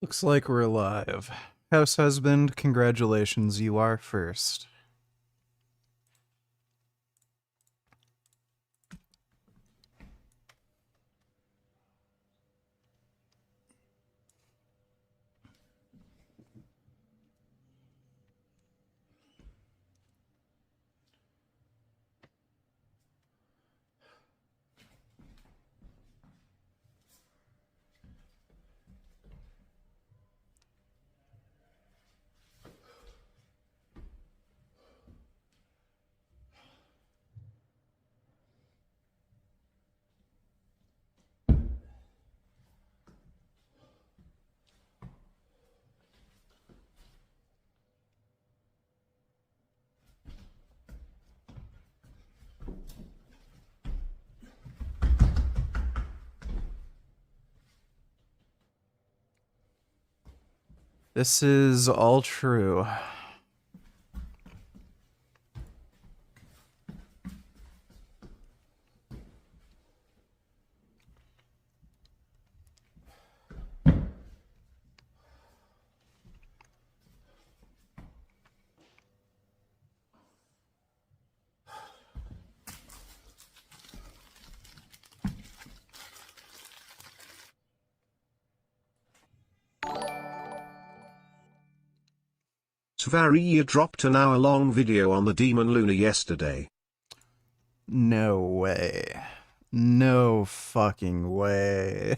Looks like we're live. House husband, congratulations, you are first. This is all true. Sv3rige dropped an hour-long video on the Demon Luna yesterday. No way. No fucking way.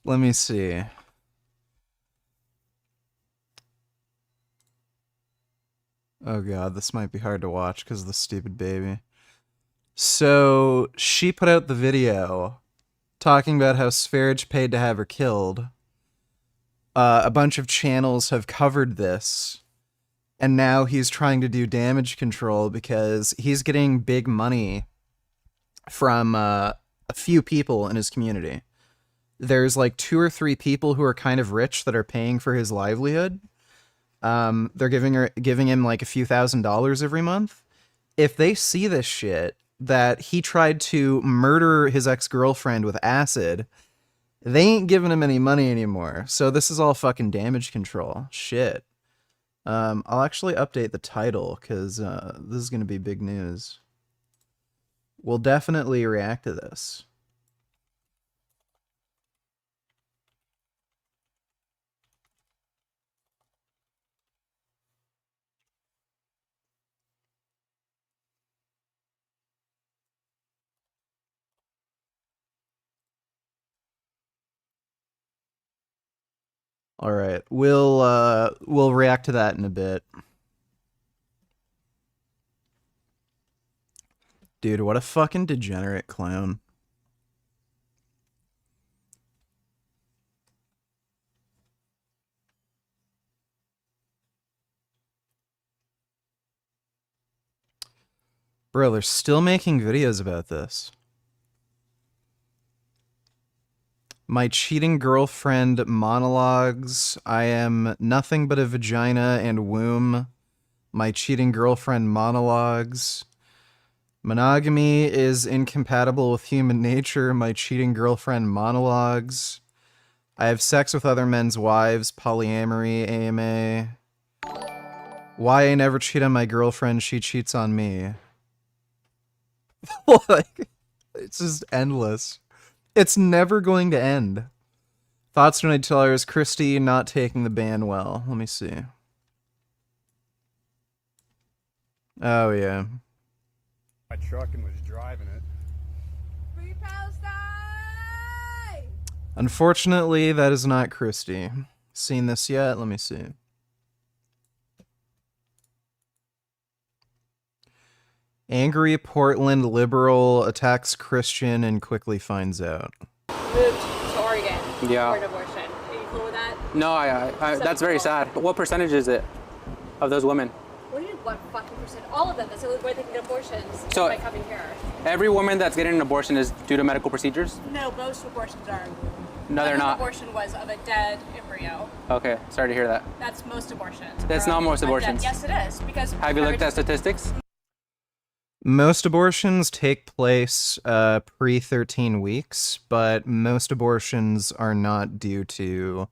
Let me see. Oh god, this might be hard to watch because of the stupid baby. So, she put out the video talking about how Sv3rige paid to have her killed. A bunch of channels have covered this, and now he's trying to do damage control because he's getting big money from a few people in his community. There's like 2 or 3 people who are kind of rich that are paying for his livelihood. They're giving him like a few $1,000s every month. If they see this shit, that he tried to murder his ex-girlfriend with acid, they ain't giving him any money anymore. So this is all fucking damage control. Shit. I'll actually update the title, because this is going to be big news. We'll definitely react to this. All right, we'll react to that in a bit. Dude, what a fucking degenerate clown. Bro, they're still making videos about this. My cheating girlfriend monologues. I am nothing but a vagina and womb. My cheating girlfriend monologues. Monogamy is incompatible with human nature. My cheating girlfriend monologues. I have sex with other men's wives. Polyamory, AMA. Why I never cheat on my girlfriend, she cheats on me. Like, it's just endless. It's never going to end. Thoughts when I tell her is Christy not taking the ban well. Let me see. Oh, yeah. My truck and was driving it. Free Palestine! Unfortunately, that is not Christy. Seen this yet? Let me see. Angry Portland liberal attacks Christian and quickly finds out. Moved to Oregon Yeah. for an abortion. Are you cool with that? No, that's very sad. But what percentage is it of those women? What do you mean, what fucking percent? All of them. That's the only way they can get abortions So- by coming here. Every woman that's getting an abortion is due to medical procedures? No, most abortions are. No, they're One not. abortion was of a dead embryo. Okay, sorry to hear that. That's most abortions. That's Are not of most a dead- abortions. Yes, it is. Because Have you looked at statistics? Most abortions take place pre 13 weeks, but most abortions are not due to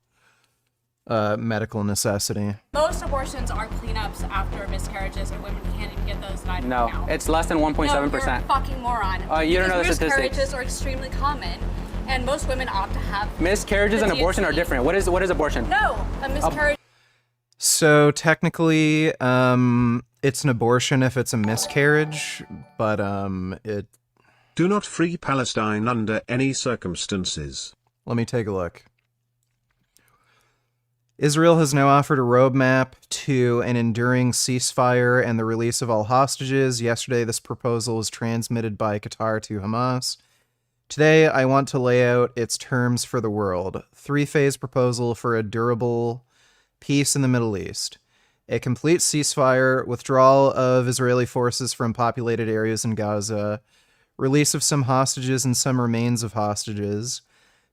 medical necessity. Most abortions are cleanups after miscarriages, and women can't even get those denied No, now. it's less than 1.7%. No, you're a fucking moron. You don't know the statistics. Miscarriages are extremely common, and most women opt to have Miscarriages the and abortion are DNC. what is abortion? No, a miscarriage. So technically, it's an abortion if it's a miscarriage, but it. Do not free Palestine under any circumstances. Let me take a look. Israel has now offered a roadmap to an enduring ceasefire and the release of all hostages. Yesterday, this proposal was transmitted by Qatar to Hamas. Today, I want to lay out its terms for the world. Three-phase proposal for a durable peace in the Middle East. A complete ceasefire, withdrawal of Israeli forces from populated areas in Gaza, release of some hostages and some remains of hostages.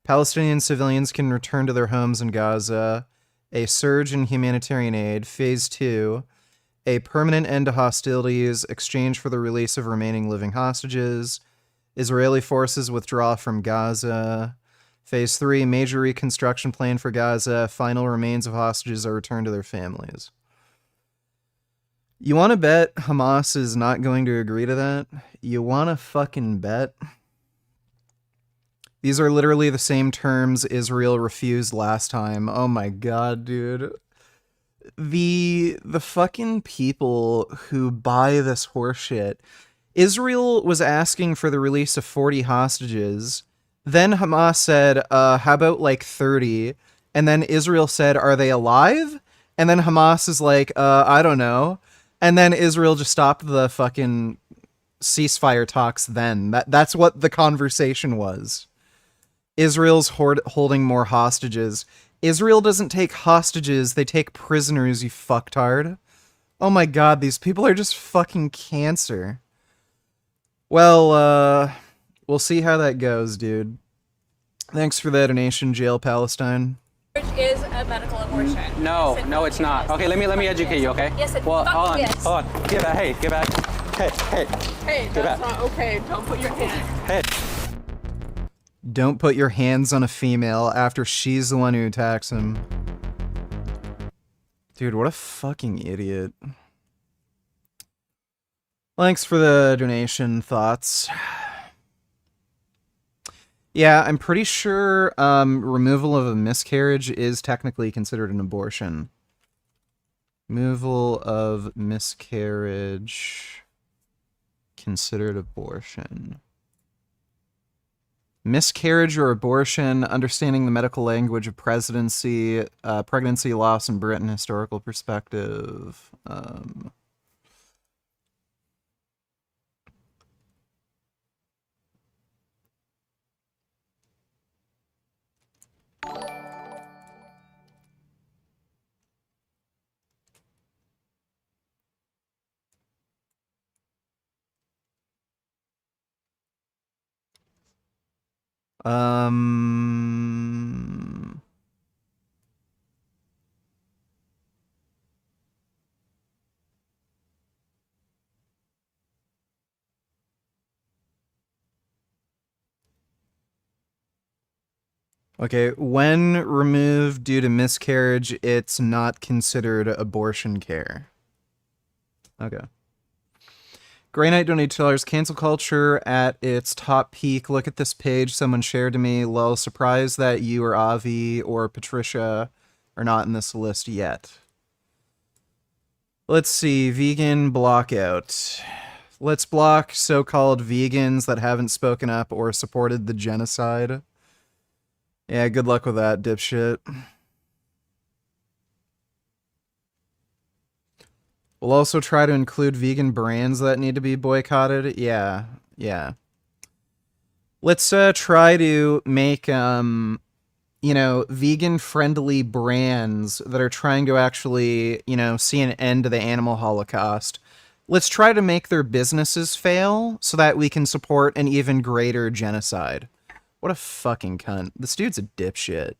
Palestinian civilians can return to their homes in Gaza. A surge in humanitarian aid. Phase 2. A permanent end to hostilities, exchange for the release of remaining living hostages. Israeli forces withdraw from Gaza. Phase 3, major reconstruction plan for Gaza. Final remains of hostages are returned to their families. You want to bet Hamas is not going to agree to that? You want to fucking bet? These are literally the same terms Israel refused last time. Oh my god, dude. The fucking people who buy this horseshit. Israel was asking for the release of 40 hostages. Then Hamas said, how about like 30? And then Israel said, are they alive? And then Hamas is like, I don't know. And then Israel just stopped the fucking ceasefire talks then. That's what the conversation was. Israel's holding more hostages. Israel doesn't take hostages, they take prisoners, you fucktard. Oh my god, these people are just fucking cancer. Well, we'll see how that goes, dude. Thanks for that donation, Jail Palestine. Is a medical abortion. No, Yes, it no, it's fucking not. is. Okay, let me educate you, okay? Yes, it Well, hold on, fucking is. hold on. Get back, hey, get back. Hey, Hey, Get that's back. not okay. Don't put your hand. hey. Don't put your hands on a female after she's the one who attacks him. Dude, what a fucking idiot. Thanks for the donation, thoughts. Yeah, I'm pretty sure removal of a miscarriage is technically considered an abortion. Removal of miscarriage considered abortion. Miscarriage or abortion, understanding the medical language of pregnancy, loss in Britain, historical perspective. Okay, when removed due to miscarriage, it's not considered abortion care. Okay. Grey Knight donated $2. Cancel culture at its top peak. Look at this page someone shared to me. Lol, surprised that you or Avi or Patricia are not in this list yet. Let's see. Vegan blockout. Let's block so-called vegans that haven't spoken up or supported the genocide. Yeah, good luck with that, dipshit. We'll also try to include vegan brands that need to be boycotted. Yeah. Let's try to make, vegan-friendly brands that are trying to actually, see an end to the animal holocaust. Let's try to make their businesses fail so that we can support an even greater genocide. What a fucking cunt. This dude's a dipshit.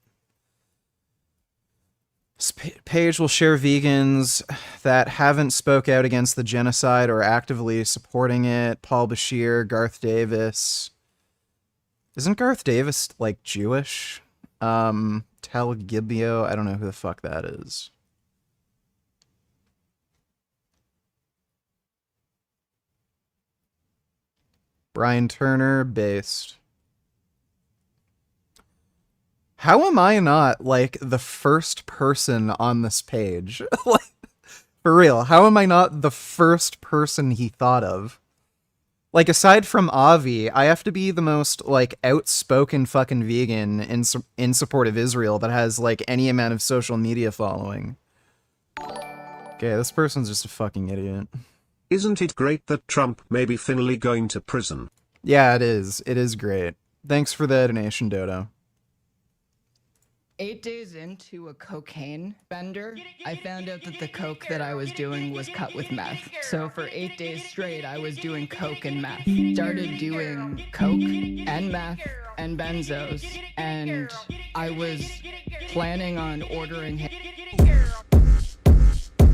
This page will share vegans that haven't spoke out against the genocide or actively supporting it. Paul Bashir, Garth Davis. Isn't Garth Davis, like, Jewish? Tal Gibbio, I don't know who the fuck that is. Brian Turner, based. How am I not, like, the first person on this page? Like, for real, how am I not the first person he thought of? Like, aside from Avi, I have to be the most, like, outspoken fucking vegan in support of Israel that has, like, any amount of social media following. Okay, this person's just a fucking idiot. Isn't it great that Trump may be finally going to prison? Yeah, it is. It is great. Thanks for the donation, Dodo. 8 days into a cocaine bender, I found out that the coke that I was doing was cut with meth. So for 8 days straight, I was doing coke and meth. Started doing coke and meth and benzos, and I was planning on ordering.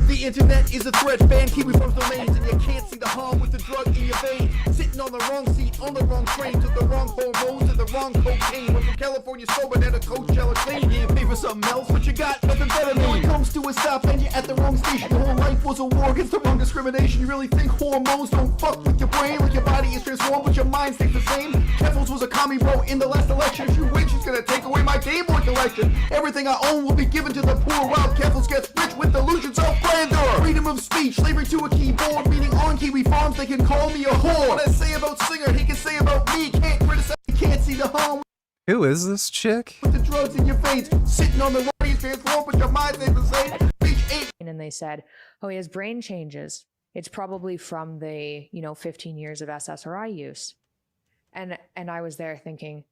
The internet is a threat, ban Kiwi from domains, and you can't see the harm with the drug in your veins. Sitting on the wrong seat, on the wrong train, took the wrong hormones and the wrong cocaine. Went from California sober down to Coachella clean. You pay for something else, but you got nothing better than when it comes to a stop and you're at the wrong station. Your whole life was a war against the wrong discrimination. You really think hormones don't fuck with your brain? Like your body is transformed, but your mind stays the same. Keffels was a commie bro in the last election. If you win, she's gonna take away my Game Boy collection. Everything I own will be given to the poor, while Keffels gets rich with delusions of grandeur. Freedom of speech, slavery to a keyboard, meaning on Kiwi farms they can call me a whore. What I say about Singer, he can say about me. Can't criticize, can't see the harm Who is this chick? with the drugs in your veins. Sitting on the right, he's transformed, but your mind stays the same. Reach 8. And they said, oh, he has brain changes. It's probably from the, 15 years of SSRI use. And I was there thinking,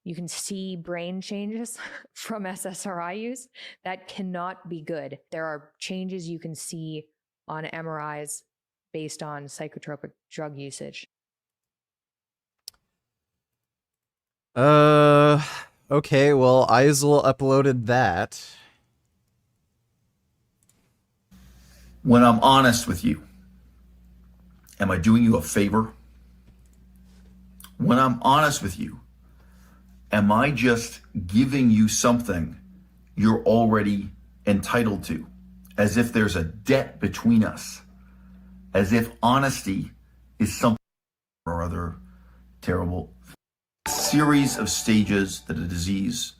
you can see brain changes from SSRI use. That cannot be good. There are changes you can see on MRIs based on psychotropic drug usage. Okay, well, Isel uploaded that. When I'm honest with you, am I doing you a favor? When I'm honest with you, am I just giving you something you're already entitled to? As if there's a debt between us. As if honesty is something or other terrible series of stages that a disease.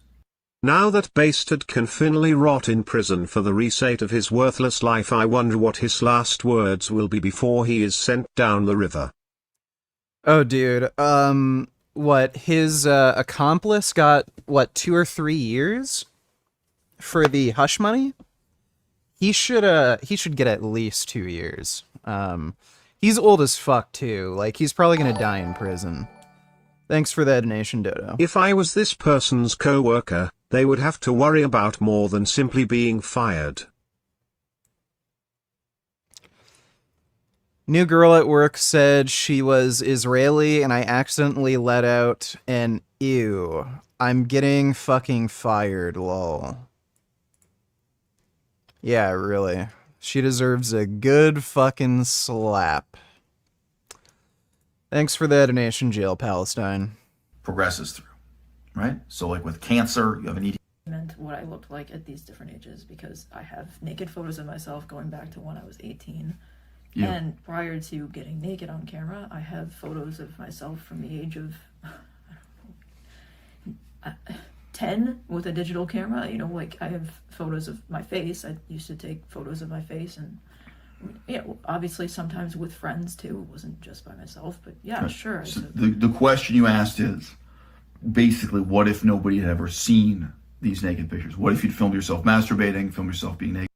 Now that Bastard can finally rot in prison for the restate of his worthless life, I wonder what his last words will be before he is sent down the river. Oh, dude. What, his accomplice got, 2 or 3 years for the hush money? He should get at least 2 years. He's old as fuck, too. Like, he's probably gonna die in prison. Thanks for that donation, Dodo. If I was this person's co-worker, they would have to worry about more than simply being fired. New girl at work said she was Israeli and I accidentally let out an ew. I'm getting fucking fired, lol. Yeah, really. She deserves a good fucking slap. Thanks for the donation, Jail Palestine. Progresses through, right? So like with cancer, you have an ED. What I looked like at these different ages, because I have naked photos of myself going back to when I was 18. Yeah. And prior to getting naked on camera, I have photos of myself from the age of 10 with a digital camera. Like I have photos of my face. I used to take photos of my face, and obviously sometimes with friends too. It wasn't just by myself, but yeah, Right. sure. So the question you asked is basically, what if nobody had ever seen these naked pictures? What if you'd filmed yourself masturbating, filmed yourself being naked?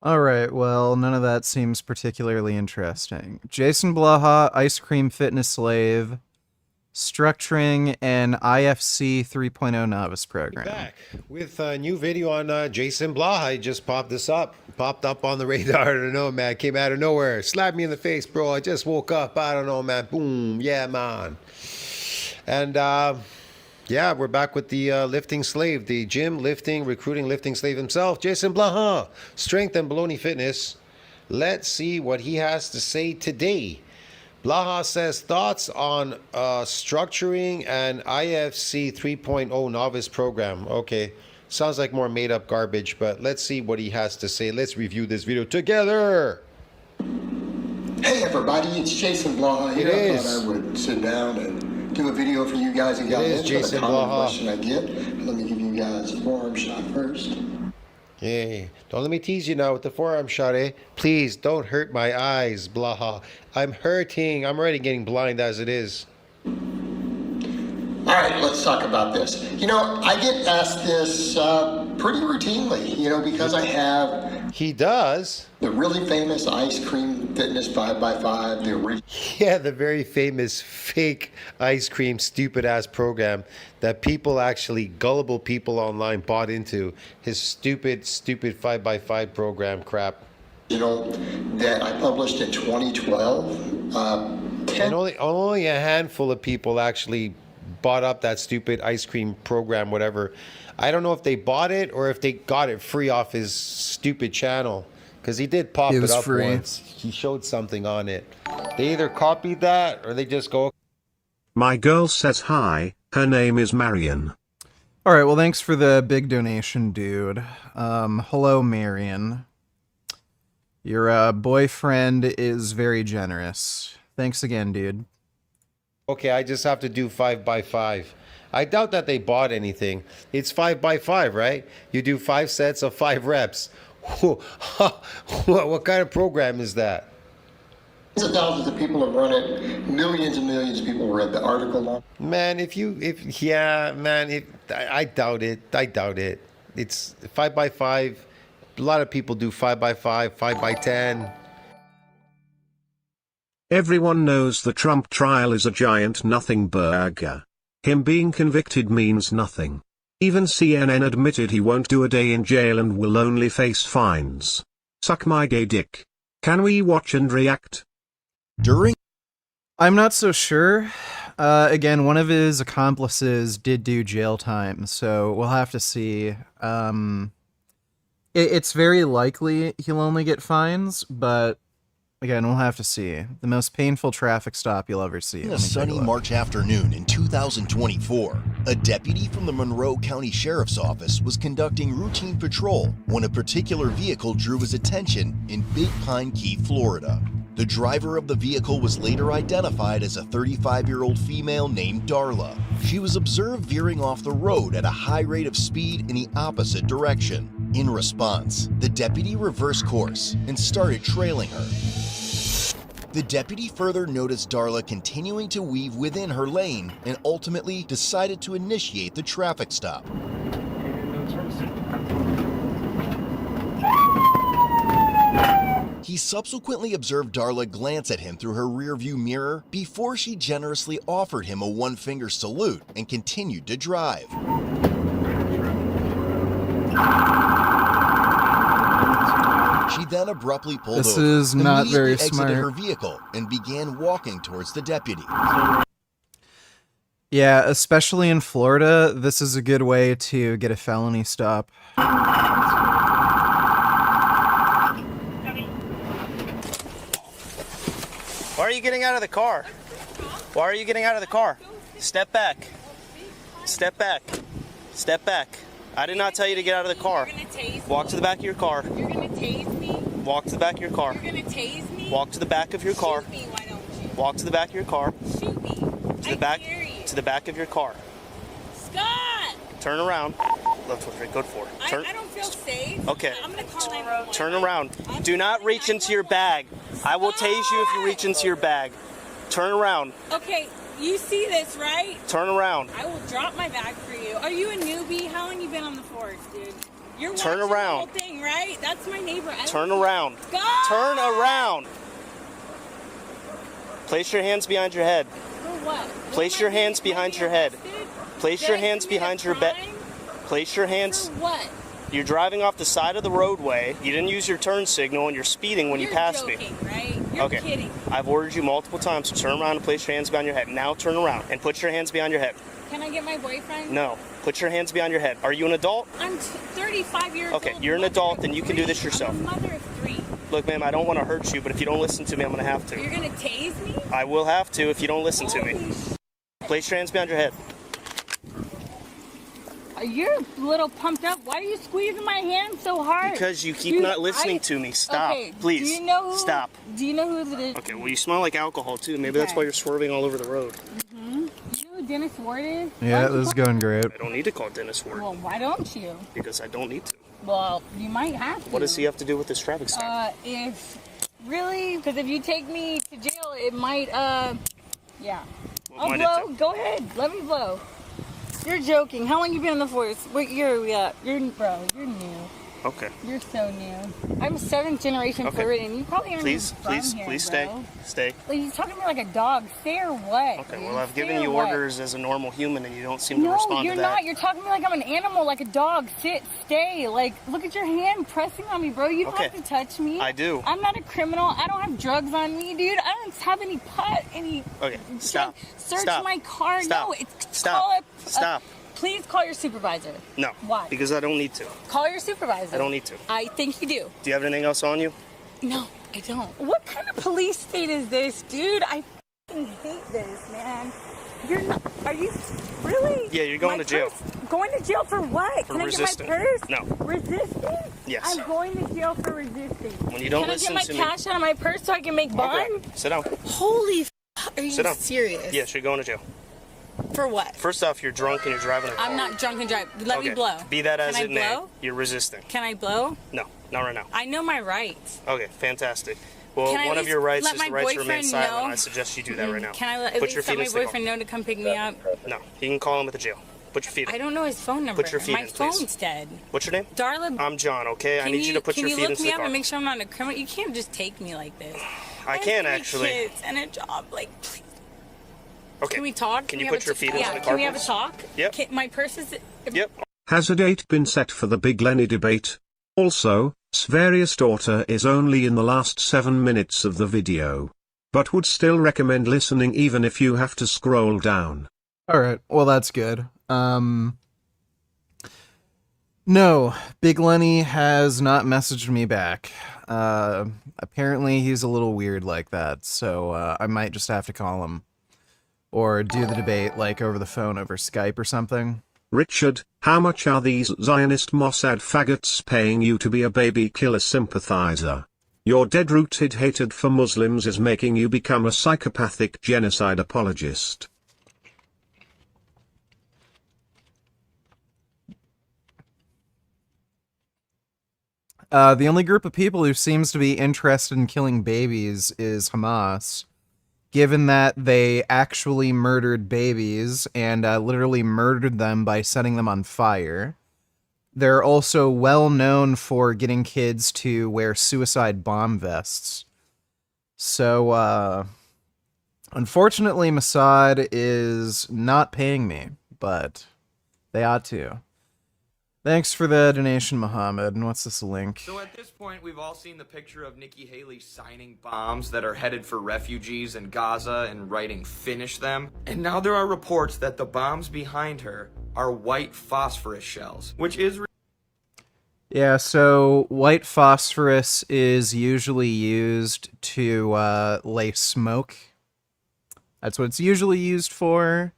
Alright, well, none of that seems particularly interesting. Jason Blaha, Ice Cream Fitness Slave, structuring an IFC 3.0 novice program. Back with a new video on Jason Blaha. I just popped up on the radar. I don't know, man. Came out of nowhere. Slapped me in the face, bro. I just woke up. I don't know, man. Boom. Yeah, man. And Yeah, we're back with the lifting slave, the gym lifting, recruiting lifting slave himself, Jason Blaha, Strength and Baloney Fitness. Let's see what he has to say today. Blaha says thoughts on structuring an IFC 3.0 novice program. Okay, sounds like more made up garbage, but let's see what he has to say. Let's review this video together. Hey everybody, it's Jason Blaha here. I thought I would sit down and do a video for you guys and guys. It is Jason a common Blaha. question I get. Let me give you guys a forearm shot first. Hey, don't let me tease you now with the forearm shot, eh? Please don't hurt my eyes, Blaha. I'm hurting. I'm already getting blind as it is. All right, let's talk about this. You know, I get asked this pretty routinely, you know, because I have... He does? The really famous Ice Cream Fitness 5x5, the original... Yeah, the very famous fake ice cream stupid-ass program that people actually, gullible people online bought into. His stupid 5x5 program crap. You know, that I published in 2012. And only a handful of people actually bought up that stupid ice cream program, whatever. I don't know if they bought it or if they got it free off his stupid channel, because he did pop it up free. once. He showed something on it. They either copied that or they just go. My girl says hi, her name is Marion. All right, well, thanks for the big donation, dude. Hello, Marion. Your boyfriend is very generous. Thanks again, dude. Okay, I just have to do 5x5. I doubt that they bought anything. It's 5x5, right? You do 5 sets of 5 reps. What kind of program is that? Tens of thousands of people have run it. Millions and millions of people read the article. Man, I doubt it. I doubt it. It's 5x5. A lot of people do 5x5, 5x10. Everyone knows the Trump trial is a giant nothing burger. Him being convicted means nothing. Even CNN admitted he won't do a day in jail and will only face fines. Suck my gay dick. Can we watch and react? I'm not so sure. Again, one of his accomplices did do jail time, so we'll have to see. It's very likely he'll only get fines, but again, we'll have to see. The most painful traffic stop you'll ever see. On a sunny March afternoon in 2024, a deputy from the Monroe County Sheriff's Office was conducting routine patrol when a particular vehicle drew his attention in Big Pine Key, Florida. The driver of the vehicle was later identified as a 35-year-old female named Darla. She was observed veering off the road at a high rate of speed in the opposite direction. In response, the deputy reversed course and started trailing her. The deputy further noticed Darla continuing to weave within her lane and ultimately decided to initiate the traffic stop. He subsequently observed Darla glance at him through her rearview mirror before she generously offered him a one-finger salute and continued to drive. She then abruptly pulled This over, is not very exited smart. her vehicle, and began walking towards the deputy. Yeah, especially in Florida, this is a good way to get a felony stop. Why are you getting out of the car? Why are you getting out of the car? Step back. Step back. Step back. I did not tell you to get out of the car. You're gonna tase Walk me? to the back of your car. You're gonna tase me? Walk to the back of your car. You're gonna tase me? Walk to the back of your car. Shoot me, why don't you? Walk to the back of your car. Shoot me. To the back. To the back of your car. Scott! Turn around. Left foot, right. Go for it. Turn. I don't feel safe. Okay. I'm gonna call 911. Turn around. Do not reach into your bag. I will tase you if you reach into your bag. Turn around. Okay, you see this, right? Turn around. I will drop my bag for you. Are you a newbie? How long you been on the force, dude? You're Turn watching around. the whole thing, right? That's my neighbor. Turn around. Scott! Turn around. Place your hands behind your head. For what? Place your hands behind your head. Place your hands behind your bed. Place your hands. For what? You're driving off the side of the roadway. You didn't use your turn signal, and you're speeding when you passed me. Right? You're Okay. kidding. I've ordered you multiple times to turn around and place your hands behind your head. Now turn around and put your hands behind your head. Can I get my boyfriend? No. Put your hands behind your head. Are you an adult? I'm 35 years old. Okay, you're an adult, then you can do this yourself. I'm a mother of 3. Look, ma'am, I don't want to hurt you, but if you don't listen to me, I'm going to have to. You're going to tase me? I will have to if you don't listen to me. Place your hands behind your head. You're a little pumped up. Why are you squeezing my hand so hard? Because you keep not listening to me. Stop. Okay, Please. Do you know who, Stop. Do you know who it is? Okay, well, you smell like alcohol, too. Maybe that's why you're swerving all over the road. Mm-hmm. You know who Dennis Ward is? Yeah, this is going great. I don't need to call Dennis Ward. Well, why don't you? Because I don't need to. Well, you might have to. What does he have to do with this traffic stop? If really, because if you take me to jail, it might, yeah. What might I'll it blow. Go ahead. Let me blow. You're joking. How long you been in the force? What year are we at? You're new. Okay. You're so new. I'm 7th generation Floridian. You probably aren't Please, even from please, here, please bro. stay. Like, you're talking to me like a dog. Stay or what? Okay, dude? well, I've given Stay you or what? orders as a normal human, and you don't seem to No, respond you're to that. not. You're talking to me like I'm an animal, like a dog. Sit, stay. Like, look at your hand pressing on me, bro. You don't have to touch me. I do. I'm not a criminal. I don't have drugs on me, dude. I don't have any pot, any. Okay, stop. Search Stop. my car. Stop. No, it's Stop. call up. Stop. Please call your supervisor. No. Why? Because I don't need to. Call your supervisor. I don't need to. I think you do. Do you have anything else on you? No, I don't. What kind of police state is this, dude? I fucking hate this, man. You're not. Are you really? Yeah, you're going to jail. Going to jail for what? For Can resisting. I get my purse? No. Resisting? Yes. I'm going to jail for resisting. When you don't Can listen I to get me. my cash out of my purse so I can make bond? Okay, sit down. Holy are you Sit down. serious? Yes, you're going to jail. For what? First off, you're drunk and you're driving a car. I'm not drunk and driving. Let me blow. Be that as Can it I may, blow? you're resisting. Can I blow? No, not right now. I know my rights. Okay, fantastic. Well, Can I one at of your least rights let is my the right to remain boyfriend silent. know? I suggest you do that right now. Can I at Put your least let feet my in the car. boyfriend know to come pick me up? No, you can call him at the jail. Put your feet in. I don't know his phone number. Put your feet my in, please. phone's dead. What's your name? Darla. I'm John, okay? I need you to put your feet into Can you look me the up car. and make sure I'm not a criminal? You can't just take me like this. I can, actually. Kids and a job, like, please. Okay. Can we talk? Can we you have put a your t- feet into yeah, the car, can we have a please? talk? Yep. My purse is... Yep. Has a date been set for the Big Lenny debate? Also, Sv3rige's daughter is only in the last 7 minutes of the video. But would still recommend listening even if you have to scroll down. Alright, well that's good. No, Big Lenny has not messaged me back. Apparently he's a little weird like that, so I might just have to call him. Or do the debate, like, over the phone over Skype or something. Richard, how much are these Zionist Mossad faggots paying you to be a baby killer sympathizer? Your dead-rooted hatred for Muslims is making you become a psychopathic genocide apologist. The only group of people who seems to be interested in killing babies is Hamas, given that they actually murdered babies and literally murdered them by setting them on fire. They're also well known for getting kids to wear suicide bomb vests. So, unfortunately, Mossad is not paying me, but they ought to. Thanks for the donation, Muhammad. And what's this link? So at this point, we've all seen the picture of Nikki Haley signing bombs that are headed for refugees in Gaza and writing "finish them." And now there are reports that the bombs behind her are white phosphorus shells, which is... Yeah, so white phosphorus is usually used to lay smoke. That's what it's usually used for.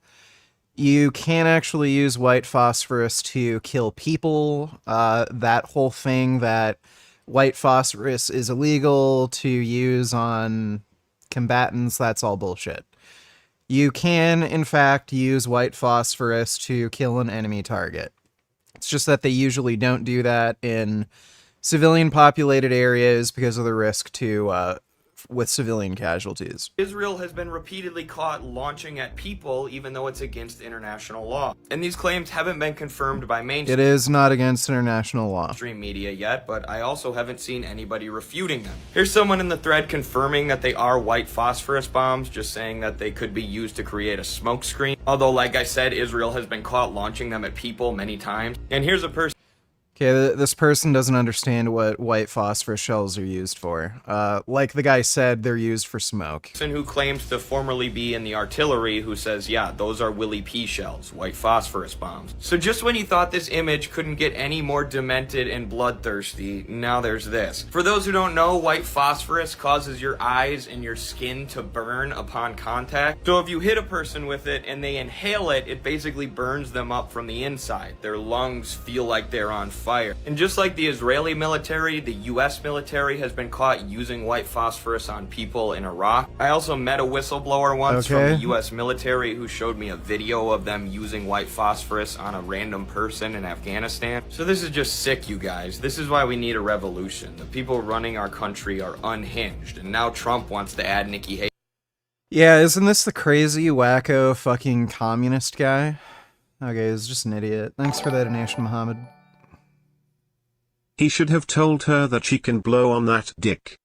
You can actually use white phosphorus to kill people. That whole thing that white phosphorus is illegal to use on combatants, that's all bullshit. You can, in fact, use white phosphorus to kill an enemy target. It's just that they usually don't do that in civilian populated areas because of the risk to with civilian casualties. Israel has been repeatedly caught launching at people even though it's against international law. And these claims haven't been confirmed by It is not against international law. mainstream media yet, but I also haven't seen anybody refuting them. Here's someone in the thread confirming that they are white phosphorus bombs, just saying that they could be used to create a smoke screen. Although, like I said, Israel has been caught launching them at people many times. And here's a person... Okay, this person doesn't understand what white phosphorus shells are used for. Like the guy said, they're used for smoke. Person who claims to formerly be in the artillery who says, yeah, those are Willie P shells, white phosphorus bombs. So just when you thought this image couldn't get any more demented and bloodthirsty, now there's this. For those who don't know, white phosphorus causes your eyes and your skin to burn upon contact. So if you hit a person with it and they inhale it, it basically burns them up from the inside. Their lungs feel like they're on fire. And just like the Israeli military, the US military has been caught using white phosphorus on people in Iraq. I also met a whistleblower once from the US military who showed me a video of them using white phosphorus on a random person in Afghanistan. So this is just sick, you guys. This is why we need a revolution. The people running our country are unhinged, and now Trump wants to add Nikki Haley. Yeah, isn't this the crazy, wacko, fucking communist guy? Okay, he's just an idiot. Thanks for that donation, Muhammad. He should have told her that she can blow on that dick.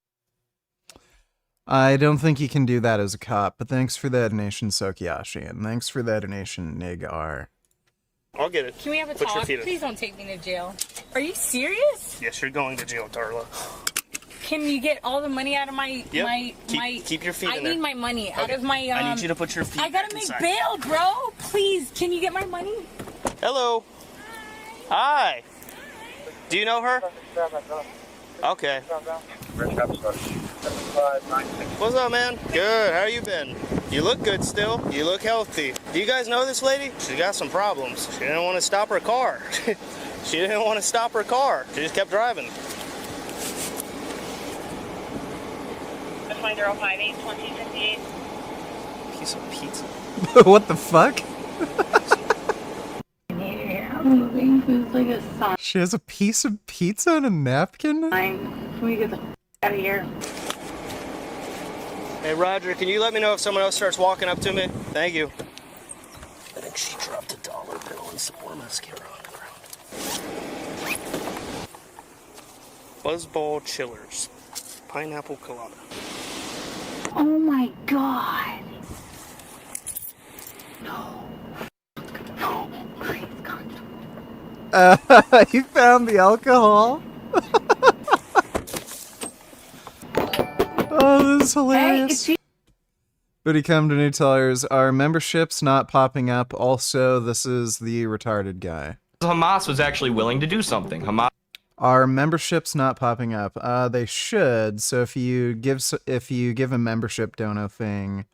I don't think he can do that as a cop, but thanks for that donation, Sokiyashi, and thanks for that donation, Nig-R. I'll get it. Can we have a Put your talk? feet up. Please don't take me to jail. Are you serious? Yes, you're going to jail, Darla. Can you get all the money out of my Yep. Keep your feet I in there. need my money out of my I need you to put your feet I gotta inside. make bail, bro. Please, can you get my money? Hello. Hi. Do you know her? Okay. What's up, man? Good. How you been? You look good still. You look healthy. Do you guys know this lady? She got some problems. She didn't want to stop her car. She didn't want to stop her car. She just kept driving. 058 2058. Piece of pizza. What the fuck? I'm moving. Who's like a sign? She has a piece of pizza and a napkin? Can we get the out of here? Hey, Roger, can you let me know if someone else starts walking up to me? Thank you. I think she dropped a dollar bill and some more mascara on the ground. Buzzball Chillers. Pineapple colada. Oh my god. No. No. Please, God. You found the alcohol? Oh, this is hilarious. Booty come to new tellers. Our membership's not popping up. Also, this is the retarded guy. Hamas was actually willing to do something. Hamas. Our membership's not popping up. They should. So if you give a membership dono thing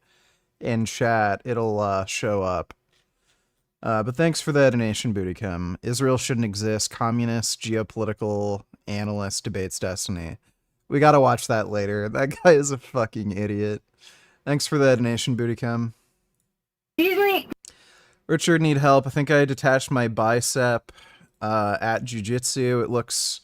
in chat, it'll show up. But thanks for the donation, Bootycum. Israel shouldn't exist. Communist geopolitical analyst debates destiny. We gotta watch that later. That guy is a fucking idiot. Thanks for the donation, Bootycum. Excuse me. Richard, need help. I think I detached my bicep at jiu-jitsu. It looks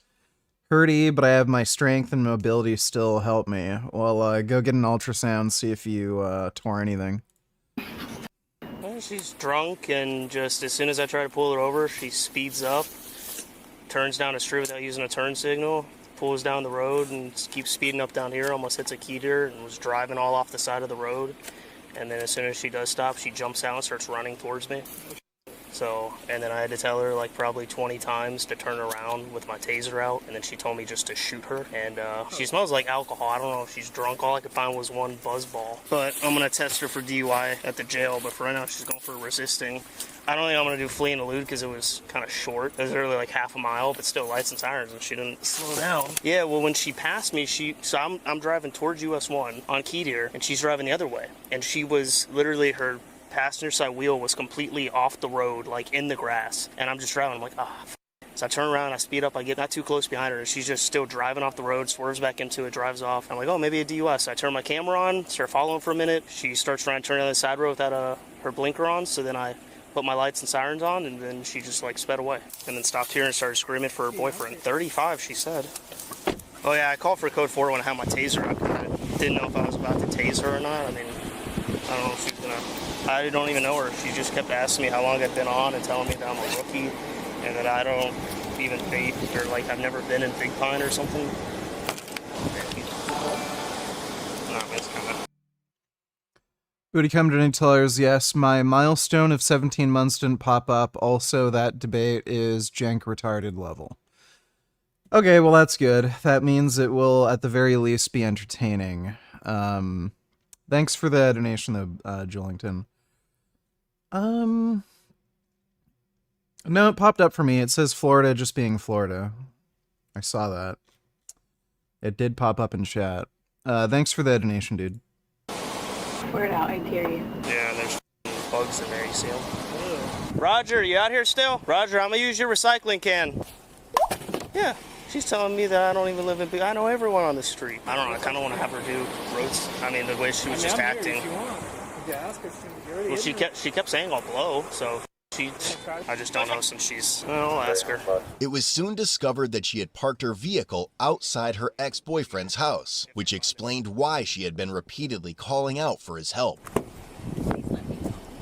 hurty, but I have my strength and mobility still help me. Well, go get an ultrasound, see if you tore anything. Well, she's drunk, and just as soon as I try to pull her over, she speeds up, turns down a street without using a turn signal, pulls down the road, and keeps speeding up down here, almost hits a key deer, and was driving all off the side of the road. And then as soon as she does stop, she jumps out and starts running towards me. So, and then I had to tell her like probably 20 times to turn around with my taser out, and then she told me just to shoot her. And she smells like alcohol. I don't know if she's drunk. All I could find was one buzz ball. But I'm gonna test her for DUI at the jail. But for right now, she's going for resisting. I don't think I'm gonna do flee and elude because it was kind of short. It was literally like half a mile, but still lights and sirens, and she didn't slow down. Yeah, well, when she passed me, so I'm driving towards US 1 on Key Deer, and she's driving the other way, and she was literally her passenger side wheel was completely off the road, like in the grass, and I'm just driving. I'm like, So I turn around, I speed up, I get not too close behind her, and she's just still driving off the road, swerves back into it, drives off. I'm like, oh, maybe a DUI. So I turn my camera on, start following for a minute. She starts trying to turn down the side road without her blinker on, so then I put my lights and sirens on, and then she just like sped away, and then stopped here and started screaming for her boyfriend. 35, she said. Oh yeah, I called for code 4 when I had my taser up. I didn't know if I was about to tase her or not. I mean, I don't know if she's gonna. I don't even know her. She just kept asking me how long I've been on and telling me that I'm a rookie and that I don't even bait or like I've never been in Big Pine or something. Booty come to tellers, yes, my milestone of 17 months didn't pop up. Also, that debate is jank retarded level. Okay, well that's good. That means it will at the very least be entertaining. Thanks for the donation though, Julington. No, it popped up for me. It says Florida just being Florida. I saw that. It did pop up in chat. Thanks for the donation, dude. Word out, I dare you. Yeah, there's bugs in there, you see them? Roger, you out here still? Roger, I'm gonna use your recycling can. Yeah, she's telling me that I don't even live in I know everyone on the street. I don't know, I kind of want to have her do roads. I mean, the way she was just acting. Well, she kept saying I'll blow, so I just don't know since she's, I'll ask her. It was soon discovered that she had parked her vehicle outside her ex-boyfriend's house, which explained why she had been repeatedly calling out for his help.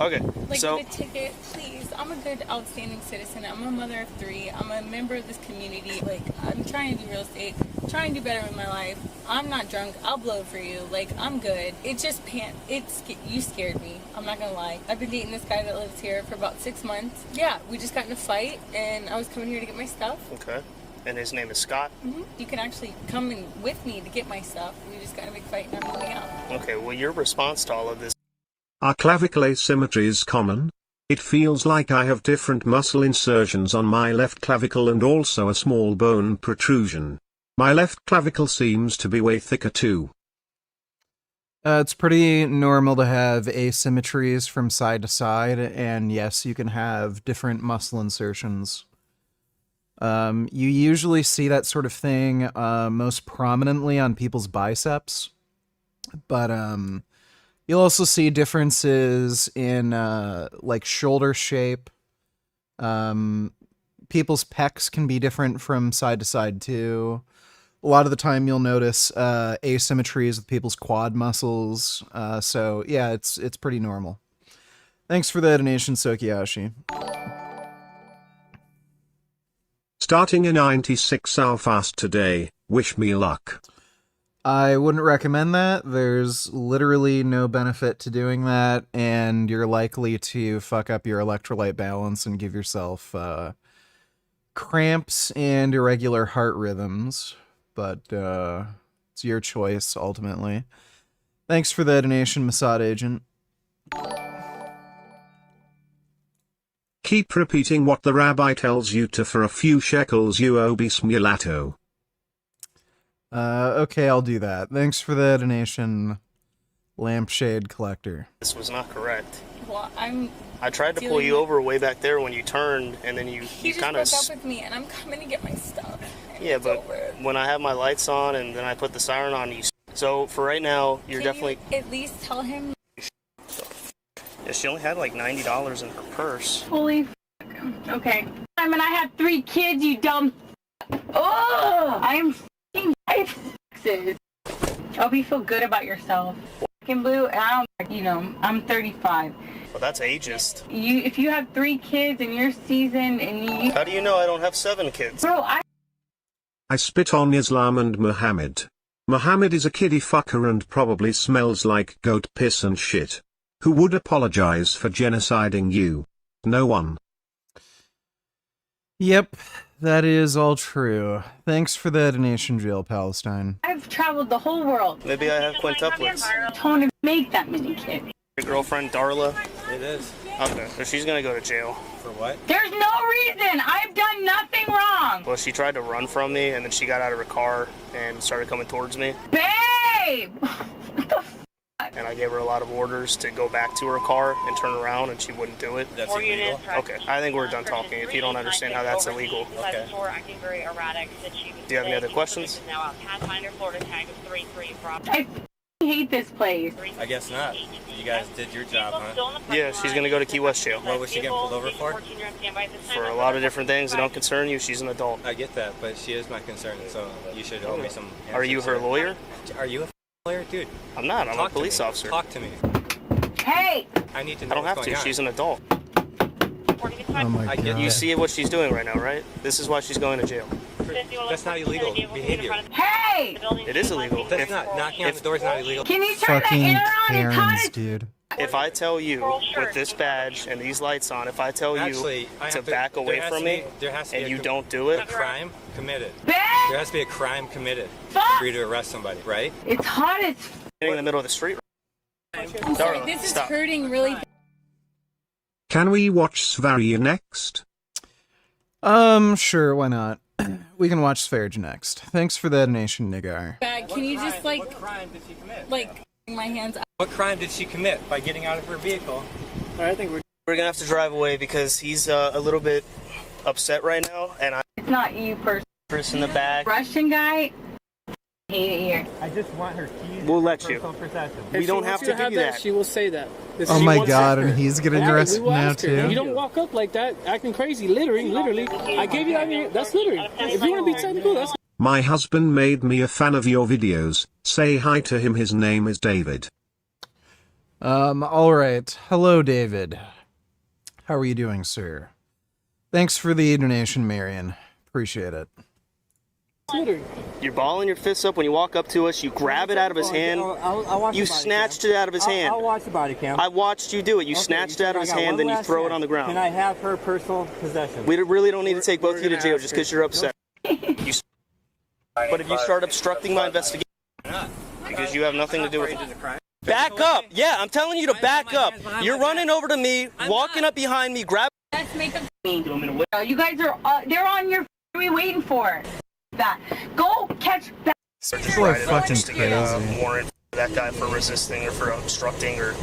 Okay, Like, so the ticket, please. I'm a good, outstanding citizen. I'm a mother of 3. I'm a member of this community. Like, I'm trying to do real estate, trying to do better with my life. I'm not drunk. I'll blow for you. Like, I'm good. It just you scared me. I'm not gonna lie. I've been dating this guy that lives here for about 6 months. Yeah, we just got in a fight, and I was coming here to get my stuff. okay, and his name is Scott. You can actually come in with me to get my stuff. We just got in a big fight, and I'm moving out. Okay, well, your response to all of this. Are clavicle asymmetries common? It feels like I have different muscle insertions on my left clavicle and also a small bone protrusion. My left clavicle seems to be way thicker too. It's pretty normal to have asymmetries from side to side, and yes, you can have different muscle insertions. You usually see that sort of thing most prominently on people's biceps, but you'll also see differences in like shoulder shape. People's pecs can be different from side to side too. A lot of the time you'll notice asymmetries with people's quad muscles. So yeah, it's pretty normal. Thanks for the donation, Sokiyashi. Starting a 96-hour fast today, wish me luck. I wouldn't recommend that. There's literally no benefit to doing that, and you're likely to fuck up your electrolyte balance and give yourself cramps and irregular heart rhythms. But it's your choice, ultimately. Thanks for the donation, Mossad Agent. Keep repeating what the rabbi tells you to for a few shekels you owe Bismillah. Okay, I'll do that. Thanks for the donation, Lampshade Collector. This was not correct. Well, I tried to pull you over way back there when you turned, and then you He kind of. just broke up with me, and I'm coming to get my stuff. Yeah, but when I have my lights on and then I put the siren on, you. So for right now, you're definitely. You at least tell him. Yeah, she only had like $90 in her purse. Holy okay. I mean, I have 3 kids, you dumb. Oh, I am f***ing taxes. I hope you feel good about yourself. Fucking blue, and I don't, I'm 35. Well, that's ageist. If you have 3 kids and you're seasoned and you. How do you know I don't have 7 kids? Bro, I spit on Islam and Muhammad. Muhammad is a kiddie fucker and probably smells like goat piss and shit. Who would apologize for genociding you? No one. Yep, that is all true. Thanks for the donation, Jail Palestine. I've traveled the whole world. Maybe I have quintuplets. Don't make that many kids. Your girlfriend, Darla? It is. Okay, so she's gonna go to jail. For what? There's no reason. I've done nothing wrong. Well, she tried to run from me, and then she got out of her car and started coming towards me. Babe! And I gave her a lot of orders to go back to her car and turn around, and she wouldn't do it. That's illegal. Okay, I think we're done talking. If you don't understand how that's illegal. Okay. Do you have any other questions? I hate this place. I guess not. You guys did your job, huh? Yeah, she's gonna go to Key West jail. What was she getting pulled over for? For a lot of different things that don't concern you. She's an adult. I get that, but she is my concern, so you should owe me some answers. Are you her lawyer? Are you a lawyer? Dude. I'm not. I'm a police officer. Talk to me. Hey! I need to know I don't have what's to. going on. She's an adult. Oh my god. You see what she's doing right now, right? This is why she's going to jail. That's not illegal behavior. Hey! It is illegal. That's not. Knocking on the door is not illegal. Can you turn Fucking the air on and Karens, dude. If I tell you with this badge and these lights on, if I tell you to back away from me and you don't do it, a crime committed. There has to be a crime committed for you to arrest somebody, right? It's hot as in the middle of the street. I'm sorry, this is hurting really bad. Can we watch Sv3rige next? Sure, why not? We can watch Sv3rige next. Thanks for the donation, Nigar. Can you just, like, my hands up? What crime did she commit by getting out of her vehicle? I think we're gonna have to drive away because he's a little bit upset right now, and It's not you, person in the back. Russian guy. Hate it here. I just want her keys. We'll let you. We don't have to give you that. She will say that. Oh my god, and he's getting arrested now too. You don't walk up like that, acting crazy, littering, literally. I gave you, that's littering. If you want to be technical, that's... My husband made me a fan of your videos. Say hi to him, his name is David. Alright. Hello, David. How are you doing, sir? Thanks for the donation, Marion. Appreciate it. You're balling your fists up when you walk up to us. You grab it out of his hand. You snatched it out of his hand. I'll watch the body cam. I watched you do it. You snatched it out of his hand, then you throw it on the ground. Can I have her personal possession? We really don't need to take both of you to jail just because you're upset. But if you start obstructing my investigation, because you have nothing to do with it. Back up! Yeah, I'm telling you to back up. You're running over to me, walking up behind me, grab. Let's make a. You guys are. They're on your. What are we waiting for? That. Go catch that. People are fucking crazy. Warrant for that guy for resisting or for obstructing or.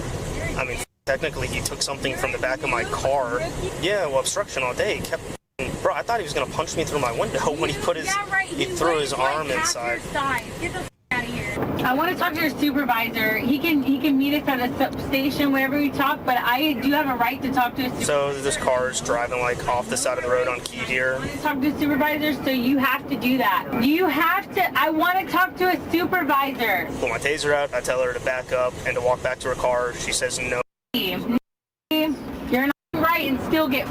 I mean, technically he took something from the back of my car. Yeah, well, obstruction all day. He kept. Bro, I thought he was gonna punch me through my window when he put his. He threw his arm inside. Get the out of here. I want to talk to your supervisor. He can meet us at a station wherever we talk, but I do have a right to talk to a supervisor. So this car is driving like off the side of the road on Key here. I want to talk to a supervisor, so you have to do that. You have to. I want to talk to a supervisor. Pull my taser out. I tell her to back up and to walk back to her car. She says no. You're not right and still get.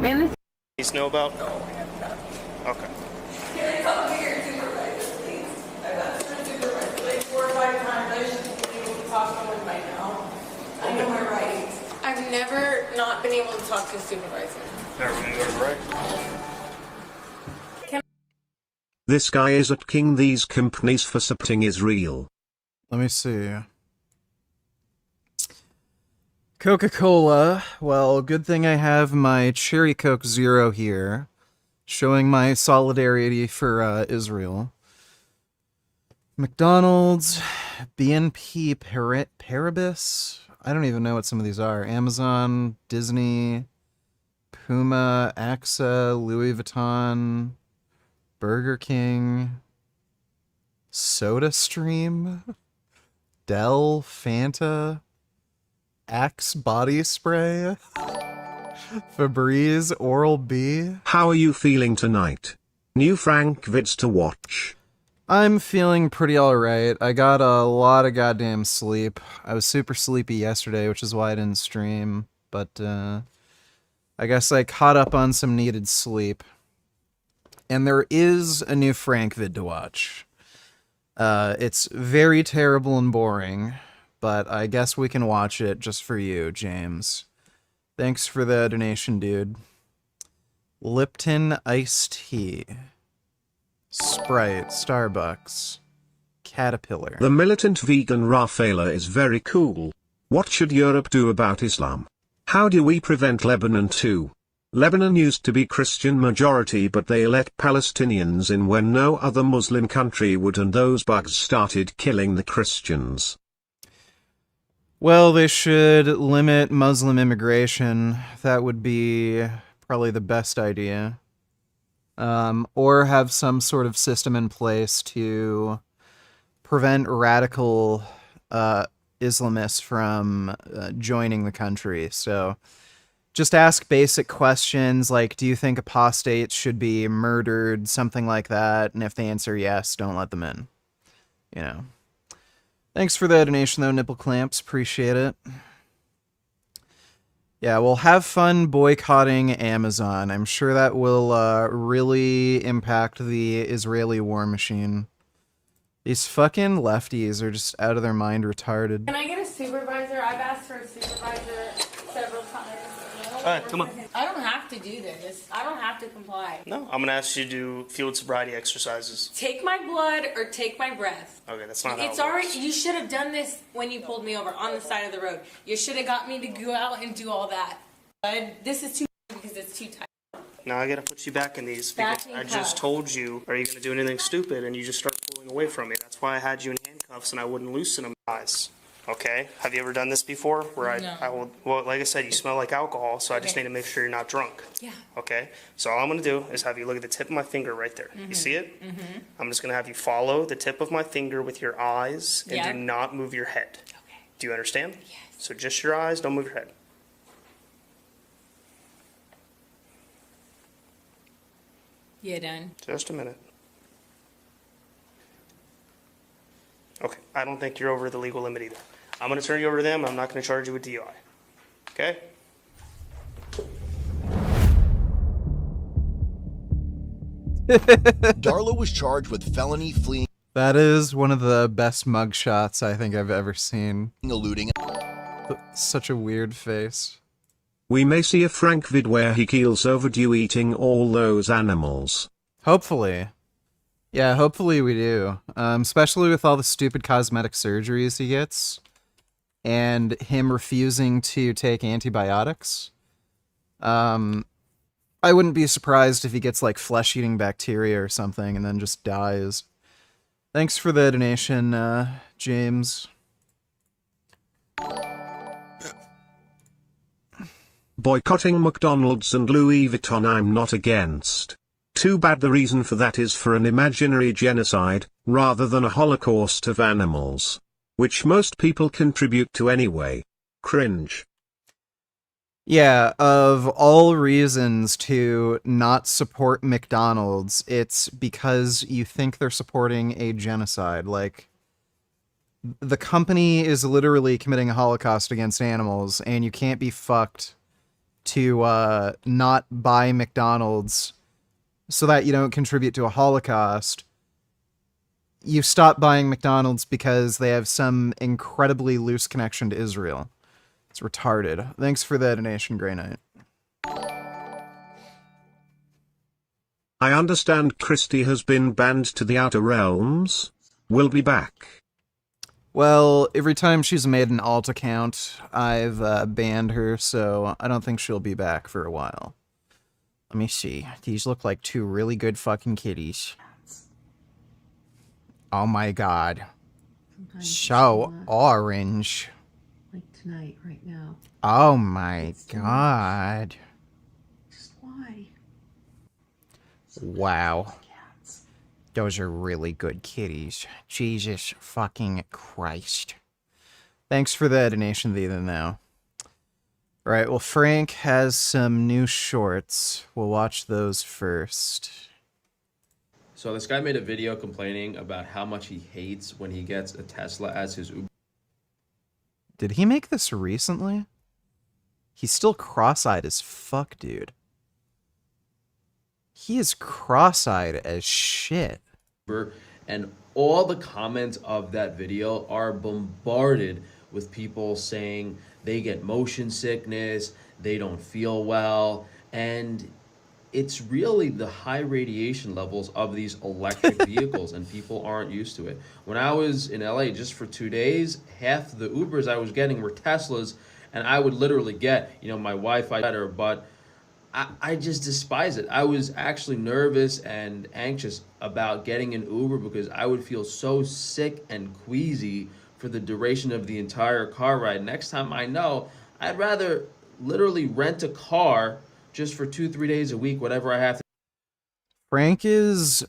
Man, this. You know about? Okay. Come here, supervisor, please. I've got supervisor like 4 or 5 times. I should be able to talk to one by now. I know my rights. I've never not been able to talk to a supervisor. Never gonna go to the right. This guy is at King. These companies for supporting is real. Let me see. Coca-Cola. Well, good thing I have my Cherry Coke Zero here, showing my solidarity for Israel. McDonald's, BNP Paribas. I don't even know what some of these are. Amazon, Disney, Puma, AXA, Louis Vuitton, Burger King, SodaStream, Dell, Fanta, Axe body spray, Febreze, Oral-B. How are you feeling tonight? New Frank vids to watch. I'm feeling pretty alright. I got a lot of goddamn sleep. I was super sleepy yesterday, which is why I didn't stream, but I guess I caught up on some needed sleep. And there is a new Frank vid to watch. It's very terrible and boring, but I guess we can watch it just for you, James. Thanks for the donation, dude. Lipton iced tea. Sprite, Starbucks, Caterpillar. The militant vegan Rafaela is very cool. What should Europe do about Islam? How do we prevent Lebanon too? Lebanon used to be Christian majority, but they let Palestinians in when no other Muslim country would, and those bugs started killing the Christians. Well, they should limit Muslim immigration. That would be probably the best idea. Or have some sort of system in place to prevent radical Islamists from joining the country. So just ask basic questions like, do you think apostates should be murdered? Something like that. And if they answer yes, don't let them in. You know. Thanks for the donation, though, Nipple Clamps. Appreciate it. Yeah, we'll have fun boycotting Amazon. I'm sure that will really impact the Israeli war machine. These fucking lefties are just out of their mind retarded. Can I get a supervisor? I've asked for a supervisor several times. All right, come on. I don't have to do this. I don't have to comply. No, I'm gonna ask you to do field sobriety exercises. Take my blood or take my breath. Okay, that's not how It's it already. works. You should have done this when you pulled me over on the side of the road. You should have got me to go out and do all that. But this is too because it's too tight. Now I gotta put you back in these Back because in I just cuffs. told you, are you gonna do anything stupid? And you just start pulling away from me. That's why I had you in handcuffs and I wouldn't loosen them. Guys, okay? Have you ever done this before? Where No. I will, well, like I said, you smell like alcohol, so I just Okay. need to make sure you're not drunk. Yeah. Okay? So all I'm gonna do is have you look at the tip of my finger right there. You see it? Mm-hmm. I'm just gonna have you follow the tip of my finger with your eyes and Yeah. do not move your head. Okay. Do you understand? Yes. So just your eyes, don't move your head. You done? Just a minute. Okay, I don't think you're over the legal limit either. I'm gonna turn you over to them, I'm not gonna charge you with DUI. Okay? Darla was charged with felony fleeing, That is one of the best mugshots I think I've ever seen. eluding. Such a weird face. We may see a Frank vid where he keels overdue eating all those animals. Hopefully. Yeah, hopefully we do. Especially with all the stupid cosmetic surgeries he gets. And him refusing to take antibiotics. I wouldn't be surprised if he gets like flesh-eating bacteria or something and then just dies. Thanks for the donation, James. Boycotting McDonald's and Louis Vuitton I'm not against. Too bad the reason for that is for an imaginary genocide, rather than a holocaust of animals. Which most people contribute to anyway. Cringe. Yeah, of all reasons to not support McDonald's, it's because you think they're supporting a genocide. Like, the company is literally committing a holocaust against animals, and you can't be fucked to not buy McDonald's so that you don't contribute to a holocaust. You stop buying McDonald's because they have some incredibly loose connection to Israel. It's retarded. Thanks for the donation, Grey Knight. I understand Christie has been banned to the Outer Realms. Will be back. Well, every time she's made an alt account, I've banned her, so I don't think she'll be back for a while. Let me see. These look like two really good fucking kitties. Oh my god. So orange. Like tonight, right now. Oh my god. Just why? Wow. Those are really good kitties. Jesus fucking Christ. Thanks for the donation, Ethan, though. Alright, well, Frank has some new shorts. We'll watch those first. So this guy made a video complaining about how much he hates when he gets a Tesla as his Uber. Did he make this recently? He's still cross-eyed as fuck, dude. He is cross-eyed as shit. And all the comments of that video are bombarded with people saying they get motion sickness, they don't feel well, and it's really the high radiation levels of these electric vehicles, and people aren't used to it. When I was in LA just for 2 days, half the Ubers I was getting were Teslas, and I would literally get, my Wi-Fi better, but I just despise it. I was actually nervous and anxious about getting an Uber because I would feel so sick and queasy for the duration of the entire car ride. Next time I know, I'd rather literally rent a car just for 2-3 days a week, whatever I have to. Frank is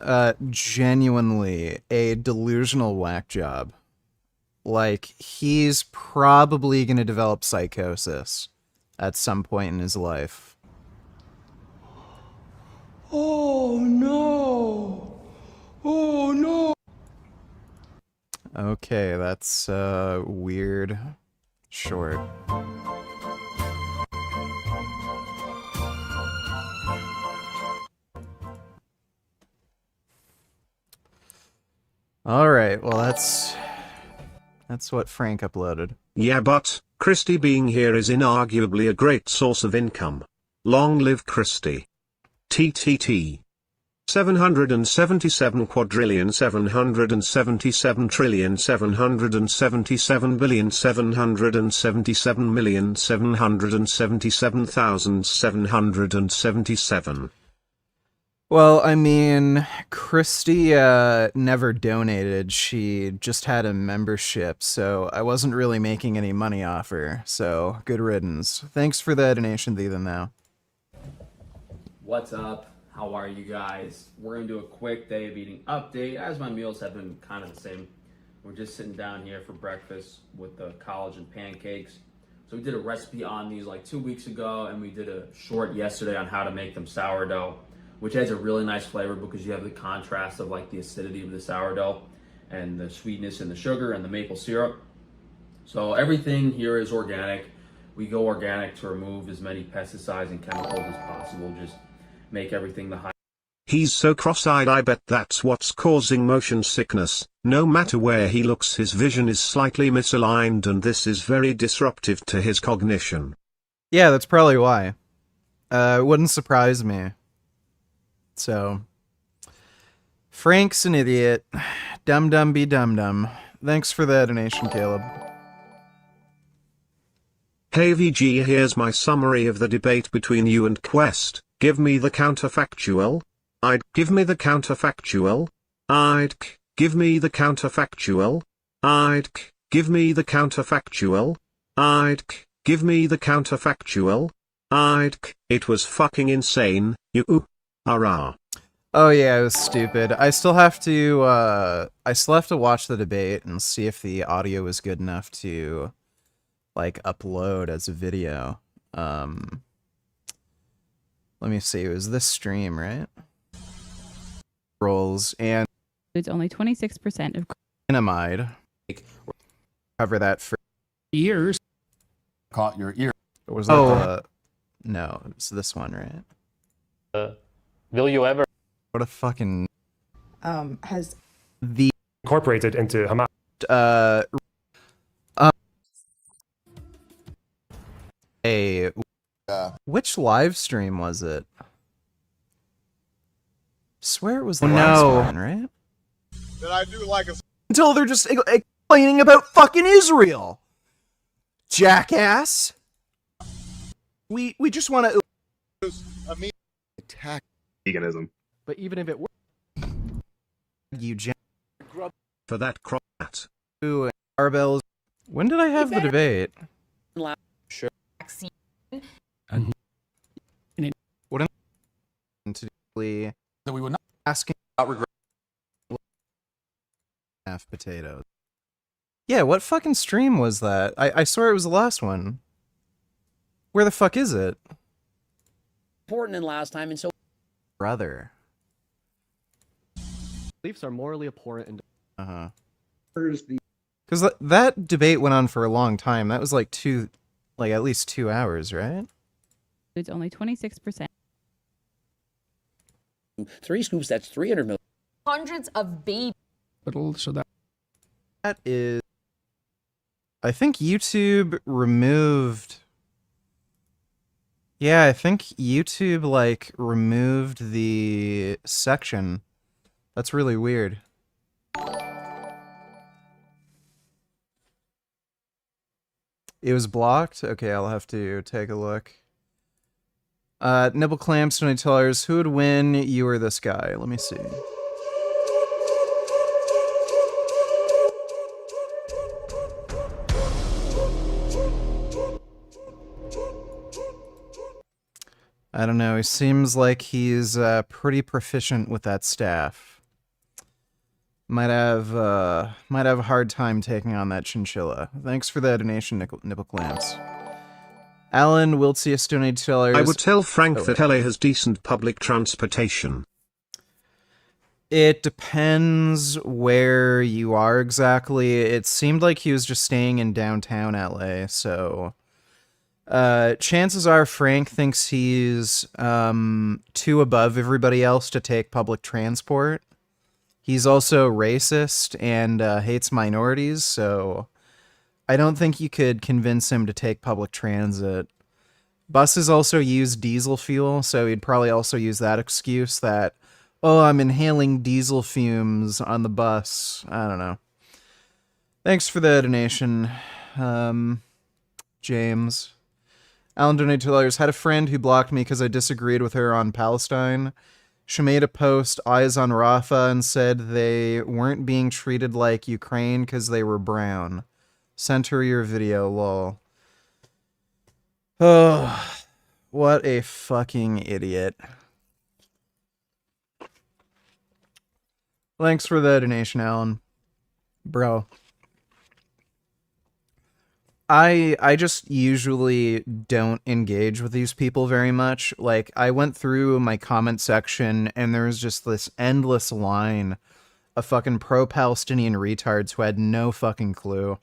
genuinely a delusional whack job. Like, he's probably going to develop psychosis at some point in his life. Oh no! Oh no! Okay, that's weird. Short. All right, well that's what Frank uploaded. Yeah, but Christie being here is inarguably a great source of income. Long live Christie. TTT. 777 quadrillion 777 trillion 777 billion 777 million 777,777. Well, I mean, Christy never donated. She just had a membership, so I wasn't really making any money off her. So, good riddance. Thanks for the donation, Ethan, though. What's up? How are you guys? We're gonna do a quick day of eating update, as my meals have been kind of the same. We're just sitting down here for breakfast with the collagen pancakes. So we did a recipe on these like 2 weeks ago, and we did a short yesterday on how to make them sourdough, which has a really nice flavor because you have the contrast of like the acidity of the sourdough and the sweetness and the sugar and the maple syrup. So everything here is organic. We go organic to remove as many pesticides and chemicals as possible. Just make everything the high. He's so cross-eyed, I bet that's what's causing motion sickness. No matter where he looks, his vision is slightly misaligned, and this is very disruptive to his cognition. Yeah, that's probably why. It wouldn't surprise me. So, Frank's an idiot. Dum dum be dum dum. Thanks for the donation, Caleb. Hey VG, here's my summary of the debate between you and Quest. Give me the counterfactual. Give me the counterfactual. Give me the counterfactual. Give me the counterfactual. Give me the counterfactual. It was fucking insane. You Hurrah. Oh yeah, it was stupid. I still have to watch the debate and see if the audio is good enough to like upload as a video. Let me see, it was this stream, right? Rolls and it's only 26% of Dynamite. Cover that for years. Caught your ear. Or was that no, it's this one, right? Will you ever? What a fucking has the incorporated into Hamas? Which live stream was it? Swear it was the last one, right? That I do like a Until they're just complaining about fucking Israel. Jackass. We just want to attack veganism. But even if it were you for that crot. Ooh, barbells. When did I have the debate? Sure. What to that we would not asking about regret half potatoes. Yeah, what fucking stream was that? I swear it was the last one. Where the fuck is it? Important than last time, and so Brother. Beliefs are morally abhorrent and Because that debate went on for a long time. That was like at least 2 hours, right? It's only 26%. 3 scoops, that's 300 million. Hundreds of babies. But also that is, I think YouTube removed. Yeah, I think YouTube like removed the section. That's really weird. It was blocked? Okay, I'll have to take a look. Nibble Clamps, $20. Who would win, you or this guy? Let me see. I don't know, he seems like he's pretty proficient with that staff. Might have a hard time taking on that chinchilla. Thanks for the donation, Nipple Clamps. Alan Wiltsius donated $2. I would tell Frank that LA has decent public transportation. It depends where you are exactly. It seemed like he was just staying in downtown LA, so chances are Frank thinks he's too above everybody else to take public transport. He's also racist and hates minorities, so I don't think you could convince him to take public transit. Buses also use diesel fuel, so he'd probably also use that excuse that, oh, I'm inhaling diesel fumes on the bus. I don't know. Thanks for the donation, James. Alan donated $2. Had a friend who blocked me because I disagreed with her on Palestine. She made a post, Eyes on Rafah, and said they weren't being treated like Ukraine because they were brown. Sent her your video, lol. Oh, what a fucking idiot. Thanks for the donation, Alan. Bro. I just usually don't engage with these people very much. Like, I went through my comment section and there was just this endless line of fucking pro-Palestinian retards who had no fucking clue.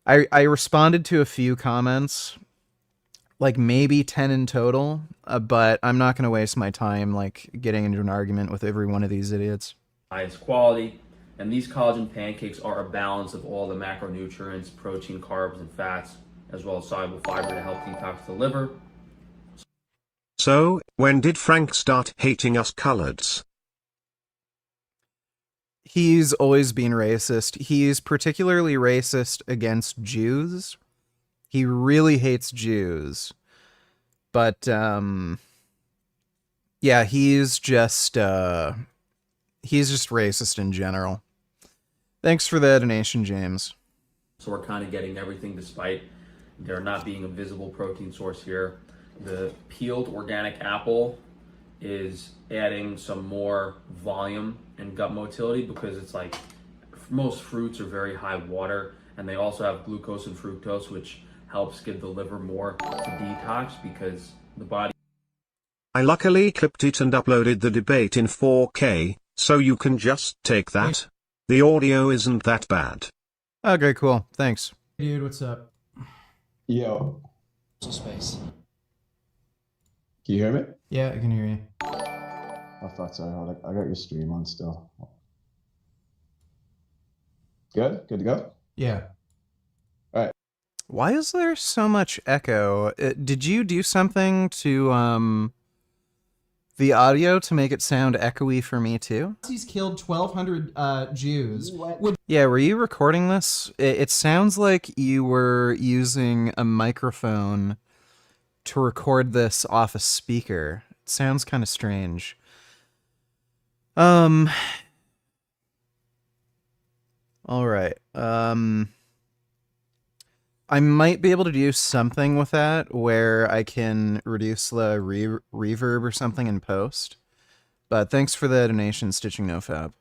I responded to a few comments, like maybe 10 in total, but I'm not going to waste my time like getting into an argument with every one of these idiots. Highest quality, and these collagen pancakes are a balance of all the macronutrients, protein, carbs, and fats, as well as soluble fiber to help detox the liver. So, when did Frank start hating us coloreds? He's always been racist. He's particularly racist against Jews. He really hates Jews. But, yeah, he's just racist in general. Thanks for the donation, James. So we're kind of getting everything despite there not being a visible protein source here. The peeled organic apple is adding some more volume and gut motility because it's like most fruits are very high water and they also have glucose and fructose, which helps give the liver more to detox because the body... I luckily clipped it and uploaded the debate in 4K, so you can just take that. The audio isn't that bad. Okay, cool. Thanks. Dude, what's up? Yo. Space. Can you hear me? Yeah, I can hear you. Oh fuck, sorry, hold on. I got your stream on still. Good? Good to go? Yeah. Alright. Why is there so much echo? Did you do something to, the audio to make it sound echoey for me too? He's killed 1,200 Jews. Yeah, were you recording this? It sounds like you were using a microphone to record this off a speaker. It sounds kind of strange. All right. I might be able to do something with that where I can reduce the reverb or something in post. But thanks for the donation, Stitching NoFap.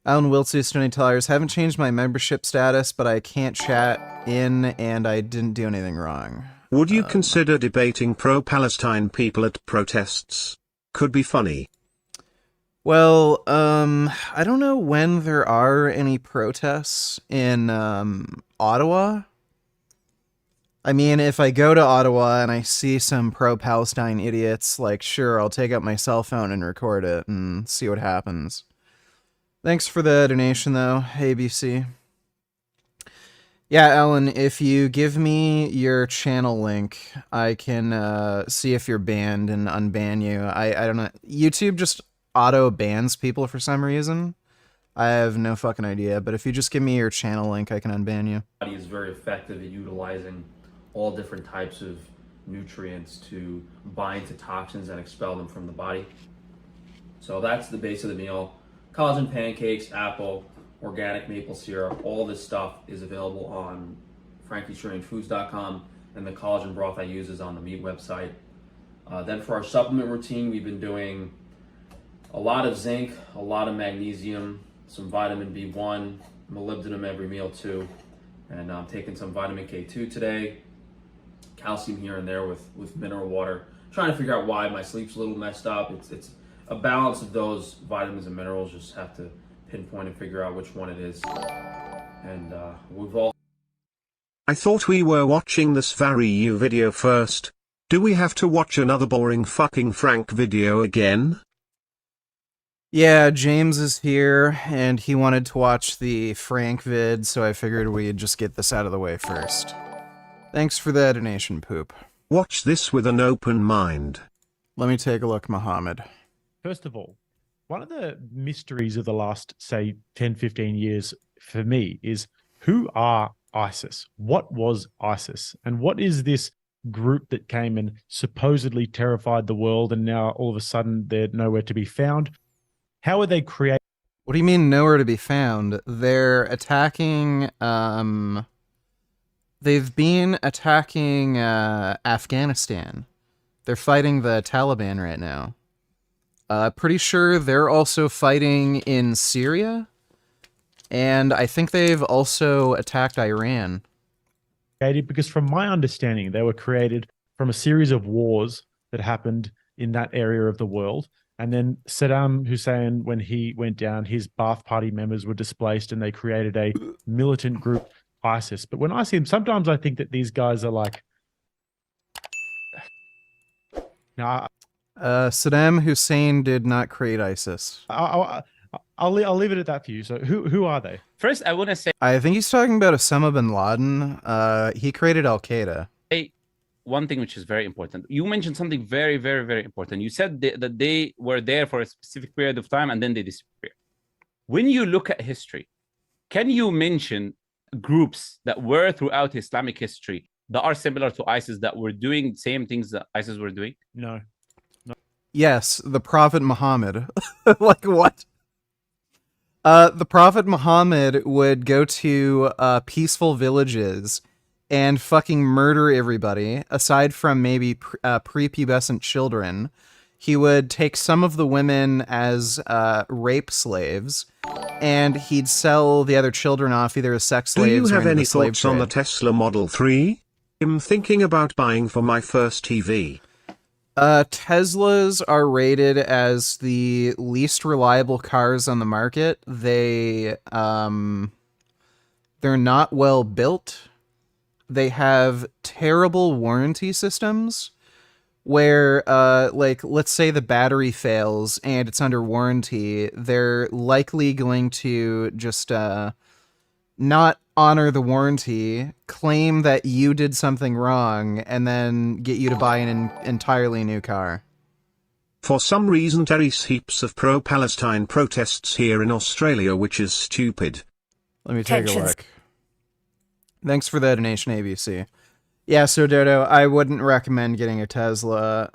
Alan Wiltzy, $20. Haven't changed my membership status, but I can't chat in and I didn't do anything wrong. Would you consider debating pro-Palestine people at protests? Could be funny. Well, I don't know when there are any protests in Ottawa. I mean, if I go to Ottawa and I see some pro-Palestine idiots, like, sure, I'll take out my cell phone and record it and see what happens. Thanks for the donation, though, ABC. Yeah, Alan, if you give me your channel link, I can see if you're banned and unban you. I don't know. YouTube just auto-bans people for some reason. I have no fucking idea, but if you just give me your channel link, I can unban you. Body is very effective at utilizing all different types of nutrients to bind to toxins and expel them from the body. So that's the base of the meal. Collagen pancakes, apple, organic maple syrup, all this stuff is available on frankiestrangefoods.com, and the collagen broth I use is on the meat website. Then for our supplement routine, we've been doing a lot of zinc, a lot of magnesium, some vitamin B1, molybdenum every meal too, and I'm taking some vitamin K2 today, calcium here and there with mineral water. Trying to figure out why my sleep's a little messed up. It's a balance of those vitamins and minerals. Just have to pinpoint and figure out which one it is. And we've all... I thought we were watching the Sv3rige video first. Do we have to watch another boring fucking Frank video again? Yeah, James is here, and he wanted to watch the Frank vid, so I figured we'd just get this out of the way first. Thanks for the donation, Poop. Watch this with an open mind. Let me take a look, Mohammed. First of all, one of the mysteries of the last, say, 10, 15 years for me is who are ISIS? What was ISIS? And what is this group that came and supposedly terrified the world and now all of a sudden they're nowhere to be found? How are they created? What do you mean nowhere to be found? They're attacking, they've been attacking, Afghanistan. They're fighting the Taliban right now. Pretty sure they're also fighting in Syria. And I think they've also attacked Iran. Because from my understanding, they were created from a series of wars that happened in that area of the world. And then Saddam Hussein, when he went down, his Ba'ath Party members were displaced and they created a militant group, ISIS. But when I see them, sometimes I think that these guys are like... Now, Saddam Hussein did not create ISIS. I'll leave it at that for you. So who are they? First, I want to say... I think he's talking about Osama bin Laden. He created Al-Qaeda. One thing which is very important. You mentioned something very, very, very important. You said that they were there for a specific period of time and then they disappeared. When you look at history, can you mention groups that were throughout Islamic history that are similar to ISIS that were doing the same things that ISIS were doing? No. Yes, the Prophet Muhammad. Like what? The Prophet Muhammad would go to peaceful villages and fucking murder everybody, aside from maybe prepubescent children. He would take some of the women as rape slaves, and he'd sell the other children off either as sex Do slaves you or have into any the slave thoughts on the trade. Tesla Model 3? I'm thinking about buying for my first TV. Teslas are rated as the least reliable cars on the market. They're not well built. They have terrible warranty systems where, like, let's say the battery fails and it's under warranty. They're likely going to just, not honor the warranty, claim that you did something wrong, and then get you to buy an entirely new car. For some reason there is heaps of pro-Palestine protests here in Australia, which is stupid. Let me take a look. Thanks for the donation, ABC. Yeah, so Dodo, I wouldn't recommend getting a Tesla.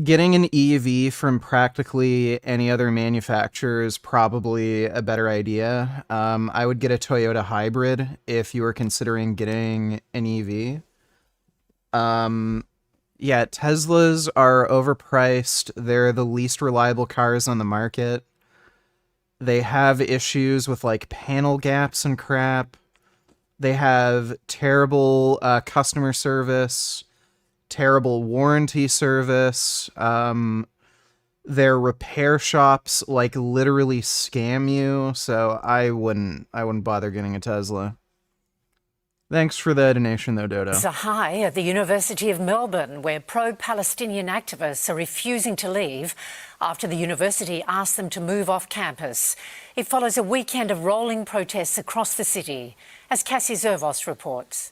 Getting an EV from practically any other manufacturer is probably a better idea. I would get a Toyota hybrid if you were considering getting an EV. Yeah, Teslas are overpriced. They're the least reliable cars on the market. They have issues with, like, panel gaps and crap. They have terrible customer service, terrible warranty service. Their repair shops, like, literally scam you, so I wouldn't bother getting a Tesla. Thanks for the donation, though, Dodo. It's a high at the University of Melbourne, where pro-Palestinian activists are refusing to leave after the university asked them to move off campus. It follows a weekend of rolling protests across the city, as Cassie Zervos reports.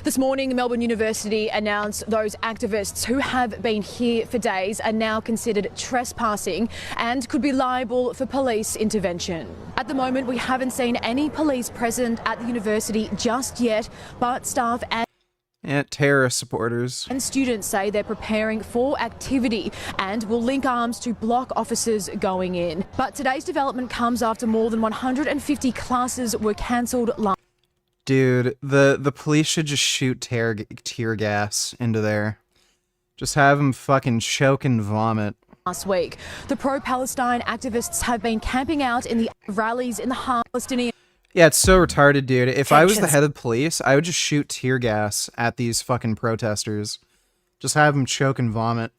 This morning, Melbourne University announced those activists who have been here for days are now considered trespassing and could be liable for police intervention. At the moment, we haven't seen any police present at the university just yet, but staff and terrorist supporters and students say they're preparing for activity and will link arms to block officers going in. But today's development comes after more than 150 classes were cancelled last. Dude, the police should just shoot tear gas into there. Just have them fucking choke and vomit. Last week, the pro-Palestine activists have been camping out in the rallies in the Palestinian. Yeah, it's so retarded, dude. If I was the head of police, I would just shoot tear gas at these fucking protesters. Just have them choke and vomit.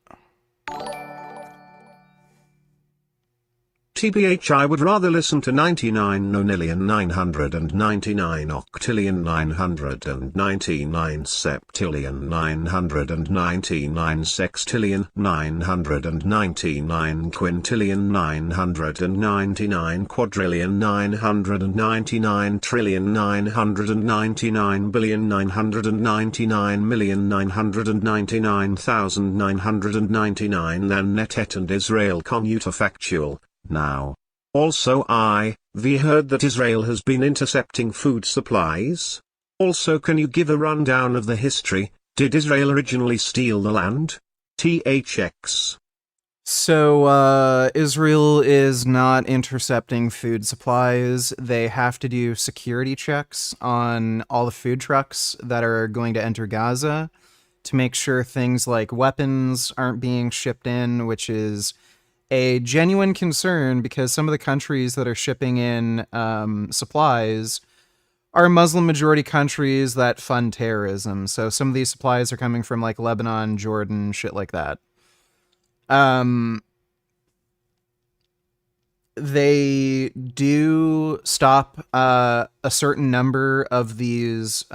TBH, I would rather listen to 99,999 octillion 999 septillion 999 sextillion 999 quintillion 999 quadrillion 999 trillion 999 billion 999 million 999,999 than Netet and Israel counterfactual. Now. Also we heard that Israel has been intercepting food supplies. Also, can you give a rundown of the history? Did Israel originally steal the land? THX. So, Israel is not intercepting food supplies. They have to do security checks on all the food trucks that are going to enter Gaza to make sure things like weapons aren't being shipped in, which is a genuine concern because some of the countries that are shipping in supplies are Muslim majority countries that fund terrorism. So some of these supplies are coming from like Lebanon, Jordan, shit like that. They do stop a certain number of these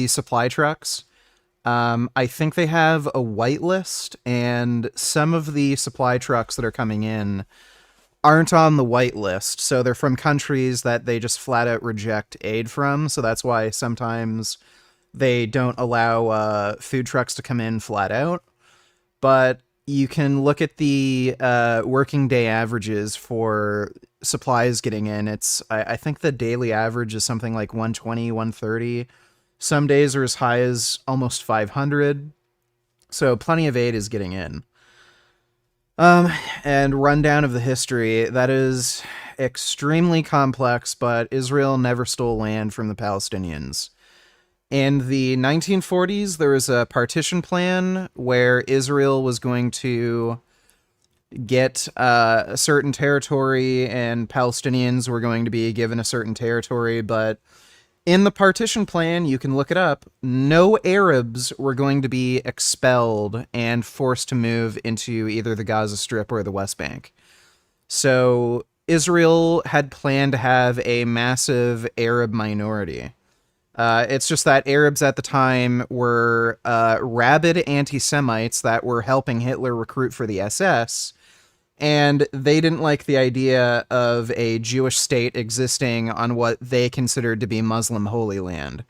supply trucks. I think they have a whitelist, and some of the supply trucks that are coming in aren't on the whitelist, so they're from countries that they just flat out reject aid from, so that's why sometimes they don't allow food trucks to come in flat out. But you can look at the working day averages for supplies getting in. I think the daily average is something like 120, 130. Some days are as high as almost 500. So plenty of aid is getting in. And rundown of the history, that is extremely complex, but Israel never stole land from the Palestinians. In the 1940s, there was a partition plan where Israel was going to get a certain territory and Palestinians were going to be given a certain territory, but in the partition plan, you can look it up, no Arabs were going to be expelled and forced to move into either the Gaza Strip or the West Bank. So Israel had planned to have a massive Arab minority. It's just that Arabs at the time were rabid anti-Semites that were helping Hitler recruit for the SS, and they didn't like the idea of a Jewish state existing on what they considered to be Muslim Holy Land.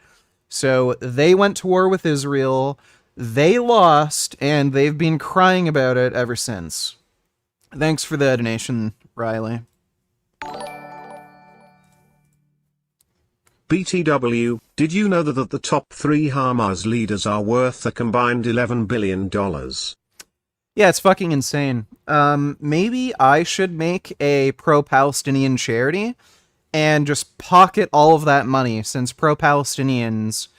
So they went to war with Israel, they lost, and they've been crying about it ever since. Thanks for the donation, Riley. BTW, did you know that the top 3 Hamas leaders are worth a combined $11 billion? Yeah, it's fucking insane. Maybe I should make a pro-Palestinian charity and just pocket all of that money, since pro-Palestinians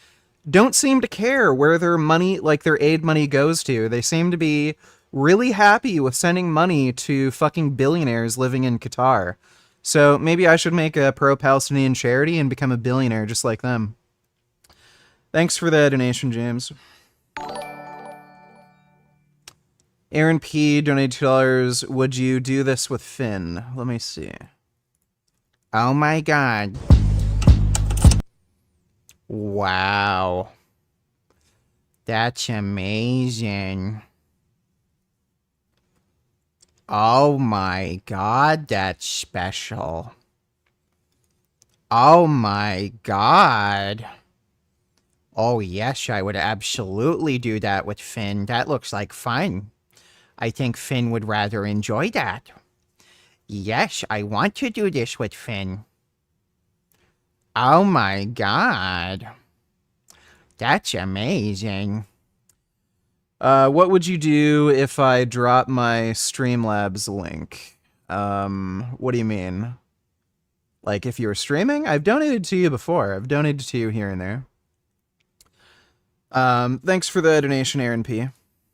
don't seem to care where their money, like their aid money, goes to. They seem to be really happy with sending money to fucking billionaires living in Qatar. So maybe I should make a pro-Palestinian charity and become a billionaire just like them. Thanks for the donation, James. Aaron P. donated $2. Would you do this with Finn? Let me see. Oh my god. Wow. That's amazing. Oh my god, that's special. Oh my god. Oh yes, I would absolutely do that with Finn. That looks like fun. I think Finn would rather enjoy that. Yes, I want to do this with Finn. Oh my god. That's amazing. What would you do if I drop my Streamlabs link? What do you mean? Like if you were streaming? I've donated to you before. I've donated to you here and there. Thanks for the donation, Aaron P.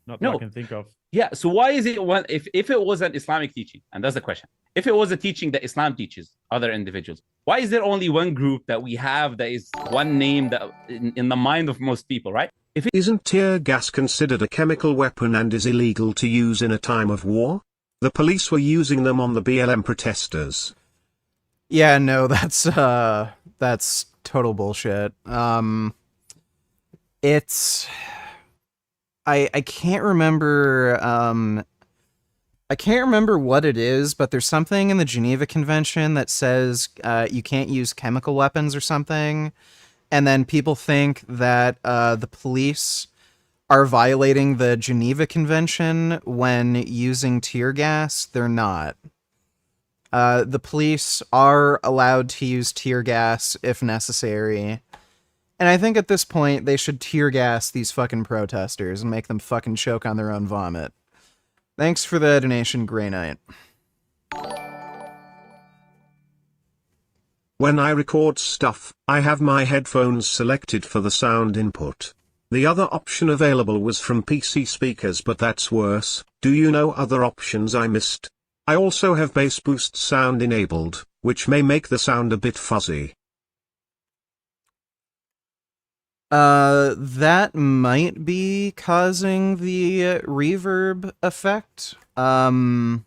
Not that I can think of. Yeah, so why is it one if it was an Islamic teaching, and that's the question. If it was a teaching that Islam teaches other individuals, why is there only one group that we have that is one name that in the mind of most people, right? Isn't tear gas considered a chemical weapon and is illegal to use in a time of war? The police were using them on the BLM protesters. Yeah, no, that's total bullshit. It's I can't remember I can't remember what it is, but there's something in the Geneva Convention that says you can't use chemical weapons or something, and then people think that the police are violating the Geneva Convention when using tear gas. They're not. The police are allowed to use tear gas if necessary. And I think at this point, they should tear gas these fucking protesters and make them fucking choke on their own vomit. Thanks for the donation, Grey Knight. When I record stuff, I have my headphones selected for the sound input. The other option available was from PC speakers, but that's worse. Do you know other options I missed? I also have bass boost sound enabled, which may make the sound a bit fuzzy. That might be causing the reverb effect. Yeah,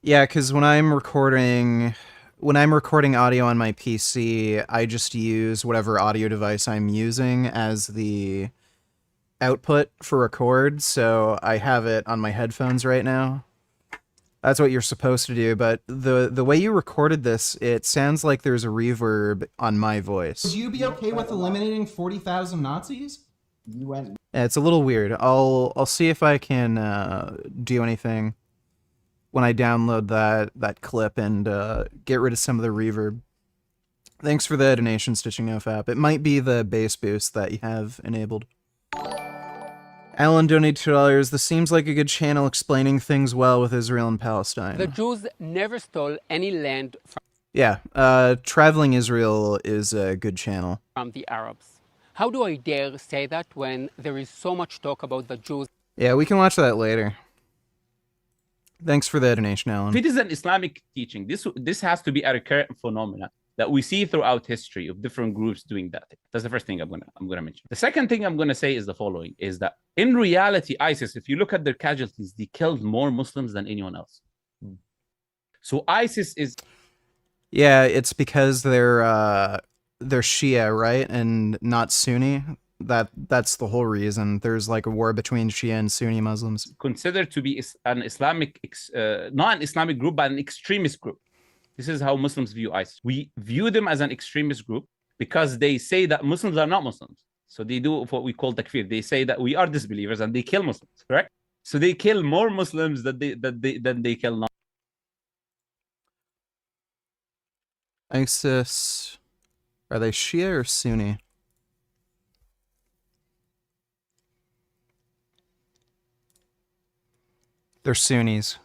because when I'm recording audio on my PC, I just use whatever audio device I'm using as the output for record, so I have it on my headphones right now. That's what you're supposed to do, but the way you recorded this, it sounds like there's a reverb on my voice. Would you be okay with eliminating 40,000 Nazis? You went. Yeah, it's a little weird. I'll see if I can do anything when I download that clip and get rid of some of the reverb. Thanks for the donation, Stitching NoFap. It might be the bass boost that you have enabled. Alan donated $2. This seems like a good channel explaining things well with Israel and Palestine. The Jews never stole any land Yeah, Traveling Israel is a good channel. from the Arabs. How do I dare say that when there is so much talk about the Jews? Yeah, we can watch that later. Thanks for the donation, Alan. If it is an Islamic teaching, this has to be a recurrent phenomenon that we see throughout history of different groups doing that. That's the first thing I'm gonna mention. The second thing I'm gonna say is the following: is that in reality, ISIS, if you look at their casualties, they killed more Muslims than anyone else. So ISIS is. Yeah, it's because they're Shia, right, and not Sunni. That's the whole reason. There's like a war between Shia and Sunni Muslims. Considered to be an Islamic, not an Islamic group, but an extremist group. This is how Muslims view ISIS. We view them as an extremist group because they say that Muslims are not Muslims. So they do what we call takfir. They say that we are disbelievers and they kill Muslims, correct? So they kill more Muslims than they kill non. ISIS, are they Shia or Sunni? They're Sunnis.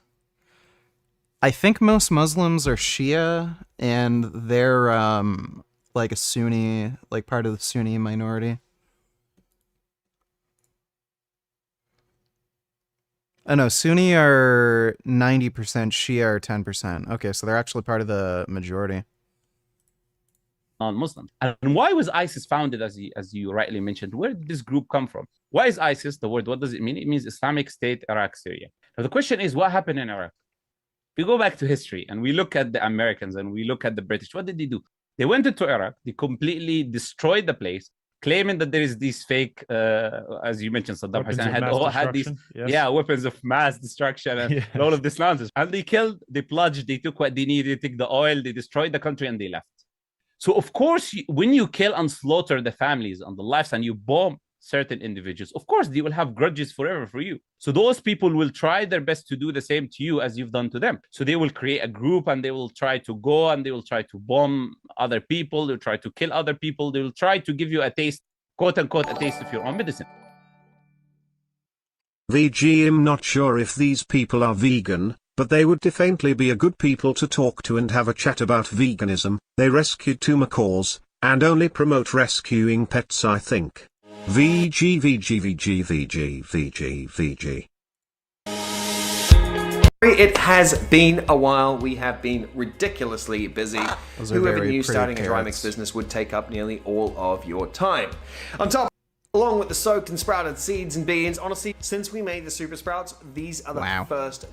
I think most Muslims are Shia, and they're like a Sunni, like part of the Sunni minority. Oh no, Sunni are 90%, Shia are 10%. Okay, so they're actually part of the majority. Non-Muslims. And why was ISIS founded, as you rightly mentioned? Where did this group come from? Why is ISIS the word? What does it mean? It means Islamic State, Iraq, Syria. Now the question is, what happened in Iraq? We go back to history and we look at the Americans and we look at the British. What did they do? They went into Iraq. They completely destroyed the place, claiming that there is these fake, as you mentioned, Saddam Hussein had these, weapons of mass destruction and all of this nonsense. And they killed, they plunged, they took what they needed, they took the oil, they destroyed the country, and they left. So of course, when you kill and slaughter the families and the lives and you bomb certain individuals, of course, they will have grudges forever for you. So those people will try their best to do the same to you as you've done to them. So they will create a group and they will try to go and they will try to bomb other people. They'll try to kill other people. They will try to give you a taste, quote unquote, a taste of your own medicine. VG, I'm not sure if these people are vegan, but they would definitely be a good people to talk to and have a chat about veganism. They rescued 2 macaws, and only promote rescuing pets, I think. VG, VG, VG, VG, VG, VG. It has been a while. We have been ridiculously busy. Those are Whoever very knew pretty starting a dry parrots. mix business would take up nearly all of your time. On top along with the soaked and sprouted seeds and beans. Honestly, since we made the super sprouts, these are the first.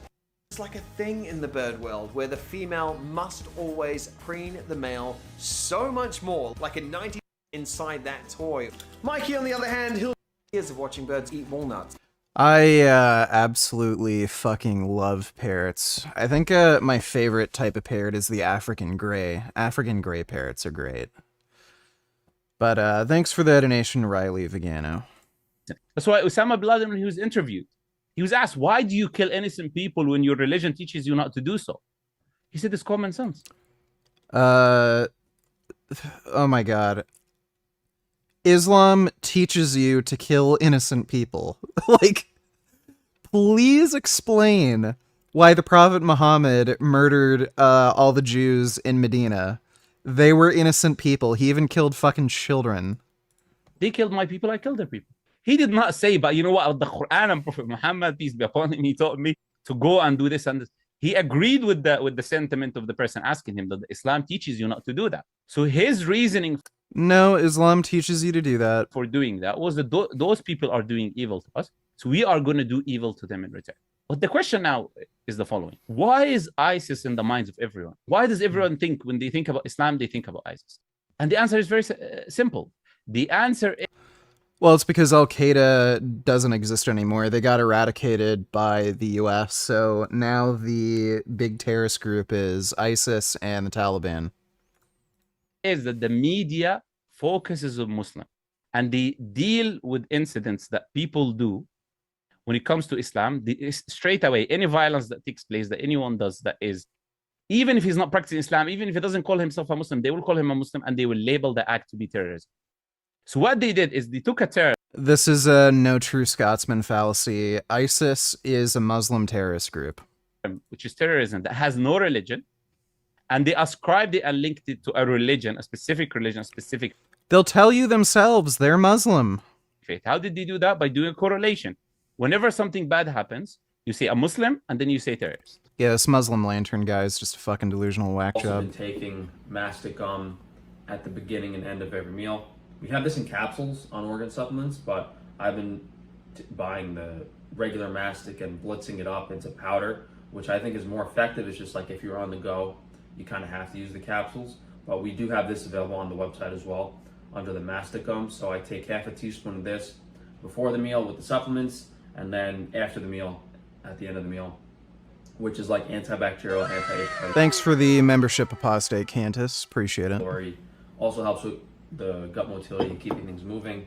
It's like a thing in the bird world where the female must always preen the male so much more, like a 90 inside that toy. Mikey, on the other hand, he'll years of watching birds eat walnuts. I absolutely fucking love parrots. I think my favorite type of parrot is the African gray. African gray parrots are great. But thanks for the donation, Riley Vigano. That's why Osama bin Laden, when he was interviewed, he was asked, why do you kill innocent people when your religion teaches you not to do so? He said it's common sense. Oh my god. Islam teaches you to kill innocent people. Like, please explain why the Prophet Muhammad murdered all the Jews in Medina. They were innocent people. He even killed fucking children. They killed my people, I killed their people. He did not say, but you know what, the Quran and Prophet Muhammad, peace be upon him, he taught me to go and do this and this. He agreed with the sentiment of the person asking him that Islam teaches you not to do that. So his reasoning... No, Islam teaches you to do that. For doing that was that those people are doing evil to us, so we are going to do evil to them in return. But the question now is the following. Why is ISIS in the minds of everyone? Why does everyone think when they think about Islam, they think about ISIS? And the answer is very simple. The answer is... Well, it's because Al-Qaeda doesn't exist anymore. They got eradicated by the US, so now the big terrorist group is ISIS and the Taliban. Is that the media focuses on Muslim and they deal with incidents that people do when it comes to Islam. Straight away, any violence that takes place, that anyone does, that is, even if he's not practicing Islam, even if he doesn't call himself a Muslim, they will call him a Muslim and they will label the act to be terrorism. So what they did is they took a terrorist. This is a no true Scotsman fallacy. ISIS is a Muslim terrorist group, which is terrorism that has no religion, and they ascribed it and linked it to a religion, a specific religion, a specific... They'll tell you themselves they're Muslim. Faith. How did they do that? By doing a correlation. Whenever something bad happens, you say a Muslim, and then you say terrorist. Yeah, this Muslim Lantern guy is just a fucking delusional whack Also job. been taking mastic gum at the beginning and end of every meal. We have this in capsules on organ supplements, but I've been buying the regular mastic and blitzing it up into powder, which I think is more effective. It's just like if you're on the go, you kind of have to use the capsules. But we do have this available on the website as well under the mastic gum. So I take half a teaspoon of this before the meal with the supplements, and then after the meal, at the end of the meal, which is like antibacterial, anti-itch. Thanks for the membership, Apostate Cantus. Appreciate it. Also helps with the gut motility and keeping things moving.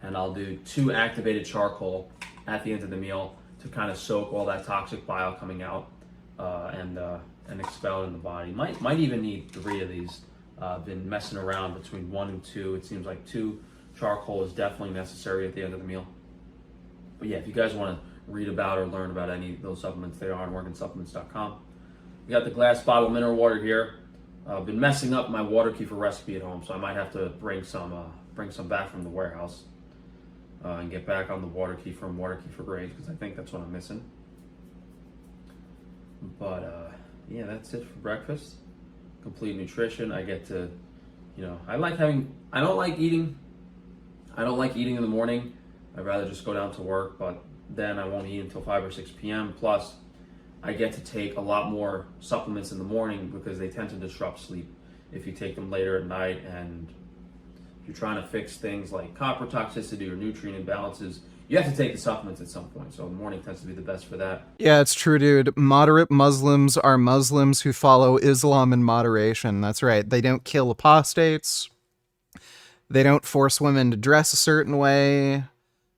And I'll do 2 activated charcoal at the end of the meal to kind of soak all that toxic bile coming out and expel it in the body. Might even need 3 of these. Been messing around between 1 and 2. It seems like 2 charcoal is definitely necessary at the end of the meal. But yeah, if you guys want to read about or learn about any of those supplements, they are on organsupplements.com. We got the glass bottle mineral water here. I've been messing up my water kefir recipe at home, so I might have to bring some back from the warehouse and get back on the water kefir and water kefir grades, because I think that's what I'm missing. But yeah, that's it for breakfast. Complete nutrition. I get to, I don't like eating in the morning. I'd rather just go down to work, but then I won't eat until 5 or 6 p.m. Plus, I get to take a lot more supplements in the morning because they tend to disrupt sleep if you take them later at night. And if you're trying to fix things like copper toxicity or nutrient imbalances, you have to take the supplements at some point. So the morning tends to be the best for that. Yeah, it's true, dude. Moderate Muslims are Muslims who follow Islam in moderation. That's right. They don't kill apostates. They don't force women to dress a certain way.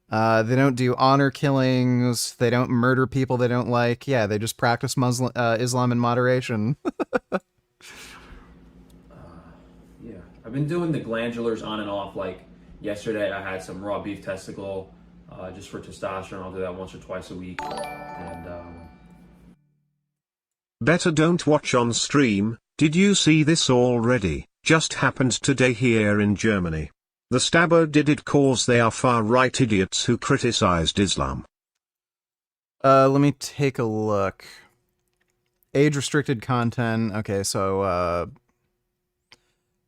They don't do honor killings. They don't murder people they don't like. Yeah, they just practice Islam in moderation. Yeah, I've been doing the glandulars on and off. Like yesterday, I had some raw beef testicle just for testosterone. I'll do that once or twice a week. And Better don't watch on stream. Did you see this already? Just happened today here in Germany. The stabber did it cause they are far-right idiots who criticized Islam. Let me take a look. Age-restricted content. Okay, so,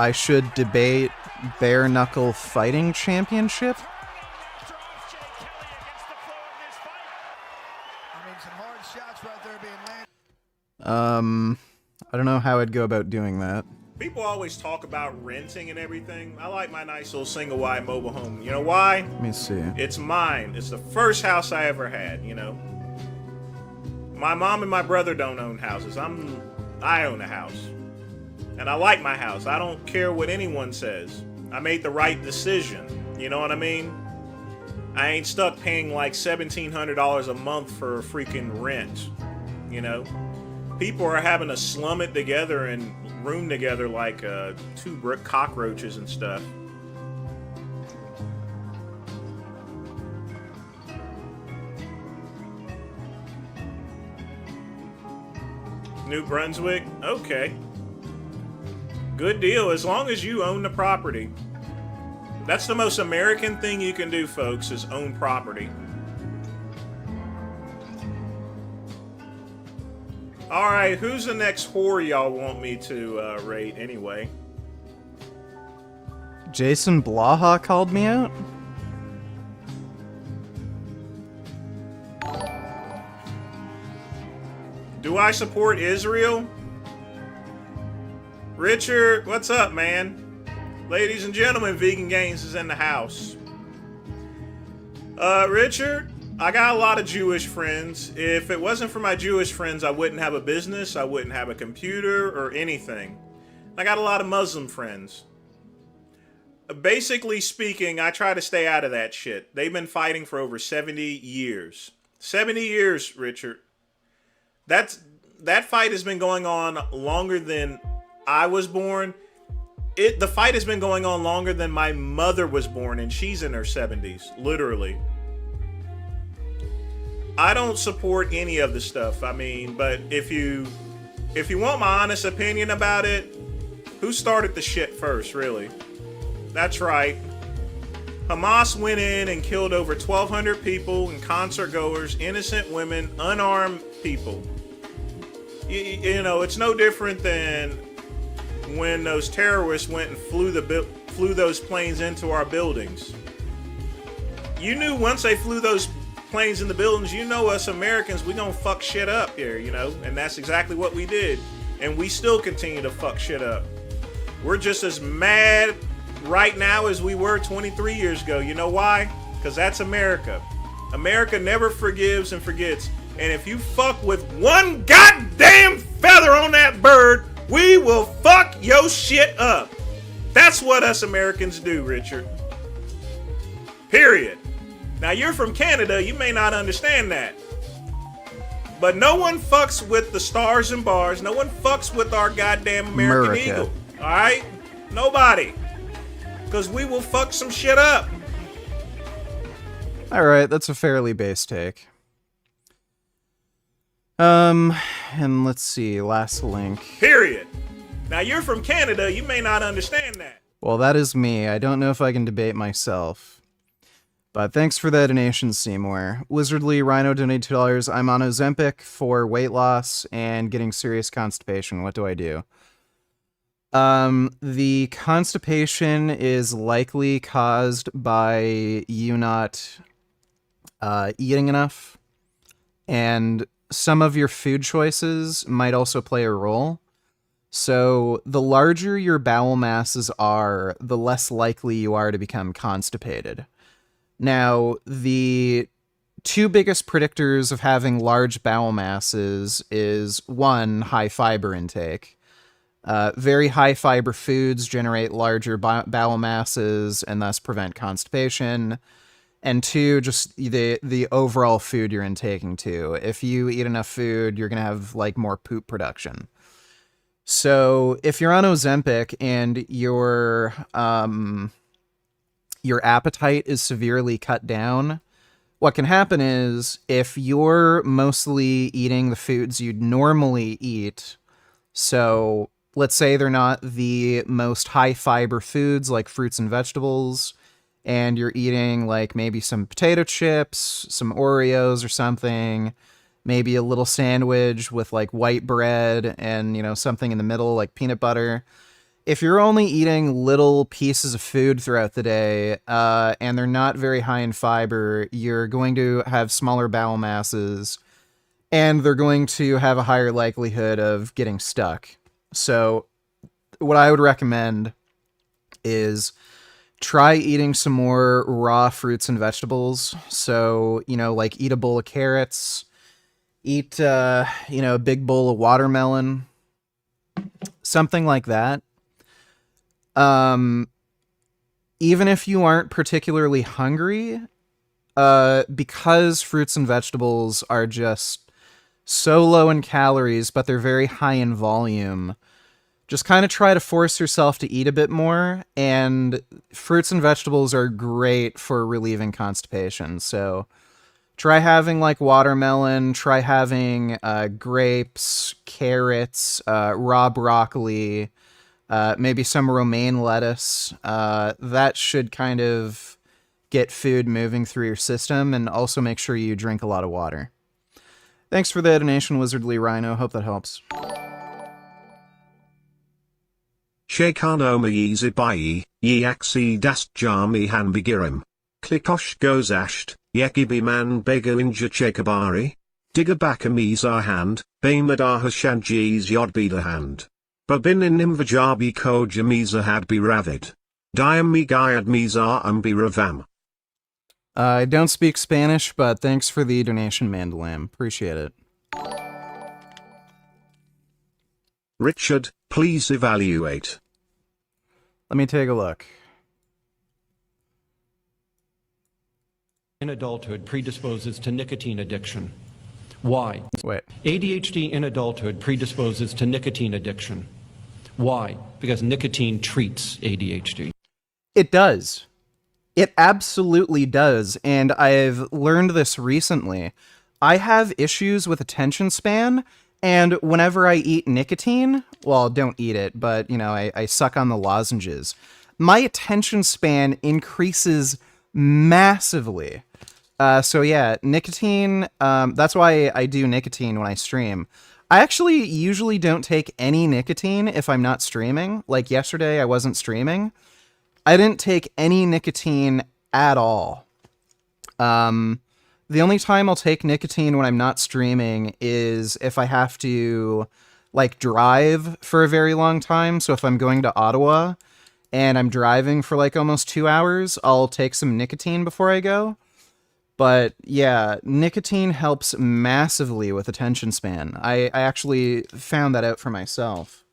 I should debate bare knuckle fighting championship. I don't know how I'd go about doing that. People always talk about renting and everything. I like my nice little single wide mobile home. You know why? Let me see. It's mine. It's the first house I ever had, you know. My mom and my brother don't own houses. I own a house. And I like my house. I don't care what anyone says. I made the right decision. You know what I mean? I ain't stuck paying like $1,700 a month for freaking rent. You know? People are having to slum it together and room together like two brick cockroaches and stuff. New Brunswick? Okay. Good deal, as long as you own the property. That's the most American thing you can do, folks, is own property. Alright, who's the next whore y'all want me to rate anyway? Jason Blaha called me out? Do I support Israel? Richard, what's up, man? Ladies and gentlemen, Vegan Games is in the house. Richard, I got a lot of Jewish friends. If it wasn't for my Jewish friends, I wouldn't have a business, I wouldn't have a computer or anything. I got a lot of Muslim friends. Basically speaking, I try to stay out of that shit. They've been fighting for over 70 years. 70 years, Richard. That fight has been going on longer than I was born. The fight has been going on longer than my mother was born, and she's in her 70s, literally. I don't support any of the stuff. I mean, but if you want my honest opinion about it, who started the shit first, really? That's right. Hamas went in and killed over 1,200 people and concert goers, innocent women, unarmed people. You know, it's no different than when those terrorists went and flew those planes into our buildings. You knew once they flew those planes in the buildings, you know us Americans, we gonna fuck shit up here, you know? And that's exactly what we did. And we still continue to fuck shit up. We're just as mad right now as we were 23 years ago. You know why? Because that's America. America never forgives and forgets. And if you fuck with one goddamn feather on that bird, we will fuck your shit up. That's what us Americans do, Richard. Period. Now, you're from Canada, you may not understand that. But no one fucks with the stars and bars. No one fucks with our goddamn American Eagle. Alright? Nobody. Because we will fuck some shit up. Alright, that's a fairly base take. And let's see, last link. Period. Now, you're from Canada, you may not understand that. Well, that is me. I don't know if I can debate myself. But thanks for the donation, Seymour. Wizardly Rhino donated $2. I'm on Ozempic for weight loss and getting serious constipation. What do I do? The constipation is likely caused by you not eating enough. And some of your food choices might also play a role. So the larger your bowel masses are, the less likely you are to become constipated. Now, the two biggest predictors of having large bowel masses is, one, high fiber intake. Very high fiber foods generate larger bowel masses and thus prevent constipation. And two, just the overall food you're intaking too. If you eat enough food, you're going to have like more poop production. So if you're on Ozempic and your appetite is severely cut down, what can happen is if you're mostly eating the foods you'd normally eat, so let's say they're not the most high fiber foods like fruits and vegetables, and you're eating like maybe some potato chips, some Oreos or something, maybe a little sandwich with like white bread and, you know, something in the middle like peanut butter. if you're only eating little pieces of food throughout the day, and they're not very high in fiber, you're going to have smaller bowel masses, and they're going to have a higher likelihood of getting stuck. So what I would recommend is try eating some more raw fruits and vegetables. So, like eat a bowl of carrots, eat, a big bowl of watermelon, something like that. Even if you aren't particularly hungry, because fruits and vegetables are just so low in calories, but they're very high in volume, just kind of try to force yourself to eat a bit more, and fruits and vegetables are great for relieving constipation. So try having like watermelon, try having grapes, carrots, raw broccoli, maybe some romaine lettuce. That should kind of get food moving through your system, and also make sure you drink a lot of water. Thanks for the donation, Wizardly Rhino. Hope that helps. Shekano Mayizi Bayi, Yeaksi Dast Jami Han Bigirim. Klikosh goes asht, Yekibi man Bego Inja Chekabari. Digabaka Miza hand, Baimadaha Shadji's Yodbi the hand. Babin in Nimvajabi Koja Miza had be ravid. Diami Gayad Miza Umbi Ravam. I don't speak Spanish, but thanks for the donation, Mandalam. Appreciate it. Richard, please evaluate. Let me take a look. In adulthood predisposes to nicotine addiction. Why? Wait. ADHD in adulthood predisposes to nicotine addiction. Why? Because nicotine treats ADHD. It does. It absolutely does. And I've learned this recently. I have issues with attention span, and whenever I eat nicotine, well, don't eat it, but, I suck on the lozenges, my attention span increases massively. So yeah, nicotine, that's why I do nicotine when I stream. I actually usually don't take any nicotine if I'm not streaming. Like yesterday, I wasn't streaming. I didn't take any nicotine at all. The only time I'll take nicotine when I'm not streaming is if I have to, drive for a very long time. So if I'm going to Ottawa and I'm driving for, almost 2 hours, I'll take some nicotine before I go. But, yeah, nicotine helps massively with attention span. I actually found that out for myself.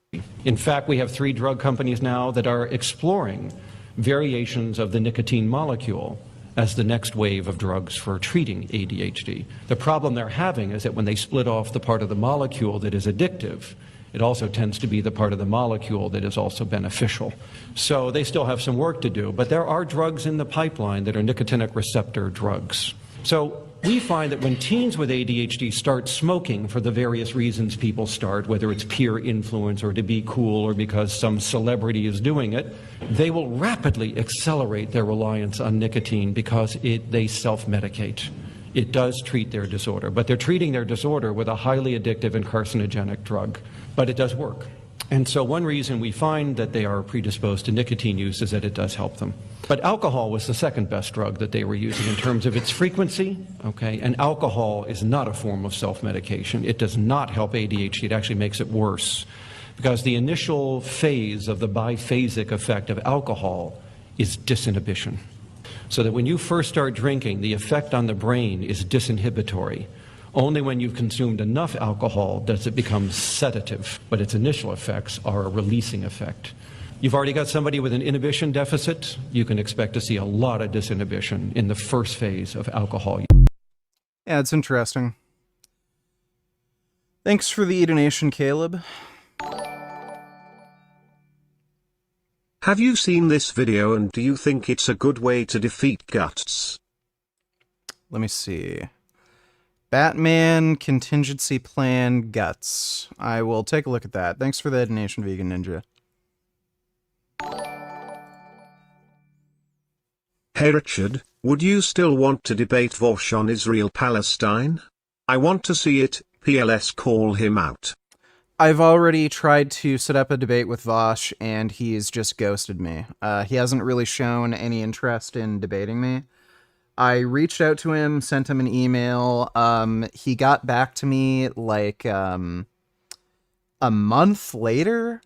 In fact, we have 3 drug companies now that are exploring variations of the nicotine molecule as the next wave of drugs for treating ADHD. The problem they're having is that when they split off the part of the molecule that is addictive, it also tends to be the part of the molecule that is also beneficial. So they still have some work to do, but there are drugs in the pipeline that are nicotinic receptor drugs. So we find that when teens with ADHD start smoking for the various reasons people start, whether it's peer influence or to be cool or because some celebrity is doing it, they will rapidly accelerate their reliance on nicotine because they self-medicate. It does treat their disorder, but they're treating their disorder with a highly addictive and carcinogenic drug. But it does work. And so one reason we find that they are predisposed to nicotine use is that it does help them. But alcohol was the second best drug that they were using in terms of its frequency, okay? And alcohol is not a form of self-medication. It does not help ADHD. It actually makes it worse because the initial phase of the biphasic effect of alcohol is disinhibition. So that when you first start drinking, the effect on the brain is disinhibitory. Only when you've consumed enough alcohol does it become sedative, but its initial effects are a releasing effect. You've already got somebody with an inhibition deficit, you can expect to see a lot of disinhibition in the first phase of alcohol use. Yeah, it's interesting. Thanks for the donation, Caleb. Have you seen this video and do you think it's a good way to defeat guts? Let me see. Batman Contingency Plan Guts. I will take a look at that. Thanks for the donation, Vegan Ninja. Hey Richard, would you still want to debate Vosh on Israel-Palestine? I want to see it, PLS call him out. I've already tried to set up a debate with Vosh, and he's just ghosted me. He hasn't really shown any interest in debating me. I reached out to him, sent him an email. He got back to me like a month later,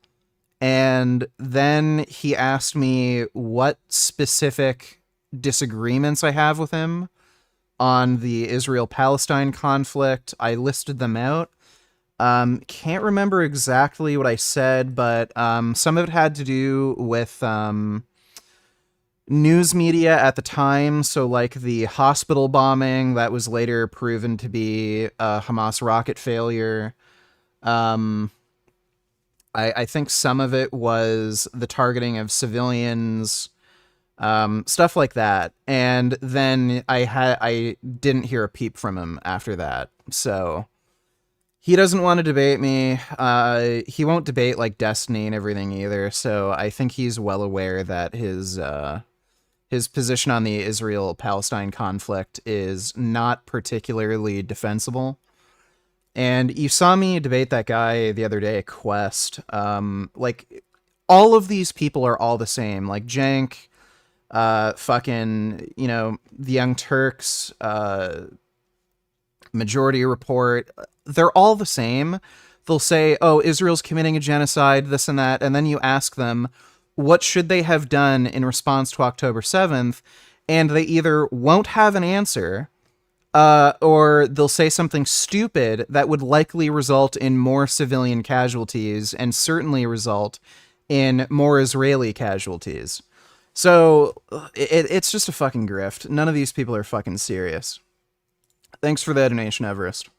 and then he asked me what specific disagreements I have with him on the Israel-Palestine conflict. I listed them out. Can't remember exactly what I said, but some of it had to do with news media at the time. So like the hospital bombing that was later proven to be a Hamas rocket failure. I think some of it was the targeting of civilians, stuff like that. And then I didn't hear a peep from him after that. So he doesn't want to debate me. He won't debate like Destiny and everything either. So I think he's well aware that his position on the Israel-Palestine conflict is not particularly defensible. And you saw me debate that guy the other day, Quest. Like, all of these people are all the same. Like, Jank, fucking, the Young Turks, Majority Report, they're all the same. They'll say, oh, Israel's committing a genocide, this and that, and then you ask them, what should they have done in response to October 7th? And they either won't have an answer, or they'll say something stupid that would likely result in more civilian casualties and certainly result in more Israeli casualties. So it's just a fucking grift. None of these people are fucking serious. Thanks for the donation, Everest.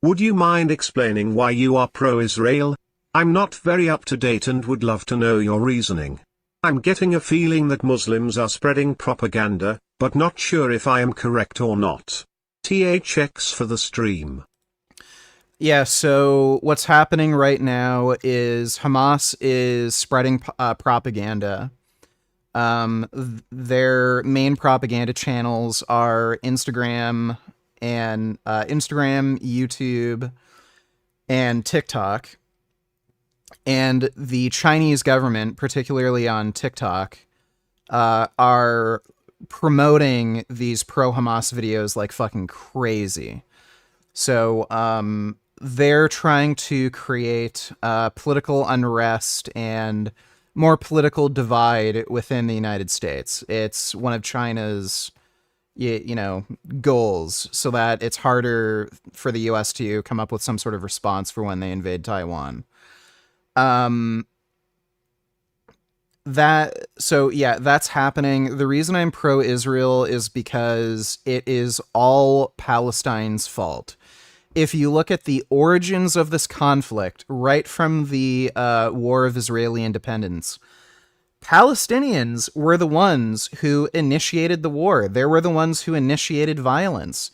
Would you mind explaining why you are pro-Israel? I'm not very up to date and would love to know your reasoning. I'm getting a feeling that Muslims are spreading propaganda, but not sure if I am correct or not. THX for the stream. Yeah, so what's happening right now is Hamas is spreading propaganda. Their main propaganda channels are Instagram, YouTube, and TikTok. And the Chinese government, particularly on TikTok, are promoting these pro-Hamas videos like fucking crazy. So they're trying to create political unrest and more political divide within the United States. It's one of China's, goals, so that it's harder for the U.S. to come up with some sort of response for when they invade Taiwan. That's happening. The reason I'm pro-Israel is because it is all Palestine's fault. If you look at the origins of this conflict, right from the War of Israeli Independence, Palestinians were the ones who initiated the war. They were the ones who initiated violence.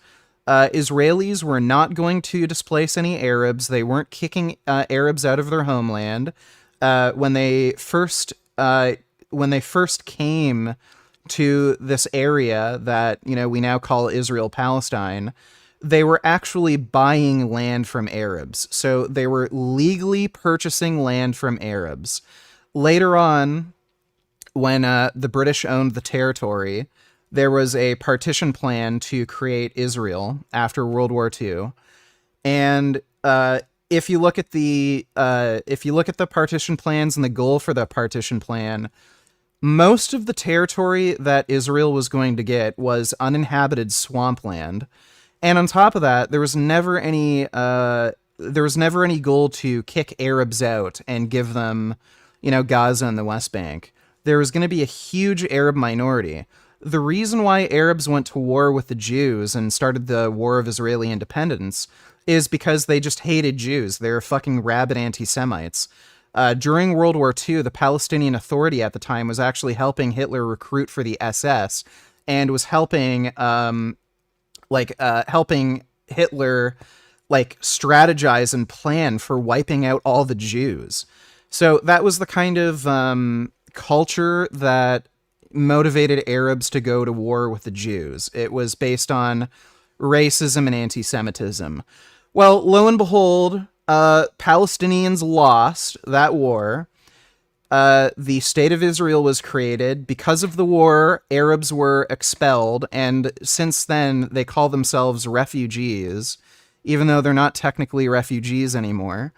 Israelis were not going to displace any Arabs. They weren't kicking Arabs out of their homeland. When they first came to this area that we now call Israel-Palestine, they were actually buying land from Arabs. So they were legally purchasing land from Arabs. Later on, when the British owned the territory, there was a partition plan to create Israel after World War II. And if you look at the partition plans and the goal for the partition plan, most of the territory that Israel was going to get was uninhabited swampland. And on top of that, there was never any goal to kick Arabs out and give them, Gaza and the West Bank. There was going to be a huge Arab minority. The reason why Arabs went to war with the Jews and started the War of Israeli Independence is because they just hated Jews. They're fucking rabid anti-Semites. During World War II, the Palestinian Authority at the time was actually helping Hitler recruit for the SS and was helping Hitler strategize and plan for wiping out all the Jews. So that was the kind of culture that motivated Arabs to go to war with the Jews. It was based on racism and anti-Semitism. Well, lo and behold, Palestinians lost that war. The state of Israel was created. Because of the war, Arabs were expelled, and since then, they call themselves refugees, even though they're not technically refugees anymore.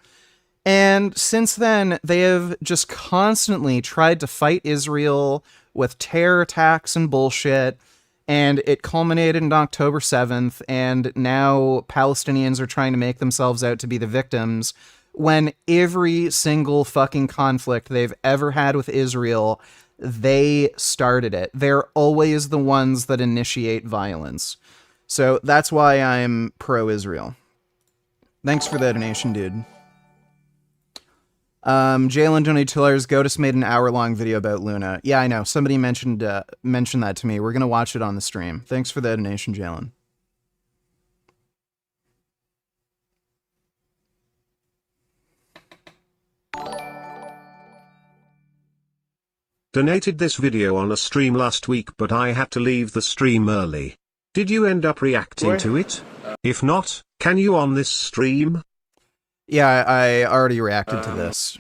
And since then, they have just constantly tried to fight Israel with terror attacks and bullshit, and it culminated on October 7th, and now Palestinians are trying to make themselves out to be the victims, when every single fucking conflict they've ever had with Israel, they started it. They're always the ones that initiate violence. So that's why I'm pro-Israel. Thanks for that donation, dude. Jalen donated $2. Gotus made an hour-long video about Luna. Yeah, I know. Somebody mentioned that to me. We're gonna watch it on the stream. Thanks for the donation, Jalen. Donated this video on a stream last week, but I had to leave the stream early. Did you end up reacting to it? If not, can you on this stream? Yeah, I already reacted to this.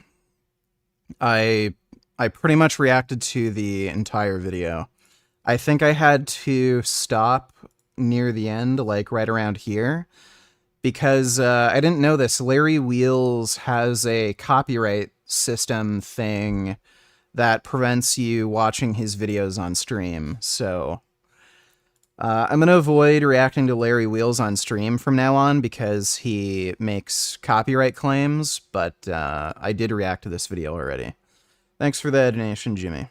I pretty much reacted to the entire video. I think I had to stop near the end, like right around here, because I didn't know this. Larry Wheels has a copyright system thing that prevents you watching his videos on stream, so I'm going to avoid reacting to Larry Wheels on stream from now on because he makes copyright claims, but I did react to this video already. Thanks for the donation, Jimmy.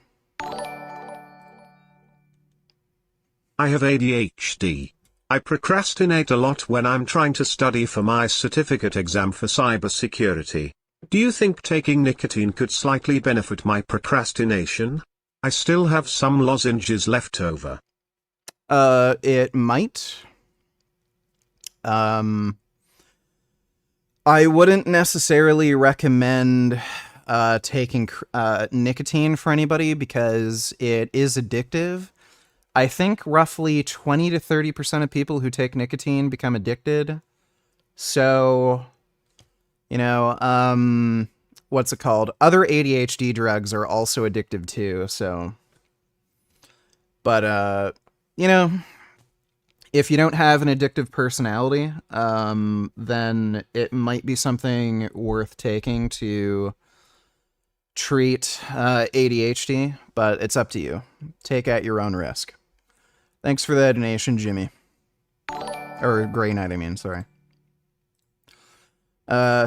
I have ADHD. I procrastinate a lot when I'm trying to study for my certificate exam for cybersecurity. Do you think taking nicotine could slightly benefit my procrastination? I still have some lozenges left over. It might. I wouldn't necessarily recommend taking nicotine for anybody because it is addictive. I think roughly 20 to 30% of people who take nicotine become addicted. So, you know, what's it called? Other ADHD drugs are also addictive too, so. But, you know, if you don't have an addictive personality, then it might be something worth taking to treat ADHD, but it's up to you. Take at your own risk. Thanks for that donation, Jimmy. Or Grey Knight, I mean, sorry.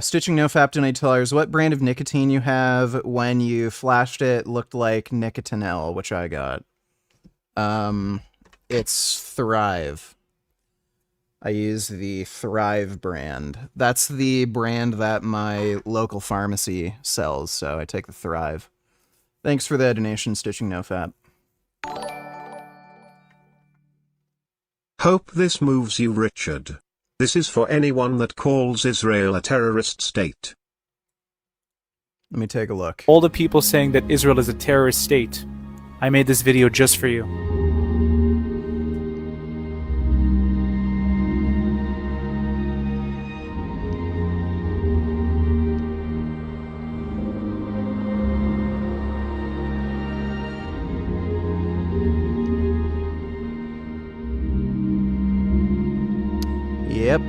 Stitching NoFap donated $2. What brand of nicotine you have? When you flashed it, looked like Nicotinell, which I got. It's Thrive. I use the Thrive brand. That's the brand that my local pharmacy sells, so I take the Thrive. Thanks for the donation, Stitching NoFap. Hope this moves you, Richard. This is for anyone that calls Israel a terrorist state. Let me take a look. All the people saying that Israel is a terrorist state. I made this video just for you. Yep.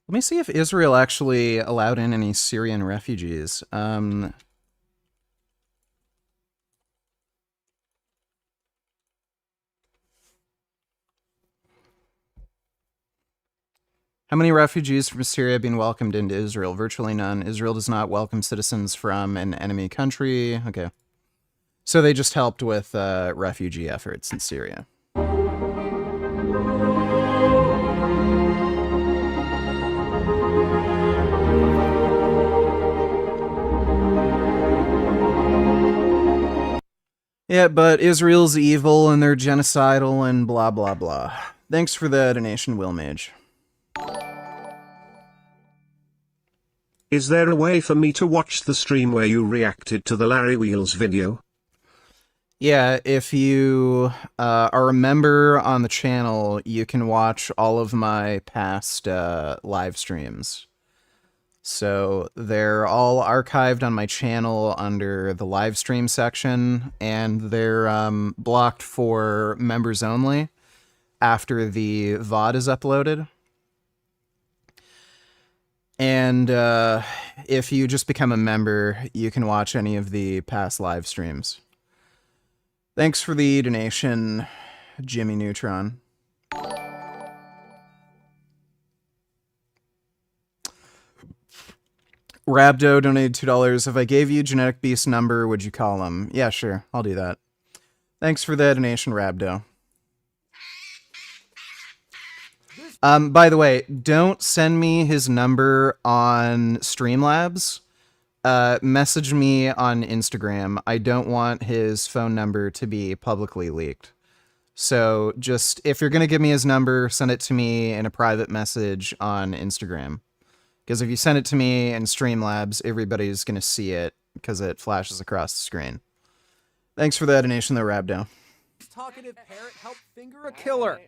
Let me see if Israel actually allowed in any Syrian refugees. How many refugees from Syria have been welcomed into Israel? Virtually none. Israel does not welcome citizens from an enemy country. Okay. So they just helped with refugee efforts in Syria. Yeah, but Israel's evil and they're genocidal and blah, blah, blah. Thanks for the donation, Will Mage. Is there a way for me to watch the stream where you reacted to the Larry Wheels video? Yeah, if you are a member on the channel, you can watch all of my past live streams. So they're all archived on my channel under the live stream section, and they're blocked for members only after the VOD is uploaded. And if you just become a member, you can watch any of the past live streams. Thanks for the donation, Jimmy Neutron. Rabdo donated $2. If I gave you Genetic Beast number, would you call him? Yeah, sure. I'll do that. Thanks for the donation, Rabdo. By the way, don't send me his number on Streamlabs. Message me on Instagram. I don't want his phone number to be publicly leaked. So just, if you're going to give me his number, send it to me in a private message on Instagram. Because if you send it to me in Streamlabs, everybody's going to see it because it flashes across the screen. Thanks for that donation, though, Rabdo. Talkative parrot helped finger a killer.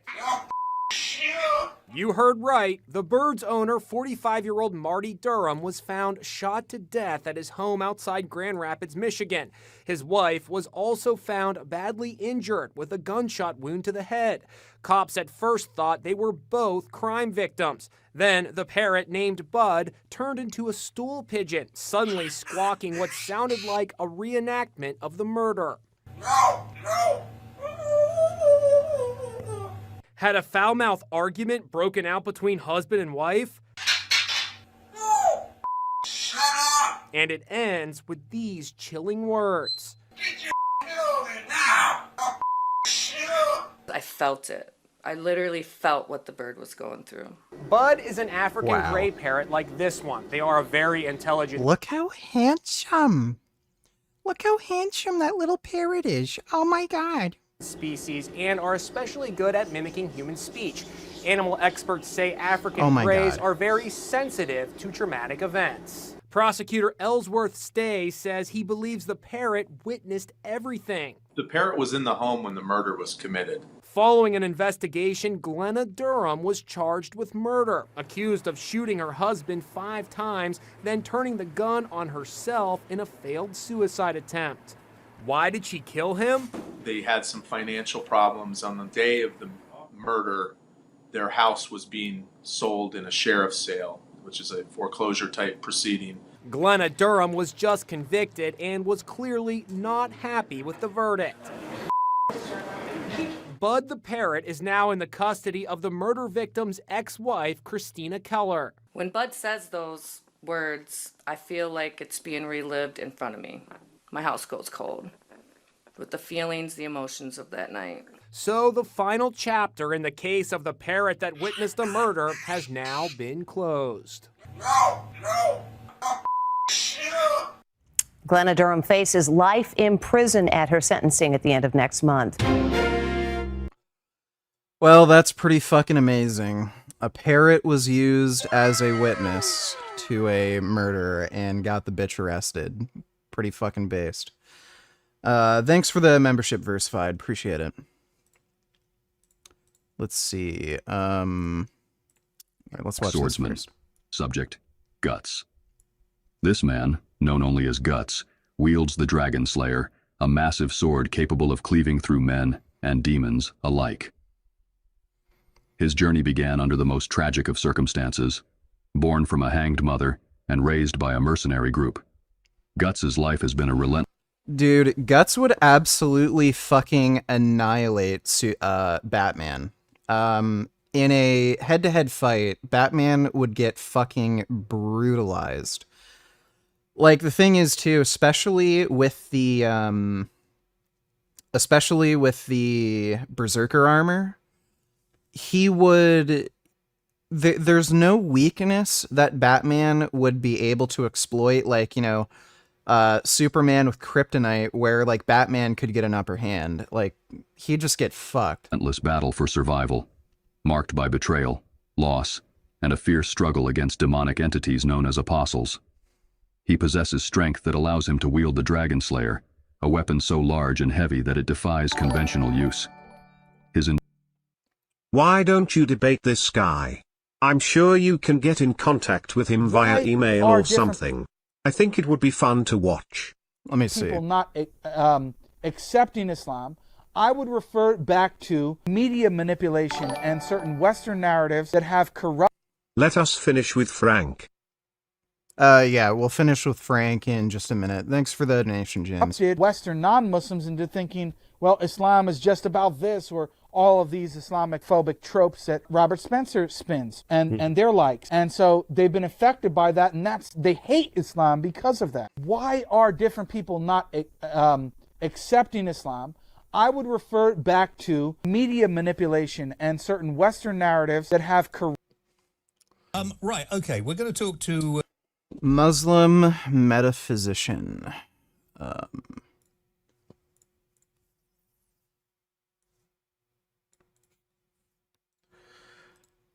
You heard right. The bird's owner, 45-year-old Marty Durham, was found shot to death at his home outside Grand Rapids, Michigan. His wife was also found badly injured with a gunshot wound to the head. Cops at first thought they were both crime victims. Then the parrot, named Bud, turned into a stool pigeon, suddenly squawking what sounded like a reenactment of the murder. Had a foul-mouthed argument broken out between husband and wife? And it ends with these chilling words. I felt it. I literally felt what the bird was going through. Bud is an African Wow. gray parrot like this one. They are a very intelligent... Look how handsome. Look how handsome that little parrot is. Oh my god. ...species and are especially good at mimicking human speech. Animal experts say African Oh my greys God. are very sensitive to traumatic events. Prosecutor Ellsworth Stay says he believes the parrot witnessed everything. The parrot was in the home when the murder was committed. Following an investigation, Glenna Durham was charged with murder, accused of shooting her husband 5 times, then turning the gun on herself in a failed suicide attempt. Why did she kill him? They had some financial problems. On the day of the murder, their house was being sold in a sheriff's sale, which is a foreclosure type proceeding. Glenna Durham was just convicted and was clearly not happy with the verdict. Bud the parrot is now in the custody of the murder victim's ex-wife, Christina Keller. When Bud says those words, I feel like it's being relived in front of me. My house goes cold with the feelings, the emotions of that night. So the final chapter in the case of the parrot that witnessed the murder has now been closed. Glenna Durham faces life in prison at her sentencing at the end of next month. Well, that's pretty fucking amazing. A parrot was used as a witness to a murder and got the bitch arrested. Pretty fucking based. Thanks for the membership, Versified. Appreciate it. Let's see. All right, let's watch Swordsman. this first. Subject: Guts. This man, known only as Guts, wields the Dragon Slayer, a massive sword capable of cleaving through men and demons alike. His journey began under the most tragic of circumstances, born from a hanged mother and raised by a mercenary group. Guts' life has been a relentless... Dude, Guts would absolutely fucking annihilate Batman. In a head-to-head fight, Batman would get fucking brutalized. Like, the thing is, too, especially with the Berserker armor, he would... There's no weakness that Batman would be able to exploit, like, you know, Superman with kryptonite, where, like, Batman could get an upper hand. Like, he'd just get fucked. Battle for survival. marked by betrayal, loss, and a fierce struggle against demonic entities known as apostles. He possesses strength that allows him to wield the Dragon Slayer, a weapon so large and heavy that it defies conventional use. Why don't you debate this guy? I'm sure you can get in contact with him via email or something. I think it would be fun to watch. Let me see. People not accepting Islam, I would refer back to media manipulation and certain Western narratives that have corrupt. Let us finish with Frank. Yeah, we'll finish with Frank in just a minute. Thanks for the donation, James. Western non-Muslims into thinking, well, Islam is just about this, or all of these Islamic phobic tropes that Robert Spencer spins and their likes. And so they've been affected by that, and they hate Islam because of that. Why are different people not accepting Islam? I would refer back to media manipulation and certain Western narratives that have Right, okay, we're going to talk to Muslim metaphysician.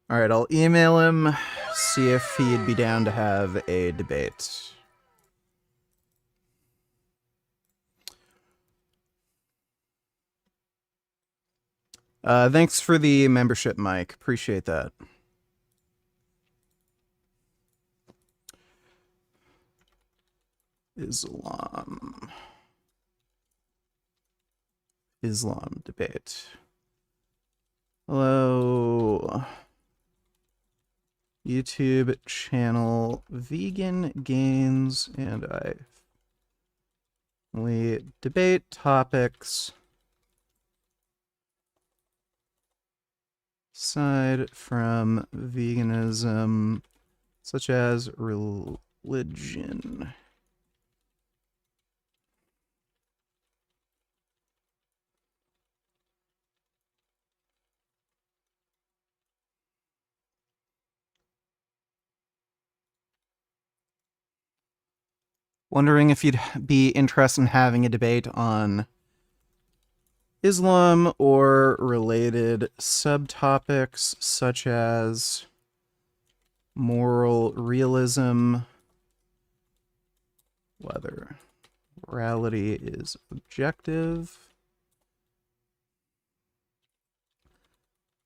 All right, I'll email him, see if he'd be down to have a debate. Thanks for the membership, Mike. Appreciate that. Islam debate. Hello. YouTube channel Vegan Gains, and we debate topics aside from veganism, such as religion. Wondering if you'd be interested in having a debate on Islam or related subtopics such as moral realism, whether morality is objective,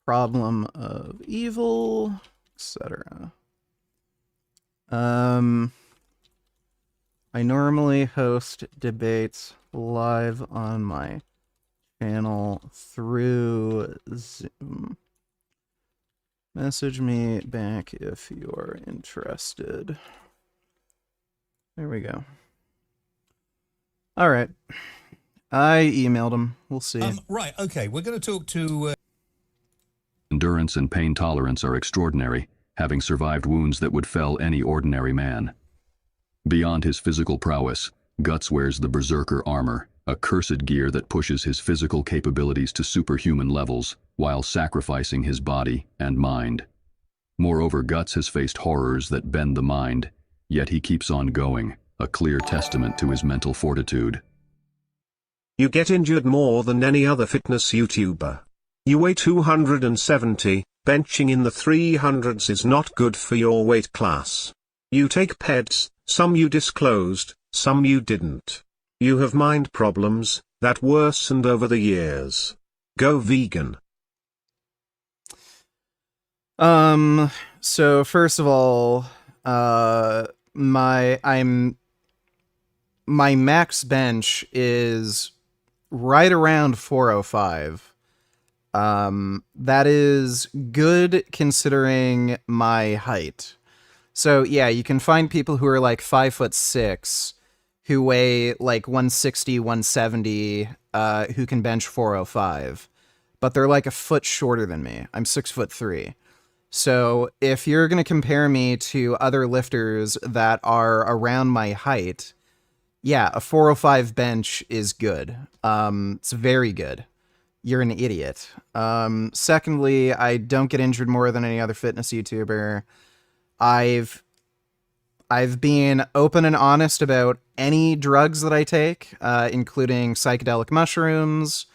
problem of evil, etc. I normally host debates live on my channel through Zoom. Message me back if you're interested. There we go. All right. I emailed him. We'll see. Right, okay, we're going to talk to... Endurance and pain tolerance are extraordinary, having survived wounds that would fell any ordinary man. Beyond his physical prowess, Guts wears the Berserker armor, a cursed gear that pushes his physical capabilities to superhuman levels, while sacrificing his body and mind. Moreover, Guts has faced horrors that bend the mind, yet he keeps on going, a clear testament to his mental fortitude. You get injured more than any other fitness YouTuber. You weigh 270, benching in the 300s is not good for your weight class. You take peds, some you disclosed, some you didn't. You have mind problems that worsened over the years. Go vegan. So first of all, my max bench is right around 405. That is good considering my height. So yeah, you can find people who are like 5'6", who weigh like 160, 170, who can bench 405, but they're like a foot shorter than me. I'm 6'3". So if you're going to compare me to other lifters that are around my height, yeah, a 405 bench is good. It's very good. You're an idiot. Secondly, I don't get injured more than any other fitness YouTuber. I've been open and honest about any drugs that I take, including psychedelic mushrooms,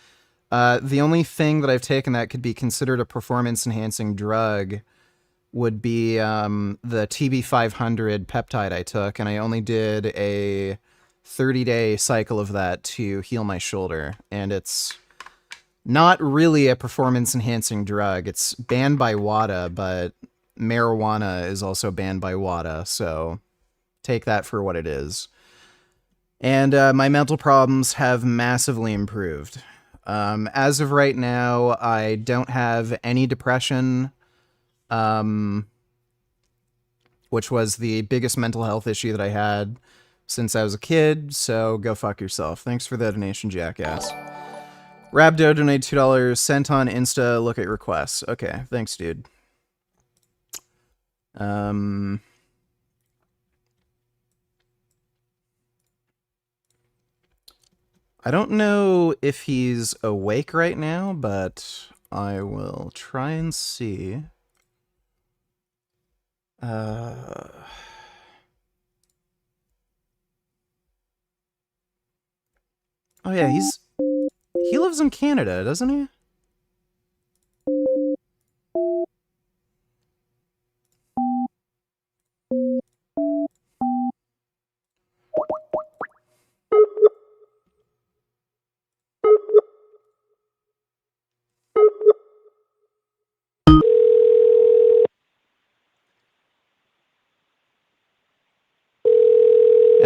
The only thing that I've taken that could be considered a performance-enhancing drug would be the TB500 peptide I took, and I only did a 30-day cycle of that to heal my shoulder, and it's not really a performance-enhancing drug. It's banned by WADA, but marijuana is also banned by WADA, so take that for what it is. And my mental problems have massively improved. As of right now, I don't have any depression, which was the biggest mental health issue that I had since I was a kid, so go fuck yourself. Thanks for the donation, jackass. Rabdo donated $2, sent on Insta, look at requests. Okay, thanks, dude. I don't know if he's awake right now, but I will try and see. Oh yeah, he lives in Canada, doesn't he?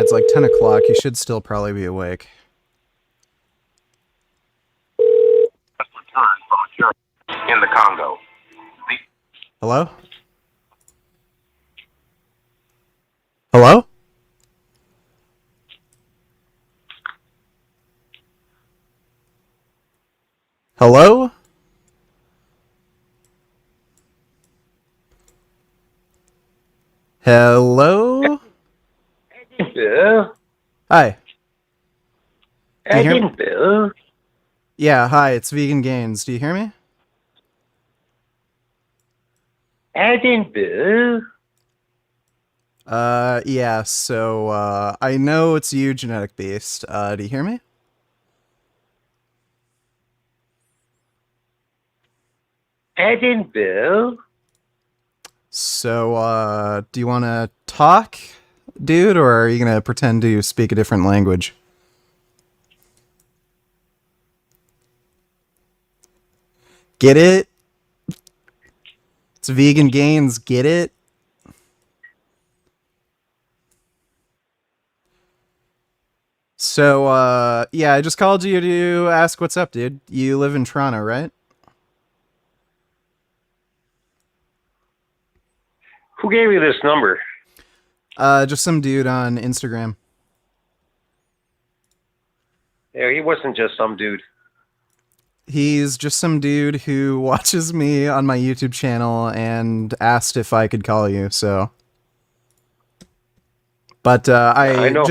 It's like 10 o'clock. You should still probably be awake. In the Congo. Hello? Hello? Hello? Hello? Edinburgh. Hi. Do you hear me? Edinburgh. Yeah, hi, it's Vegan Gains. Do you hear me? Edinburgh. Yeah, so, I know it's you, Genetic Beast. Do you hear me? Edinburgh. So, do you want to talk, dude, or are you going to pretend to speak a different language? Get it? It's Vegan Gains, get it? So, yeah, I just called you to ask what's up, dude. You live in Toronto, right? Who gave you this number? Just some dude on Instagram. Yeah, he wasn't just some dude. He's just some dude who watches me on my YouTube channel and asked if I could call you, so. But, I know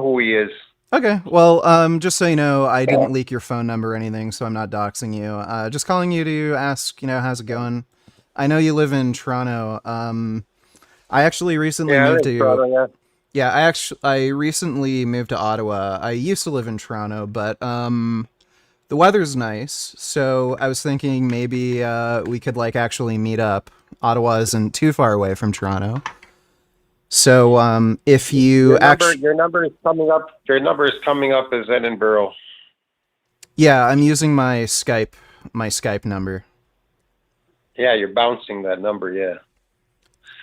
who he is. Okay, well, just so you know, I didn't leak your phone number or anything, so I'm not doxing you. Just calling you to ask, how's it going? I know you live in Toronto. I actually recently moved to... Toronto, yeah, I recently moved to Ottawa. I used to live in Toronto, but, the weather's nice, so I was thinking maybe, we could, actually meet up. Ottawa isn't too far away from Toronto. So, if you your number is coming up. Your number is coming up as Edinburgh. Yeah, I'm using my Skype number. Yeah, you're bouncing that number. Yeah.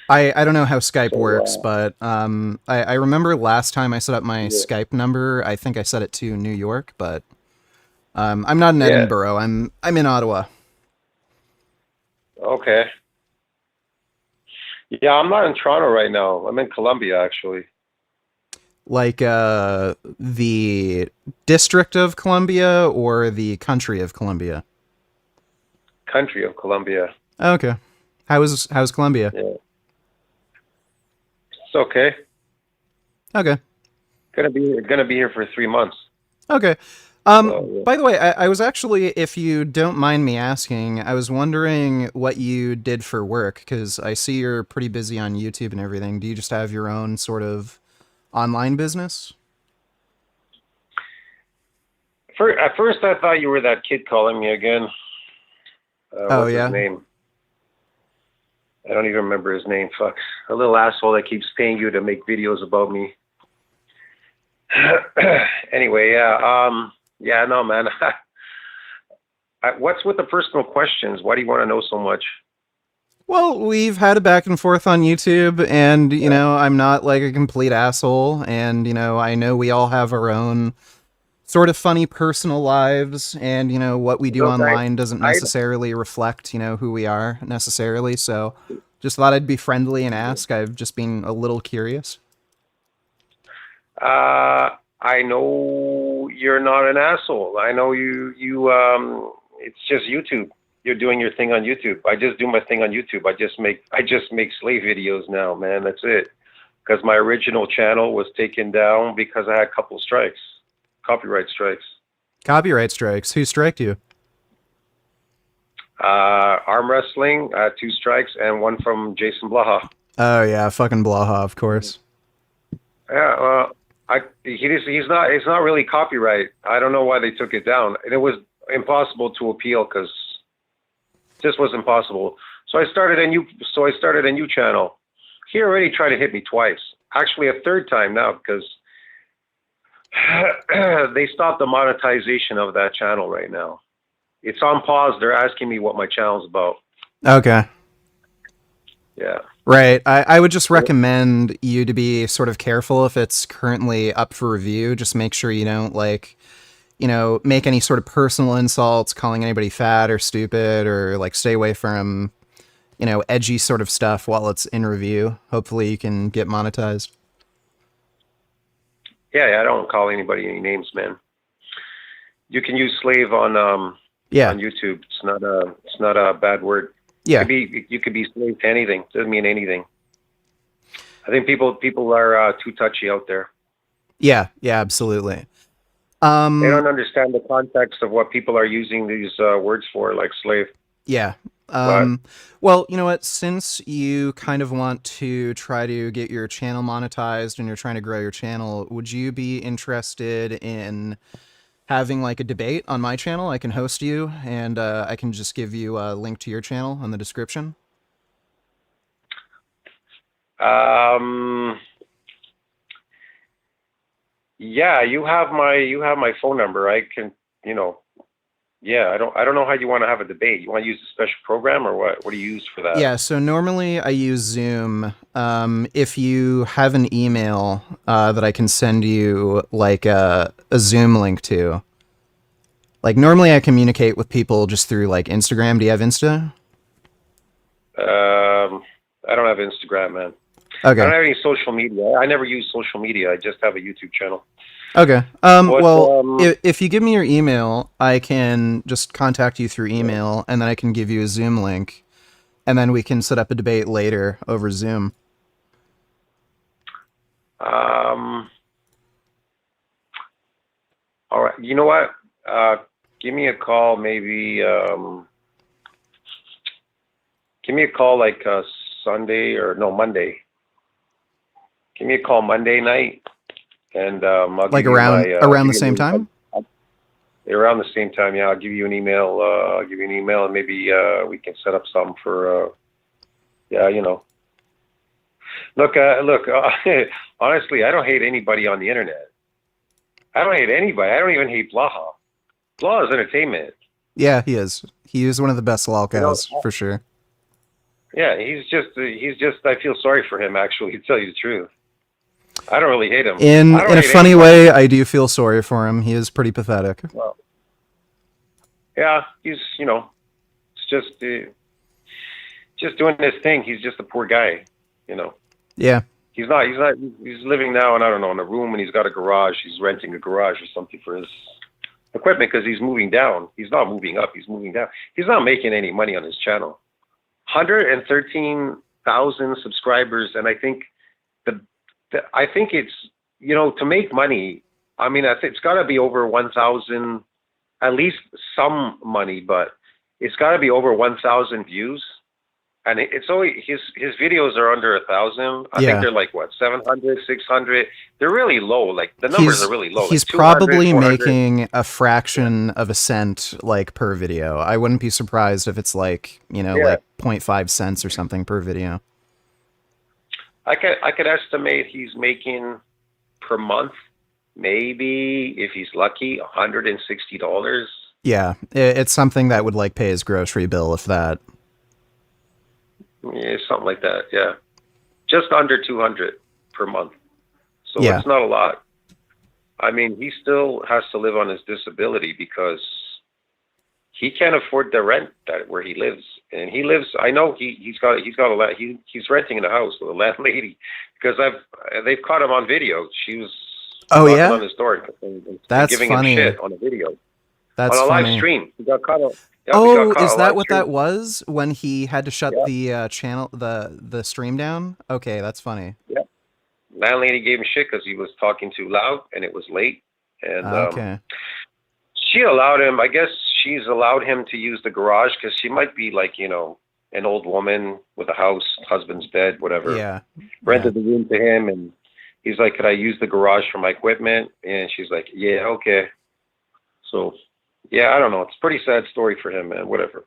I don't know how Skype works, but I remember last time I set up my Skype number, I think I set it to New York, but I'm not in Edinburgh. I'm in Ottawa. Okay. Yeah, I'm not in Toronto right now. I'm in Columbia, actually. Like the District of Columbia or the Country of Columbia? Country of Columbia. Okay. How's Columbia? Yeah. It's okay. Okay. Gonna be here for 3 months. Okay. By the way, I was actually, if you don't mind me asking, I was wondering what you did for work, because I see you're pretty busy on YouTube and everything. Do you just have your own sort of online business? At first, I thought you were that kid calling me again. What's his name? I don't even remember his name. Fuck. A little asshole that keeps paying you to make videos about me. Anyway, yeah, no, man. What's with the personal questions? Why do you want to know so much? Well, we've had a back and forth on YouTube, and, you know, I'm not like a complete asshole, and, you know, I know we all have our own sort of funny personal lives, and, you know, what we do online doesn't necessarily reflect, you know, who we are necessarily, so just thought I'd be friendly and ask. I've just been a little curious. I know you're not an asshole. I know it's just YouTube. You're doing your thing on YouTube. I just do my thing on YouTube. I just make slave videos now, man. That's it. Because my original channel was taken down because I had a couple strikes, copyright strikes. Copyright strikes? Who striked you? Arm wrestling, 2 strikes, and one from Jason Blaha. Oh yeah, fucking Blaha, of course. Yeah, well, it's not really copyright. I don't know why they took it down. It was impossible to appeal because this was impossible. So I started a new channel. He already tried to hit me twice. Actually, a third time now because they stopped the monetization of that channel right now. It's on pause. They're asking me what my channel's about. Okay. Yeah. Right. I would just recommend you to be sort of careful if it's currently up for review. Just make sure you don't, like, you know, make any sort of personal insults, calling anybody fat or stupid, or like stay away from, you know, edgy sort of stuff while it's in review. Hopefully you can get monetized. Yeah, I don't call anybody any names, man. You can use slave on on YouTube. It's not a bad word. Yeah. You could be slave to anything. Doesn't mean anything. I think people are too touchy out there. Yeah, absolutely. They don't understand the context of what people are using these words for, like slave. Yeah. Well, you know what? Since you kind of want to try to get your channel monetized and you're trying to grow your channel, would you be interested in having like a debate on my channel? I can host you, and I can just give you a link to your channel in the description. Yeah, you have my phone number. I can, yeah, I don't know how you want to have a debate. You want to use a special program or what? What do you use for that? Yeah, so normally I use Zoom. If you have an email that I can send you like a Zoom link to. Like normally I communicate with people just through like Instagram. Do you have Insta? I don't have Instagram, man. Okay. I don't have any social media. I never use social media. I just have a YouTube channel. Okay. If you give me your email, I can just contact you through email, and then I can give you a Zoom link, and then we can set up a debate later over Zoom. All right. You know what? Give me a call, maybe. Give me a call like Monday. Give me a call Monday night, and I'll like give around you around the same time. Around the same time, yeah. I'll give you an email. And maybe we can set up something for. Look. Honestly, I don't hate anybody on the internet. I don't hate anybody. I don't even hate Blaha. Blaha is entertainment. Yeah, he is. He is one of the best lolcows for sure. Yeah, he's just. I feel sorry for him, actually, to tell you the truth. I don't really hate him. In a funny way, I do feel sorry for him. He is pretty pathetic. Well, yeah, he's it's just doing his thing. He's just a poor guy, Yeah. He's living now, and I don't know, in a room, and he's got a garage. He's renting a garage or something for his equipment because he's moving down. He's not moving up. He's moving down. He's not making any money on his channel. 113,000 subscribers, and I think it's to make money. I mean, it's got to be over 1,000, at least some money, but it's got to be over 1,000 views And it's always his videos are under 1,000. I think they're like what 700, 600. They're really low. Like the numbers are really low. He's like 200, probably 400. making a fraction of a cent like per video. I wouldn't be surprised if it's like, you know, like 0.5 cents or something per video. I could estimate he's making per month, maybe if he's lucky, $160. Yeah, it's something that would like pay his grocery bill, if that. Yeah, something like that. Yeah, just under 200 per month. So Yeah. it's not a lot. I mean, he still has to live on his disability because he can't afford the rent where he lives, and he lives. I know he's got he's renting in a house with a landlady because they've caught him on video. She was knocking on his door and That's giving funny. him shit on a video. That's on a funny. live stream. He got caught. Oh, is that what that was when he had to shut the channel, the stream down? Okay, that's funny. Yeah. Landlady gave him shit because he was talking too loud and it was late. And Okay. she allowed him. I guess she's allowed him to use the garage because she might be like, you know, an old woman with a house, husband's dead, whatever. Yeah. Rented the room to him, and he's like, "Could I use the garage for my equipment?" And she's like, "Yeah, okay." So. Yeah, I don't know. It's a pretty sad story for him, man. Whatever.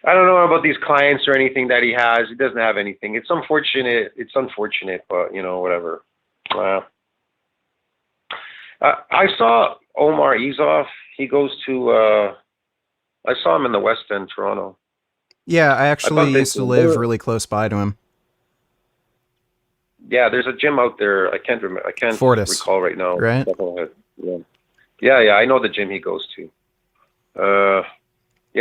I don't know about these clients or anything that he has. He doesn't have anything. It's unfortunate. It's unfortunate, but you know, whatever. I saw Omar Izov. He goes to. I saw him in the West End, Toronto. Yeah, I actually used to live really close by to him. Yeah, there's a gym out there. I can't remember. I can't Fortis, recall right now. right? Yeah. Yeah. I know the gym he goes to. Yeah,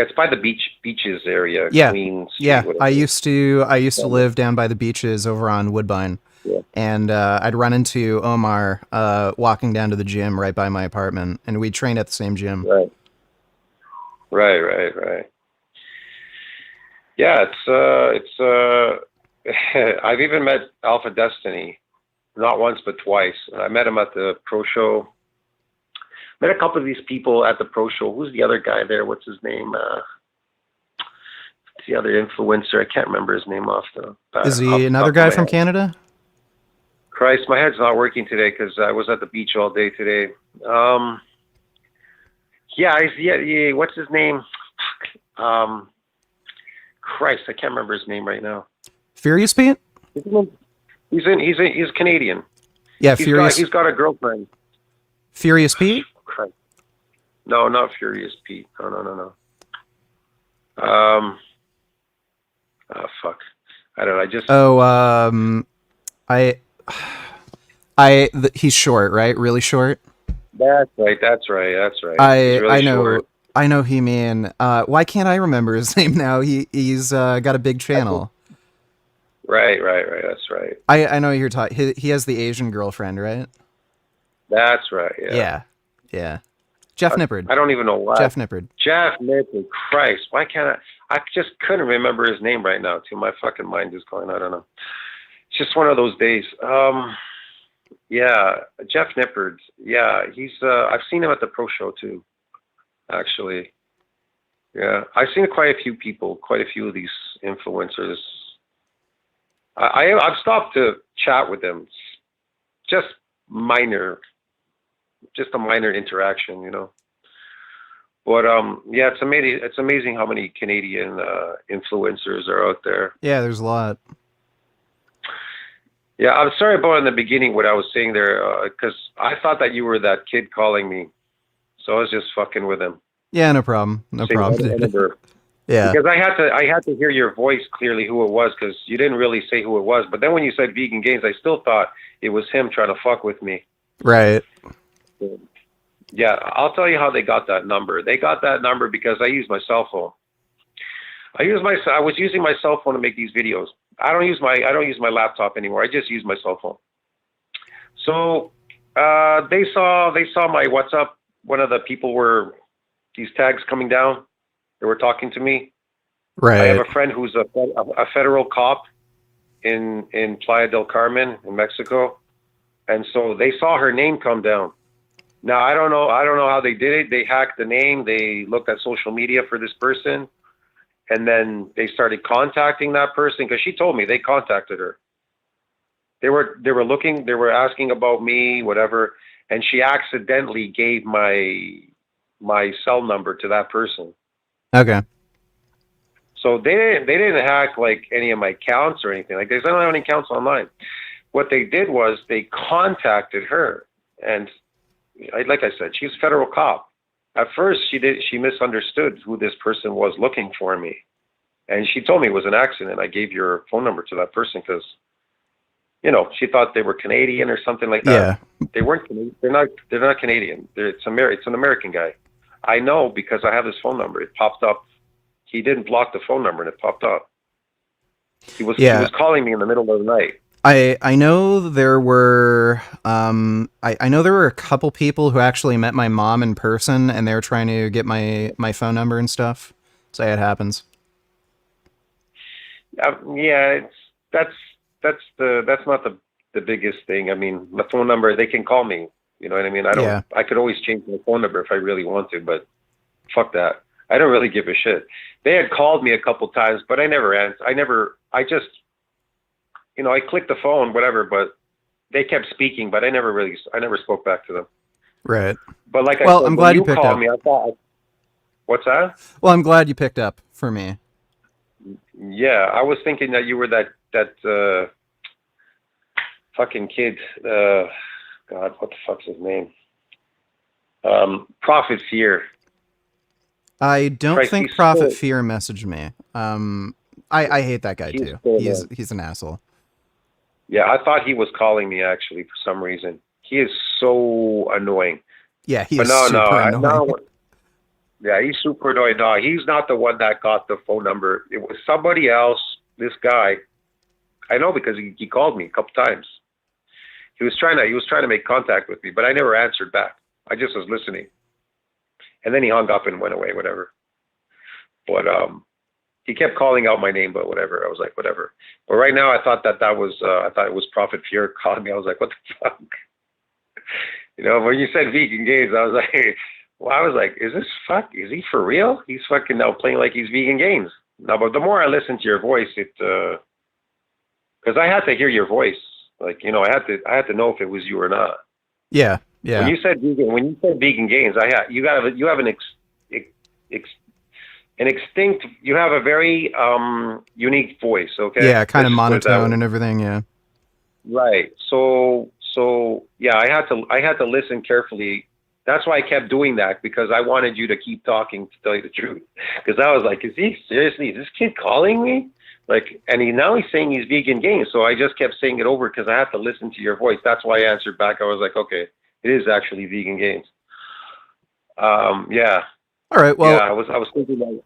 it's by the beaches area. Yeah, Queens, yeah. whatever. I used to live down by the beaches over on Woodbine, and I'd run into Omar walking down to the gym right by my apartment, and we'd train at the same gym. Right. Yeah, I've even met Alpha Destiny, not once but twice. I met him at the pro show. Met a couple of these people at the pro show. Who's the other guy there? What's his name? The other influencer. I can't remember his name off the. Is he another guy from Canada? Christ, my head's not working today because I was at the beach all day today. Yeah. What's his name? Christ, I can't remember his name right now. Furious Pete? He's Canadian. Yeah, Furious. He's got a girlfriend. Furious Pete? Christ. No, not Furious Pete. No. Fuck. I don't know. I just. He's short, right? Really short. That's right. He's really I know. short. I know he mean. Why can't I remember his name now? He's got a big channel. Right. That's right. I know you're talking. He has the Asian girlfriend, right? That's right. Yeah. Jeff Nippard. I don't even know why. Jeff Nippard. Jeff Nippard. Christ, why can't I just couldn't remember his name right now. Too, my fucking mind is going. I don't know. It's just one of those days. Yeah, Jeff Nippard. Yeah, he's. I've seen him at the pro show too. Actually. Yeah, I've seen quite a few people, quite a few of these influencers. I've stopped to chat with them. Just a minor interaction, you know. But yeah, it's amazing. It's amazing how many Canadian influencers are out there. Yeah, there's a lot. Yeah, I'm sorry about in the beginning what I was saying there, because I thought that you were that kid calling me, so I was just fucking with him. Yeah, no problem. No problem. Yeah. Because I had to hear your voice clearly who it was, because you didn't really say who it was. But then when you said Vegan Gains, I still thought it was him trying to fuck with me. Right. Yeah, I'll tell you how they got that number. They got that number because I used my cell phone. I was using my cell phone to make these videos. I don't use my laptop anymore. I just use my cell phone. So they saw my WhatsApp. One of the people were these tags coming down. They were talking to me. Right. I have a friend who's a federal cop in Playa del Carmen in Mexico, and so they saw her name come down. Now I don't know how they did it. They hacked the name. They looked at social media for this person, And then they started contacting that person because she told me they contacted her. They were asking about me, whatever, and she accidentally gave my cell number to that person. Okay. So they didn't hack like any of my accounts or anything. Like, there's not any accounts online. What they did was they contacted her, and like I said, she's a federal cop. At first, she misunderstood who this person was looking for me, and she told me it was an accident. I gave your phone number to that person because, you know, she thought they were Canadian or something like that. Yeah. They weren't Canadian. They're not Canadian. It's an American guy. I know because I have his phone number. It popped up. He didn't block the phone number, and it popped up. He was calling me in the middle of the night. I know there were I know there were a couple people who actually met my mom in person, and they were trying to get my phone number and stuff. So it happens. Yeah, that's not the biggest thing. I mean, my phone number, they can call me. You know what I mean? I could always change my phone number if I really want to, but fuck that. I don't really give a shit. They had called me a couple times, but I never answered. I just, you know, I clicked the phone, whatever, but they kept speaking, but I never spoke back to them. Right. But like well, I said, I'm glad you when picked up. Me, I thought, what's that? Well, I'm glad you picked up for me. Yeah, I was thinking that you were that fucking kid. God, what the fuck's his name? Prophet Fear. I don't Christ, think Prophet Fear messaged me. I hate that guy too. He's an asshole. Yeah, I thought he was calling me actually for some reason. He is so annoying. Yeah, he is super annoying. Yeah, he's super annoying. No, he's not the one that got the phone number. It was somebody else. This guy, I know because he called me a couple times. He was trying to make contact with me, but I never answered back. I just was listening. And then he hung up and went away, whatever. But he kept calling out my name, but whatever. I was like, whatever. But right now, I thought it was Prophet Fear calling me. I was like, what the fuck? You know, when you said vegan games, I was like, well, I was like, is he for real? He's fucking now playing like he's vegan games. No, but the more I listened to your voice, because I had to hear your voice. Like, you know, I had to know if it was you or not. Yeah, yeah. When you said vegan games, you have an extinct. You have a very unique voice. Okay. Yeah, kind of monotone and everything. Yeah. Right. So yeah, I had to listen carefully. That's why I kept doing that, because I wanted you to keep talking, to tell you the truth. Because I was like, is this kid calling me? Like, and now he's saying he's vegan games. So I just kept saying it over because I had to listen to your voice. That's why I answered back. I was like, okay, it is actually vegan games. Yeah. All right. Well, yeah, I was thinking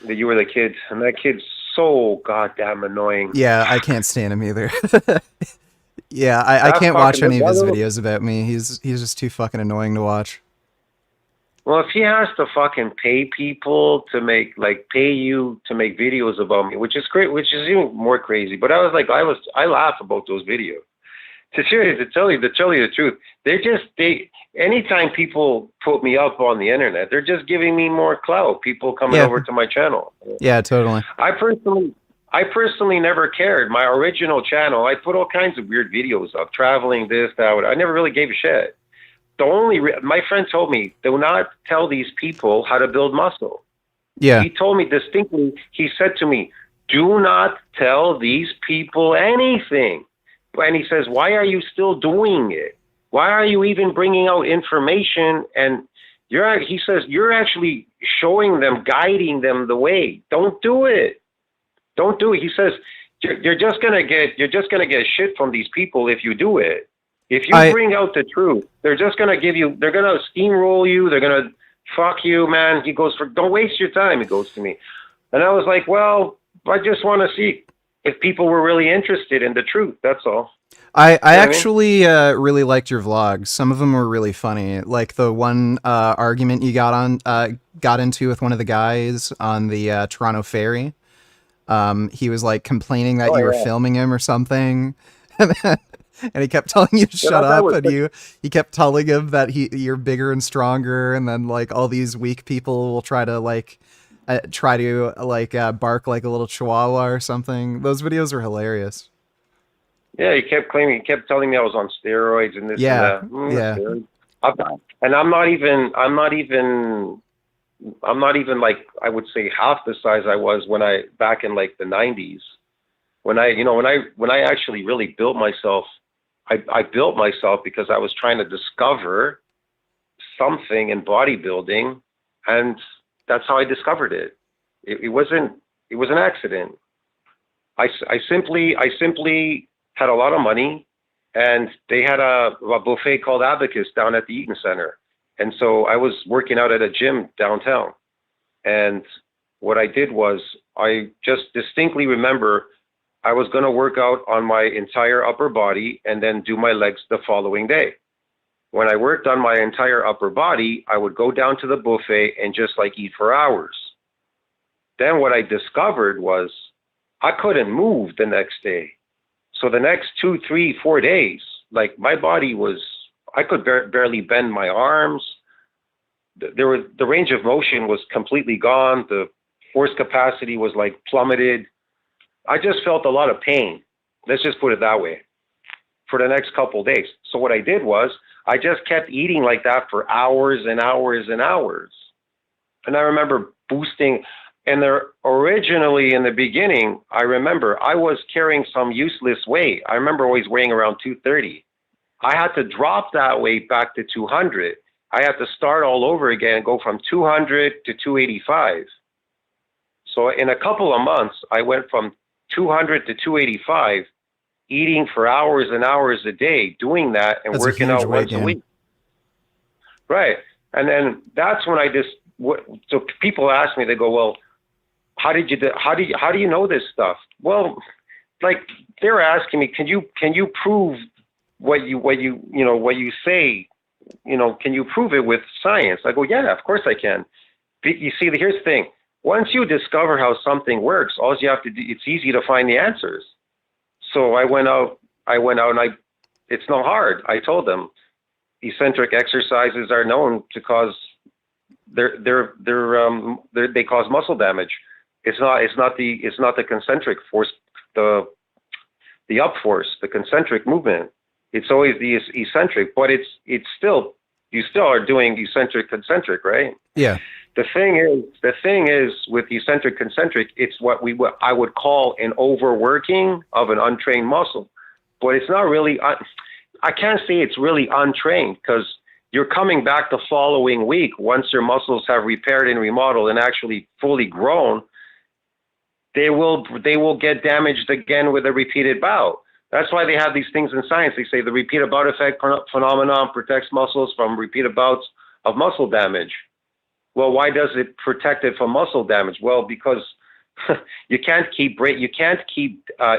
that you were the kid, and that kid's so goddamn annoying. Yeah, I can't stand him either. Yeah, I can't watch any of his videos about me. He's just too fucking annoying to watch. Well, if he has to fucking pay people to pay you to make videos about me, which is great, which is even more crazy. But I was like, I laugh about those videos. To tell you the truth, anytime people put me up on the internet, they're just giving me more clout. People coming over to my channel. Yeah, totally. I personally never cared. My original channel, I put all kinds of weird videos up, traveling, this, that. I never really gave a shit. My friend told me, do not tell these people how to build muscle. Yeah. He told me distinctly, he said to me, do not tell these people anything. And he says, why are you still doing it? Why are you even bringing out information? And he says, you're actually showing them, guiding them the way. Don't do it. Don't do it. He says, you're just gonna get shit from these people if you do it. If you bring out the truth, they're just gonna they're gonna steamroll you. They're gonna fuck you, man. He goes, don't waste your time. He goes to me, and I was like, well, I just want to see if people were really interested in the truth. That's all. I actually really liked your vlogs. Some of them were really funny. Like the one argument you got into with one of the guys on the Toronto ferry. He was like complaining that you were filming him or something, and he kept telling you to shut up, and he kept telling him that you're bigger and stronger, and then like all these weak people will try to like try to like bark like a little chihuahua or something. Those videos are hilarious. Yeah, he kept telling me I was on steroids and this Yeah, and that. yeah. And I'm not even like, I would say half the size I was back in like the 90s. When I actually really built myself, I built myself because I was trying to discover something in bodybuilding, and that's how I discovered it. It was an accident. I simply had a lot of money, and they had a buffet called Abacus down at the Eaton Center. And so I was working out at a gym downtown. And what I did was, I just distinctly remember I was going to work out on my entire upper body and then do my legs the following day. When I worked on my entire upper body, I would go down to the buffet and just like eat for hours. Then what I discovered was I couldn't move the next day. So the next 2, 3, 4 days, like my body was, I could barely bend my arms. The range of motion was completely gone. The force capacity was like plummeted. I just felt a lot of pain. Let's just put it that way, for the next couple days. So what I did was I just kept eating like that for hours and hours and hours. And I remember boosting. And originally in the beginning, I remember I was carrying some useless weight. I remember always weighing around 230. I had to drop that weight back to 200. I had to start all over again and go from 200 to 285. So in a couple of months, I went from 200 to 285, eating for hours and hours a day, doing that and That's working out once a week. Right. And then that's when so people ask me, they go, well, how do you know this stuff? Well, like they're asking me, can you prove what you say, can you prove it with science? I go, yeah, of course I can. You see, here's the thing. Once you discover how something works, all you have to do, it's easy to find the answers. So I went out and it's not hard. I told them eccentric exercises are known to cause they cause muscle damage. It's not the concentric force, the up force, the concentric movement. It's always the eccentric, but it's still, you still are doing eccentric concentric, right? Yeah. The thing is with eccentric concentric, it's what I would call an overworking of an untrained muscle, but it's not really. I can't say it's really untrained, because you're coming back the following week once your muscles have repaired and remodeled and actually fully grown. They will get damaged again with a repeated bout. That's why they have these things in science. They say the repeated bout effect phenomenon protects muscles from repeated bouts of muscle damage. Well, why does it protect it from muscle damage? Well, because you can't keep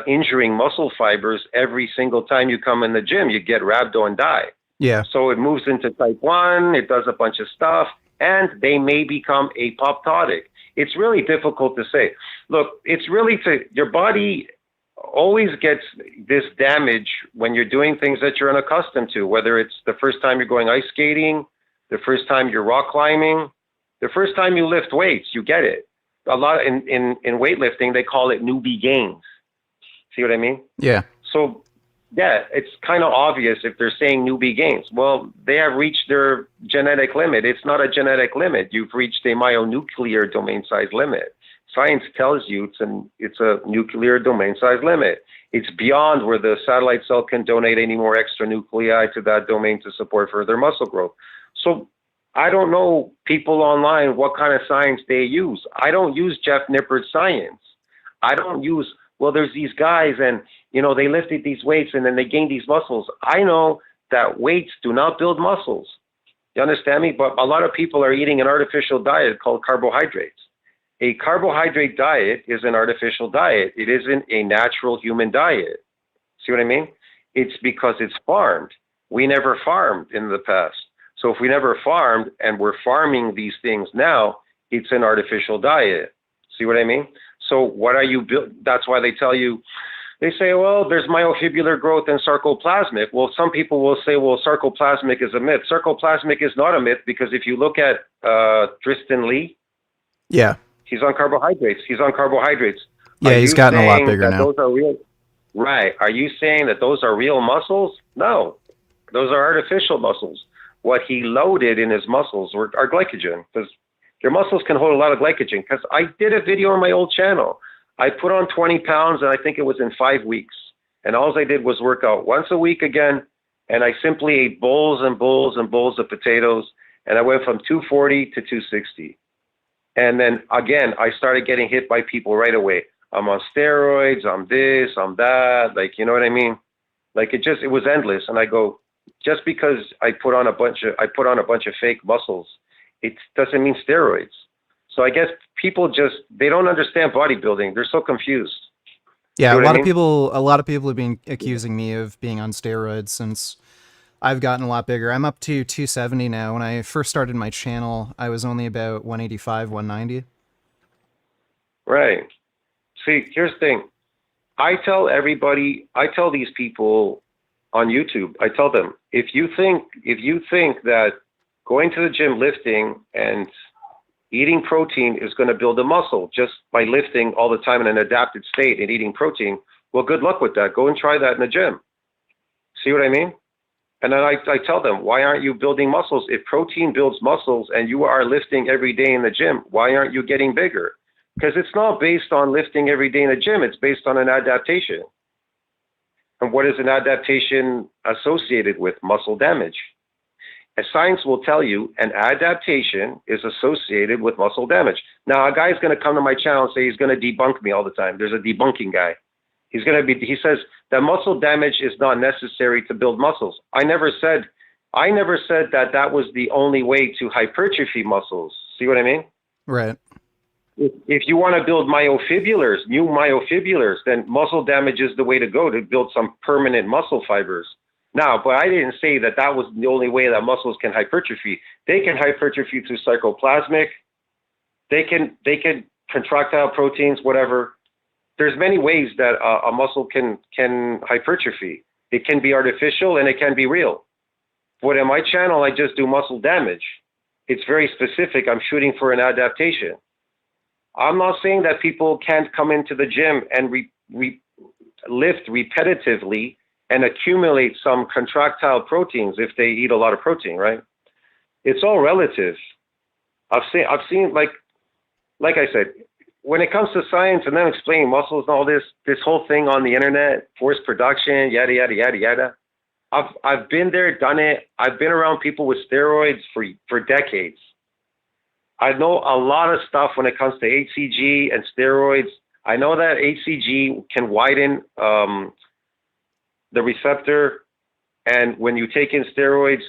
injuring muscle fibers every single time you come in the gym. You get rhabdo and die. Yeah. So it moves into type 1, it does a bunch of stuff, and they may become apoptotic. It's really difficult to say. Look, it's really your body always gets this damage when you're doing things that you're unaccustomed to, whether it's the first time you're going ice skating, the first time you're rock climbing, the first time you lift weights, you get it. A lot in weightlifting, they call it newbie gains. See what I mean? Yeah. So, yeah, it's kind of obvious if they're saying newbie gains. Well, they have reached their genetic limit. It's not a genetic limit. You've reached a myonuclear domain size limit. Science tells you it's a nuclear domain size limit. It's beyond where the satellite cell can donate any more extra nuclei to that domain to support further muscle growth. So I don't know people online what kind of science they use. I don't use Jeff Nippard's science. I don't use, well, there's these guys and, they lifted these weights and then they gained these muscles. I know that weights do not build muscles. You understand me? But a lot of people are eating an artificial diet called carbohydrates. A carbohydrate diet is an artificial diet. It isn't a natural human diet. See what I mean? It's because it's farmed. We never farmed in the past. So if we never farmed and we're farming these things now, it's an artificial diet. See what I mean? So what are you built? That's why they tell you, they say, well, there's myofibrillar growth and sarcoplasmic. Well, some people will say, well, sarcoplasmic is a myth. Sarcoplasmic is not a myth, because if you look at Tristan Lee, yeah, He's on carbohydrates. He's on carbohydrates. Yeah, Are he's you gotten a lot saying bigger that now. Those are real? Right. Are you saying that those are real muscles? No, those are artificial muscles. What he loaded in his muscles are glycogen, because your muscles can hold a lot of glycogen. Because I did a video on my old channel. I put on 20 pounds, and I think it was in 5 weeks. And all I did was work out once a week again, and I simply ate bowls and bowls and bowls of potatoes, and I went from 240 to 260. And then again, I started getting hit by people right away. I'm on steroids, I'm this, I'm that, like, you know what I mean? Like it was endless. And I go, just because I put on a bunch of fake muscles, it doesn't mean steroids. So I guess people they don't understand bodybuilding. They're so confused. Yeah, See a what I lot of mean? people have been accusing me of being on steroids since I've gotten a lot bigger. I'm up to 270 now. When I first started my channel, I was only about 185, 190. Right. See, here's the thing. I tell these people on YouTube, I tell them, if you think that going to the gym, lifting, and eating protein is going to build a muscle just by lifting all the time in an adapted state and eating protein, well, good luck with that. Go and try that in the gym. See what I mean? And then I tell them, why aren't you building muscles? If protein builds muscles and you are lifting every day in the gym, why aren't you getting bigger? Because it's not based on lifting every day in the gym. It's based on an adaptation. And what is an adaptation associated with? Muscle damage. As science will tell you, an adaptation is associated with muscle damage. Now, a guy's going to come to my channel and say he's going to debunk me all the time. There's a debunking guy. He says that muscle damage is not necessary to build muscles. I never said that was the only way to hypertrophy muscles. See what I mean? Right. If you want to build new myofibrils, then muscle damage is the way to go to build some permanent muscle fibers. Now, but I didn't say that was the only way that muscles can hypertrophy. They can hypertrophy through sarcoplasmic. They can contractile proteins, whatever. There's many ways that a muscle can hypertrophy. It can be artificial and it can be real. But in my channel, I just do muscle damage. It's very specific. I'm shooting for an adaptation. I'm not saying that people can't come into the gym and lift repetitively and accumulate some contractile proteins if they eat a lot of protein, right? It's all relative. I've seen like I said, when it comes to science and them explaining muscles and all this whole thing on the internet, force production, yada yada yada yada. I've been there, done it. I've been around people with steroids for decades. I know a lot of stuff when it comes to HCG and steroids. I know that HCG can widen the receptor, and when you take in steroids,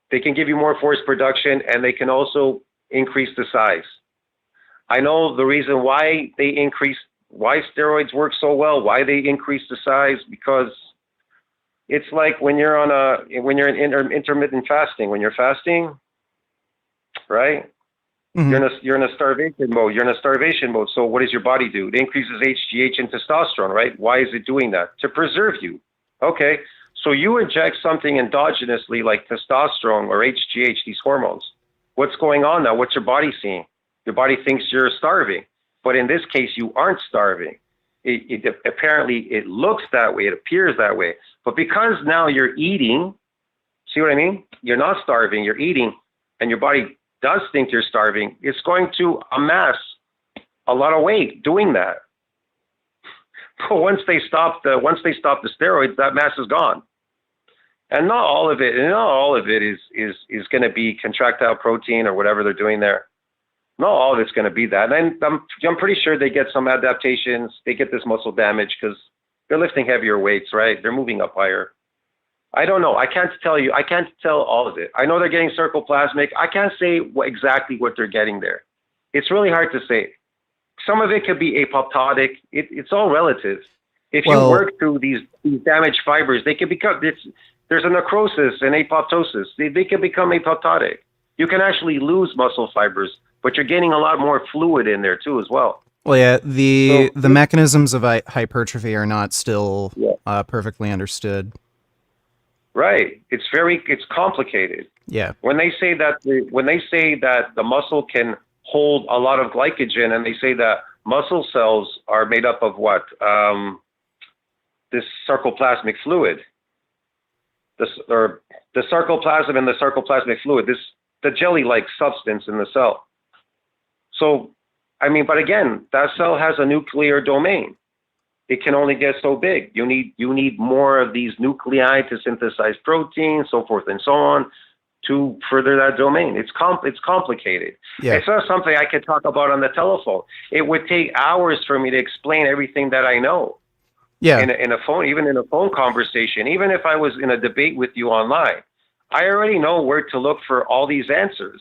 they can give you more force production, and they can also increase the size. I know the reason why why steroids work so well, why they increase the size, because it's like when you're in intermittent fasting. When you're fasting, right? Mm-hmm. You're in a starvation mode. You're in a starvation mode. So what does your body do? It increases HGH and testosterone, right? Why is it doing that? To preserve you. Okay. So you inject something endogenously like testosterone or HGH, these hormones. What's going on now? What's your body seeing? Your body thinks you're starving, but in this case, you aren't starving. Apparently, it looks that way. It appears that way. But because now you're eating, see what I mean? You're not starving. You're eating, and your body does think you're starving. It's going to amass a lot of weight doing that. But once they stop the steroids, that mass is gone. And not all of it is going to be contractile protein or whatever they're doing there. Not all of it's going to be that. And I'm pretty sure they get some adaptations. They get this muscle damage because they're lifting heavier weights, right? They're moving up higher. I don't know. I can't tell all of it. I know they're getting sarcoplasmic. I can't say exactly what they're getting there. It's really hard to say. Some of it could be apoptotic. It's all relative. If you work through these damaged fibers, they can become, there's a necrosis and apoptosis. They can become apoptotic. You can actually lose muscle fibers, but you're getting a lot more fluid in there too as well. Well, yeah, the mechanisms of hypertrophy are not still perfectly understood. Right. It's complicated. Yeah. When they say that the muscle can hold a lot of glycogen, and they say that muscle cells are made up of what? This sarcoplasmic fluid. The sarcoplasm and the sarcoplasmic fluid, the jelly-like substance in the cell. So, I mean, but again, that cell has a nuclear domain. It can only get so big. You need more of these nuclei to synthesize protein, so forth and so on, to further that domain. It's complicated. Yeah. It's not something I could talk about on the telephone. It would take hours for me to explain everything that I know. Yeah. In a phone conversation, even if I was in a debate with you online, I already know where to look for all these answers.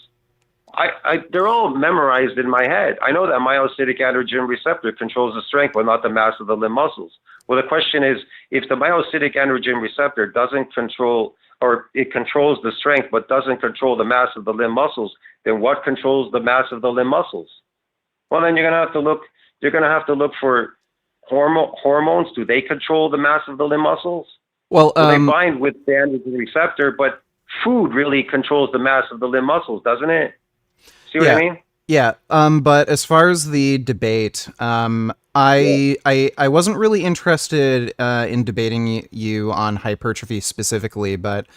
They're all memorized in my head. I know that myocytic androgen receptor controls the strength, but not the mass of the limb muscles. Well, the question is, if the myocytic androgen receptor doesn't control, or it controls the strength, but doesn't control the mass of the limb muscles, then what controls the mass of the limb muscles? Well, then you're going to have to look for hormones. Do they control the mass of the limb muscles? Well, they bind with the androgen receptor, but food really controls the mass of the limb muscles, doesn't it? See what I mean? Yeah. But as far as the debate, I wasn't really interested in debating you on hypertrophy specifically, but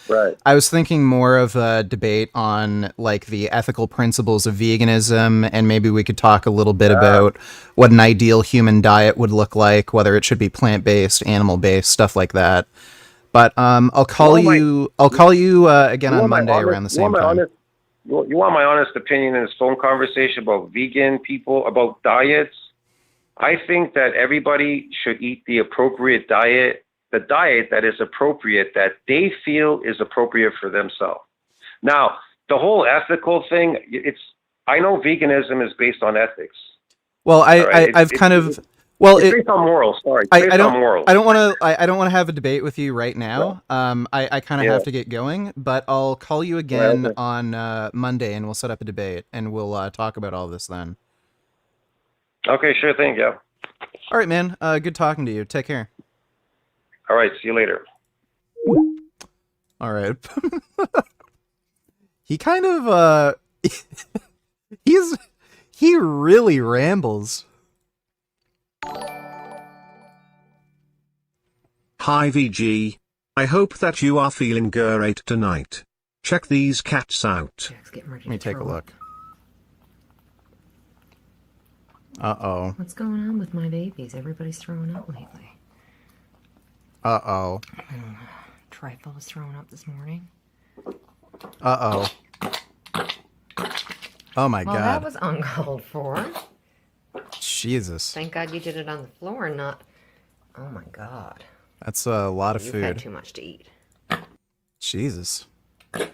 I was thinking more of a debate on like the ethical principles of veganism, and maybe we could talk a little bit about what an ideal human diet would look like, whether it should be plant-based, animal-based, stuff like that. But I'll call you again on Monday around the same time. You want my honest opinion in this phone conversation about vegan people, about diets? I think that everybody should eat the appropriate diet, the diet that is appropriate, that they feel is appropriate for themselves. Now, the whole ethical thing, I know veganism is based on ethics. Well, it's based on morals. Sorry, I don't morals. I don't want to have a debate with you right now. I kind of have to get going, but I'll call you again on Monday, and we'll set up a debate, and we'll talk about all this then. Okay, sure thing. Yeah. All right, man. Good talking to you. Take care. All right. See you later. All right. He kind of he really rambles. Hi VG. I hope that you are feeling great tonight. Check these cats out. Let me take a look. Uh-oh. What's going on with my babies? Everybody's throwing up lately. Uh-oh. Trifle was throwing up this morning. Uh-oh. Oh my Well, God. that was uncalled for. Jesus. Thank God you did it on the floor and not... Oh my God. That's a lot of You've food. had too much to eat. Jesus. That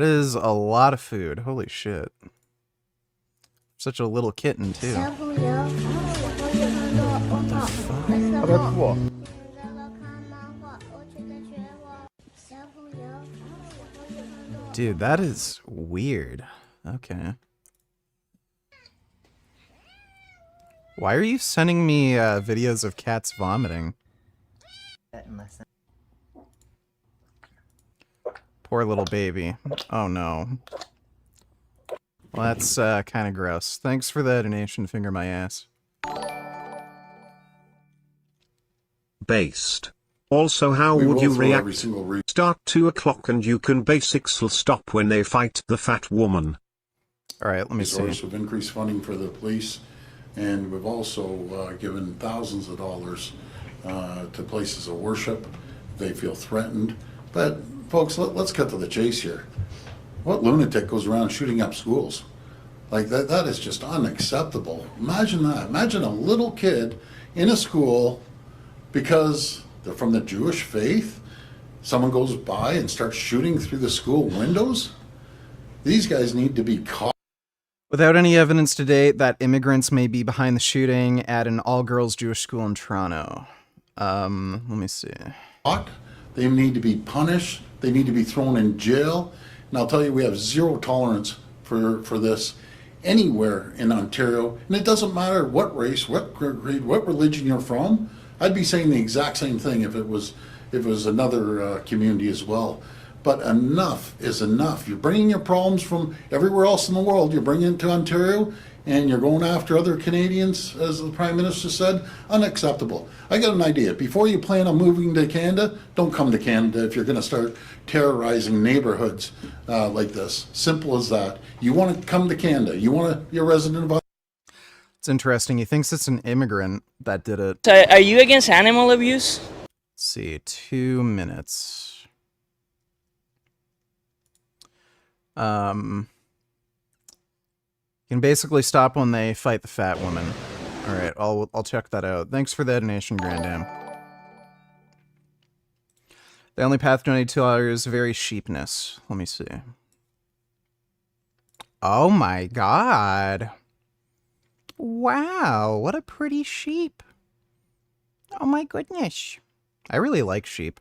is a lot of food. Holy shit. Such a little kitten, too. Dude, that is weird. Okay. Why are you sending me videos of cats vomiting? Poor little baby. Oh no. Well, that's kind of gross. Thanks for the donation, finger my ass. Based. Also, how We would roll you through every react? single Start 2 o'clock and you can basics will stop when they fight the fat woman. Alright, let me see. We've increased funding for the police, and we've also given thousands of dollars to places of worship. They feel threatened. But, folks, let's cut to the chase here. What lunatic goes around shooting up schools? Like, that is just unacceptable. Imagine that. Imagine a little kid in a school because they're from the Jewish faith. Someone goes by and starts shooting through the school windows. These guys need to be caught. Without any evidence to date that immigrants may be behind the shooting at an all-girls Jewish school in Toronto. Let me see. They need to be punished. They need to be thrown in jail. And I'll tell you, we have zero tolerance for this anywhere in Ontario. And it doesn't matter what race, what grade, what religion you're from. I'd be saying the exact same thing if it was another community as well. but enough is enough. You're bringing your problems from everywhere else in the world, you're bringing it to Ontario, and you're going after other Canadians, as the Prime Minister said. Unacceptable. I got an idea. Before you plan on moving to Canada, don't come to Canada if you're going to start terrorizing neighborhoods like this. Simple as that. You want to come to Canada. You want to be a resident of... It's interesting. He thinks it's an immigrant that did it. So are you against animal abuse? Let's see, 2 minutes. You can basically stop when they fight the fat woman. All right, I'll check that out. Thanks for the donation, Grand Dam. The only path donated $2 very sheepness. Let me see. Oh my god. Wow, what a pretty sheep. Oh my goodness. I really like sheep.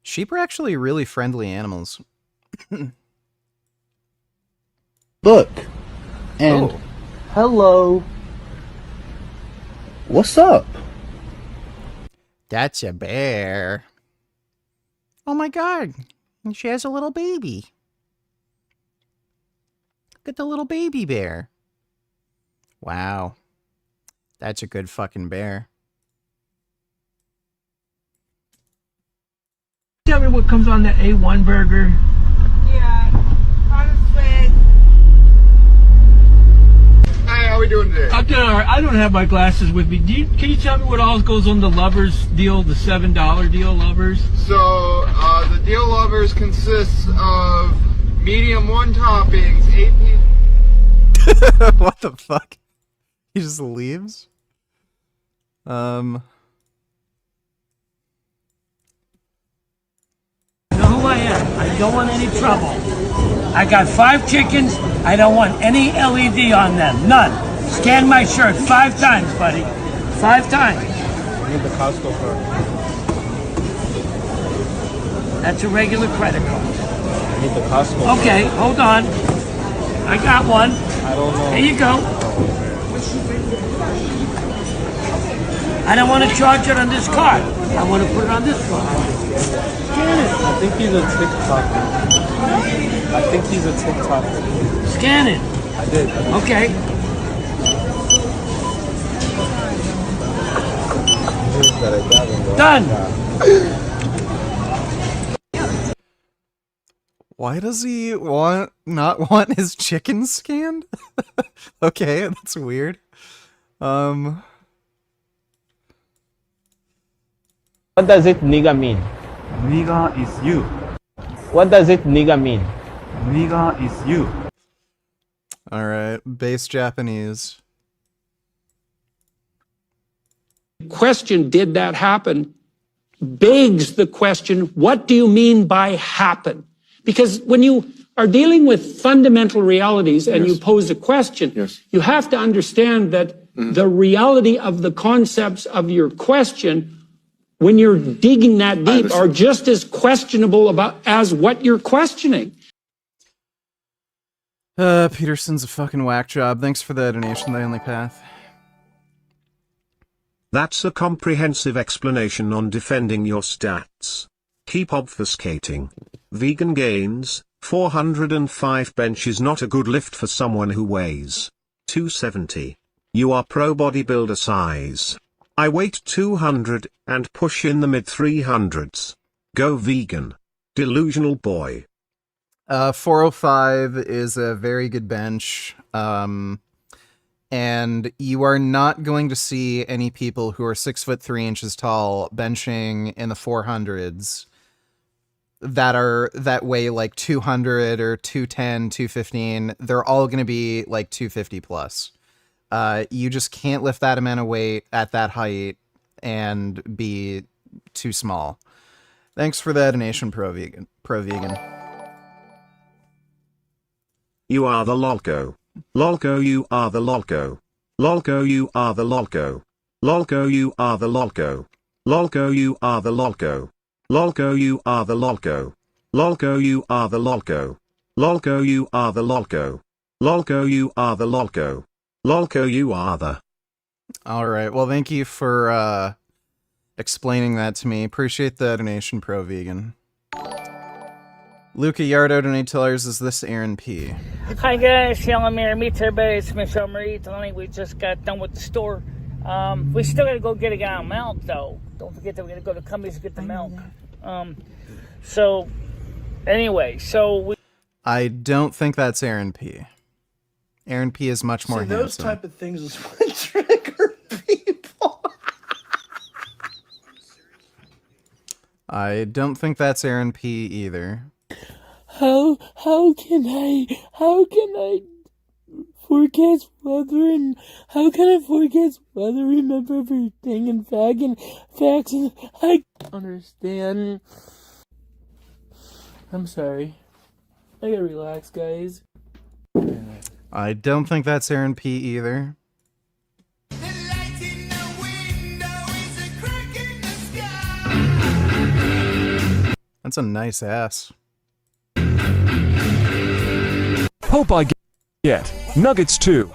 Sheep are actually really friendly animals. Look. And hello. What's up? That's a bear. Oh my god. And she has a little baby. Look at the little baby bear. Wow. That's a good fucking bear. Tell me what comes on that A1 burger. Hey, how we doing today? I'm doing all right. I don't have my glasses with me. Can you tell me what all goes on the Lovers deal, the $7 deal, Lovers? So, the deal Lovers consists of medium 1 toppings, 8 pieces. What the fuck? He just leaves? You know who I am. I don't want any trouble. I got 5 chickens. I don't want any LED on them. None. Scan my shirt 5 times, buddy. 5 times. I need the Costco card. That's a regular credit card. I need the Costco card. Okay, hold on. I got one. I don't know. Here you go. I don't want to charge it on this card. I want to put it on this card. Scan it. I think he's a TikToker. I think he's a TikToker. Scan it. I did. Okay. Done. Why does he not want his chicken scanned? Okay, that's weird. What does it nigga mean? Nigga is you. What does it nigga mean? Nigga is you. Alright, base Japanese. Question, did that happen, begs the question, what do you mean by happen? Because when you are dealing with fundamental realities and you pose a question, you have to understand that the reality of the concepts of your question, when you're digging that deep, are just as questionable as what you're questioning. Peterson's a fucking whack job. Thanks for the donation, The Only Path. That's a comprehensive explanation on defending your stats. Keep obfuscating. Vegan gains, 405 bench is not a good lift for someone who weighs 270. You are pro bodybuilder size. I weight 200 and push in the mid 300s. Go vegan. Delusional boy. 405 is a very good bench. And you are not going to see any people who are 6'3" tall benching in the 400s that weigh like 200 or 210, 215. They're all going to be like 250 plus. You just can't lift that amount of weight at that height and be too small. Thanks for the donation, Pro Vegan. You are the lolco. Lolco, you are the lolco. Lolco, you are the lolco. Lolco, you are the lolco. Lolco, you are the lolco. Lolco, you are the lolco. Lolco, you are the lolco. Lolco, you are the lolco. Lolco, you are the lolco. Lolco, you are the... Alright, well thank you for explaining that to me. Appreciate the donation, Pro Vegan. Luca Yardo donated $2. Is this Aaron P? Hi guys, Shalamir, meet everybody. It's Michelle Marie. Tony, we just got done with the store. We still gotta go get a gallon of milk though. Don't forget that we gotta go to Cummings to get the milk. So anyway, I don't think that's Aaron P. Aaron P is much more handsome. Those type of things is what trigger people. I don't think that's Aaron P either. How can I forecast weather and how can I forecast weather, remember everything and facts and I understand. I'm sorry. I gotta relax, guys. I don't think that's Aaron P either. That's a nice ass. Hope I get nuggets too.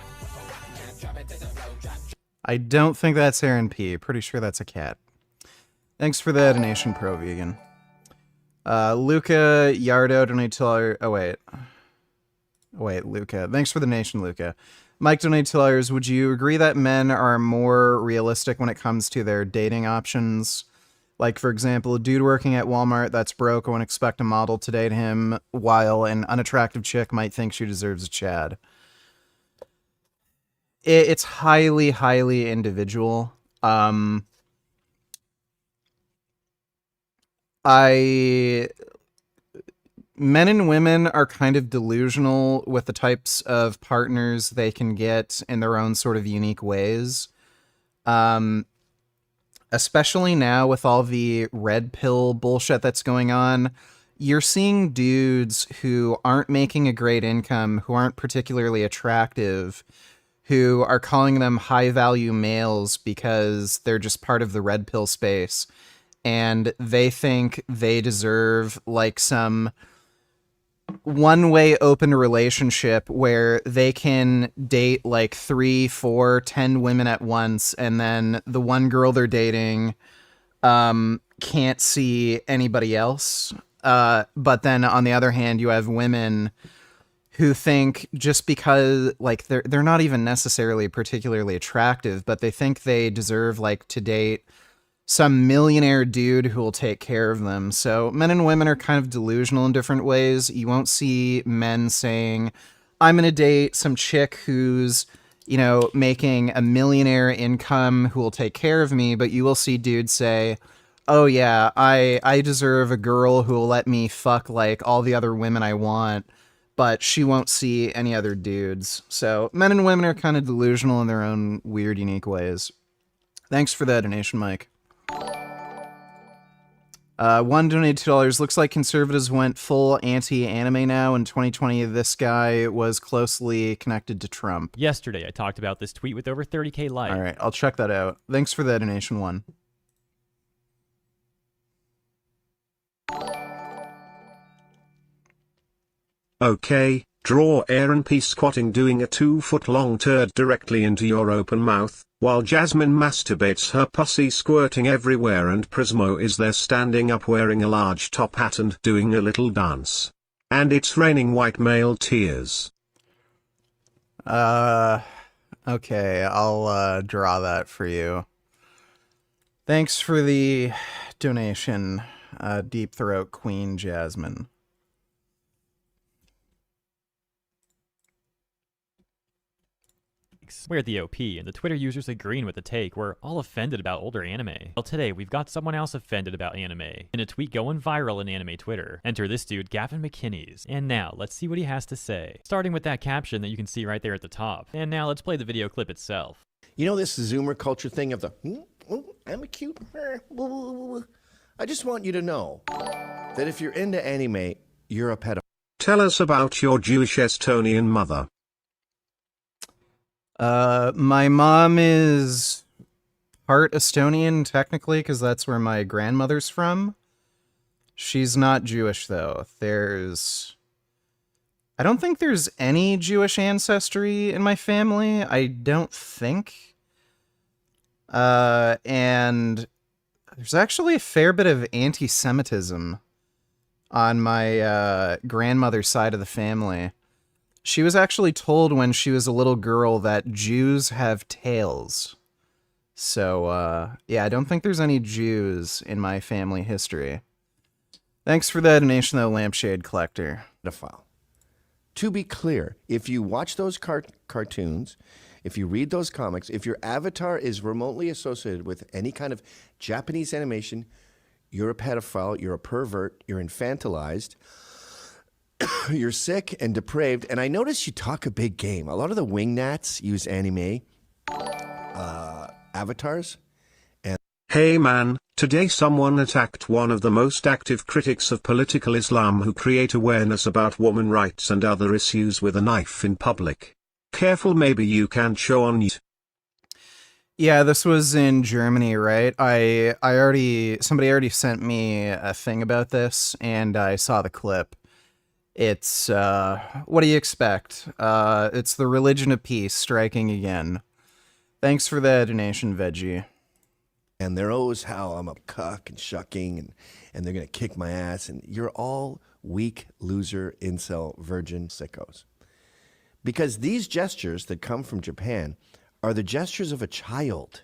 I don't think that's Aaron P. Pretty sure that's a cat. Thanks for the donation, Pro Vegan. Luca Yardo donated $2. Oh, wait, Luca. Thanks for the donation, Luca. Mike donated $2. Would you agree that men are more realistic when it comes to their dating options? Like, for example, a dude working at Walmart that's broke won't expect a model to date him, while an unattractive chick might think she deserves a Chad. It's highly, highly individual. Men and women are kind of delusional with the types of partners they can get in their own sort of unique ways. Especially now with all the red pill bullshit that's going on, you're seeing dudes who aren't making a great income, who aren't particularly attractive, who are calling them high-value males because they're just part of the red pill space, and they think they deserve, like, some one-way open relationship where they can date like 3, 4, 10 women at once, and then the one girl they're dating can't see anybody else. But then on the other hand, you have women who think just because like they're not even necessarily particularly attractive, but they think they deserve like to date some millionaire dude who will take care of them. So men and women are kind of delusional in different ways. You won't see men saying, I'm going to date some chick who's, you know, making a millionaire income who will take care of me. But you will see dudes say, oh yeah, I deserve a girl who will let me fuck like all the other women I want, but she won't see any other dudes. So men and women are kind of delusional in their own weird, unique ways. Thanks for that donation, Mike. One donated $2. Looks like conservatives went full anti-anime now. In 2020, this guy was closely connected to Trump. Yesterday, I talked about this tweet with over 30K likes. All right, I'll check that out. Thanks for that donation, one. Okay, draw Aaron P squatting doing a 2-foot-long turd directly into your open mouth, while Jasmine masturbates her pussy squirting everywhere and Prismo is there standing up wearing a large top hat and doing a little dance. And it's raining white male tears. Okay, I'll draw that for you. Thanks for the donation, Deep Throat Queen Jasmine. We're at the OP, and the Twitter users agreeing with the take. We're all offended about older anime. Well, today, we've got someone else offended about anime, in a tweet going viral in anime Twitter. Enter this dude, Gavin McKinney's. And now, let's see what he has to say. Starting with that caption that you can see right there at the top. And now, let's play the video clip itself. You know this Zoomer culture thing of the, I'm a cute, I just want you to know that if you're into anime, you're a pedophile. Tell us about your Jewish Estonian mother. My mom is part Estonian, technically, because that's where my grandmother's from. She's not Jewish, though. I don't think there's any Jewish ancestry in my family. I don't think. And there's actually a fair bit of anti-Semitism on my grandmother's side of the family. She was actually told when she was a little girl that Jews have tails. So, yeah, I don't think there's any Jews in my family history. Thanks for the donation, though, Lampshade Collector. To be clear, if you watch those cartoons, if you read those comics, if your avatar is remotely associated with any kind of Japanese animation, you're a pedophile, you're a pervert, you're infantilized, you're sick and depraved. And I notice you talk a big game. A lot of the wingnats use anime avatars. Hey man, today someone attacked one of the most active critics of political Islam who create awareness about woman rights and other issues with a knife in public. Careful, maybe you can't show on YouTube. Yeah, this was in Germany, right? Somebody already sent me a thing about this, and I saw the clip. It's, what do you expect? It's the religion of peace striking again. Thanks for the donation, Veggie. And they're always how I'm a cuck and shucking, and they're going to kick my ass. And you're all weak, loser, incel, virgin sickos. Because these gestures that come from Japan are the gestures of a child.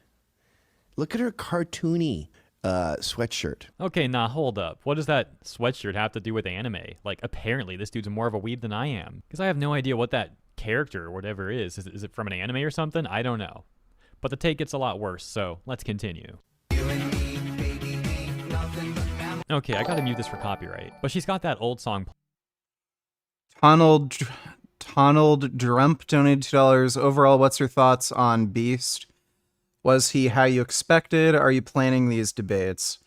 Look at her cartoony sweatshirt. Okay, nah, hold up. What does that sweatshirt have to do with anime? Like, apparently this dude's more of a weeb than I am. Because I have no idea what that character or whatever is. Is it from an anime or something? I don't know. But the take gets a lot worse, so let's continue. Okay, I gotta mute this for copyright. But she's got that old song. Donald Drump donated $2. Overall, what's your thoughts on Beast? Was he how you expected? Are you planning these debates?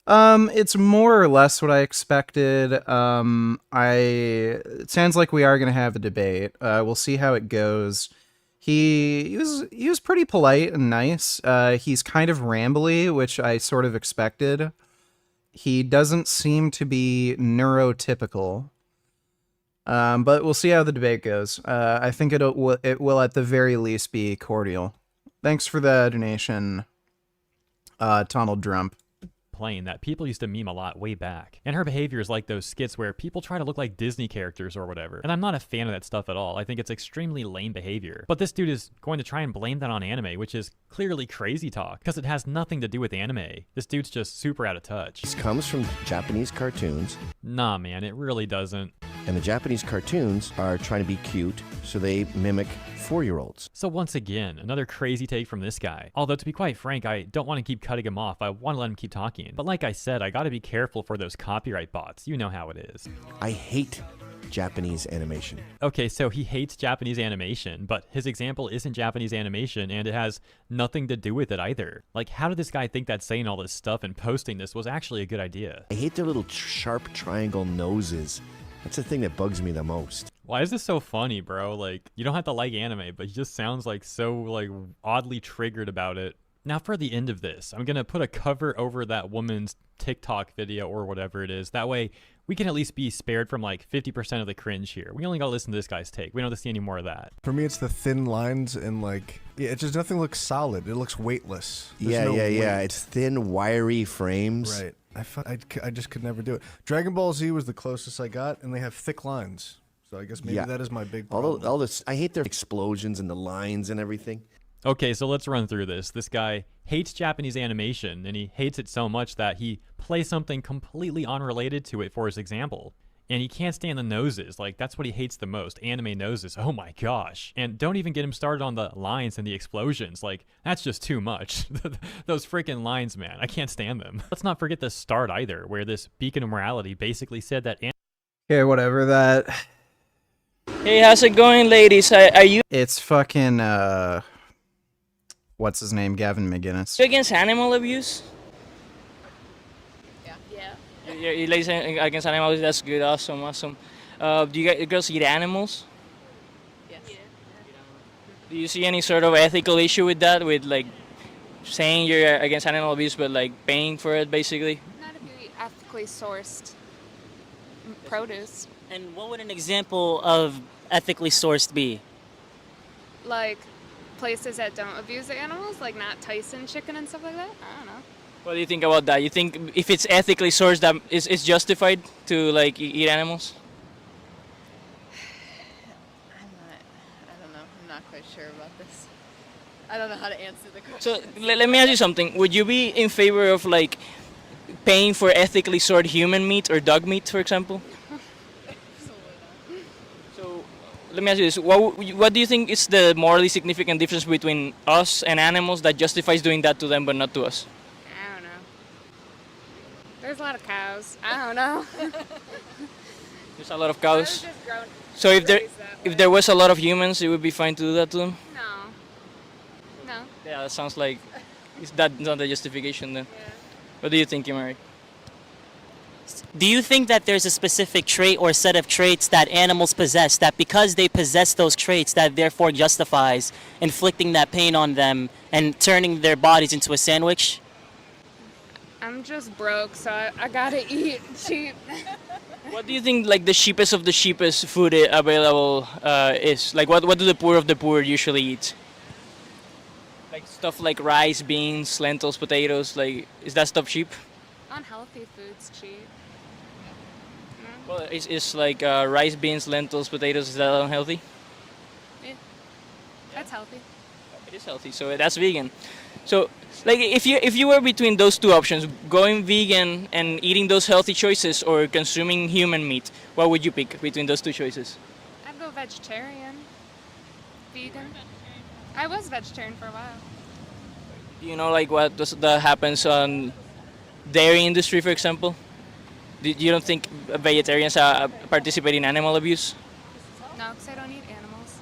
It's more or less what I expected. It sounds like we are going to have a debate. We'll see how it goes. He was pretty polite and nice. He's kind of rambly, which I sort of expected. He doesn't seem to be neurotypical. But we'll see how the debate goes. I think it will at the very least be cordial. Thanks for the donation, Donald Trump. Playing that people used to meme a lot way back. And her behavior is like those skits where people try to look like Disney characters or whatever. And I'm not a fan of that stuff at all. I think it's extremely lame behavior. But this dude is going to try and blame that on anime, which is clearly crazy talk, because it has nothing to do with anime. This dude's just super out of touch. This comes from Japanese cartoons. Nah, man, it really doesn't. And the Japanese cartoons are trying to be cute, so they mimic 4-year-olds. So once again, another crazy take from this guy. Although to be quite frank, I don't want to keep cutting him off. I want to let him keep talking. But like I said, I gotta be careful for those copyright bots. You know how it is. I hate Japanese animation. Okay, so he hates Japanese animation, but his example isn't Japanese animation, and it has nothing to do with it either. Like, how did this guy think that saying all this stuff and posting this was actually a good idea? I hate their little sharp triangle noses. That's the thing that bugs me the most. Why is this so funny, bro? Like, you don't have to like anime, but he just sounds like so, like, oddly triggered about it. Now for the end of this, I'm gonna put a cover over that woman's TikTok video or whatever it is. That way, we can at least be spared from like 50% of the cringe here. We only gotta listen to this guy's take. We don't have to see any more of that. For me, it's the thin lines and like, yeah, it just nothing looks solid. It looks weightless. There's Yeah. weight. It's thin, wiry frames. Right. I just could never do it. Dragon Ball Z was the closest I got, and they have thick lines. So I guess maybe that is my big problem. All this, I hate their explosions and the lines and everything. Okay, so let's run through this. This guy hates Japanese animation, and he hates it so much that he plays something completely unrelated to it for his example. And he can't stand the noses. Like, that's what he hates the most. Anime noses. Oh my gosh. And don't even get him started on the lines and the explosions. Like, that's just too much. Those freaking lines, man. I can't stand them. Let's not forget the start either, where this beacon of morality basically said that... Okay, whatever that... Hey, how's it going, ladies? Are you... It's fucking, what's his name? Gavin McGinnis. against animal abuse? You're ladies against animals. That's good. Awesome. Do you girls eat animals? Yes. Do you see any sort of ethical issue with that? With like saying you're against animal abuse, but like paying for it, basically? Not if you eat ethically sourced produce. And what would an example of ethically sourced be? Like places that don't abuse the animals, like not Tyson chicken and stuff like that. I don't know. What do you think about that? You think if it's ethically sourced, that is justified to like eat animals? I don't know. I'm not quite sure about this. I don't know how to answer the question. So let me ask you something. Would you be in favor of like paying for ethically sourced human meat or dog meat, for example? So let me ask you this: what do you think is the morally significant difference between us and animals that justifies doing that to them but not to us? I don't know. There's a lot of cows. I don't know. There's a lot of cows. So if there was a lot of humans, it would be fine to do that to them. No. Yeah, that sounds like that's not the justification then. Yeah. What do you think, Mary? Do you think that there's a specific trait or set of traits that animals possess that because they possess those traits that therefore justifies inflicting that pain on them and turning their bodies into a sandwich? I'm just broke, so I gotta eat cheap. What do you think like the cheapest of the cheapest food available is? Like what do the poor of the poor usually eat? Like stuff like rice, beans, lentils, potatoes, like is that stuff cheap? Unhealthy food's cheap. Well, it's like rice, beans, lentils, potatoes, is that unhealthy? Yeah. That's healthy. It is healthy, so that's vegan. So like if you were between those two options, going vegan and eating those healthy choices or consuming human meat, what would you pick between those two choices? I'd go vegetarian. Vegan. I was vegetarian for a while. Do you know like what that happens on dairy industry, for example? You don't think vegetarians participate in animal abuse? No, because I don't eat animals.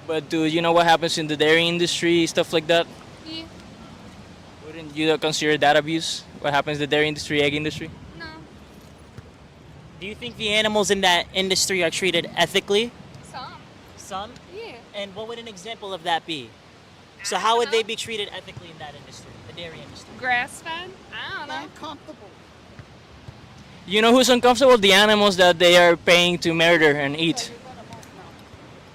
But do you know what happens in the dairy industry, stuff like that? Yeah. Wouldn't you consider that abuse? What happens in the dairy industry, egg industry? No. Do you think the animals in that industry are treated ethically? Some? Yeah. And what would an example of that be? So how would they be treated ethically in that industry, the dairy industry? Grass-fed? I don't know. Uncomfortable. You know who's uncomfortable? The animals that they are paying to murder and eat.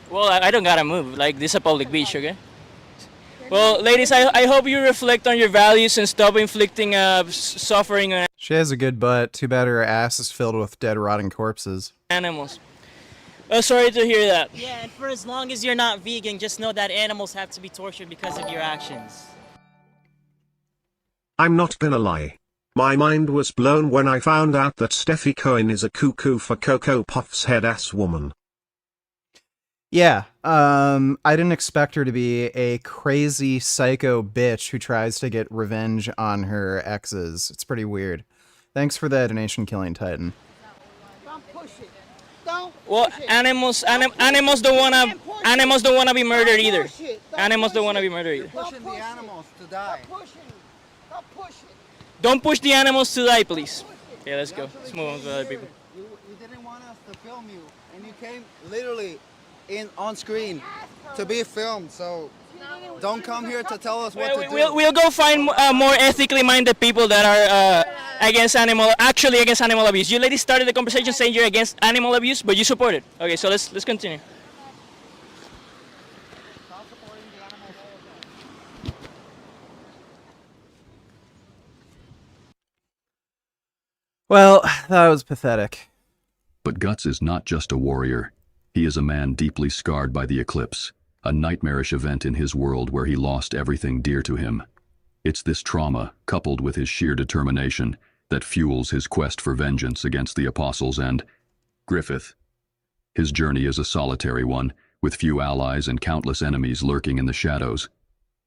Well, I don't gotta move. Like, this is a public beach, okay? Well, ladies, I hope you reflect on your values and stop inflicting suffering on She has a good butt. Too bad her ass is filled with dead, rotting corpses. animals. Sorry to hear that. Yeah, and for as long as you're not vegan, just know that animals have to be tortured because of your actions. I'm not gonna lie. My mind was blown when I found out that Sv3rige is a cuckoo for Cocoa Puff's head-ass woman. Yeah, I didn't expect her to be a crazy psycho bitch who tries to get revenge on her exes. It's pretty weird. Thanks for that donation, Killing Titan. Don't push it. Don't Well, push it. animals don't wanna be murdered either. Animals don't wanna be murdered either. Pushing the animals to die. Stop pushing. Don't push the animals to die, please. Okay, let's go. Let's move on to other people. You didn't want us to film you, and you came literally on screen to be filmed. So don't come here to tell us what to do. We'll go find more ethically minded people that are against animal abuse. You ladies started the conversation saying you're against animal abuse, but you support it. Okay, so let's continue. Well, that was pathetic. But Guts is not just a warrior. He is a man deeply scarred by the eclipse, a nightmarish event in his world where he lost everything dear to him. It's this trauma, coupled with his sheer determination, that fuels his quest for vengeance against the apostles and Griffith. His journey is a solitary one, with few allies and countless enemies lurking in the shadows.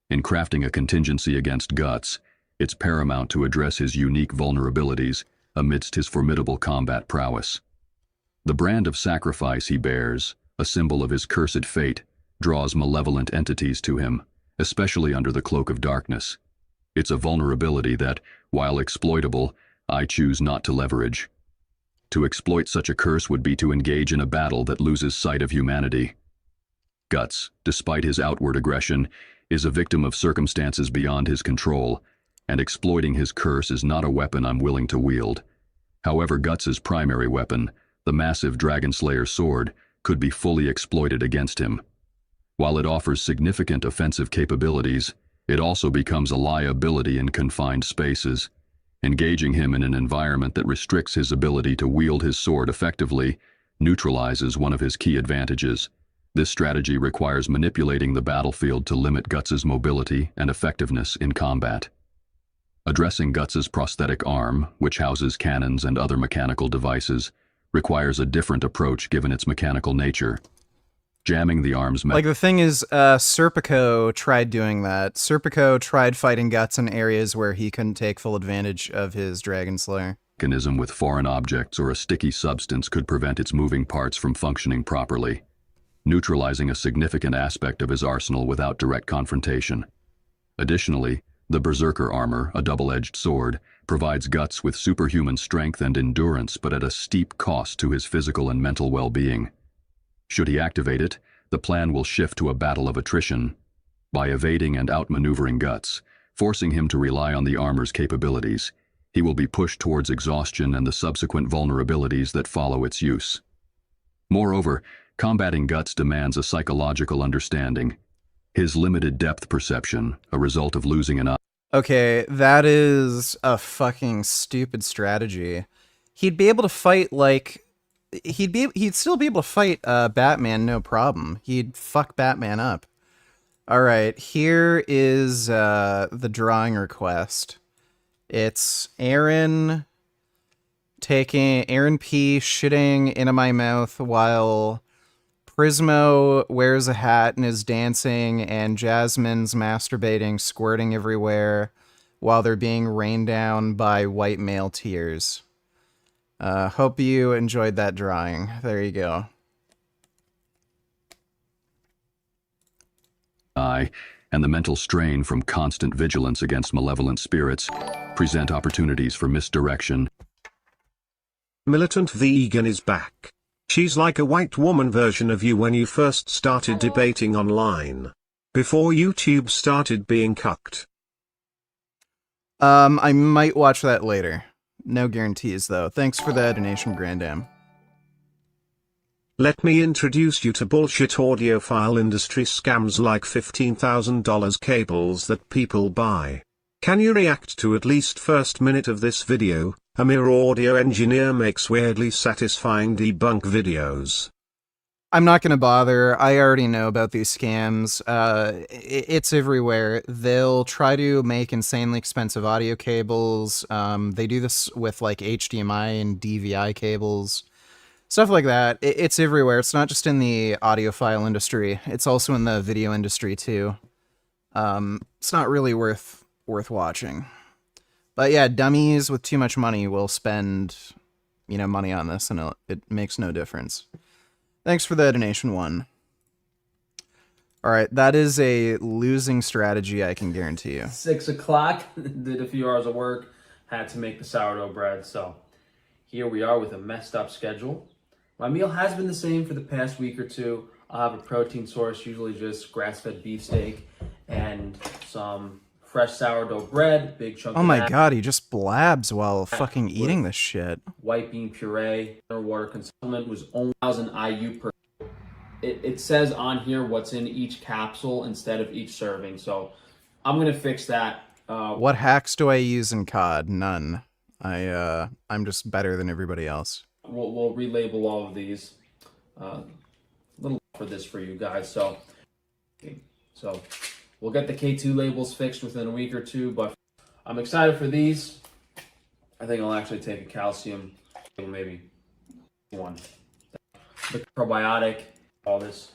In crafting a contingency against Guts, it's paramount to address his unique vulnerabilities amidst his formidable combat prowess. The brand of sacrifice he bears, a symbol of his cursed fate, draws malevolent entities to him, especially under the cloak of darkness. It's a vulnerability that, while exploitable, I choose not to leverage. To exploit such a curse would be to engage in a battle that loses sight of humanity. Guts, despite his outward aggression, is a victim of circumstances beyond his control, and exploiting his curse is not a weapon I'm willing to wield. However, Guts's primary weapon, the massive Dragon Slayer sword, could be fully exploited against him. While it offers significant offensive capabilities, It also becomes a liability in confined spaces. Engaging him in an environment that restricts his ability to wield his sword effectively neutralizes one of his key advantages. This strategy requires manipulating the battlefield to limit Guts's mobility and effectiveness in combat. Addressing Guts's prosthetic arm, which houses cannons and other mechanical devices, requires a different approach given its mechanical nature. Jamming the arm's Like, the thing is, Serpico tried doing that. Serpico tried fighting Guts in areas where he couldn't take full advantage of his Dragon Slayer. mechanism with foreign objects or a sticky substance could prevent its moving parts from functioning properly, neutralizing a significant aspect of his arsenal without direct confrontation. Additionally, the Berserker armor, a double-edged sword, provides Guts with superhuman strength and endurance, but at a steep cost to his physical and mental well-being. Should he activate it, the plan will shift to a battle of attrition. By evading and outmaneuvering Guts, forcing him to rely on the armor's capabilities, he will be pushed towards exhaustion and the subsequent vulnerabilities that follow its use. Moreover, combating Guts demands a psychological understanding. His limited depth perception, a result of losing an eye. Okay, that is a fucking stupid strategy. He'd be able to fight, like... He'd still be able to fight Batman, no problem. He'd fuck Batman up. Alright, here is the drawing request. It's Aaron P shitting into my mouth while Prismo wears a hat and is dancing, and Jasmine's masturbating, squirting everywhere while they're being rained down by white male tears. Hope you enjoyed that drawing. There you go. And the mental strain from constant vigilance against malevolent spirits present opportunities for misdirection. Militant Vegan is back. She's like a white woman version of you when you first started debating online. Before YouTube started being cucked. I might watch that later. No guarantees, though. Thanks for the donation, Grandam. Let me introduce you to bullshit audiophile industry scams like $15,000 cables that people buy. Can you react to at least first minute of this video? A mere audio engineer makes weirdly satisfying debunk videos. I'm not gonna bother. I already know about these scams. It's everywhere. They'll try to make insanely expensive audio cables. They do this with like HDMI and DVI cables. Stuff like that. It's everywhere. It's not just in the audiophile industry. It's also in the video industry too. It's not really worth watching. But yeah, dummies with too much money will spend, money on this, and it makes no difference. Thanks for the donation, one. Alright, that is a losing strategy, I can guarantee you. 6 o'clock, did a few hours of work, had to make the sourdough bread, so here we are with a messed up schedule. My meal has been the same for the past week or two. I'll have a protein source, usually just grass-fed beefsteak, and some fresh sourdough bread, big chunk Oh of my that. god, he just blabs while fucking eating this shit. White bean puree, water consumption was only 1,000 IU per. It says on here what's in each capsule instead of each serving, so I'm gonna fix that. What hacks do I use in COD? None. I'm just better than everybody else. We'll relabel all of these. Little for this for you guys, so we'll get the K2 labels fixed within a week or two, but I'm excited for these. I think I'll actually take a calcium, maybe one. The probiotic, all this.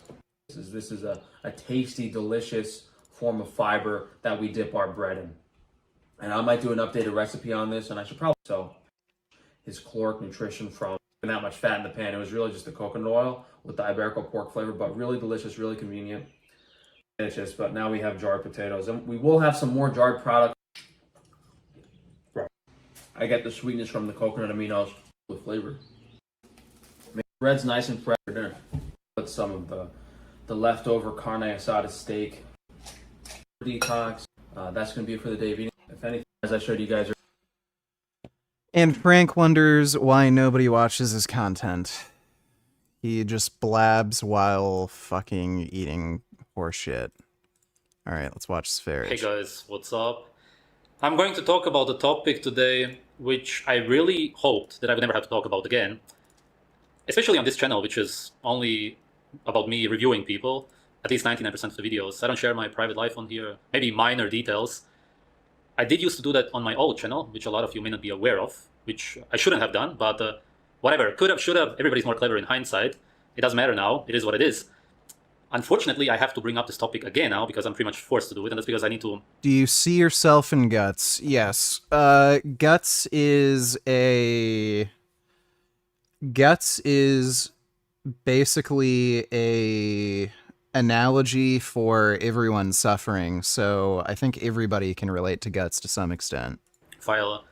This is a tasty, delicious form of fiber that we dip our bread in. And I might do an updated recipe on this, and I should probably so his caloric nutrition from that much fat in the pan. It was really just the coconut oil with the Iberico pork flavor, but really delicious, really convenient. Delicious, but now we have jarred potatoes, and we will have some more jarred products. I get the sweetness from the coconut aminos with flavor. Make bread's nice and fresh for dinner. Put some of the leftover carne asada steak. Detox. That's going to be it for the day of eating. If anything, as I showed you guys. And Frank wonders why nobody watches his content. He just blabs while fucking eating horse shit. All right, let's watch Sv3rige. Hey guys, what's up? I'm going to talk about a topic today which I really hoped that I would never have to talk about again, especially on this channel, which is only about me reviewing people, at least 99% of the videos. I don't share my private life on here, maybe minor details. I did used to do that on my old channel, which a lot of you may not be aware of, which I shouldn't have done, but whatever, could have, should have, everybody's more clever in hindsight. It doesn't matter now, it is what it is. Unfortunately, I have to bring up this topic again now because I'm pretty much forced to do it, and that's because I need to... Do you see yourself in Guts? Yes. Guts is basically a analogy for everyone suffering, so I think everybody can relate to Guts to some extent. File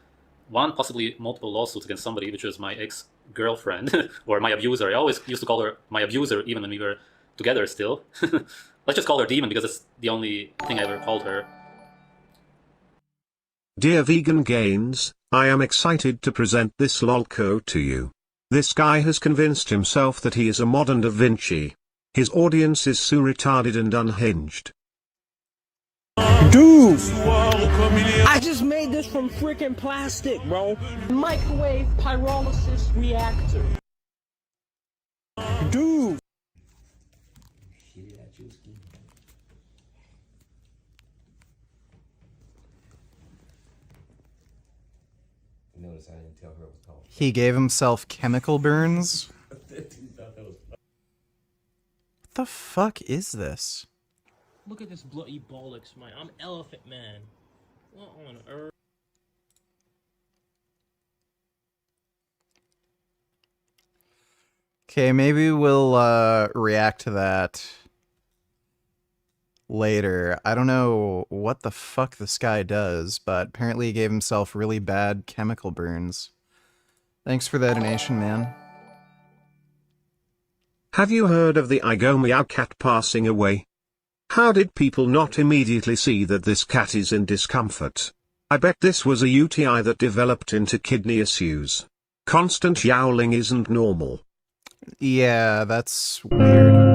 one, possibly multiple lawsuits against somebody, which is my ex-girlfriend, or my abuser. I always used to call her my abuser, even when we were together still. Let's just call her Demon, because it's the only thing I ever called her. Dear Vegan Gains, I am excited to present this lolco to you. This guy has convinced himself that he is a modern Da Vinci. His audience is so retarded and unhinged. Dude! I just made this from freaking plastic, bro. Microwave pyrolysis reactor. Dude! Notice I didn't tell her it was called. He gave himself chemical burns? What the fuck is this? Look at this bloody bollocks, man. I'm Elephant Man. What on earth? Okay, maybe we'll react to that later. I don't know what the fuck this guy does, but apparently he gave himself really bad chemical burns. Thanks for that donation, man. Have you heard of the Igo Meow cat passing away? How did people not immediately see that this cat is in discomfort? I bet this was a UTI that developed into kidney issues. Constant yowling isn't normal. Yeah, that's weird.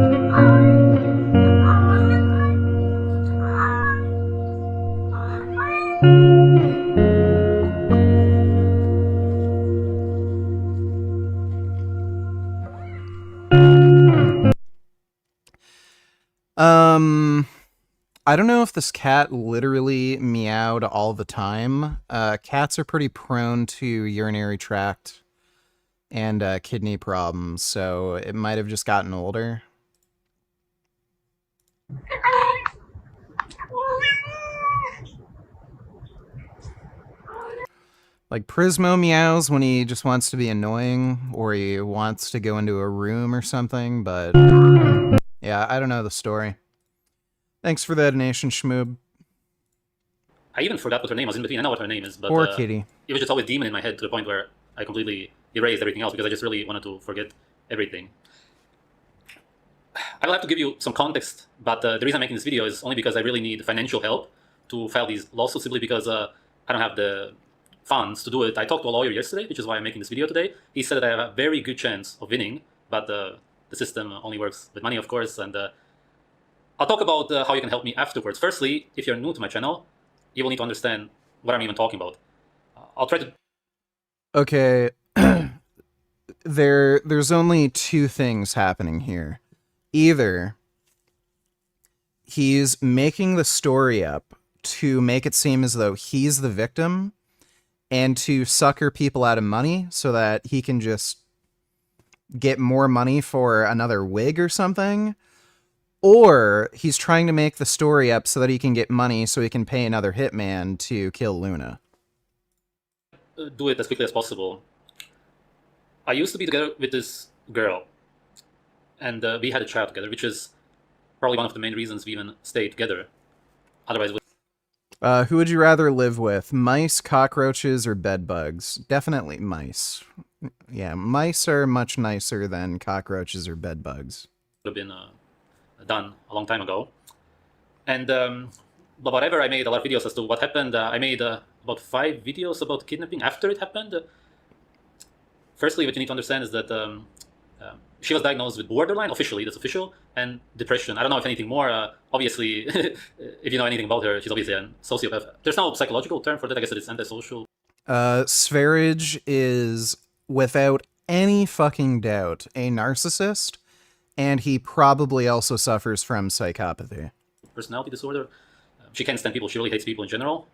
I don't know if this cat literally meowed all the time. Cats are pretty prone to urinary tract and kidney problems, so it might have just gotten older. Like, Prismo meows when he just wants to be annoying, or he wants to go into a room or something, but yeah, I don't know the story. Thanks for that donation, Schmoob. I even forgot what her name was in between. I know what her name is, but Poor kitty. It was just always Demon in my head to the point where I completely erased everything else because I just really wanted to forget everything. I will have to give you some context, but the reason I'm making this video is only because I really need financial help to file these lawsuits, simply because I don't have the funds to do it. I talked to a lawyer yesterday, which is why I'm making this video today. He said that I have a very good chance of winning, but the system only works with money, of course, and I'll talk about how you can help me afterwards. Firstly, if you're new to my channel, you will need to understand what I'm even talking about. I'll try to... Okay, there's only two things happening here. Either he's making the story up to make it seem as though he's the victim and to sucker people out of money so that he can just get more money for another wig or something. Or he's trying to make the story up so that he can get money so he can pay another hitman to kill Luna. Do it as quickly as possible. I used to be together with this girl, and we had a child together, which is probably one of the main reasons we even stayed together. Otherwise, who would you rather live with? Mice, cockroaches, or bedbugs? Definitely mice. Yeah, mice are much nicer than cockroaches or bedbugs. Would have been done a long time ago. And but whatever, I made a lot of videos as to what happened. I made about 5 videos about kidnapping after it happened. Firstly, what you need to understand is that She was diagnosed with borderline, officially, that's official, and depression. I don't know if anything more. Obviously, if you know anything about her, she's obviously a sociopath. There's no psychological term for that. I guess it's antisocial. Sv3rige is, without any fucking doubt, a narcissist, and he probably also suffers from psychopathy. Personality disorder. She can't stand people. She really hates people in general.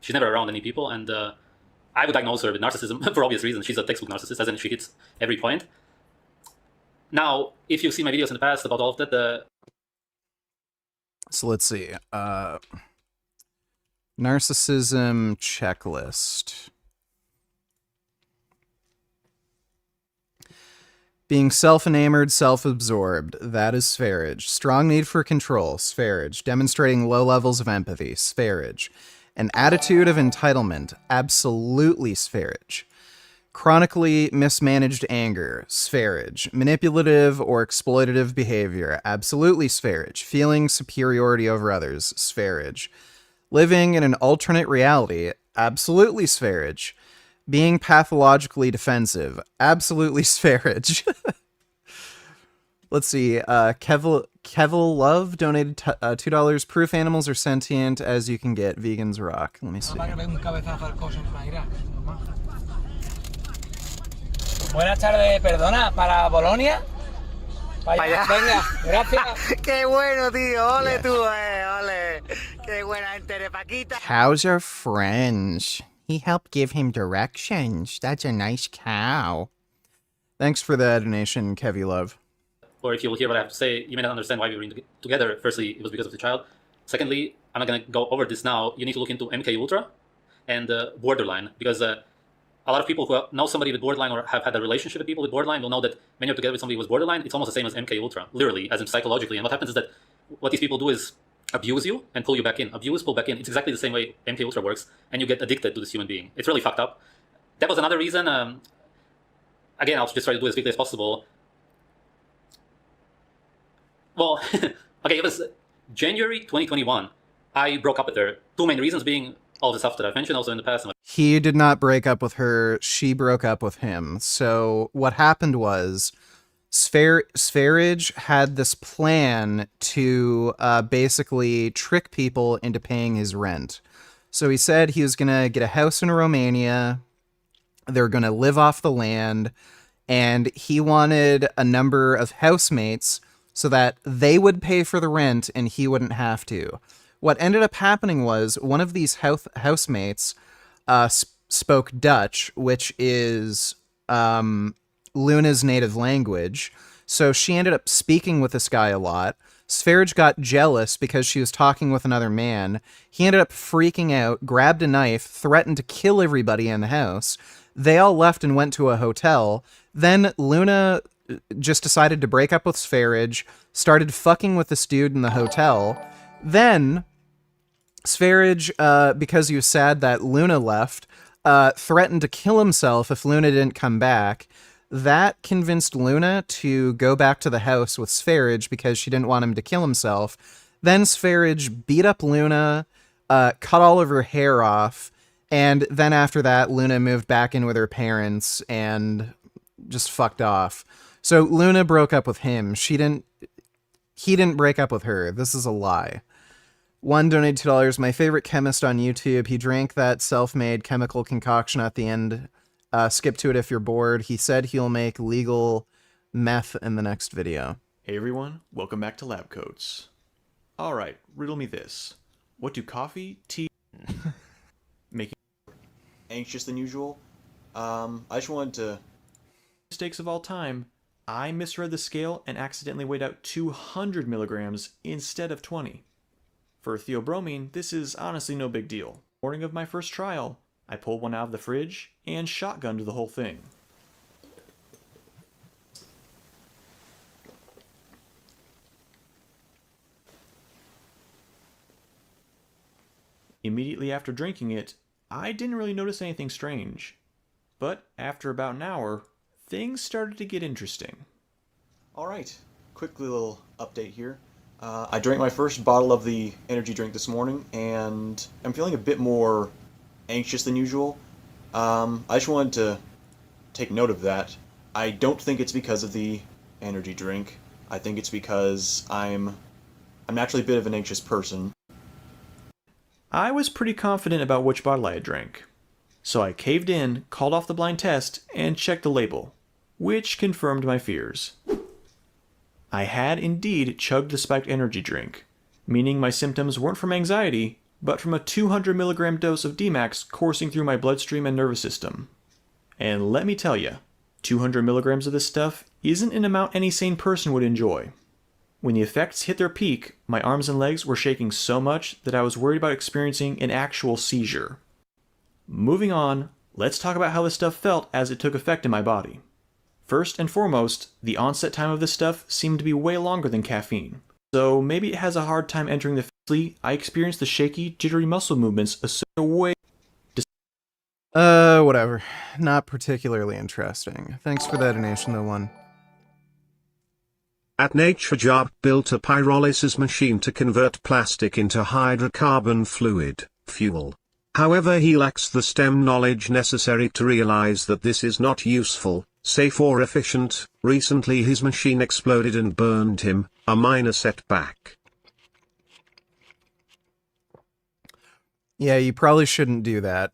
She's never around any people, and I would diagnose her with narcissism for obvious reasons. She's a textbook narcissist, as in she hits every point. Now, if you've seen my videos in the past about all of that, So let's see. Narcissism checklist. Being self-enamored, self-absorbed. That is Sv3rige. Strong need for control. Sv3rige. Demonstrating low levels of empathy. Sv3rige. An attitude of entitlement. Absolutely Sv3rige. Chronically mismanaged anger, Sv3rige. Manipulative or exploitative behavior, absolutely Sv3rige. Feeling superiority over others, Sv3rige. Living in an alternate reality, absolutely Sv3rige. Being pathologically defensive, absolutely Sv3rige. Let's see, Kevil Love donated $2. Proof animals are sentient as you can get. Vegans rock. Let me see. Buenas tardes, perdona, para Bolonia. Venga, gracias. Qué bueno, tío. Ole tú, ole. Qué buena gente, Paquita. How's your French? He helped give him directions. That's a nice cow. Thanks for the donation, Kevy Love. or if you will hear what I have to say, you may not understand why we were together. Firstly, it was because of the child. Secondly, I'm not going to go over this now. You need to look into MK Ultra and borderline, because a lot of people who know somebody with borderline or have had a relationship with people with borderline will know that when you're together with somebody with borderline, it's almost the same as MK Ultra, literally, as in psychologically. And what happens is that what these people do is abuse you and pull you back in. Abuse, pull back in. It's exactly the same way MK Ultra works, and you get addicted to this human being. It's really fucked up. That was another reason. Again, I'll just try to do it as quickly as possible. Well, okay, it was January 2021. I broke up with her. Two main reasons being all the stuff that I've mentioned also in the past. He did not break up with her. She broke up with him. So what happened was Sv3rige had this plan to basically trick people into paying his rent. So he said he was going to get a house in Romania. They're going to live off the land. And he wanted a number of housemates so that they would pay for the rent and he wouldn't have to. What ended up happening was one of these housemates spoke Dutch, which is Luna's native language. So she ended up speaking with this guy a lot. Sv3rige got jealous because she was talking with another man. He ended up freaking out, grabbed a knife, threatened to kill everybody in the house. They all left and went to a hotel. Then Luna just decided to break up with Sv3rige, started fucking with this dude in the hotel. Then Sv3rige, because he was sad that Luna left, threatened to kill himself if Luna didn't come back. That convinced Luna to go back to the house with Sv3rige because she didn't want him to kill himself. Then Sv3rige beat up Luna, cut all of her hair off, and then after that, Luna moved back in with her parents and just fucked off. So Luna broke up with him. He didn't break up with her. This is a lie. One donated $2. My favorite chemist on YouTube. He drank that self-made chemical concoction at the end. Skip to it if you're bored. He said he'll make legal meth in the next video. Hey everyone, welcome back to Lab Coats. Alright, riddle me this. What do coffee, tea, making anxious than usual? I just wanted to... Mistakes of all time. I misread the scale and accidentally weighed out 200 milligrams instead of 20. For theobromine, this is honestly no big deal. Morning of my first trial, I pulled one out of the fridge and shotgunned the whole thing. Immediately after drinking it, I didn't really notice anything strange. But after about an hour, things started to get interesting. Alright, quick little update here. I drank my first bottle of the energy drink this morning, and I'm feeling a bit more anxious than usual. I just wanted to take note of that. I don't think it's because of the energy drink. I think it's because I'm naturally a bit of an anxious person. I was pretty confident about which bottle I had drank. So I caved in, called off the blind test, and checked the label, which confirmed my fears. I had indeed chugged the spiked energy drink, meaning my symptoms weren't from anxiety, but from a 200 milligram dose of D-Max coursing through my bloodstream and nervous system. And let me tell you, 200 milligrams of this stuff isn't an amount any sane person would enjoy. When the effects hit their peak, my arms and legs were shaking so much that I was worried about experiencing an actual seizure. Moving on, let's talk about how this stuff felt as it took effect in my body. First and foremost, the onset time of this stuff seemed to be way longer than caffeine. So maybe it has a hard time entering the physically, I experienced the shaky, jittery muscle movements associated way. Whatever. Not particularly interesting. Thanks for that donation, though, one. At Sv3rige built a pyrolysis machine to convert plastic into hydrocarbon fluid, fuel. However, he lacks the STEM knowledge necessary to realize that this is not useful, safe or efficient. Recently his machine exploded and burned him, a minor setback. Yeah, you probably shouldn't do that.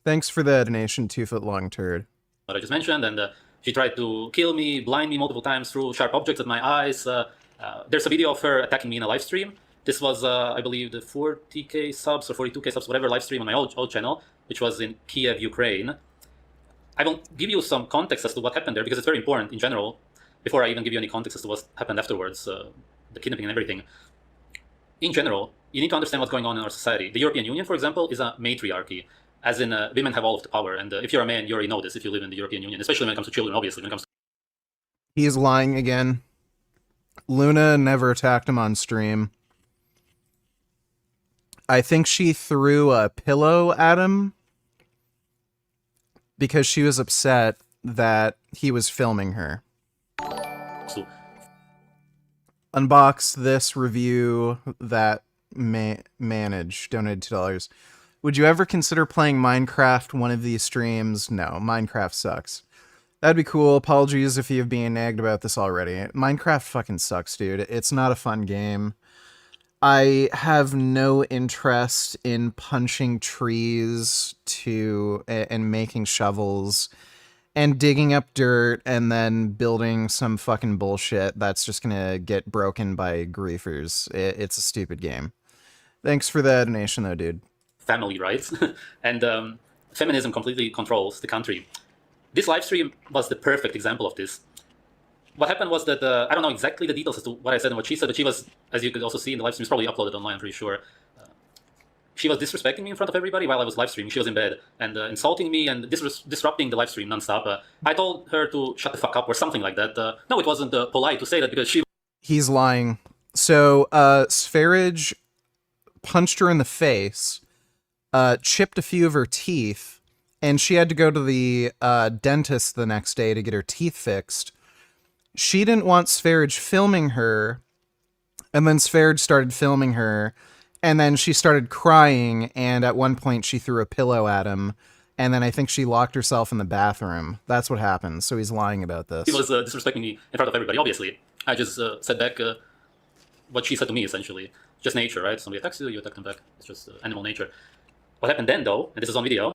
Thanks for the donation, 2-foot-long turd. What I just mentioned, and she tried to kill me, blind me multiple times through sharp objects at my eyes. There's a video of her attacking me in a live stream. This was, I believe, the 40k subs or 42k subs, whatever, live stream on my old channel, which was in Kiev, Ukraine. I will give you some context as to what happened there, because it's very important in general, before I even give you any context as to what happened afterwards, the kidnapping and everything. In general, you need to understand what's going on in our society. The European Union, for example, is a matriarchy, as in women have all of the power. And if you're a man, you already know this if you live in the European Union, especially when it comes to children, obviously, when it comes to... He's lying again. Luna never attacked him on stream. I think she threw a pillow at him because she was upset that he was filming her. So, Unbox this review that manage donated $2. Would you ever consider playing Minecraft one of these streams? No, Minecraft sucks. That'd be cool. Apologies if you've been nagged about this already. Minecraft fucking sucks, dude. It's not a fun game. I have no interest in punching trees and making shovels and digging up dirt and then building some fucking bullshit that's just gonna get broken by griefers. It's a stupid game. Thanks for the donation, though, dude. Family rights, and feminism completely controls the country. This live stream was the perfect example of this. What happened was that, I don't know exactly the details as to what I said and what she said, but she was, as you could also see in the live stream, it's probably uploaded online, I'm pretty sure. She was disrespecting me in front of everybody while I was live streaming. She was in bed and insulting me and disrupting the live stream nonstop. I told her to shut the fuck up or something like that. No, it wasn't polite to say that because she... He's lying. So, Sv3rige punched her in the face, chipped a few of her teeth, and she had to go to the dentist the next day to get her teeth fixed. She didn't want Sv3rige filming her, and then Sv3rige started filming her, and then she started crying, and at one point she threw a pillow at him, and then I think she locked herself in the bathroom. That's what happened, so he's lying about this. He was disrespecting me in front of everybody, obviously. I just said back what she said to me, essentially. Just nature, right? Somebody attacks you, you attack them back. It's just animal nature. What happened then, though, and this is on video...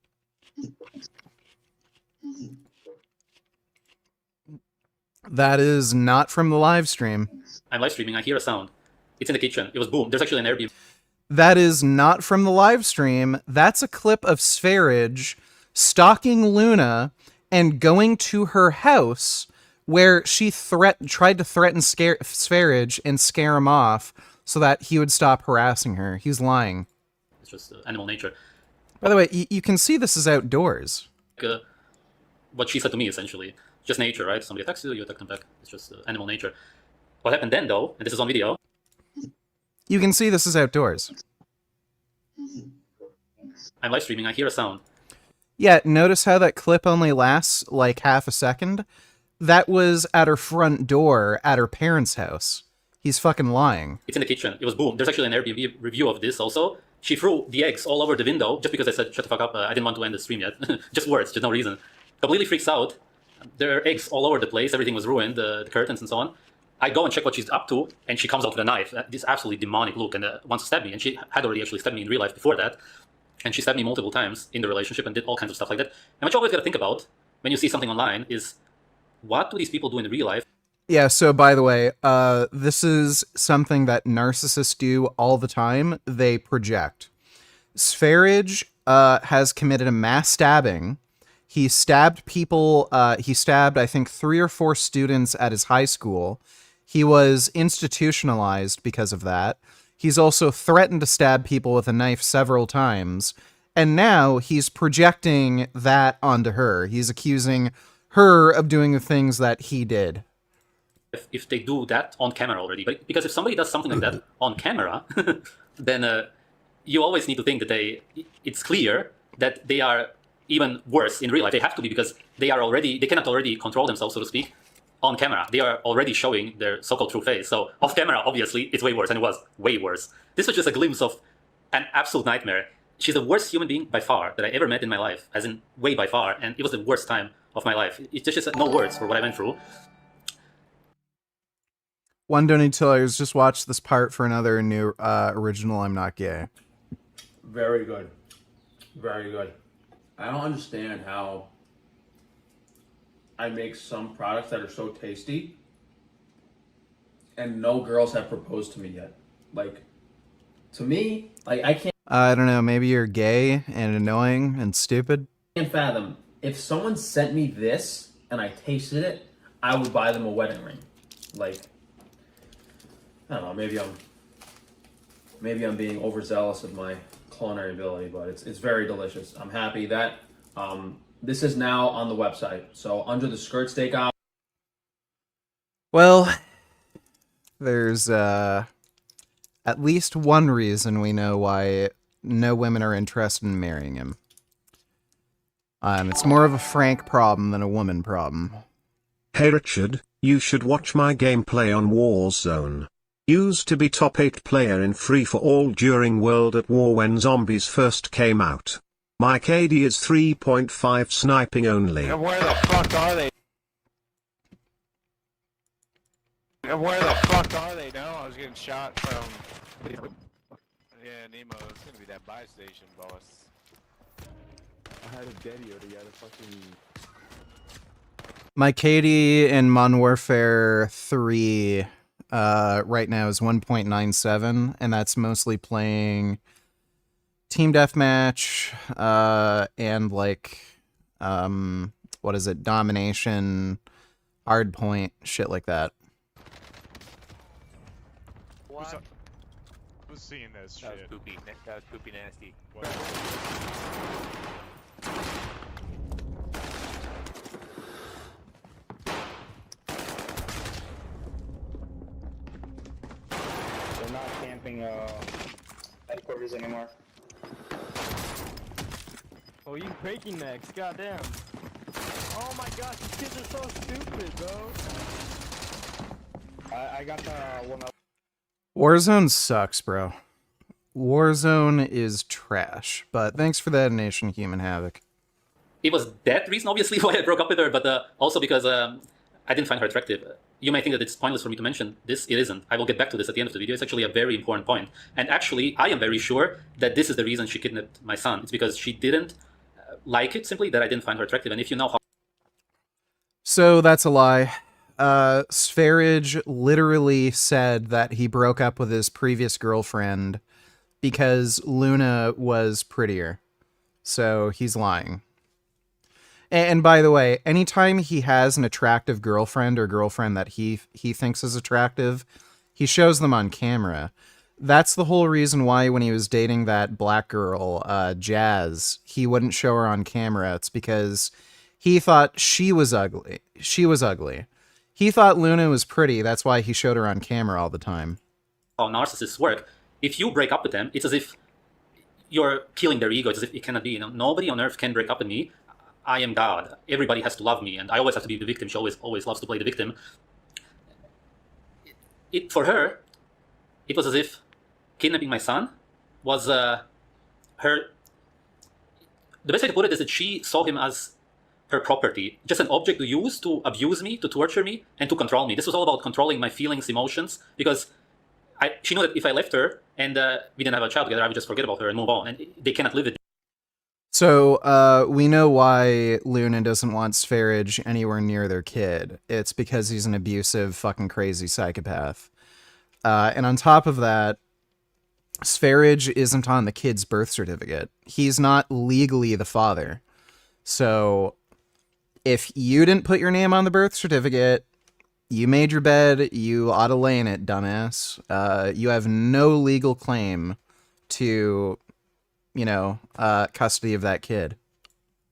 That is not from the live stream. I'm live streaming, I hear a sound. It's in the kitchen. It was boom. There's actually an Airbnb. That is not from the live stream. That's a clip of Sv3rige stalking Luna and going to her house where she tried to threaten Sv3rige and scare him off so that he would stop harassing her. He's lying. It's just animal nature. By the way, you can see this is outdoors. What she said to me, essentially. Just nature, right? Somebody attacks you, you attack them back. It's just animal nature. What happened then, though, and this is on video... You can see this is outdoors. I'm live streaming, I hear a sound. Yeah, notice how that clip only lasts like half a second? That was at her front door at her parents' house. He's fucking lying. It's in the kitchen. It was boom. There's actually an Airbnb review of this also. She threw the eggs all over the window just because I said, shut the fuck up, I didn't want to end the stream yet. Just words, just no reason. Completely freaks out. There are eggs all over the place. Everything was ruined, the curtains and so on. I go and check what she's up to, and she comes out with a knife. This absolutely demonic look, and wants to stab me. And she had already actually stabbed me in real life before that. And she stabbed me multiple times in the relationship and did all kinds of stuff like that. And what you always got to think about when you see something online is, what do these people do in real life? Yeah, so by the way, this is something that narcissists do all the time. They project. Sv3rige has committed a mass stabbing. He stabbed people, he stabbed, I think, 3 or 4 students at his high school. He was institutionalized because of that. He's also threatened to stab people with a knife several times. And now he's projecting that onto her. He's accusing her of doing the things that he did. If they do that on camera already. But because if somebody does something like that on camera, then you always need to think that it's clear that they are even worse in real life. They have to be, because they cannot already control themselves, so to speak, on camera. They are already showing their so-called true face. So off camera, obviously, it's way worse, and it was way worse. This was just a glimpse of an absolute nightmare. She's the worst human being by far that I ever met in my life, as in way by far, and it was the worst time of my life. It's just no words for what I went through. One donators just watched this part for another new original I'm Not Gay. Very good. Very good. I don't understand how I make some products that are so tasty and no girls have proposed to me yet. Like, to me, like, I can't I don't know, maybe you're gay and annoying and stupid. fathom. If someone sent me this and I tasted it, I would buy them a wedding ring. Like, I don't know, maybe I'm being overzealous of my culinary ability, but it's very delicious. I'm happy that this is now on the website. So under the skirt steak out. Well, there's at least one reason we know why no women are interested in marrying him. It's more of a Frank problem than a woman problem. Hey Richard, you should watch my gameplay on Warzone. Used to be top 8 player in free-for-all during World at War when zombies first came out. My KD is 3.5 sniping only. Where the fuck are they? Where the fuck are they now? I was getting shot from... Yeah, Nemo, it's gonna be that buy station, boss. I had a video to get a fucking... My KD in Modern Warfare 3 right now is 1.97, and that's mostly playing Team Deathmatch and like what is it, Domination, Hardpoint, shit like that. What? Who's seeing this shit? That was poopy nasty. What? They're not camping headquarters anymore. Oh, you breaking necks, goddamn. Oh my gosh, these kids are so stupid, bro. I got the one up. Warzone sucks, bro. Warzone is trash, but thanks for that donation, Human Havoc. It was that reason, obviously, why I broke up with her, but also because I didn't find her attractive. You may think that it's pointless for me to mention this. It isn't. I will get back to this at the end of the video. It's actually a very important point. And actually, I am very sure that this is the reason she kidnapped my son. It's because she didn't like it, simply that I didn't find her attractive. And if you know how... So that's a lie. Sv3rige literally said that he broke up with his previous girlfriend because Luna was prettier. So he's lying. And by the way, anytime he has an attractive girlfriend or girlfriend that he thinks is attractive, he shows them on camera. That's the whole reason why when he was dating that black girl, Jazz, he wouldn't show her on camera. It's because he thought she was ugly. She was ugly. He thought Luna was pretty. That's why he showed her on camera all the time. How narcissists work. If you break up with them, it's as if you're killing their ego. It's as if it cannot be. You know, nobody on earth can break up with me. I am God. Everybody has to love me, and I always have to be the victim. She always loves to play the victim. For her, it was as if kidnapping my son was her... The best way to put it is that she saw him as her property, just an object to use to abuse me, to torture me, and to control me. This was all about controlling my feelings, emotions, because she knew that if I left her and we didn't have a child together, I would just forget about her and move on, and they cannot live with it. So we know why Luna doesn't want Sv3rige anywhere near their kid. It's because he's an abusive, fucking crazy psychopath. And on top of that, Sv3rige isn't on the kid's birth certificate. He's not legally the father. So if you didn't put your name on the birth certificate, you made your bed, you ought to lay in it, dumbass. You have no legal claim to, you know, custody of that kid.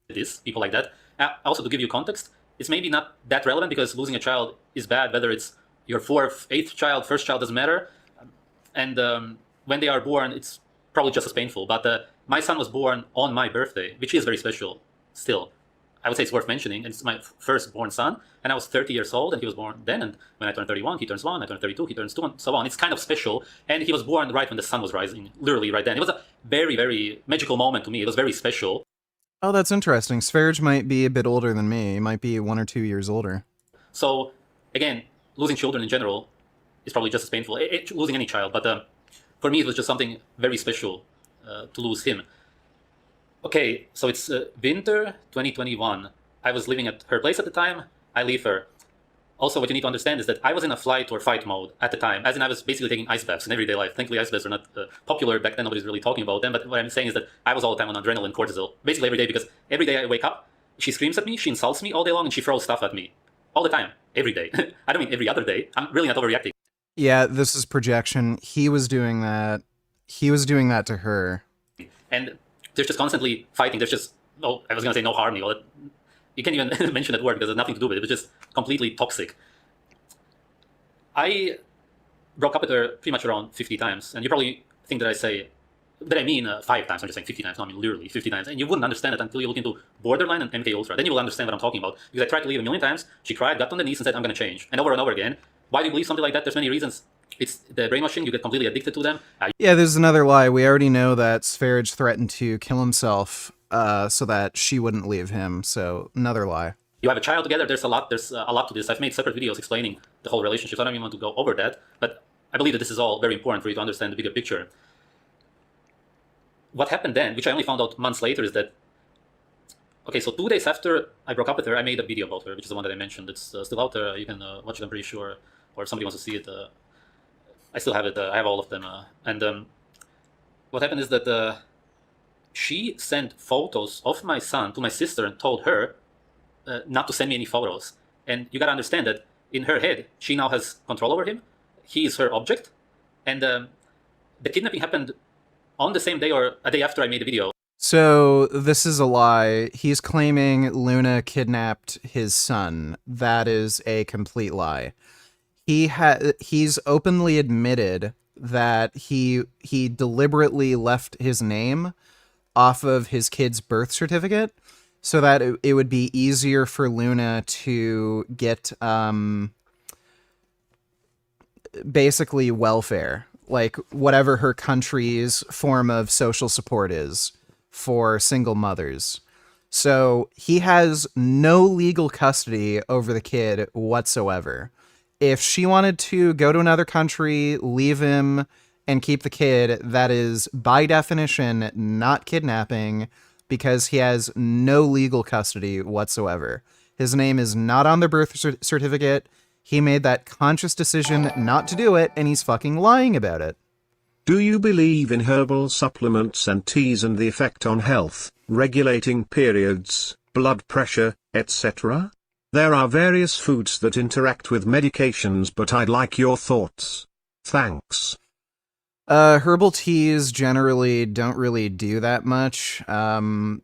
This, people like that. Also, to give you context, it's maybe not that relevant because losing a child is bad, whether it's your 4th, 8th child, 1st child, doesn't matter. And when they are born, it's probably just as painful. But my son was born on my birthday, which is very special still. I would say it's worth mentioning. It's my first-born son, and I was 30 years old, and he was born then. And when I turned 31, he turns 1. I turned 32, he turns 2, and so on. It's kind of special. And he was born right when the sun was rising, literally right then. It was a very, very magical moment to me. It was very special. Oh, that's interesting. Sv3rige might be a bit older than me. He might be 1 or 2 years older. So, again, losing children in general is probably just as painful. Losing any child, but for me, it was just something very special to lose him. Okay, so it's winter 2021. I was living at her place at the time. I leave her. Also, what you need to understand is that I was in a flight or fight mode at the time, as in I was basically taking ice baths in everyday life. Thankfully, ice baths are not popular back then. Nobody's really talking about them. But what I'm saying is that I was all the time on adrenaline, cortisol, basically every day, because every day I wake up, she screams at me, she insults me all day long, and she throws stuff at me. All the time, every day. I don't mean every other day. I'm really not overreacting. Yeah, this is projection. He was doing that. He was doing that to her. And there's just constantly fighting. There's just, oh, I was going to say no harmony. Well, you can't even mention that word because it has nothing to do with it. It was just completely toxic. I broke up with her pretty much around 50 times. And you probably think that I mean 5 times. I'm just saying 50 times. No, I mean literally 50 times. And you wouldn't understand it until you look into Borderline and MK Ultra. Then you will understand what I'm talking about. Because I tried to leave a million times. She cried, got on the knees and said, I'm going to change. And over again. Why do you believe something like that? There's many reasons. It's the brainwashing. You get completely addicted to them. Yeah, there's another lie. We already know that Sv3rige threatened to kill himself so that she wouldn't leave him. So another lie. You have a child together. There's a lot to this. I've made separate videos explaining the whole relationship. So I don't even want to go over that. But I believe that this is all very important for you to understand the bigger picture. What happened then, which I only found out months later, is that, okay, so 2 days after I broke up with her, I made a video about her, which is the one that I mentioned. It's still out there. You can watch it, I'm pretty sure. Or if somebody wants to see it, I still have it. I have all of them. And what happened is that she sent photos of my son to my sister and told her not to send me any photos. And you got to understand that in her head, she now has control over him. He is her object. And the kidnapping happened on the same day or a day after I made the video. So this is a lie. He's claiming Luna kidnapped his son. That is a complete lie. He's openly admitted that he deliberately left his name off of his kid's birth certificate so that it would be easier for Luna to get basically welfare, like whatever her country's form of social support is for single mothers. So he has no legal custody over the kid whatsoever. If she wanted to go to another country, leave him, and keep the kid, that is, by definition, not kidnapping, because he has no legal custody whatsoever. His name is not on the birth certificate. He made that conscious decision not to do it, and he's fucking lying about it. Do you believe in herbal supplements and teas and the effect on health, regulating periods, blood pressure, etc.? There are various foods that interact with medications, but I'd like your thoughts. Thanks. Herbal teas generally don't really do that much.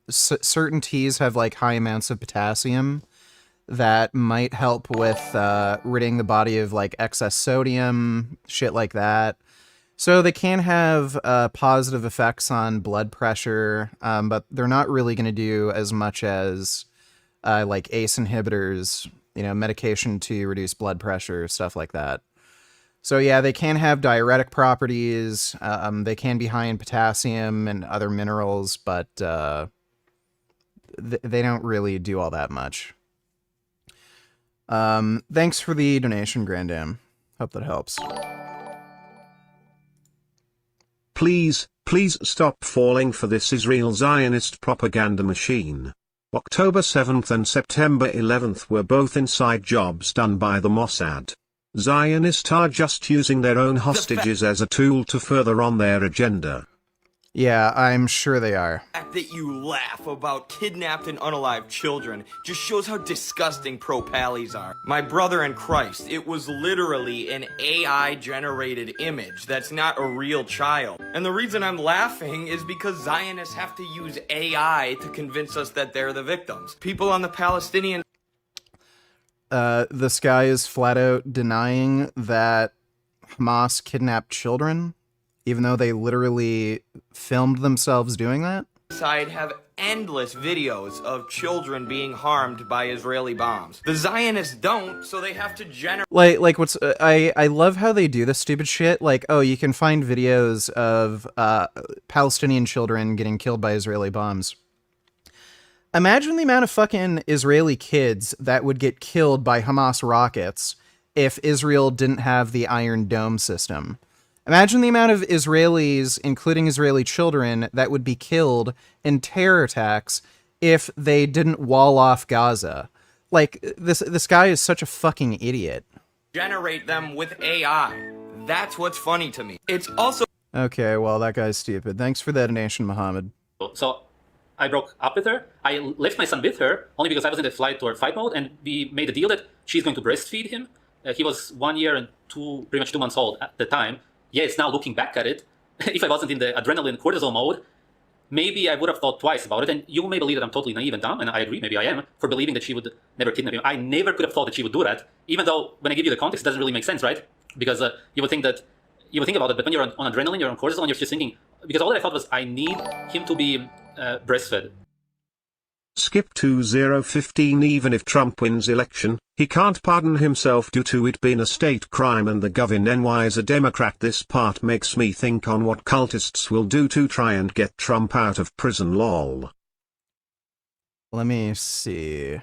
Certain teas have like high amounts of potassium that might help with ridding the body of like excess sodium, shit like that. So they can have positive effects on blood pressure, but they're not really going to do as much as like ACE inhibitors, you know, medication to reduce blood pressure, stuff like that. So yeah, they can have diuretic properties. They can be high in potassium and other minerals, but they don't really do all that much. Thanks for the donation, Grandam. Hope that helps. Please stop falling for this Israel Zionist propaganda machine. October 7th and September 11th were both inside jobs done by the Mossad. Zionists are just using their own hostages as a tool to further on their agenda. Yeah, I'm sure they are. The fact that you laugh about kidnapped and unalived children just shows how disgusting pro-pallies are. My brother in Christ, it was literally an AI-generated image that's not a real child. And the reason I'm laughing is because Zionists have to use AI to convince us that they're the victims. People on the Palestinian... This guy is flat out denying that Hamas kidnapped children, even though they literally filmed themselves doing that? ...side have endless videos of children being harmed by Israeli bombs. The Zionists don't, so they have to generate... Like what's... I love how they do this stupid shit. Like, oh, you can find videos of Palestinian children getting killed by Israeli bombs. Imagine the amount of fucking Israeli kids that would get killed by Hamas rockets if Israel didn't have the Iron Dome system. Imagine the amount of Israelis, including Israeli children, that would be killed in terror attacks if they didn't wall off Gaza. Like, this guy is such a fucking idiot. ...generate them with AI. That's what's funny to me. It's also... Okay, well, that guy's stupid. Thanks for that donation, Mohammed. So I broke up with her. I left my son with her only because I was in the flight or fight mode, and we made a deal that she's going to breastfeed him. He was 1 year and pretty much 2 months old at the time. Yes, now looking back at it, if I wasn't in the adrenaline cortisol mode, maybe I would have thought twice about it. And you may believe that I'm totally naive and dumb, and I agree, maybe I am, for believing that she would never kidnap him. I never could have thought that she would do that, even though when I give you the context, it doesn't really make sense, right? Because you would think about it, but when you're on adrenaline, you're on cortisol, and you're just thinking, because all that I thought was, I need him to be breastfed. Skip 2015. Even if Trump wins election, he can't pardon himself due to it being a state crime and the Govin NY is a Democrat. This part makes me think on what cultists will do to try and get Trump out of prison, lol. Let me see.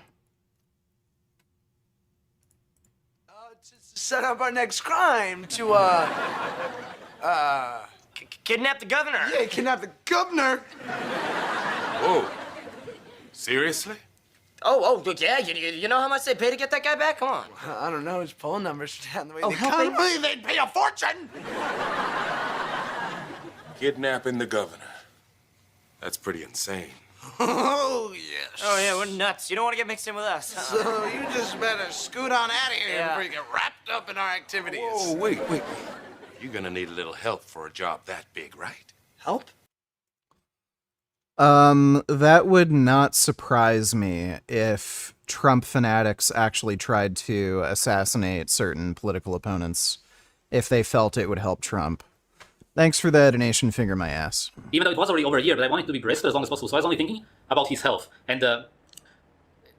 Set up our next crime to, kidnap the governor. Yeah, kidnap the governor. Whoa. Seriously? Oh, yeah, you know how much they pay to get that guy back? Come on. I don't know, his phone numbers down the way Oh, they help come. me. They'd pay a fortune. Kidnapping the governor. That's pretty insane. Oh, yes. Oh, yeah, we're nuts. You don't want to get mixed in with us. Huh? So you just better scoot on out of here Yeah. before you get wrapped up in our activities. Oh, wait. You're gonna need a little help for a job that big, right? Help? That would not surprise me if Trump fanatics actually tried to assassinate certain political opponents if they felt it would help Trump. Thanks for the donation, finger my ass. Even though it was already over a year, but I wanted to be breastfed as long as possible, so I was only thinking about his health. And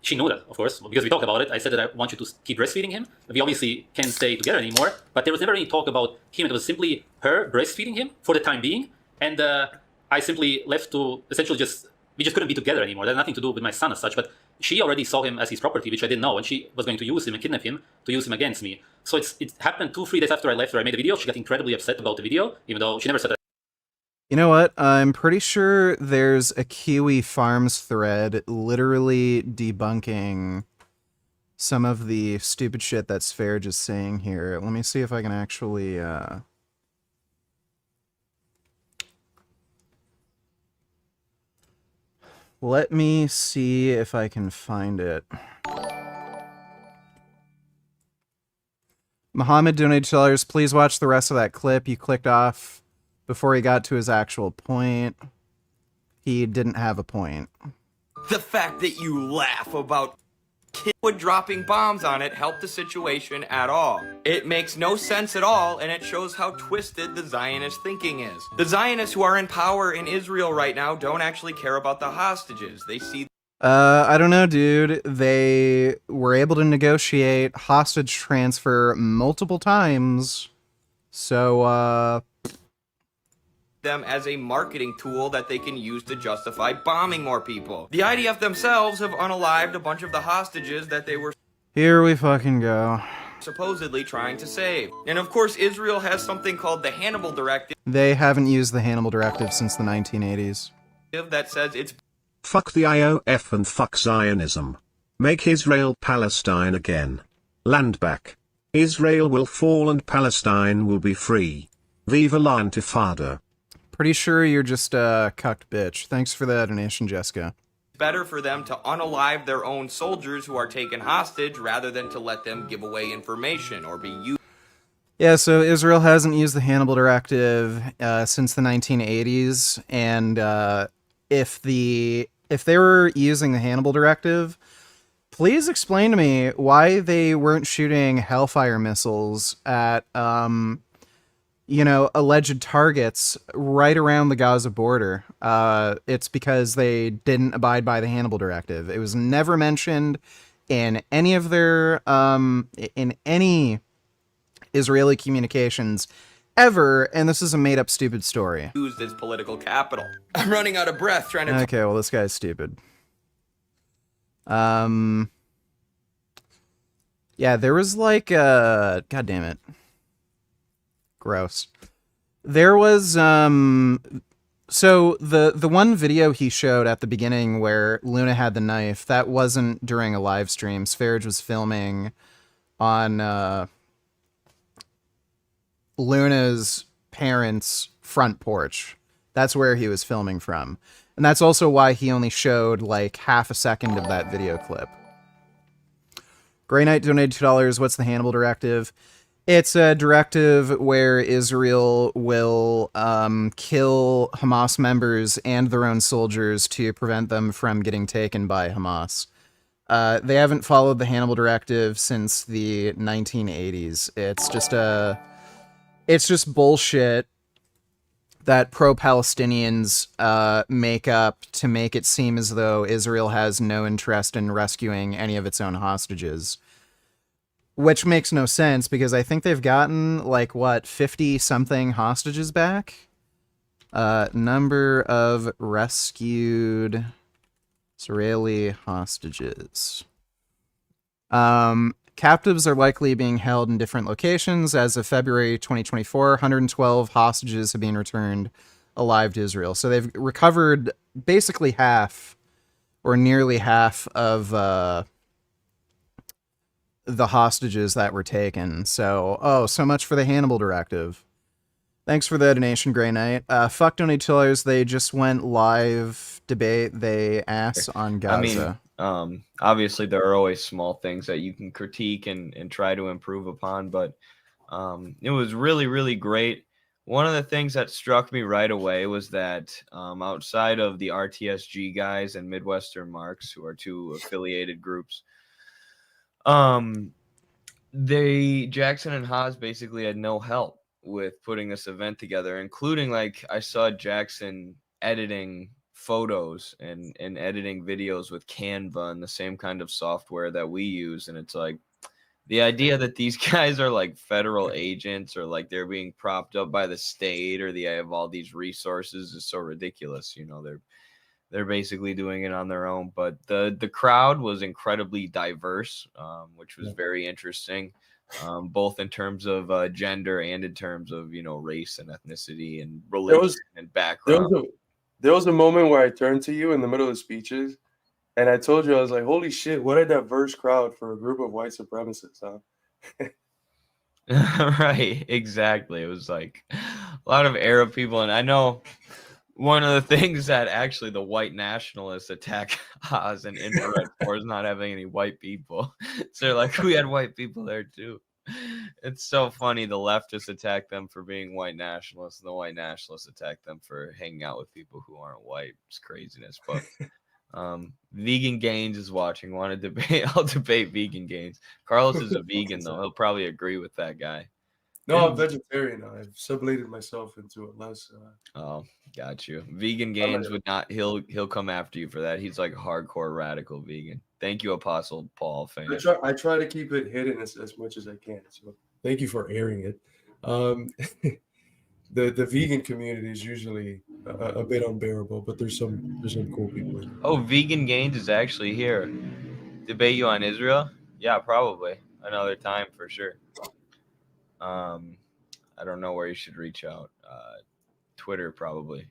she knew that, of course, because we talked about it. I said that I want you to keep breastfeeding him. We obviously can't stay together anymore, but there was never any talk about him. It was simply her breastfeeding him for the time being, and I simply left to essentially we just couldn't be together anymore. That had nothing to do with my son as such, but she already saw him as his property, which I didn't know, and she was going to use him and kidnap him to use him against me. So it happened 2-3 days after I left her. I made a video. She got incredibly upset about the video, even though she never said that. You know what? I'm pretty sure there's a Kiwi Farms thread literally debunking some of the stupid shit that Sv3rige is saying here. Let me see if I can actually... Let me see if I can find it. Mohammed donated $2. Please watch the rest of that clip. You clicked off before he got to his actual point. He didn't have a point. The fact that you laugh about kid dropping bombs on it helped the situation at all. It makes no sense at all, and it shows how twisted the Zionist thinking is. The Zionists who are in power in Israel right now don't actually care about the hostages. They see... I don't know, dude. They were able to negotiate hostage transfer multiple times. So, them as a marketing tool that they can use to justify bombing more people. The IDF themselves have unalived a bunch of the hostages that they were Here we fucking go. supposedly trying to save. And of course, Israel has something called the Hannibal Directive They haven't used the Hannibal Directive since the 1980s. that says it's Fuck the IOF and fuck Zionism. Make Israel Palestine again. Land back. Israel will fall and Palestine will be free. Viva la Intifada. Pretty sure you're just a cucked bitch. Thanks for the donation, Jessica. better for them to unalive their own soldiers who are taken hostage rather than to let them give away information or be used. Yeah, so Israel hasn't used the Hannibal Directive since the 1980s, and if they were using the Hannibal Directive, please explain to me why they weren't shooting Hellfire missiles at alleged targets right around the Gaza border. It's because they didn't abide by the Hannibal Directive. It was never mentioned in any of their in any Israeli communications ever, and this is a made-up stupid story. Used as political capital. I'm running out of breath trying to. Okay, well, this guy's stupid. Yeah, there was like God damn it. Gross. There was so the one video he showed at the beginning where Luna had the knife, that wasn't during a live stream. Sv3rige was filming on Luna's parents' front porch. That's where he was filming from. And that's also why he only showed like half a second of that video clip. Grey Knight donated $2. What's the Hannibal Directive? It's a directive where Israel will kill Hamas members and their own soldiers to prevent them from getting taken by Hamas. They haven't followed the Hannibal Directive since the 1980s. It's just bullshit that pro-Palestinians make up to make it seem as though Israel has no interest in rescuing any of its own hostages. Which makes no sense, because I think they've gotten, like, what, 50-something hostages back? Number of rescued Israeli hostages. Captives are likely being held in different locations. As of February 2024, 112 hostages have been returned alive to Israel. So they've recovered basically half, or nearly half, of the hostages that were taken. So, so much for the Hannibal Directive. Thanks for the donation, Grey Knight. Fuck donators, they just went live debate they ass on Gaza. I mean, obviously there are always small things that you can critique and try to improve upon, but it was really, really great. One of the things that struck me right away was that outside of the RTSG guys and Midwestern Marks, who are two affiliated groups, Jackson and Haas basically had no help with putting this event together, including, like, I saw Jackson editing photos and editing videos with Canva and the same kind of software that we use. And it's like, the idea that these guys are like federal agents, or like they're being propped up by the state, or they have all these resources, is so ridiculous. You know, they're basically doing it on their own. But the crowd was incredibly diverse, which was very interesting, both in terms of gender and in terms of, you know, race and ethnicity and religion and background. There was a moment where I turned to you in the middle of speeches, and I told you, I was like, holy shit, what a diverse crowd for a group of white supremacists, huh? Right, exactly. It was like a lot of Arab people. And I know one of the things that actually the white nationalists attack Haas and infrared for is not having any white people. So they're like, we had white people there too. It's so funny. The leftists attack them for being white nationalists, and the white nationalists attack them for hanging out with people who aren't white. It's craziness. But Vegan Gains is watching. Want to debate? I'll debate Vegan Gains. Carlos is a vegan, though. He'll probably agree with that guy. No, I'm vegetarian now. I've sublated myself into it less. Oh, got you. Vegan Gains would not. He'll come after you for that. He's like a hardcore radical vegan. Thank you, Apostle Paul fan. I try to keep it hidden as much as I can. So thank you for airing it. the vegan community is usually a bit unbearable, but there's some cool people in there. Oh, Vegan Gains is actually here. Debate you on Israel? Yeah, probably another time for sure. I don't know where you should reach out. Twitter probably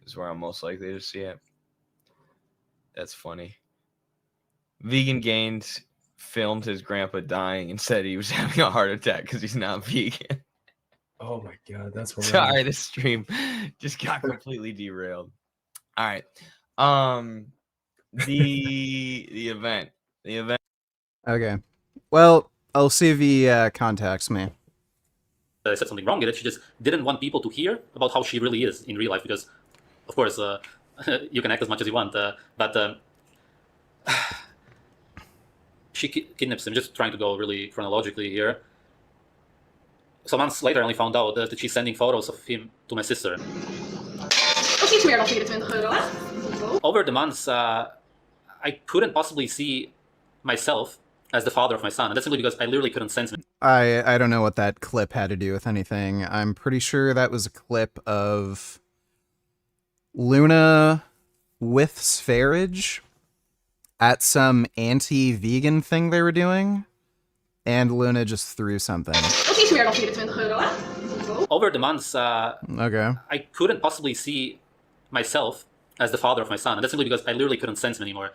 is where I'm most likely to see it. That's funny. Vegan Gains filmed his grandpa dying and said he was having a heart attack because he's not vegan. Oh my god, that's horrible. Sorry, this stream just got completely derailed. All right. The event. Okay. Well, I'll see if he contacts me. I said something wrong in it. She just didn't want people to hear about how she really is in real life because, of course, you can act as much as you want, but she kidnaps him. Just trying to go really chronologically here. So months later, I only found out that she's sending photos of him to my sister. Over the months, I couldn't possibly see myself as the father of my son, and that's simply because I literally couldn't sense it. I don't know what that clip had to do with anything. I'm pretty sure that was a clip of Luna with Sv3rige at some anti-vegan thing they were doing, and Luna just threw something. Over the months, Okay. I couldn't possibly see myself as the father of my son, and that's simply because I literally couldn't sense him anymore.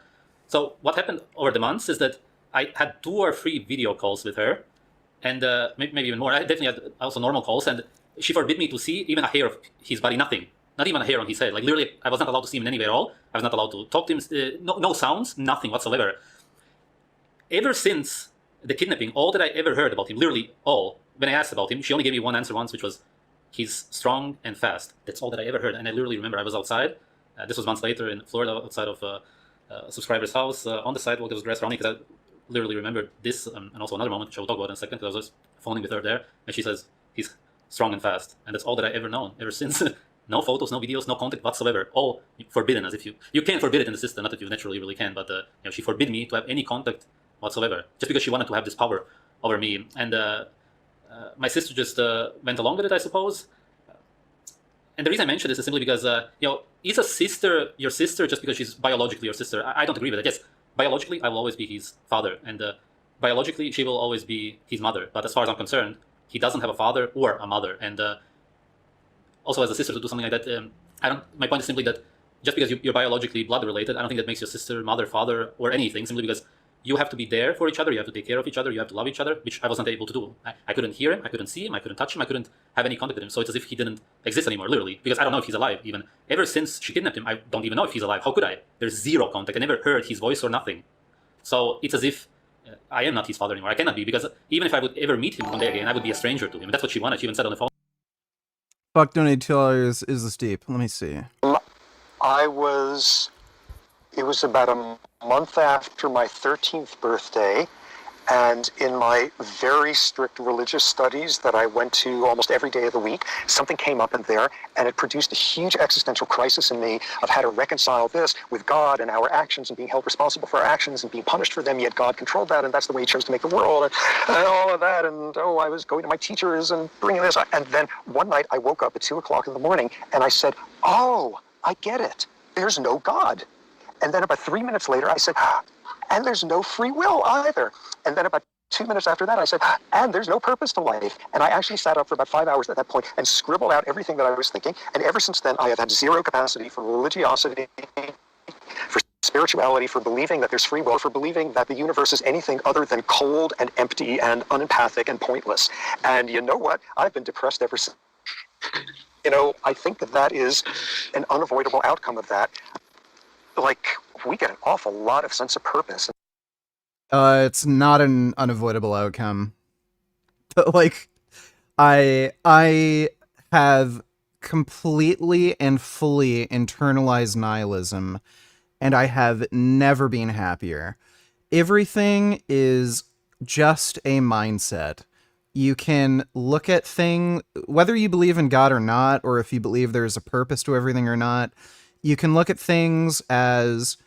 So what happened over the months is that I had 2 or 3 video calls with her, and maybe even more. I definitely had also normal calls, and she forbid me to see even a hair of his body, nothing. Not even a hair on his head. Like literally, I was not allowed to see him in any way at all. I was not allowed to talk to him. No sounds, nothing whatsoever. Ever since the kidnapping, all that I ever heard about him, literally all, when I asked about him, she only gave me one answer once, which was, he's strong and fast. That's all that I ever heard. And I literally remember I was outside. This was months later in Florida, outside of a subscriber's house. On the sidewalk, there was grass around me, because I literally remembered this, and also another moment, which I will talk about in a second, because I was just phoning with her there, and she says, he's strong and fast. And that's all that I ever known, ever since. No photos, no videos, no contact whatsoever. All forbidden, as if you can forbid it in the system, not that you naturally really can, but she forbid me to have any contact whatsoever, just because she wanted to have this power over me. And my sister just went along with it, I suppose. And the reason I mention this is simply because, is a sister your sister just because she's biologically your sister? I don't agree with it. Yes, biologically, I will always be his father, and biologically, she will always be his mother. But as far as I'm concerned, he doesn't have a father or a mother. And also, as a sister, to do something like that, my point is simply that just because you're biologically blood related, I don't think that makes your sister, mother, father, or anything. Simply because you have to be there for each other, you have to take care of each other, you have to love each other, which I wasn't able to do. I couldn't hear him, I couldn't see him, I couldn't touch him, I couldn't have any contact with him. So it's as if he didn't exist anymore, literally, because I don't know if he's alive even. Ever since she kidnapped him, I don't even know if he's alive. How could I? There's zero contact. I never heard his voice or nothing. So it's as if I am not his father anymore. I cannot be, because even if I would ever meet him one day again, I would be a stranger to him. And that's what she wanted. She even said on the phone. Fuck, donate $2 is this deep? Let me see. It was about a month after my 13th birthday, and in my very strict religious studies that I went to almost every day of the week, something came up in there, and it produced a huge existential crisis in me of how to reconcile this with God and our actions and being held responsible for our actions and being punished for them, yet God controlled that, and that's the way he chose to make the world, and all of that, and I was going to my teachers and bringing this, and then one night I woke up at 2 o'clock in the morning, and I said, oh, I get it. There's no God. And then about 3 minutes later, I said, and there's no free will either. And then about 2 minutes after that, I said, and there's no purpose to life. And I actually sat up for about 5 hours at that point and scribbled out everything that I was thinking. And ever since then, I have had zero capacity for religiosity, for spirituality, for believing that there's free will, for believing that the universe is anything other than cold and empty and unempathic and pointless. And you know what? I've been depressed ever since. I think that is an unavoidable outcome of that. Like, we get an awful lot of sense of purpose. It's not an unavoidable outcome. But, like, I have completely and fully internalized nihilism, and I have never been happier. Everything is just a mindset. You can look at whether you believe in God or not, or if you believe there's a purpose to everything or not, you can look at things as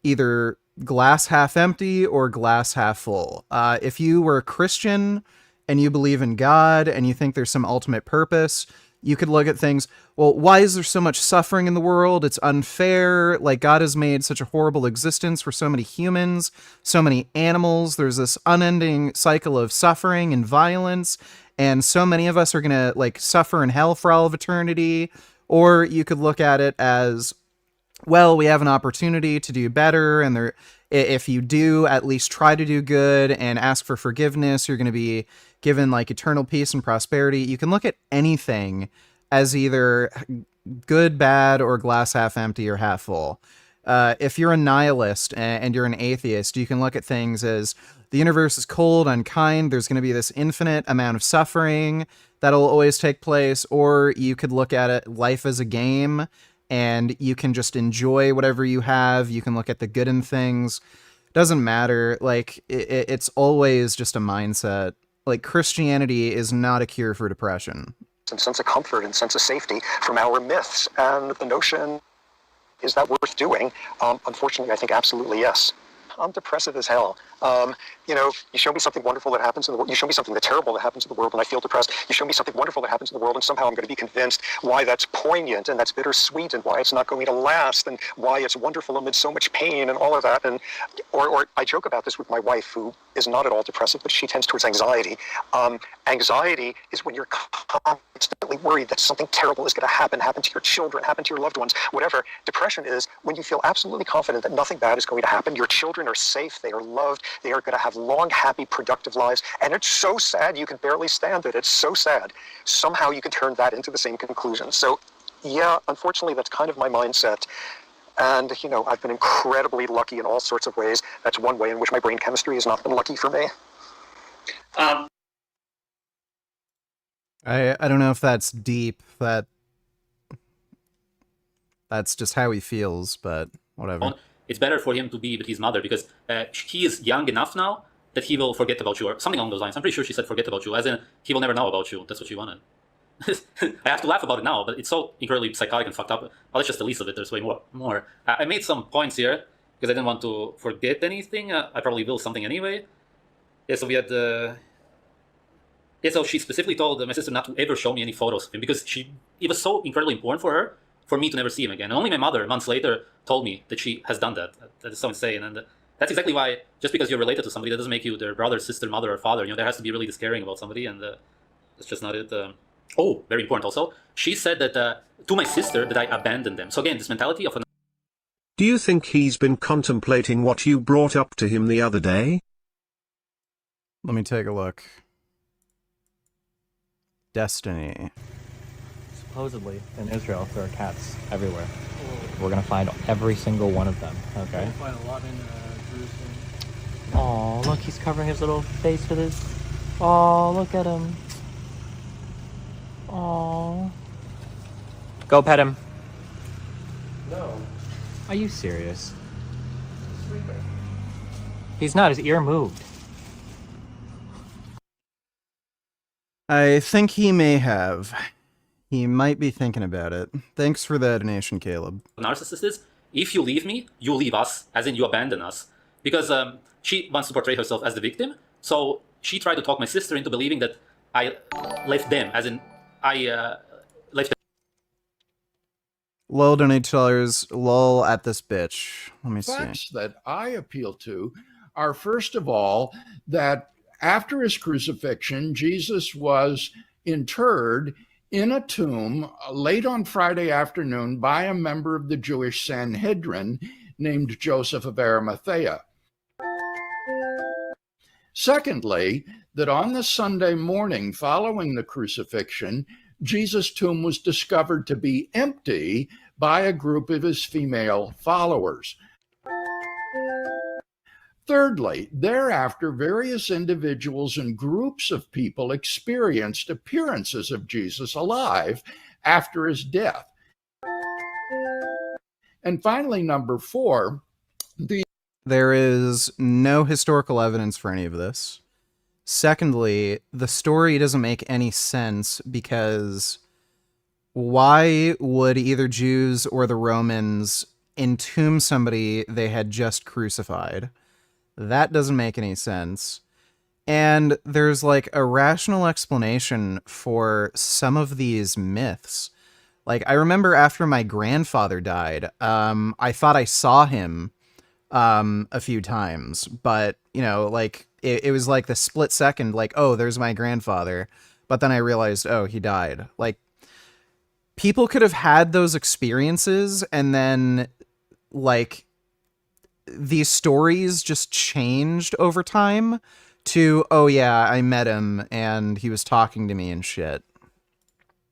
either glass half empty or glass half full. If you were a Christian and you believe in God and you think there's some ultimate purpose, you could look at things, well, why is there so much suffering in the world? It's unfair. Like, God has made such a horrible existence for so many humans, so many animals. There's this unending cycle of suffering and violence, and so many of us are going to, like, suffer in hell for all of eternity. Or you could look at it as, well, we have an opportunity to do better, and if you do at least try to do good and ask for forgiveness, you're going to be given like eternal peace and prosperity. You can look at anything as either good, bad, or glass half empty or half full. If you're a nihilist and you're an atheist, you can look at things as the universe is cold, unkind, there's going to be this infinite amount of suffering that'll always take place. Or you could look at it, life as a game, and you can just enjoy whatever you have. You can look at the good in things. Doesn't matter. Like, it's always just a mindset. Like, Christianity is not a cure for depression. And sense of comfort and sense of safety from our myths. And the notion, is that worth doing? Unfortunately, I think absolutely yes. I'm depressive as hell. You know, you show me something wonderful that happens in the world. You show me something terrible that happens in the world, and I feel depressed. You show me something wonderful that happens in the world, and somehow I'm going to be convinced why that's poignant and that's bittersweet, and why it's not going to last, and why it's wonderful amid so much pain and all of that. And or I joke about this with my wife, who is not at all depressive, but she tends towards anxiety. Anxiety is when you're constantly worried that something terrible is going to happen to your children, happen to your loved ones, whatever. Depression is when you feel absolutely confident that nothing bad is going to happen. Your children are safe, they are loved, they are going to have long, happy, productive lives, and it's so sad you can barely stand it. It's so sad. Somehow you can turn that into the same conclusion. So, yeah, unfortunately, that's kind of my mindset. And, you know, I've been incredibly lucky in all sorts of ways. That's one way in which my brain chemistry has not been lucky for me. I don't know if that's deep. That's just how he feels, but whatever. It's better for him to be with his mother because he is young enough now that he will forget about you or something along those lines. I'm pretty sure she said forget about you, as in he will never know about you. That's what she wanted. I have to laugh about it now, but it's so incredibly psychotic and fucked up. Well, that's just the least of it. There's way more. I made some points here because I didn't want to forget anything. I probably will something anyway. Yeah, so we had yeah, so she specifically told my sister not to ever show me any photos of him because it was so incredibly important for her for me to never see him again. And only my mother, months later, told me that she has done that. That is so insane. And that's exactly why, just because you're related to somebody, that doesn't make you their brother, sister, mother, or father. You know, there has to be really this caring about somebody, and that's just not it. Oh, very important also. She said that to my sister that I abandoned them. So again, this mentality of Do you think he's been contemplating what you brought up to him the other day? Let me take a look. Destiny. Supposedly, in Israel, there are cats everywhere. We're gonna find every single one of them, okay? We'll find a lot in Jerusalem. Oh, look, he's covering his little face with his... Oh, look at him. Oh. Go pet him. No. Are you serious? He's not. His ear moved. I think he may have. He might be thinking about it. Thanks for the donation, Caleb. narcissist is, if you leave me, you leave us, as in you abandon us. Because she wants to portray herself as the victim, so she tried to talk my sister into believing that I left them, as in I left them. Lol donate $2. Lol at this bitch. Let me see. Facts that I appeal to are, first of all, that after his crucifixion, Jesus was interred in a tomb late on Friday afternoon by a member of the Jewish Sanhedrin named Joseph of Arimathea. Secondly, that on the Sunday morning following the crucifixion, Jesus' tomb was discovered to be empty by a group of his female followers. Thirdly, thereafter, various individuals and groups of people experienced appearances of Jesus alive after his death. And finally, number 4, there is no historical evidence for any of this. Secondly, the story doesn't make any sense because why would either Jews or the Romans entomb somebody they had just crucified? That doesn't make any sense. And there's like a rational explanation for some of these myths. Like, I remember after my grandfather died, I thought I saw him a few times, but, you know, like, it was like the split second, like, oh, there's my grandfather. But then I realized, oh, he died. Like, people could have had those experiences, and then, like, these stories just changed over time to, oh yeah, I met him and he was talking to me and shit.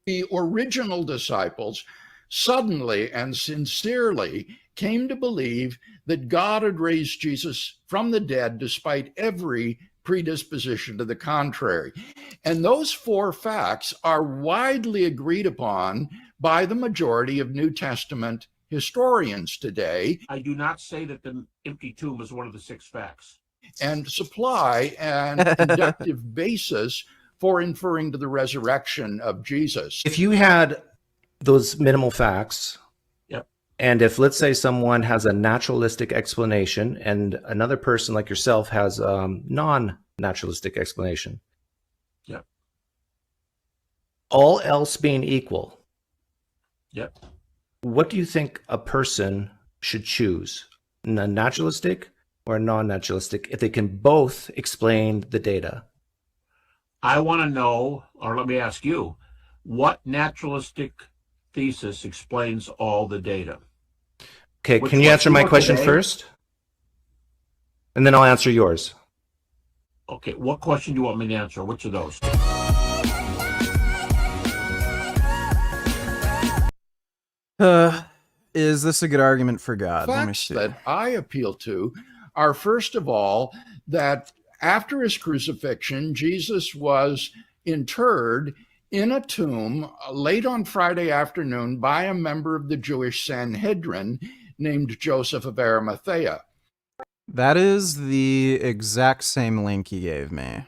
The original disciples suddenly and sincerely came to believe that God had raised Jesus from the dead despite every predisposition to the contrary. And those four facts are widely agreed upon by the majority of New Testament historians today. I do not say that the empty tomb is one of the 6 facts. And supply an inductive basis for inferring to the resurrection of Jesus. If you had those minimal facts, yep, and if, let's say, someone has a naturalistic explanation and another person like yourself has a non-naturalistic explanation, yep, all else being equal, yep, what do you think a person should choose? A naturalistic or a non-naturalistic, if they can both explain the data? I want to know, or let me ask you, what naturalistic thesis explains all the data? Okay, can you answer my question first? And then I'll answer yours. Okay, what question do you want me to answer? Which of those? Is this a good argument for God? Let me Facts see. that I appeal to are, first of all, that after his crucifixion, Jesus was interred in a tomb late on Friday afternoon by a member of the Jewish Sanhedrin named Joseph of Arimathea. That is the exact same link he gave me.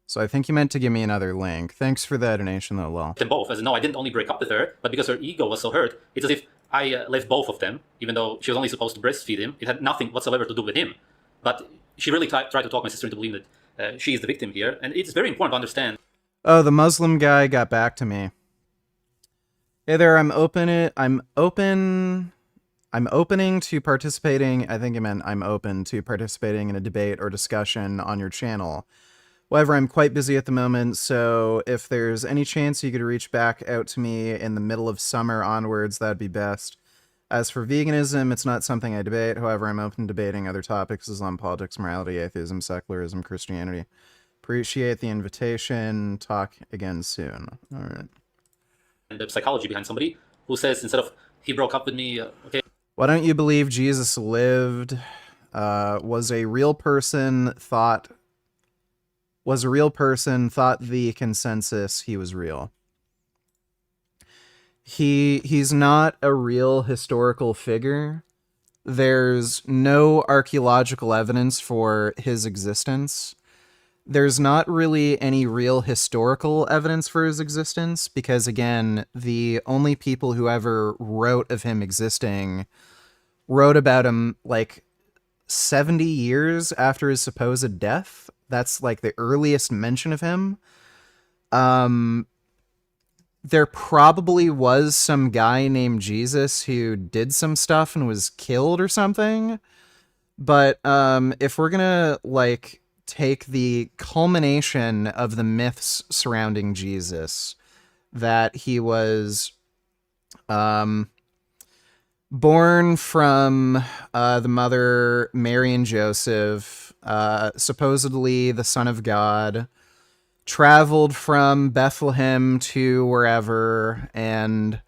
So I think you meant to give me another link. Thanks for the donation, though, Lol. Them both, as no, I didn't only break up with her, but because her ego was so hurt, it's as if I left both of them, even though she was only supposed to breastfeed him. It had nothing whatsoever to do with him. But she really tried to talk my sister into believing that she is the victim here, and it's very important to understand. Oh, the Muslim guy got back to me. Hey there, I'm opening to participating. I think it meant I'm open to participating in a debate or discussion on your channel. However, I'm quite busy at the moment, so if there's any chance you could reach back out to me in the middle of summer onwards, that'd be best. As for veganism, it's not something I debate. However, I'm open to debating other topics: Islam, politics, morality, atheism, secularism, Christianity. Appreciate the invitation. Talk again soon. All right. And the psychology behind somebody who says, instead of he broke up with me, okay. Why don't you believe Jesus lived, was a real person, thought the consensus he was real. He's not a real historical figure. There's no archaeological evidence for his existence. There's not really any real historical evidence for his existence because, again, the only people who ever wrote of him existing wrote about him like 70 years after his supposed death. That's like the earliest mention of him. There probably was some guy named Jesus who did some stuff and was killed or something. But if we're gonna like take the culmination of the myths surrounding Jesus, that he was born from the mother Mary and Joseph, supposedly the Son of God, traveled from Bethlehem to wherever, and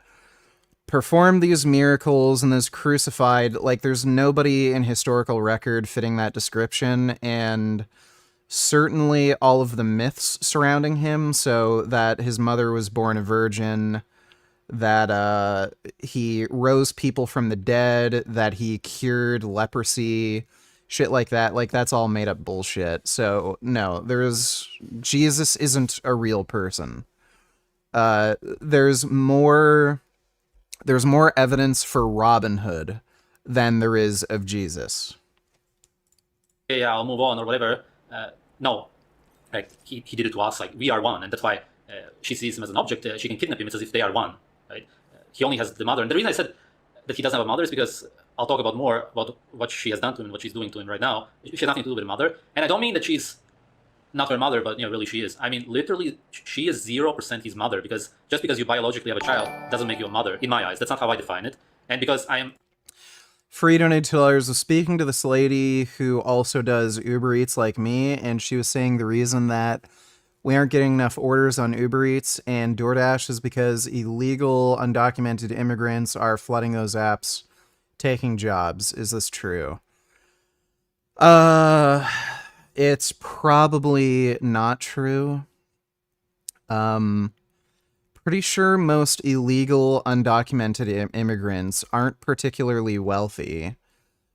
performed these miracles and was crucified. Like, there's nobody in historical record fitting that description, and certainly all of the myths surrounding him, so that his mother was born a virgin, that he rose people from the dead, that he cured leprosy, shit like that. Like, that's all made up bullshit. So no, Jesus isn't a real person. There's more evidence for Robin Hood than there is of Jesus. yeah, I'll move on or whatever. No, like he did it to us. Like we are one, and that's why she sees him as an object. She can kidnap him. It's as if they are one, right? He only has the mother, and the reason I said that he doesn't have a mother is because I'll talk about more about what she has done to him and what she's doing to him right now. She has nothing to do with a mother, and I don't mean that she's not her mother, but really she is. I mean, literally, she is 0% his mother, because just because you biologically have a child doesn't make you a mother, in my eyes. That's not how I define it. And because I am... Free donated $2 was speaking to this lady who also does Uber Eats like me, and she was saying the reason that we aren't getting enough orders on Uber Eats and DoorDash is because illegal, undocumented immigrants are flooding those apps, taking jobs. Is this true? It's probably not true. Pretty sure most illegal, undocumented immigrants aren't particularly wealthy,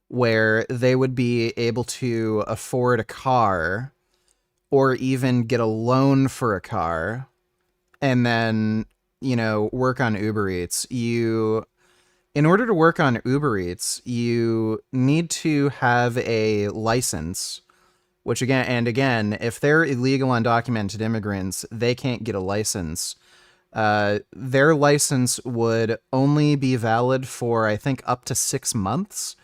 where they would be able to afford a car or even get a loan for a car and then, work on Uber Eats. In order to work on Uber Eats, you need to have a license. Which again, if they're illegal undocumented immigrants, they can't get a license. Their license would only be valid for, I think, up to 6 months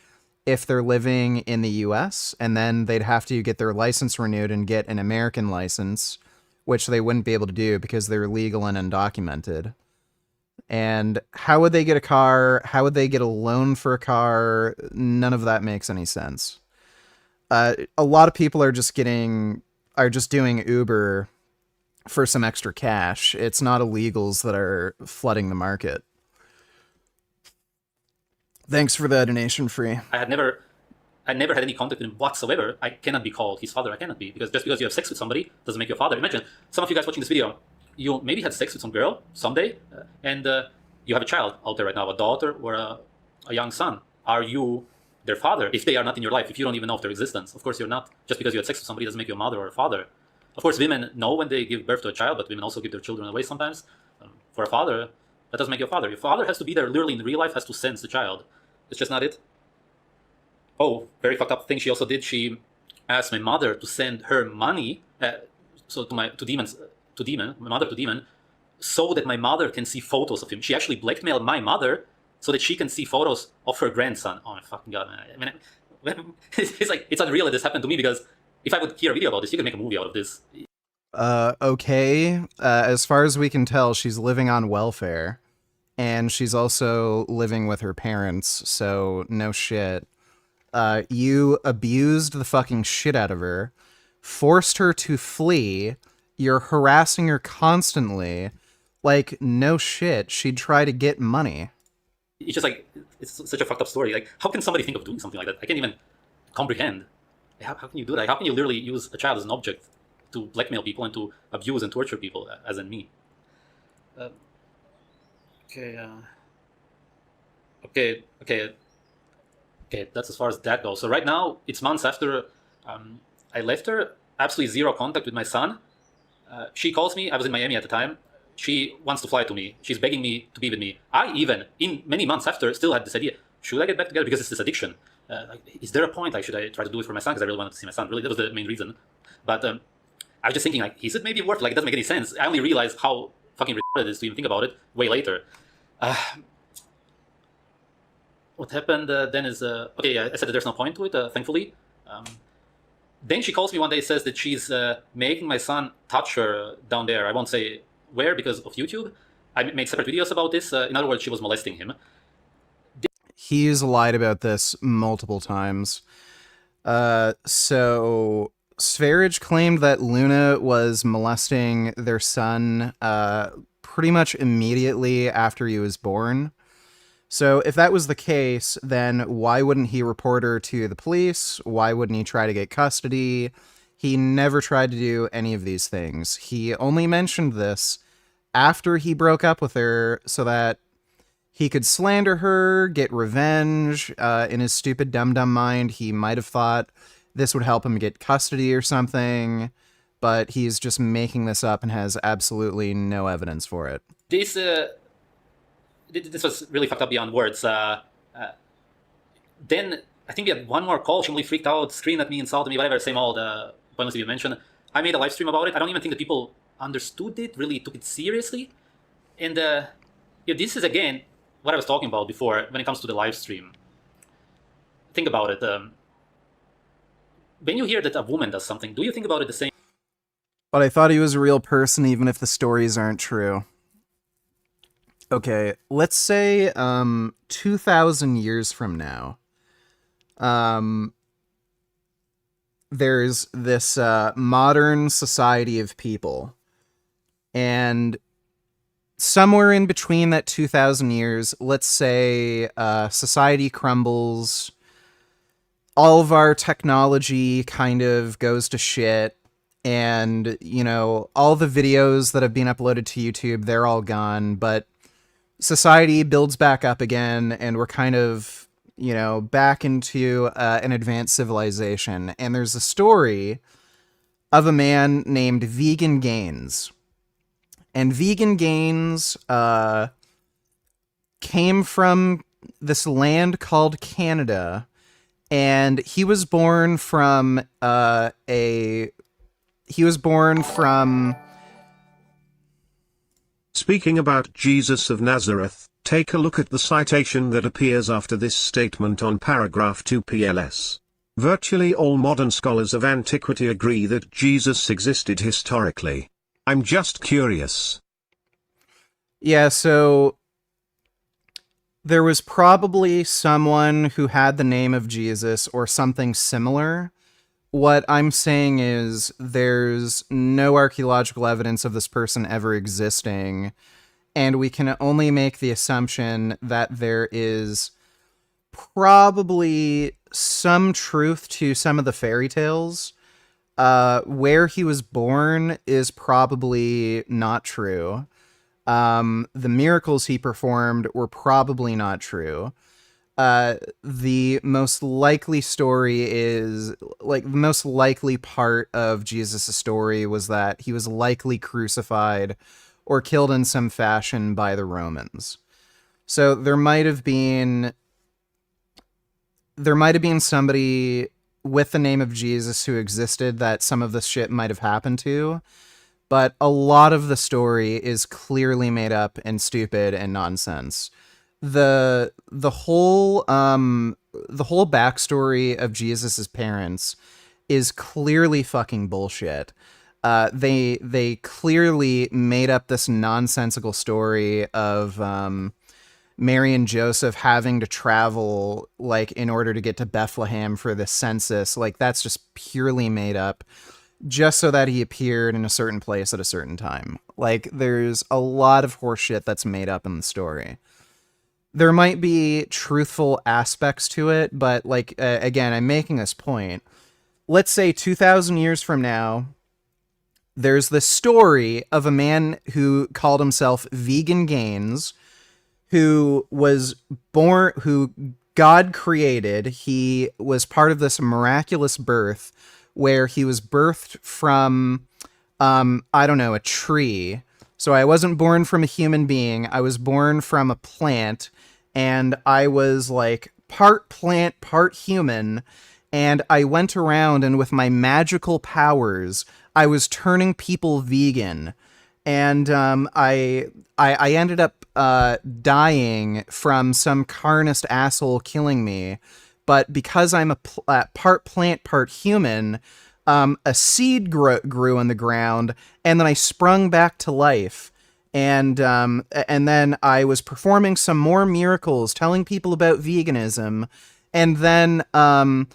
if they're living in the US, and then they'd have to get their license renewed and get an American license, which they wouldn't be able to do because they're illegal and undocumented. And how would they get a car? How would they get a loan for a car? None of that makes any sense. A lot of people are just doing Uber for some extra cash. It's not illegals that are flooding the market. Thanks for the donation, Free. I never had any contact with him whatsoever. I cannot be called his father. I cannot be, because just because you have sex with somebody doesn't make you a father. Imagine some of you guys watching this video, you maybe had sex with some girl someday, and you have a child out there right now, a daughter or a young son. Are you their father if they are not in your life, if you don't even know of their existence? Of course you're not. Just because you had sex with somebody doesn't make you a mother or a father. Of course women know when they give birth to a child, but women also give their children away sometimes. For a father, that doesn't make you a father. Your father has to be there literally in real life, has to sense the child. It's just not it. Oh, very fucked up thing she also did. She asked my mother to send her money, so my mother to Demon, so that my mother can see photos of him. She actually blackmailed my mother so that she can see photos of her grandson. Oh my fucking god, man! I mean, it's unreal that this happened to me, because if I would hear a video about this, you could make a movie out of this. Okay. As far as we can tell, she's living on welfare, and she's also living with her parents. So no shit. You abused the fucking shit out of her, forced her to flee. You're harassing her constantly. Like, no shit. She'd try to get money. It's just like, it's such a fucked up story. Like, how can somebody think of doing something like that? I can't even comprehend. How can you do that? How can you literally use a child as an object to blackmail people and to abuse and torture people, as in me? Okay, that's as far as that goes. So right now, it's months after I left her, absolutely zero contact with my son. She calls me, I was in Miami at the time. She wants to fly to me. She's begging me to be with me. I even, in many months after, still had this idea. Should I get back together? Because it's this addiction. Is there a point? Like, should I try to do it for my son? Because I really wanted to see my son. Really, that was the main reason. But I was just thinking, like, is it maybe worth it? Like, it doesn't make any sense. I only realized how fucking retarded it is to even think about it way later. What happened then is, okay, I said that there's no point to it, thankfully. Then she calls me one day, says that she's making my son touch her down there. I won't say where because of YouTube. I made separate videos about this. In other words, she was molesting him. He's lied about this multiple times. So Sv3rige claimed that Luna was molesting their son pretty much immediately after he was born. So if that was the case, then why wouldn't he report her to the police? Why wouldn't he try to get custody? He never tried to do any of these things. He only mentioned this after he broke up with her so that he could slander her, get revenge. In his stupid dum-dum mind, he might have thought this would help him get custody or something, but he's just making this up and has absolutely no evidence for it. This was really fucked up beyond words. Then I think we had one more call. She only freaked out, screamed at me, insulted me, whatever, same all the points you mentioned. I made a live stream about it. I don't even think that people understood it, really took it seriously. And this is, again, what I was talking about before when it comes to the live stream. Think about it. When you hear that a woman does something, do you think about it the same? But I thought he was a real person even if the stories aren't true. Okay, let's say 2,000 years from now, there's this modern society of people, and somewhere in between that 2,000 years, let's say society crumbles, all of our technology kind of goes to shit, and, you know, all the videos that have been uploaded to YouTube, they're all gone, but society builds back up again, and we're kind of, you know, back into an advanced civilization. And there's a story of a man named Vegan Gaines. And Vegan Gaines came from this land called Canada, and he was born from Speaking about Jesus of Nazareth, take a look at the citation that appears after this statement on paragraph 2 PLS. Virtually all modern scholars of antiquity agree that Jesus existed historically. I'm just curious. Yeah, so there was probably someone who had the name of Jesus or something similar. What I'm saying is there's no archaeological evidence of this person ever existing, and we can only make the assumption that there is probably some truth to some of the fairy tales. Where he was born is probably not true. The miracles he performed were probably not true. The most likely story is, like, the most likely part of Jesus' story was that he was likely crucified or killed in some fashion by the Romans. So there might have been somebody with the name of Jesus who existed that some of this shit might have happened to, but a lot of the story is clearly made up and stupid and nonsense. The whole backstory of Jesus's parents is clearly fucking bullshit. They clearly made up this nonsensical story of Mary and Joseph having to travel, like, in order to get to Bethlehem for the census. Like, that's just purely made up, just so that he appeared in a certain place at a certain time. Like, there's a lot of horseshit that's made up in the story. There might be truthful aspects to it, but, like, again, I'm making this point. Let's say 2,000 years from now, there's this story of a man who called himself Vegan Gaines, who was born, who God created. He was part of this miraculous birth where he was birthed from, I don't know, a tree. So I wasn't born from a human being. I was born from a plant, and I was like part plant, part human. And I went around, and with my magical powers, I was turning people vegan. And I ended up dying from some carnist asshole killing me. But because I'm a part plant, part human, a seed grew in the ground, and then I sprung back to life. And then I was performing some more miracles, telling people about veganism, and then I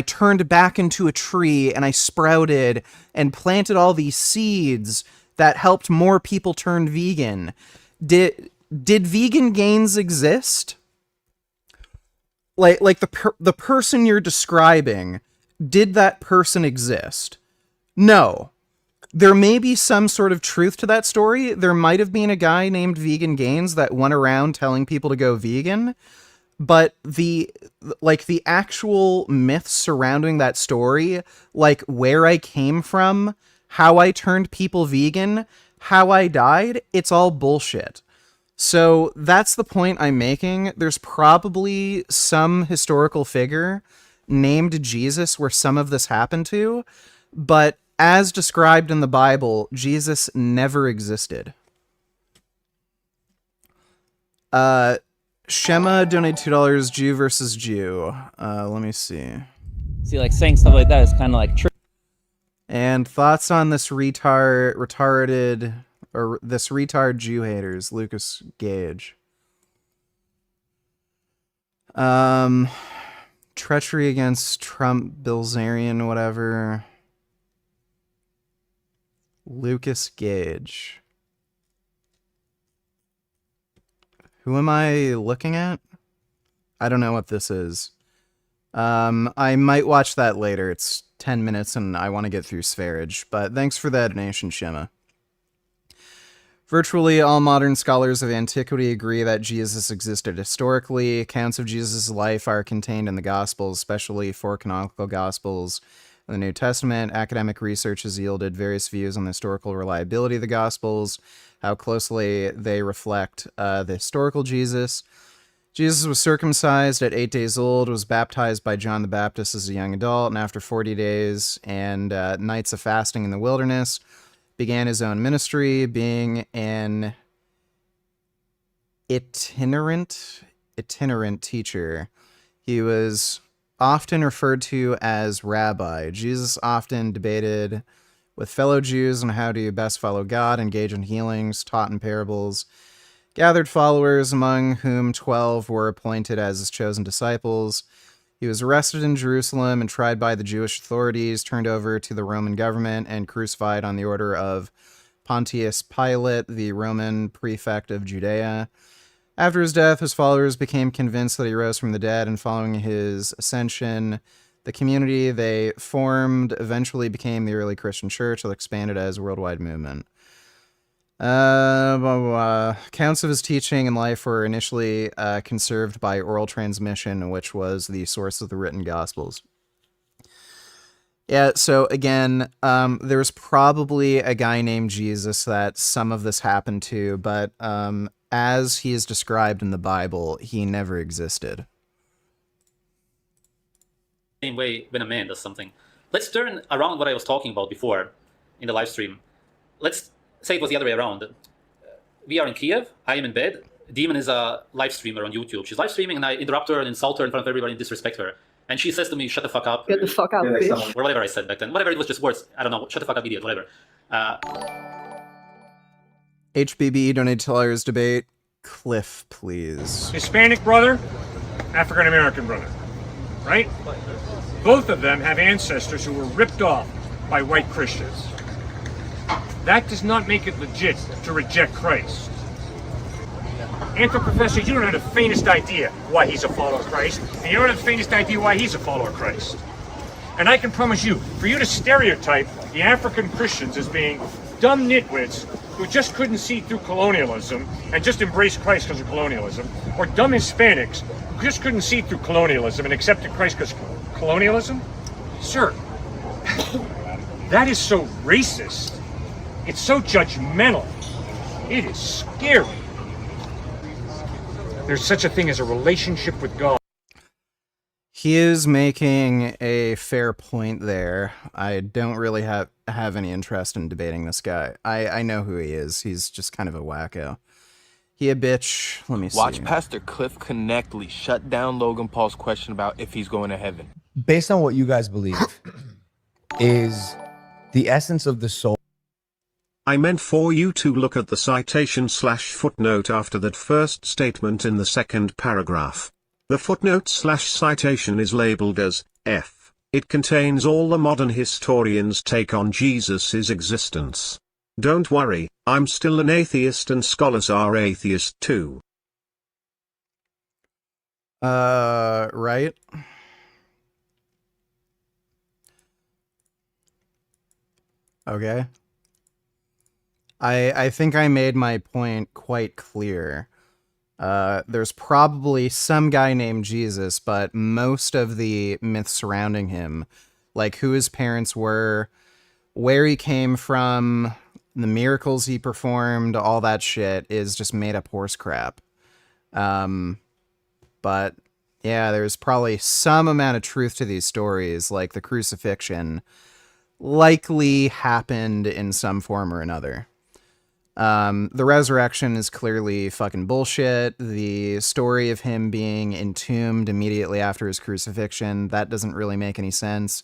turned back into a tree, and I sprouted and planted all these seeds that helped more people turn vegan. Did Vegan Gaines exist? Like the person you're describing, did that person exist? No. There may be some sort of truth to that story. There might have been a guy named Vegan Gaines that went around telling people to go vegan, but the actual myths surrounding that story, like where I came from, how I turned people vegan, how I died, it's all bullshit. So that's the point I'm making. There's probably some historical figure named Jesus where some of this happened to, but as described in the Bible, Jesus never existed. Shema donated $2, Jew versus Jew. Let me see. See, like, saying stuff like that is kind of like true. And thoughts on this retard Jew haters, Lucas Gage. Treachery against Trump, Bilzerian, whatever. Lucas Gage. Who am I looking at? I don't know what this is. I might watch that later. It's 10 minutes and I want to get through Sv3rige, but thanks for that donation, Shema. Virtually all modern scholars of antiquity agree that Jesus existed historically. Accounts of Jesus' life are contained in the Gospels, especially four canonical Gospels in the New Testament. Academic research has yielded various views on the historical reliability of the Gospels, how closely they reflect the historical Jesus. Jesus was circumcised at 8 days old, was baptized by John the Baptist as a young adult, and after 40 days and nights of fasting in the wilderness, began his own ministry, being an itinerant teacher. He was often referred to as rabbi. Jesus often debated with fellow Jews on how to best follow God, engage in healings, taught in parables, gathered followers, among whom 12 were appointed as his chosen disciples. He was arrested in Jerusalem and tried by the Jewish authorities, turned over to the Roman government, and crucified on the order of Pontius Pilate, the Roman prefect of Judea. After his death, his followers became convinced that he rose from the dead, and following his ascension, the community they formed eventually became the early Christian church that expanded as a worldwide movement. Accounts of his teaching and life were initially conserved by oral transmission, which was the source of the written Gospels. Yeah, so again, there's probably a guy named Jesus that some of this happened to, but as he is described in the Bible, he never existed. Same way when a man does something. Let's turn around what I was talking about before in the live stream. Let's say it was the other way around. We are in Kiev. I am in bed. Demon is a live streamer on YouTube. She's live streaming, and I interrupt her and insult her in front of everybody and disrespect her. And she says to me, "Shut the fuck up." Get the fuck out, bitch. Or whatever I said back then. Whatever, it was just words. I don't know. Shut the fuck up, idiot. Whatever. HBB donated $2 debate. Cliff, please. Hispanic brother, African American brother, right? Both of them have ancestors who were ripped off by white Christians. That does not make it legit to reject Christ. Professor, you don't have the faintest idea why he's a follower of Christ, and you don't have the faintest idea why he's a follower of Christ. And I can promise you, for you to stereotype the African Christians as being dumb nitwits who just couldn't see through colonialism and just embraced Christ because of colonialism, or dumb Hispanics who just couldn't see through colonialism and accepted Christ because of colonialism, sir, that is so racist. It's so judgmental. It is scary. There's such a thing as a relationship with God. He is making a fair point there. I don't really have any interest in debating this guy. I know who he is. He's just kind of a wacko. He a bitch. Let me see. Watch Pastor Cliff Connectly shut down Logan Paul's question about if he's going to heaven. Based on what you guys believe, is the essence of the soul. I meant for you to look at the citation/footnote after that first statement in the second paragraph. The footnote/citation is labeled as F. It contains all the modern historians' take on Jesus' existence. Don't worry, I'm still an atheist and scholars are atheist too. Right? Okay. I think I made my point quite clear. There's probably some guy named Jesus, but most of the myths surrounding him, like who his parents were, where he came from, the miracles he performed, all that shit is just made up horse crap. But yeah, there's probably some amount of truth to these stories, like the crucifixion likely happened in some form or another. The resurrection is clearly fucking bullshit. The story of him being entombed immediately after his crucifixion, that doesn't really make any sense.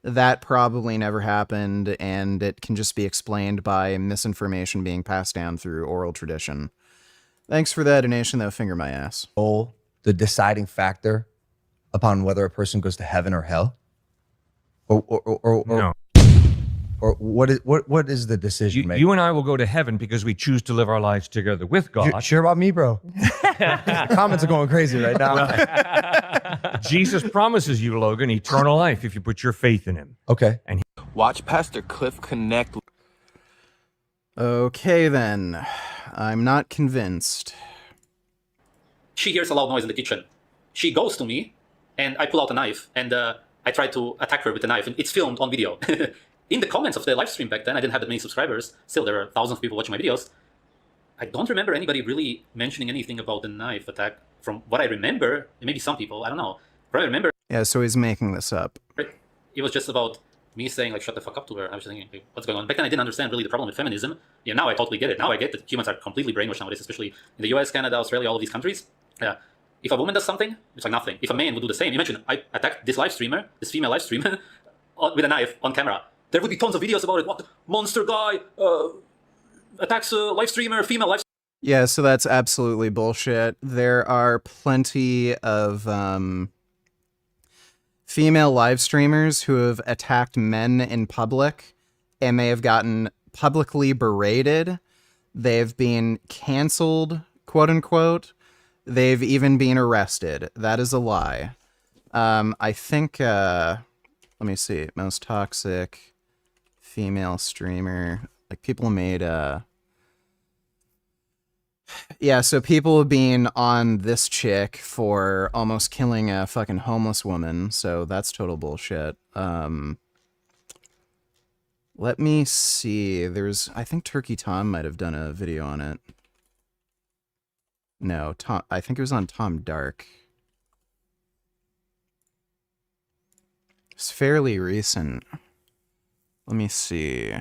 That probably never happened, and it can just be explained by misinformation being passed down through oral tradition. Thanks for that donation, though. Finger my ass. The deciding factor upon whether a person goes to heaven or hell? Or No. Or what is the decision making? You and I will go to heaven because we choose to live our lives together with God. You sure about me, bro? Comments are going crazy right now. Jesus promises you, Logan, eternal life if you put your faith in him. Okay. And Watch Pastor Cliff connect. Okay, then. I'm not convinced. She hears a loud noise in the kitchen. She goes to me, and I pull out a knife, and I try to attack her with the knife, and it's filmed on video. In the comments of the live stream back then, I didn't have that many subscribers. Still, there were thousands of people watching my videos. I don't remember anybody really mentioning anything about the knife attack. From what I remember, maybe some people, I don't know. But I remember Yeah, so he's making this up. it was just about me saying, like, shut the fuck up to her. I was just thinking, like, what's going on? Back then, I didn't understand really the problem with feminism. Yeah, now I totally get it. Now I get that humans are completely brainwashed nowadays, especially in the US, Canada, Australia, all of these countries. Yeah. If a woman does something, it's like nothing. If a man would do the same, imagine I attacked this live streamer, this female live streamer, with a knife on camera. There would be tons of videos about it. What monster guy attacks a live streamer, female live. Yeah, so that's absolutely bullshit. There are plenty of female live streamers who have attacked men in public, and they have gotten publicly berated. They've been canceled, quote unquote. They've even been arrested. That is a lie. I think, let me see, most toxic female streamer, like people made yeah, so people have been on this chick for almost killing a fucking homeless woman, so that's total bullshit. Let me see, I think Turkey Tom might have done a video on it. No, I think it was on Tom Dark. It's fairly recent. Let me see.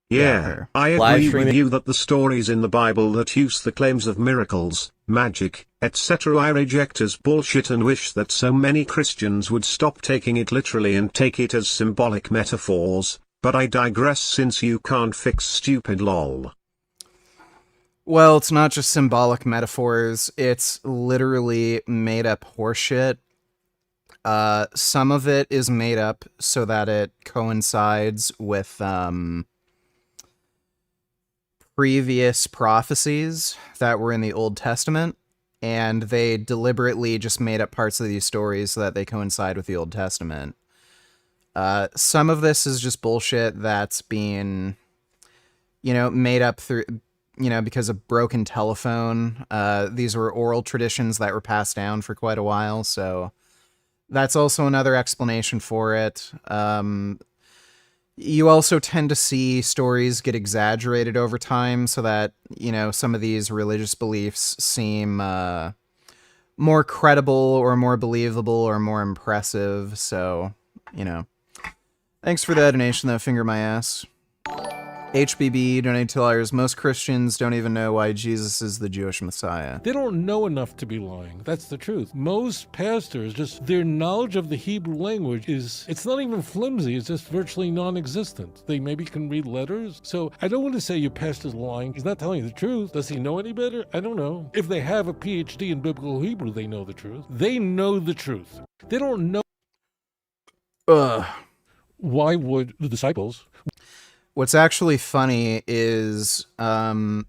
Yeah, I agree with you that the stories in the Bible that use the claims of miracles, magic, etc. I reject as bullshit and wish that so many Christians would stop taking it literally and take it as symbolic metaphors, but I digress since you can't fix stupid lol. Well, it's not just symbolic metaphors, it's literally made up horseshit. Some of it is made up so that it coincides with previous prophecies that were in the Old Testament, and they deliberately just made up parts of these stories so that they coincide with the Old Testament. Some of this is just bullshit that's being, made up through, because of broken telephone. These were oral traditions that were passed down for quite a while, so that's also another explanation for it. You also tend to see stories get exaggerated over time so that, some of these religious beliefs seem more credible or more believable or more impressive. So, thanks for that donation, though. Finger my ass. HBB donated $2. Most Christians don't even know why Jesus is the Jewish Messiah. They don't know enough to be lying. That's the truth. Most pastors, just their knowledge of the Hebrew language it's not even flimsy. It's just virtually non-existent. They maybe can read letters. So I don't want to say your pastor's lying. He's not telling you the truth. Does he know any better? I don't know. If they have a PhD in biblical Hebrew, they know the truth. They know the truth. They don't know. Why would the disciples... What's actually funny is the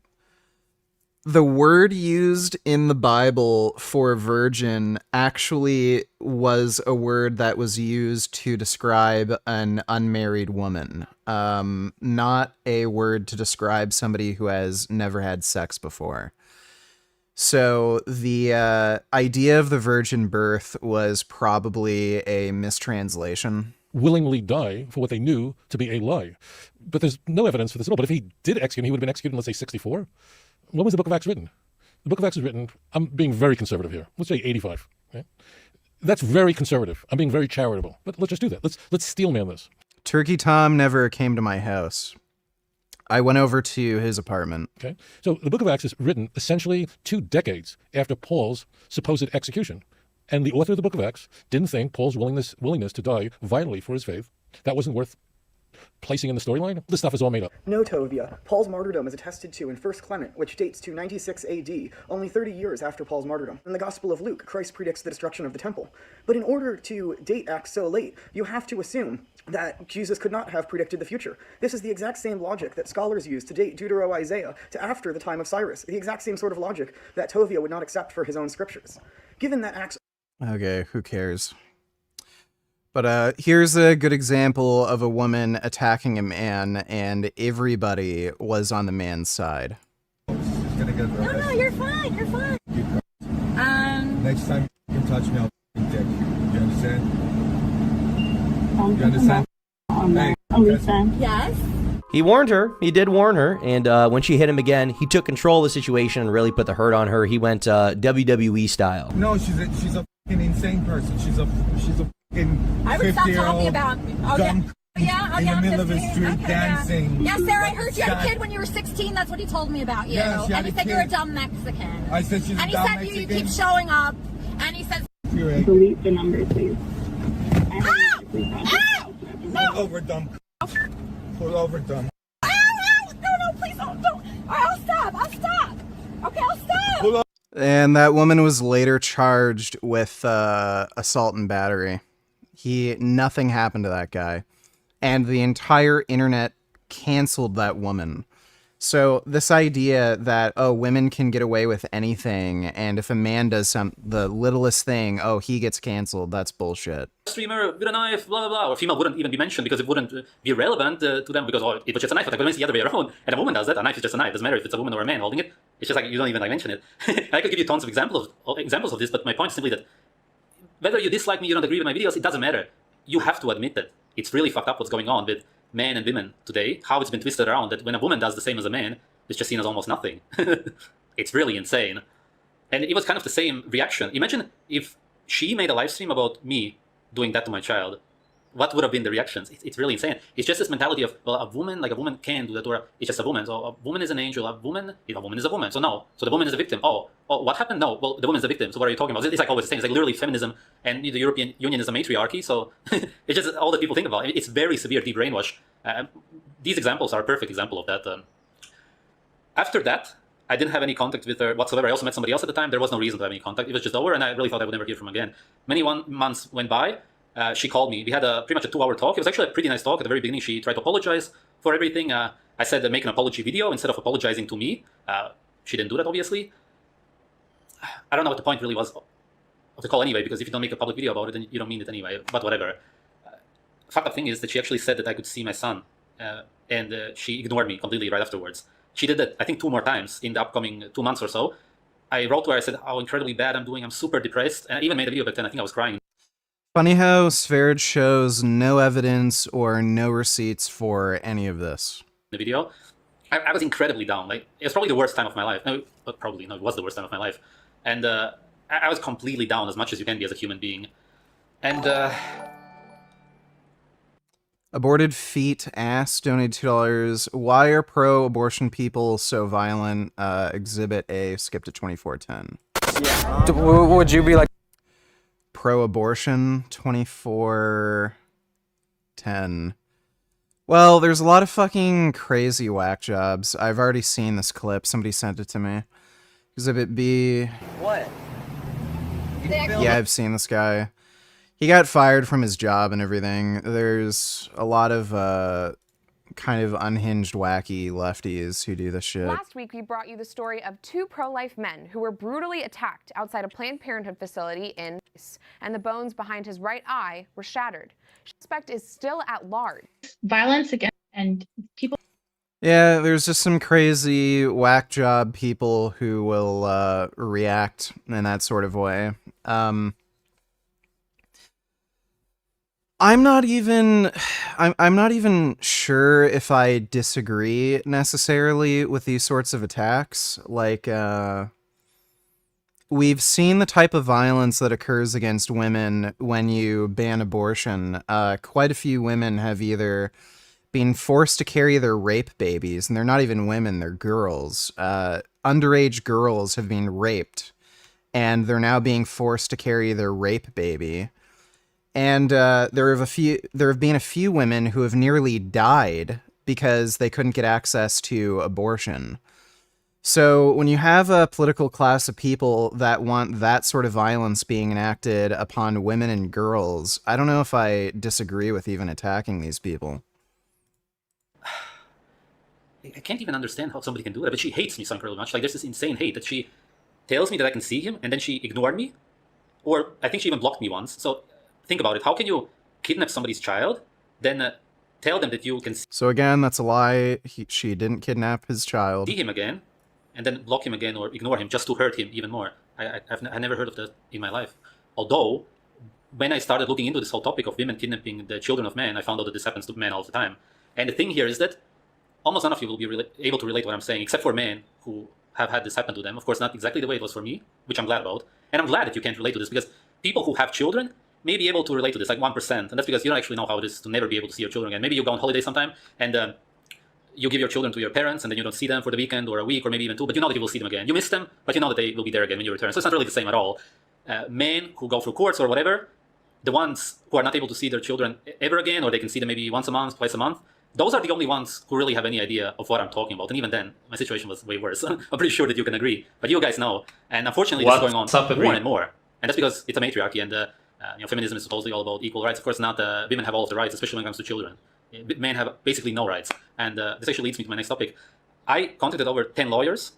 word used in the Bible for virgin actually was a word that was used to describe an unmarried woman, not a word to describe somebody who has never had sex before. So the idea of the virgin birth was probably a mistranslation. Willingly die for what they knew to be a lie. But there's no evidence for this at all. But if he did execute, he would have been executed in, let's say, 64. When was the Book of Acts written? The Book of Acts was written, I'm being very conservative here. Let's say 85. Okay? That's very conservative. I'm being very charitable. But let's just do that. Let's steelman this. Turkey Tom never came to my house. I went over to his apartment. Okay, so the Book of Acts is written essentially 2 decades after Paul's supposed execution. And the author of the Book of Acts didn't think Paul's willingness to die vitally for his faith, that wasn't worth placing in the storyline. This stuff is all made up. No, Tovia. Paul's martyrdom is attested to in 1 Clement, which dates to 96 AD, only 30 years after Paul's martyrdom. In the Gospel of Luke, Christ predicts the destruction of the temple. But in order to date Acts so late, you have to assume that Jesus could not have predicted the future. This is the exact same logic that scholars use to date Deutero-Isaiah to after the time of Cyrus, the exact same sort of logic that Tovia would not accept for his own scriptures. Given that Acts... Okay, who cares? But here's a good example of a woman attacking a man, and everybody was on the man's side. No, you're fine. You're fine. Next time you touch me, I'll dick you. You understand? You understand? Understand? Yes. He warned her. He did warn her. And when she hit him again, he took control of the situation and really put the hurt on her. He went WWE style. No, she's a fucking insane person. She's a fucking I would stop 50-year-old talking about me. Oh, dumb yeah. in the middle of the street dancing. Yeah, Sarah, I heard you had a kid when you were 16. That's what he told me about you. Yeah, and he said you're a dumb Mexican. I said she's a dumb And he said Mexican. you keep showing up. And he says... Delete the number, please. Pull over, dumb. Pull over, dumb. No, please don't. All right, I'll stop. Okay, I'll stop. And that woman was later charged with assault and battery. Nothing happened to that guy. And the entire internet canceled that woman. So this idea that, oh, women can get away with anything, and if a man does the littlest thing, oh, he gets canceled, that's bullshit. Streamer with a knife, blah, blah, blah. Or female wouldn't even be mentioned because it wouldn't be relevant to them because, oh, it was just a knife. Like, when it's the other way around, and a woman does that, a knife is just a knife. It doesn't matter if it's a woman or a man holding it. It's just like, you don't even mention it. I could give you tons of examples of this, but my point is simply that whether you dislike me, you don't agree with my videos, it doesn't matter. You have to admit that it's really fucked up what's going on with men and women today, how it's been twisted around that when a woman does the same as a man, it's just seen as almost nothing. It's really insane. And it was kind of the same reaction. Imagine if she made a live stream about me doing that to my child. What would have been the reactions? It's really insane. It's just this mentality of, well, a woman can do that, or it's just a woman. So a woman is an angel, a woman is a woman. So no, so the woman is a victim. Oh, what happened? No, well, the woman is a victim. So what are you talking about? It's like always the same. It's like literally feminism and the European Union is a matriarchy. So it's just all that people think about. It's very severe, deep brainwash. These examples are a perfect example of that. After that, I didn't have any contact with her whatsoever. I also met somebody else at the time. There was no reason to have any contact. It was just over, and I really thought I would never hear from her again. Many months went by. She called me. We had pretty much a 2-hour talk. It was actually a pretty nice talk. At the very beginning, she tried to apologize for everything. I said make an apology video instead of apologizing to me. She didn't do that, obviously. I don't know what the point really was of the call anyway, because if you don't make a public video about it, then you don't mean it anyway, but whatever. Fucked up thing is that she actually said that I could see my son, and she ignored me completely right afterwards. She did that, I think, 2 more times in the upcoming 2 months or so. I wrote to her, I said how incredibly bad I'm doing, I'm super depressed, and I even made a video back then. I think I was crying. Funny how Sv3rige shows no evidence or no receipts for any of this. The video, I was incredibly down. Like, it was probably the worst time of my life. No, it was the worst time of my life. And I was completely down, as much as you can be as a human being. And Aborted Feet ass donated $2. Why are pro-abortion people so violent? Exhibit A, skip to 2410. Yeah. Would you be like pro-abortion? 2410. Well, there's a lot of fucking crazy whack jobs. I've already seen this clip. Somebody sent it to me. Exhibit B. What? Yeah, I've seen this guy. He got fired from his job and everything. There's a lot of kind of unhinged, wacky lefties who do this shit. Last week, we brought you the story of 2 pro-life men who were brutally attacked outside a Planned Parenthood facility in Greece, and the bones behind his right eye were shattered. The suspect is still at large. Violence against and people. Yeah, there's just some crazy whack job people who will react in that sort of way. I'm not even I'm not even sure if I disagree necessarily with these sorts of attacks. Like we've seen the type of violence that occurs against women when you ban abortion. Quite a few women have either been forced to carry their rape babies, and they're not even women, they're girls. Underage girls have been raped, and they're now being forced to carry their rape baby. And there have been a few women who have nearly died because they couldn't get access to abortion. So when you have a political class of people that want that sort of violence being enacted upon women and girls, I don't know if I disagree with even attacking these people. I can't even understand how somebody can do that, but she hates me so incredibly much. Like, there's this insane hate that she tells me that I can see him, and then she ignored me. Or I think she even blocked me once. So think about it. How can you kidnap somebody's child, then tell them that you can So again, that's a lie. She didn't kidnap his child. see him again, and then block him again or ignore him just to hurt him even more? I've never heard of that in my life. Although, when I started looking into this whole topic of women kidnapping the children of men, I found out that this happens to men all the time. And the thing here is that almost none of you will be able to relate to what I'm saying, except for men who have had this happen to them. Of course, not exactly the way it was for me, which I'm glad about. And I'm glad that you can't relate to this, because people who have children may be able to relate to this, like 1%. And that's because you don't actually know how it is to never be able to see your children again. Maybe you go on holiday sometime, and you give your children to your parents, and then you don't see them for the weekend or a week or maybe even 2, but you know that you will see them again. You miss them, but you know that they will be there again when you return. So it's not really the same at all. Men who go through courts or whatever, the ones who are not able to see their children ever again, or they can see them maybe once a month, twice a month, those are the only ones who really have any idea of what I'm talking about. And even then, my situation was way worse. I'm pretty sure that you can agree. But you guys know. And unfortunately, this is going on more and more. And that's because it's a matriarchy, and feminism is supposedly all about equal rights. Of course not. Women have all of the rights, especially when it comes to children. Men have basically no rights. And this actually leads me to my next topic. I contacted over 10 lawyers,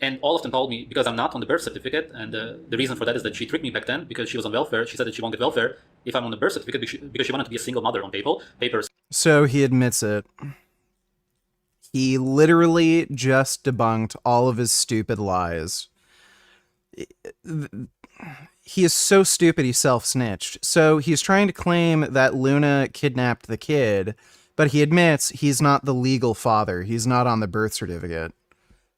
and all of them told me, because I'm not on the birth certificate, and the reason for that is that she tricked me back then because she was on welfare. She said that she won't get welfare if I'm on the birth certificate because she wanted to be a single mother on papers. So he admits it. He literally just debunked all of his stupid lies. He is so stupid he self-snitched. So he's trying to claim that Luna kidnapped the kid, but he admits he's not the legal father. He's not on the birth certificate.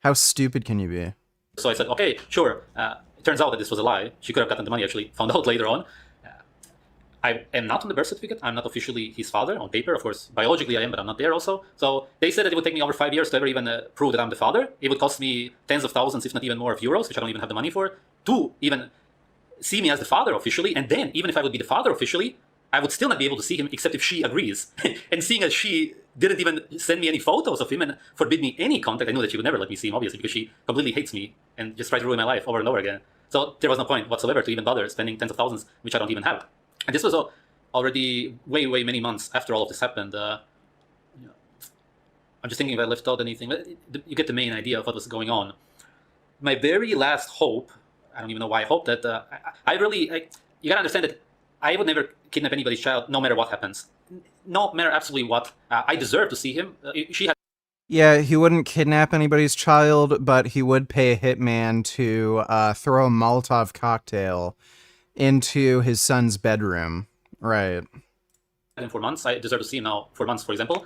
How stupid can you be? So I said, okay, sure. It turns out that this was a lie. She could have gotten the money, actually. Found out later on. I am not on the birth certificate. I'm not officially his father on paper. Of course, biologically I am, but I'm not there also. So they said that it would take me over 5 years to ever even prove that I'm the father. It would cost me tens of thousands, if not even more, of euros, which I don't even have the money for, to even see me as the father officially. And then, even if I would be the father officially, I would still not be able to see him except if she agrees. And seeing as she didn't even send me any photos of him and forbid me any contact, I knew that she would never let me see him, obviously, because she completely hates me and just tried to ruin my life over and over again. So there was no point whatsoever to even bother spending tens of thousands, which I don't even have. And this was already way many months after all of this happened. I'm just thinking if I left out anything. You get the main idea of what was going on. My very last hope, I don't even know why I hope that, you gotta understand that I would never kidnap anybody's child, no matter what happens. No matter absolutely what. I deserve to see him. Yeah, he wouldn't kidnap anybody's child, but he would pay a hitman to throw a Molotov cocktail into his son's bedroom. Right. In 4 months, I deserve to see him now 4 months, for example.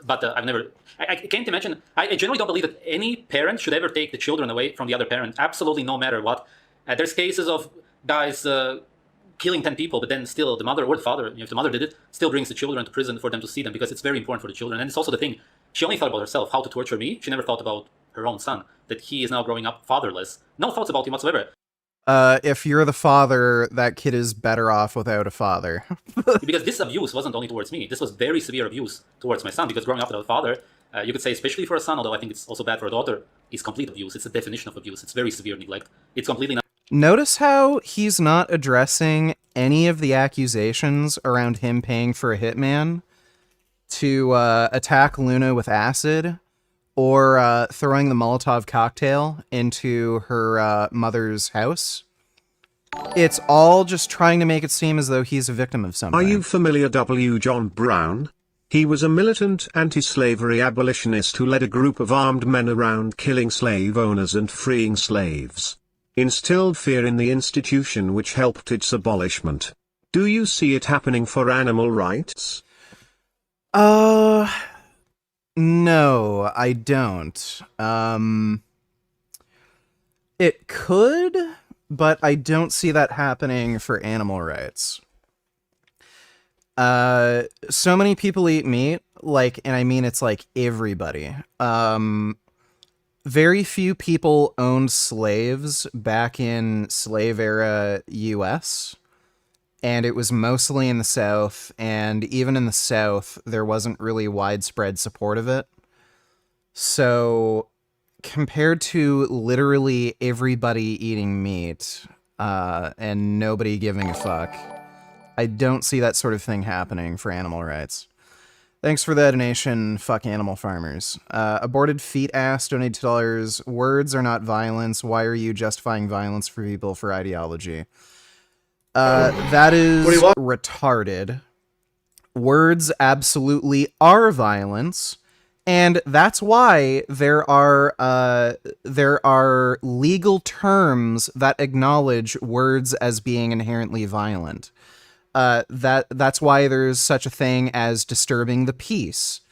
But I've never... I can't imagine... I generally don't believe that any parent should ever take the children away from the other parent, absolutely no matter what. There's cases of guys killing 10 people, but then still the mother or the father, if the mother did it, still brings the children to prison for them to see them, because it's very important for the children. And it's also the thing, she only thought about herself, how to torture me. She never thought about her own son, that he is now growing up fatherless. No thoughts about him whatsoever. If you're the father, that kid is better off without a father. Because this abuse wasn't only towards me. This was very severe abuse towards my son, because growing up without a father, you could say especially for a son, although I think it's also bad for a daughter, is complete abuse. It's a definition of abuse. It's very severe neglect. It's completely not... Notice how he's not addressing any of the accusations around him paying for a hitman to attack Luna with acid, or throwing the Molotov cocktail into her mother's house. It's all just trying to make it seem as though he's a victim of something. Are you familiar W. John Brown? He was a militant anti-slavery abolitionist who led a group of armed men around killing slave owners and freeing slaves. Instilled fear in the institution which helped its abolishment. Do you see it happening for animal rights? No, I don't. It could, but I don't see that happening for animal rights. So many people eat meat, like, and I mean it's like everybody. Very few people owned slaves back in slave era US, and it was mostly in the South, and even in the South, there wasn't really widespread support of it. So, compared to literally everybody eating meat, and nobody giving a fuck, I don't see that sort of thing happening for animal rights. Thanks for the donation, fuck animal farmers. Aborted feet ass, donate $2. Words are not violence. Why are you justifying violence for people for ideology? That is retarded. Words absolutely are violence, and that's why there are legal terms that acknowledge words as being inherently violent. That's why there's such a thing as disturbing the peace.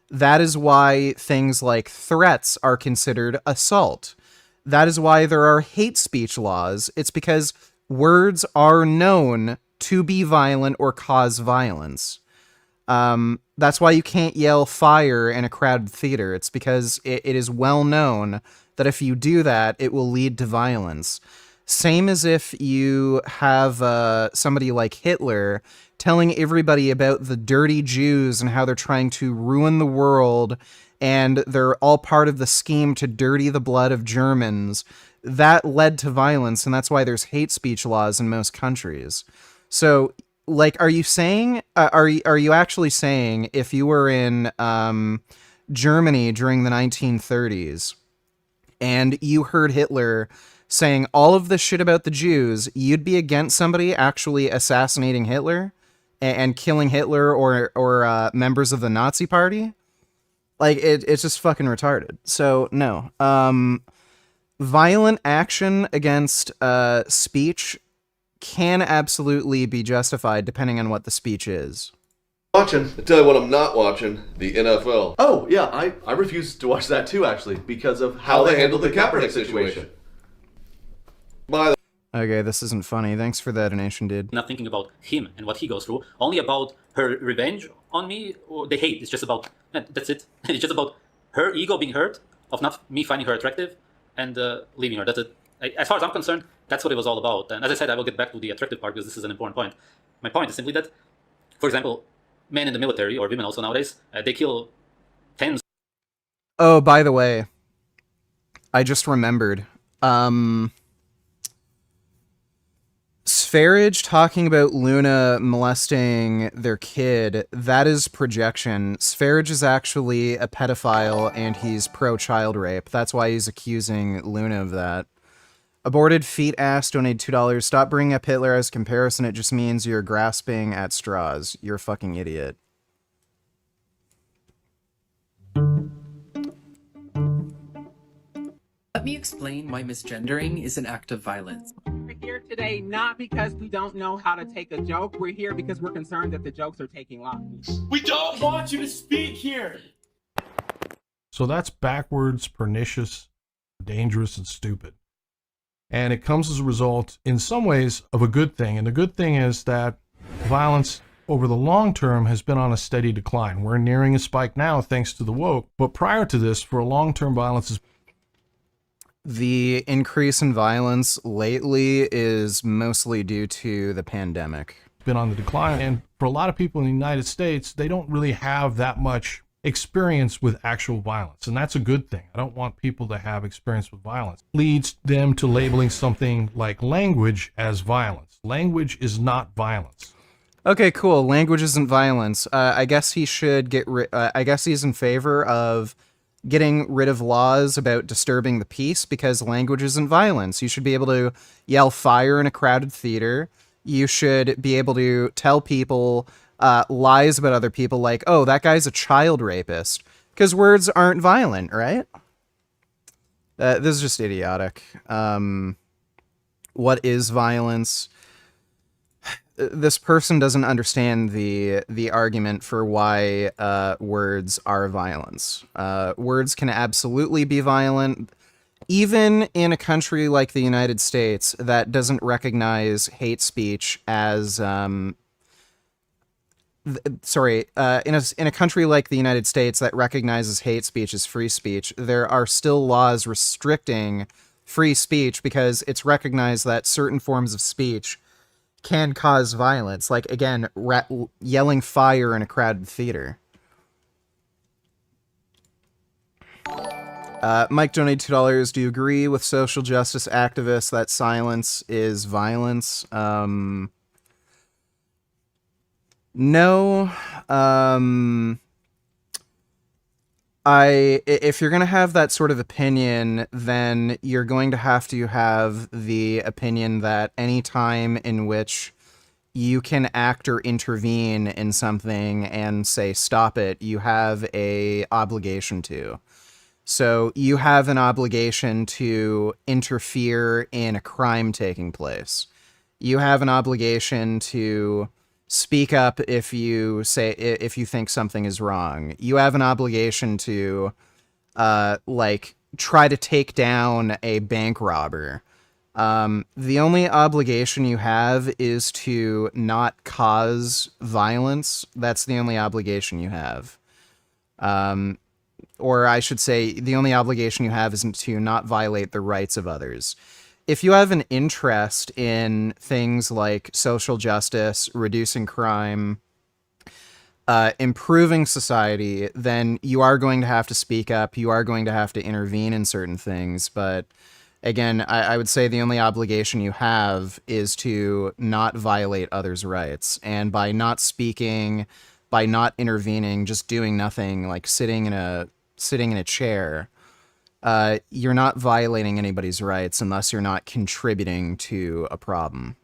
That is why things like threats are considered assault. That is why there are hate speech laws. It's because words are known to be violent or cause violence. That's why you can't yell fire in a crowded theater. It's because it is well known that if you do that, it will lead to violence. Same as if you have somebody like Hitler telling everybody about the dirty Jews and how they're trying to ruin the world, and they're all part of the scheme to dirty the blood of Germans. That led to violence, and that's why there's hate speech laws in most countries. So, like, are you saying, are you actually saying if you were in Germany during the 1930s and you heard Hitler saying all of this shit about the Jews, you'd be against somebody actually assassinating Hitler and killing Hitler or members of the Nazi Party? Like, it's just fucking retarded. So, no. Violent action against speech can absolutely be justified depending on what the speech is. Watching. I tell you what I'm not watching, the NFL. Oh, yeah, I refuse to watch that too, actually, because of how they handled the Kaepernick situation. Okay, this isn't funny. Thanks for that donation, dude. Not thinking about him and what he goes through, only about her revenge on me, or the hate. It's just about, that's it. It's just about her ego being hurt, of not me finding her attractive, and leaving her. That's it. As far as I'm concerned, that's what it was all about. And as I said, I will get back to the attractive part because this is an important point. My point is simply that, for example, men in the military, or women also nowadays, they kill tens. Oh, by the way, I just remembered. Sv3rige talking about Luna molesting their kid, that is projection. Sv3rige is actually a pedophile and he's pro-child rape. That's why he's accusing Luna of that. Aborted feet ass, donate $2. Stop bringing up Hitler as comparison. It just means you're grasping at straws. You're a fucking idiot. Let me explain why misgendering is an act of violence. We're here today not because we don't know how to take a joke. We're here because we're concerned that the jokes are taking long. We don't want you to speak here. So that's backwards, pernicious, dangerous, and stupid. And it comes as a result, in some ways, of a good thing. And the good thing is that violence over the long term has been on a steady decline. We're nearing a spike now thanks to the woke. But prior to this, for a long-term violence is... The increase in violence lately is mostly due to the pandemic. Been on the decline, and for a lot of people in the United States, they don't really have that much experience with actual violence, and that's a good thing. I don't want people to have experience with violence. Leads them to labeling something like language as violence. Language is not violence. Okay, cool. Language isn't violence. I guess he should get I guess he's in favor of getting rid of laws about disturbing the peace because language isn't violence. You should be able to yell fire in a crowded theater. You should be able to tell people lies about other people like, oh, that guy's a child rapist, because words aren't violent, right? This is just idiotic. What is violence? This person doesn't understand the argument for why words are violence. Words can absolutely be violent, even in a country like the United States that doesn't recognize hate speech as in a country like the United States that recognizes hate speech as free speech, there are still laws restricting free speech because it's recognized that certain forms of speech can cause violence. Like, again, yelling fire in a crowded theater. Mike donated $2. Do you agree with social justice activists that silence is violence? No. If you're going to have that sort of opinion, then you're going to have the opinion that any time in which you can act or intervene in something and say, stop it, you have a obligation to. So you have an obligation to interfere in a crime taking place. You have an obligation to speak up if you think something is wrong. You have an obligation to try to take down a bank robber. The only obligation you have is to not cause violence. That's the only obligation you have. Or I should say, the only obligation you have is to not violate the rights of others. If you have an interest in things like social justice, reducing crime, improving society, then you are going to have to speak up. You are going to have to intervene in certain things. But again, I would say the only obligation you have is to not violate others' rights. And by not speaking, by not intervening, just doing nothing, like sitting in a chair, you're not violating anybody's rights unless you're not contributing to a problem.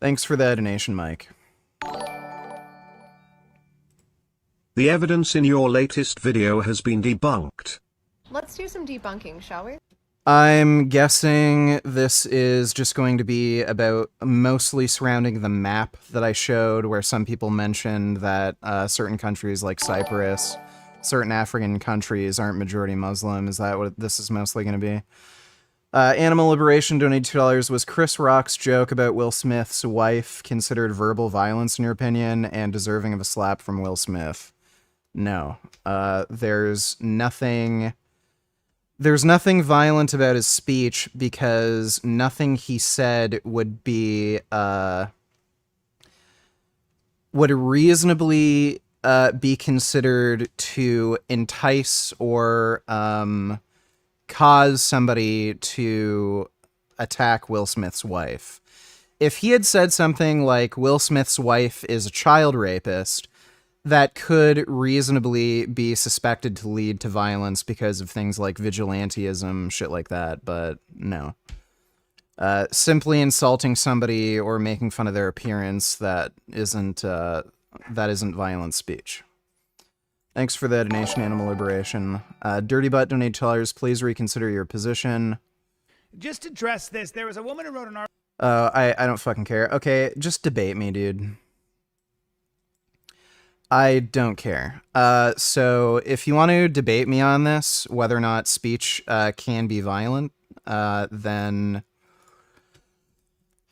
Thanks for the donation, Mike. The evidence in your latest video has been debunked. Let's do some debunking, shall we? I'm guessing this is just going to be about mostly surrounding the map that I showed, where some people mentioned that certain countries like Cyprus, certain African countries aren't majority Muslim. Is that what this is mostly going to be? Animal Liberation donated $2. Was Chris Rock's joke about Will Smith's wife considered verbal violence in your opinion and deserving of a slap from Will Smith? No. There's nothing violent about his speech because nothing he said would be would reasonably be considered to entice or cause somebody to attack Will Smith's wife. If he had said something like Will Smith's wife is a child rapist, that could reasonably be suspected to lead to violence because of things like vigilantism, shit like that, but no. Simply insulting somebody or making fun of their appearance, that isn't violent speech. Thanks for the donation, Animal Liberation. Dirty Butt donated $2. Please reconsider your position. Just to address this, there was a woman who wrote an article. I don't fucking care. Okay, just debate me, dude. I don't care. So if you want to debate me on this, whether or not speech can be violent, then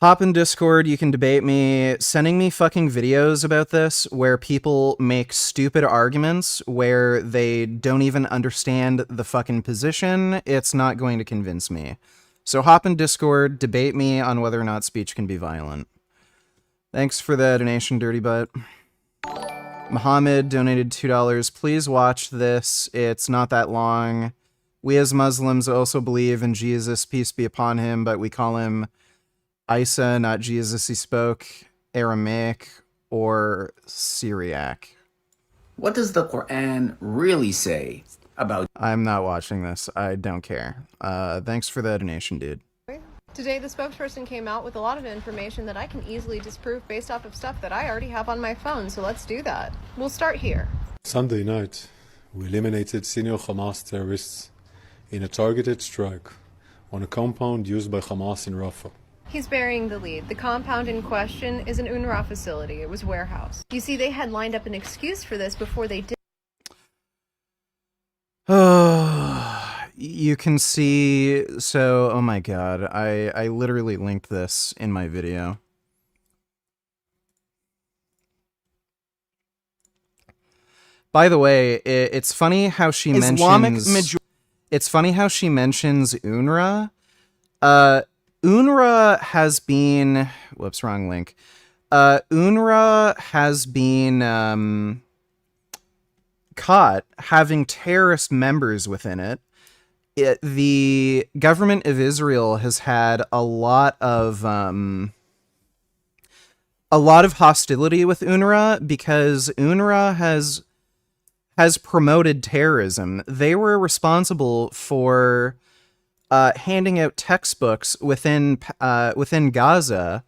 hop in Discord, you can debate me, sending me fucking videos about this where people make stupid arguments where they don't even understand the fucking position. It's not going to convince me. So hop in Discord, debate me on whether or not speech can be violent. Thanks for the donation, Dirty Butt. Muhammad donated $2. Please watch this. It's not that long. We as Muslims also believe in Jesus, peace be upon him, but we call him Isa, not Jesus. He spoke Aramaic or Syriac. What does the Quran really say about... I'm not watching this. I don't care. Thanks for the donation, dude. Today, the spokesperson came out with a lot of information that I can easily disprove based off of stuff that I already have on my phone, so let's do that. We'll start here. Sunday night, we eliminated senior Hamas terrorists in a targeted strike on a compound used by Hamas in Rafah. He's burying the lead. The compound in question is an UNRWA facility. It was warehouse. You see, they had lined up an excuse for this before they did. You can see, so, oh my god, I literally linked this in my video. By the way, it's funny how she mentions... It's funny how she mentions UNRWA. UNRWA has been... Whoops, wrong link. UNRWA has been caught having terrorist members within it. The government of Israel has had a lot of hostility with UNRWA because UNRWA has promoted terrorism. They were responsible for handing out textbooks within Gaza,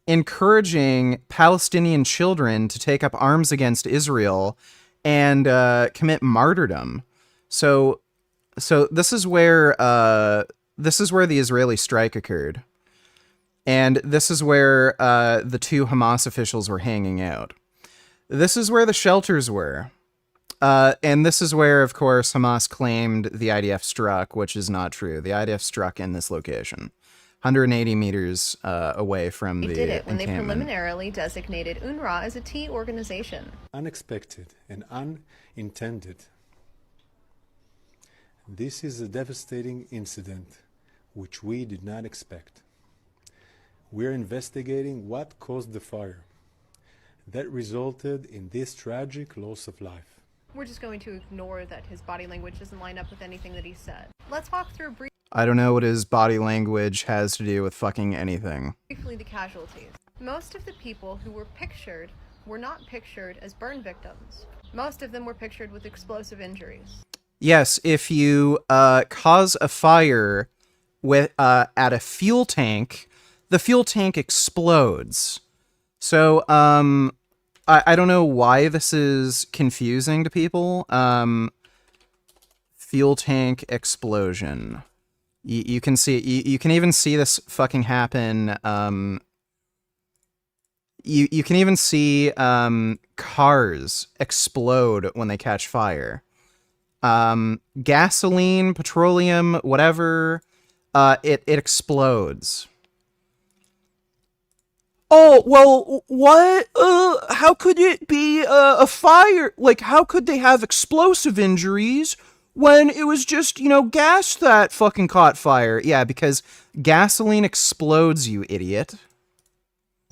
encouraging Palestinian children to take up arms against Israel and commit martyrdom. So this is where the Israeli strike occurred, and this is where the two Hamas officials were hanging out. This is where the shelters were, and this is where, of course, Hamas claimed the IDF struck, which is not true. The IDF struck in this location, 180 meters away from the They did it when they encampment. preliminarily designated UNRWA as a T organization. Unexpected and unintended. This is a devastating incident which we did not expect. We're investigating what caused the fire that resulted in this tragic loss of life. We're just going to ignore that his body language doesn't line up with anything that he said. Let's walk through I don't know what his body language has to do with fucking anything. briefly the casualties. Most of the people who were pictured were not pictured as burn victims. Most of them were pictured with explosive injuries. Yes, if you cause a fire with at a fuel tank, the fuel tank explodes. So I don't know why this is confusing to people. Fuel tank explosion. You can see you can even see this fucking happen. You can even see cars explode when they catch fire. Gasoline, petroleum, whatever, it explodes. Oh, well, what? How could it be a fire? Like, how could they have explosive injuries when it was just, gas that fucking caught fire? Yeah, because gasoline explodes, you idiot.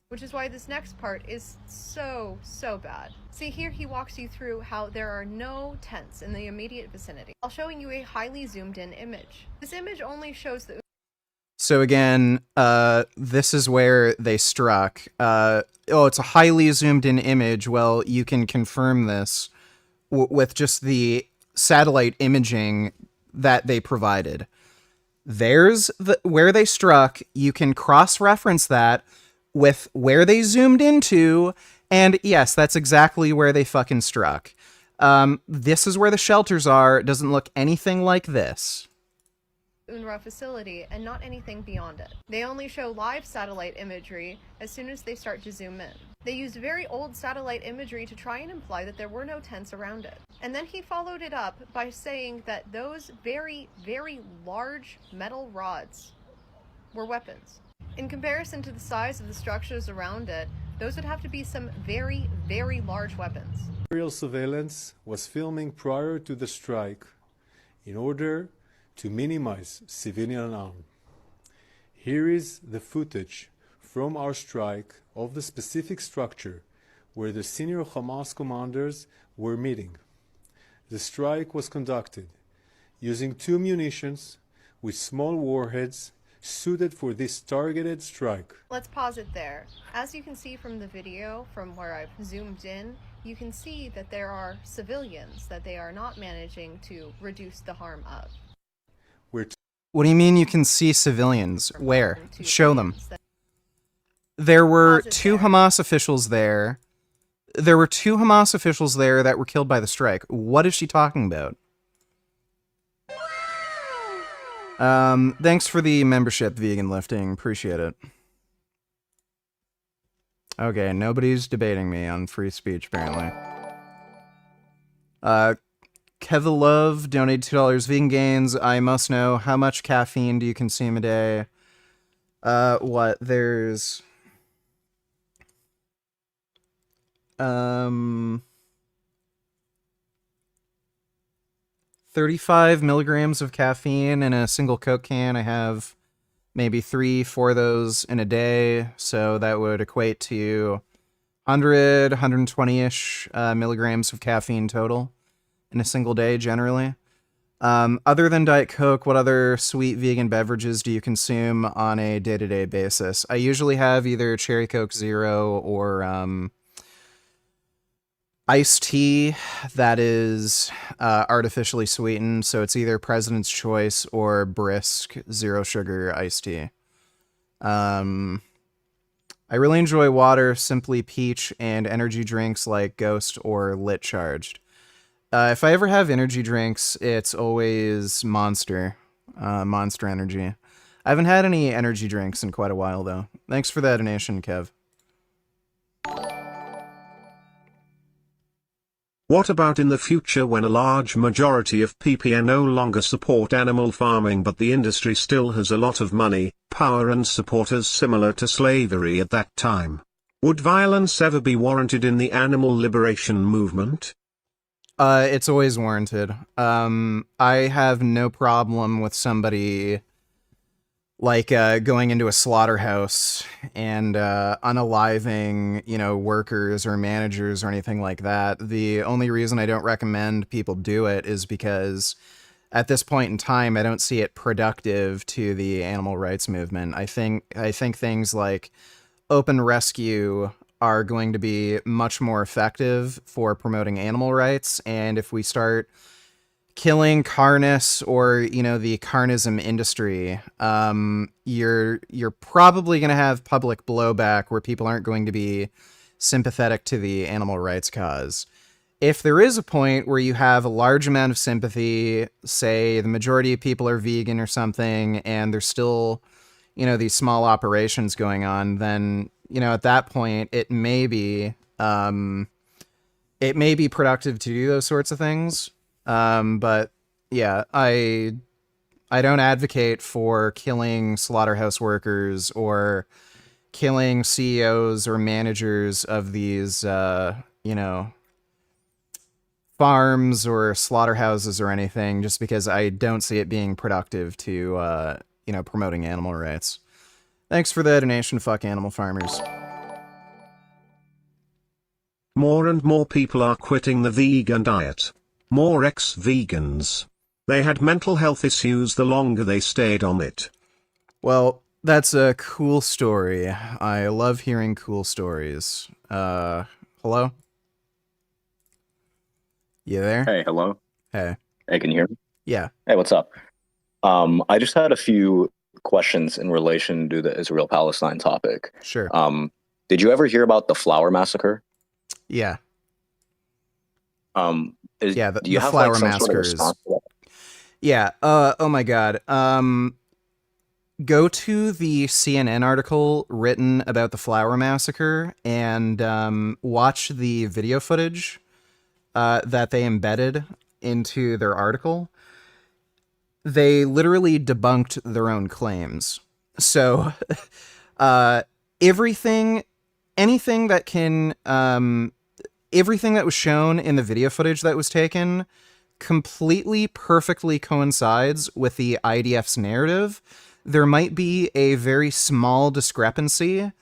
Which is why this next part is so bad. See, here he walks you through how there are no tents in the immediate vicinity, while showing you a highly zoomed in image. This image only shows the... So again, this is where they struck. It's a highly zoomed in image. Well, you can confirm this with just the satellite imaging that they provided. There's where they struck. You can cross-reference that with where they zoomed into, and yes, that's exactly where they fucking struck. This is where the shelters are. It doesn't look anything like this. UNRWA facility and not anything beyond it. They only show live satellite imagery as soon as they start to zoom in. They used very old satellite imagery to try and imply that there were no tents around it. And then he followed it up by saying that those very large metal rods were weapons. In comparison to the size of the structures around it, those would have to be some very large weapons. Aerial surveillance was filming prior to the strike in order to minimize civilian harm. Here is the footage from our strike of the specific structure where the senior Hamas commanders were meeting. The strike was conducted using 2 munitions with small warheads suited for this targeted strike. Let's pause it there. As you can see from the video, from where I've zoomed in, you can see that there are civilians that they are not managing to reduce the harm of. We're What do you mean you can see civilians? Where? Show them. There were two Hamas officials there. There were two Hamas officials there that were killed by the strike. What is she talking about? Thanks for the membership, Vegan Lifting. Appreciate it. Okay, nobody's debating me on free speech, apparently. Kevin Love donated $2. Vegan Gains, I must know, how much caffeine do you consume a day? What? There's... 35 milligrams of caffeine in a single Coke can. I have maybe 3-4 of those in a day, so that would equate to 100, 120-ish milligrams of caffeine total in a single day, generally. Other than Diet Coke, what other sweet vegan beverages do you consume on a day-to-day basis? I usually have either Cherry Coke Zero or iced tea that is artificially sweetened, so it's either President's Choice or Brisk zero sugar iced tea. I really enjoy water, Simply Peach, and energy drinks like Ghost or Lit Charged. If I ever have energy drinks, it's always Monster Energy. I haven't had any energy drinks in quite a while, though. Thanks for that donation, Kev. What about in the future when a large majority of people no longer support animal farming but the industry still has a lot of money, power and supporters similar to slavery at that time? Would violence ever be warranted in the animal liberation movement? It's always warranted. I have no problem with somebody like going into a slaughterhouse and unaliving, workers or managers or anything like that. The only reason I don't recommend people do it is because at this point in time, I don't see it productive to the animal rights movement. I think things like open rescue are going to be much more effective for promoting animal rights, and if we start killing carnists or the carnism industry, you're probably going to have public blowback where people aren't going to be sympathetic to the animal rights cause. If there is a point where you have a large amount of sympathy, say the majority of people are vegan or something, and there's still these small operations going on, then at that point it may be productive to do those sorts of things. But yeah, I don't advocate for killing slaughterhouse workers or killing CEOs or managers of these, farms or slaughterhouses or anything, just because I don't see it being productive to, promoting animal rights. Thanks for the donation, fuck animal farmers. More and more people are quitting the vegan diet. More ex-vegans. They had mental health issues the longer they stayed on it. Well, that's a cool story. I love hearing cool stories. Hello? You there? Hey, hello. Hey. Hey, can you hear me? Yeah. Hey, what's up? I just had a few questions in relation to the Israel-Palestine topic. Sure. Did you ever hear about the Flower Massacre? Yeah. Do you the have flower like some sort of massacres. response to that? Yeah. Oh my god. Go to the CNN article written about the Flower Massacre and watch the video footage that they embedded into their article. They literally debunked their own claims. So everything that was shown in the video footage that was taken completely perfectly coincides with the IDF's narrative. There might be a very small discrepancy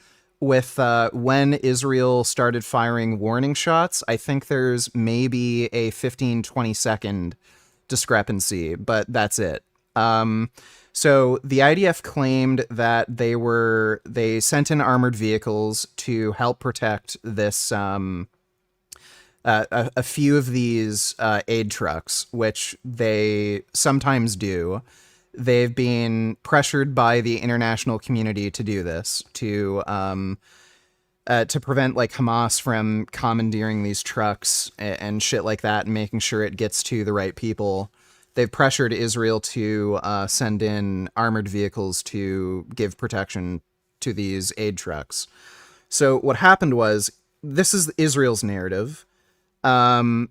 with when Israel started firing warning shots. I think there's maybe a 15-20 second discrepancy, but that's it. So the IDF claimed that they sent in armored vehicles to help protect this a few of these aid trucks, which they sometimes do. they've been pressured by the international community to do this, to prevent like Hamas from commandeering these trucks and shit like that and making sure it gets to the right people. They've pressured Israel to send in armored vehicles to give protection to these aid trucks. So what happened was, this is Israel's narrative. They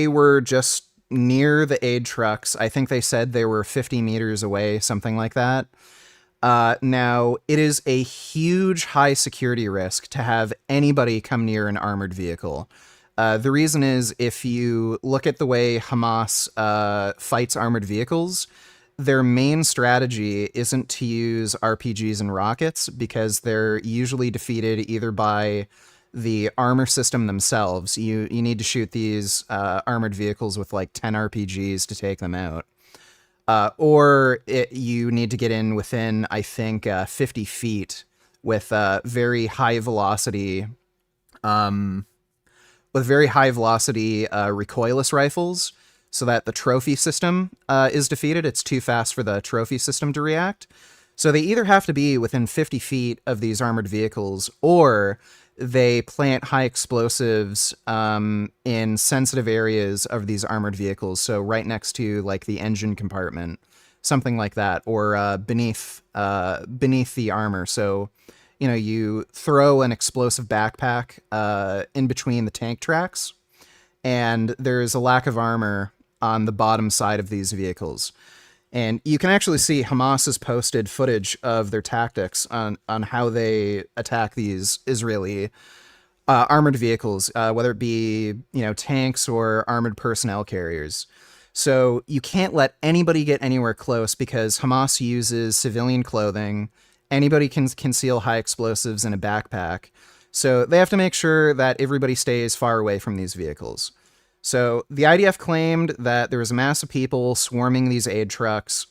were just near the aid trucks. I think they said they were 50 meters away, something like that. Now, it is a huge high security risk to have anybody come near an armored vehicle. The reason is, if you look at the way Hamas fights armored vehicles, their main strategy isn't to use RPGs and rockets, because they're usually defeated either by the armor system themselves. You need to shoot these armored vehicles with like 10 RPGs to take them out. Or you need to get in within, I think, 50 feet with very high velocity, recoilless rifles, so that the trophy system is defeated. It's too fast for the trophy system to react. So they either have to be within 50 feet of these armored vehicles, or they plant high explosives in sensitive areas of these armored vehicles. So right next to like the engine compartment, something like that, or beneath the armor. So, you know, you throw an explosive backpack in between the tank tracks, and there's a lack of armor on the bottom side of these vehicles. And you can actually see Hamas has posted footage of their tactics on how they attack these Israeli armored vehicles, whether it be, you know, tanks or armored personnel carriers. So you can't let anybody get anywhere close, because Hamas uses civilian clothing. Anybody can conceal high explosives in a backpack. So they have to make sure that everybody stays far away from these vehicles. So the IDF claimed that there was a mass of people swarming these aid trucks.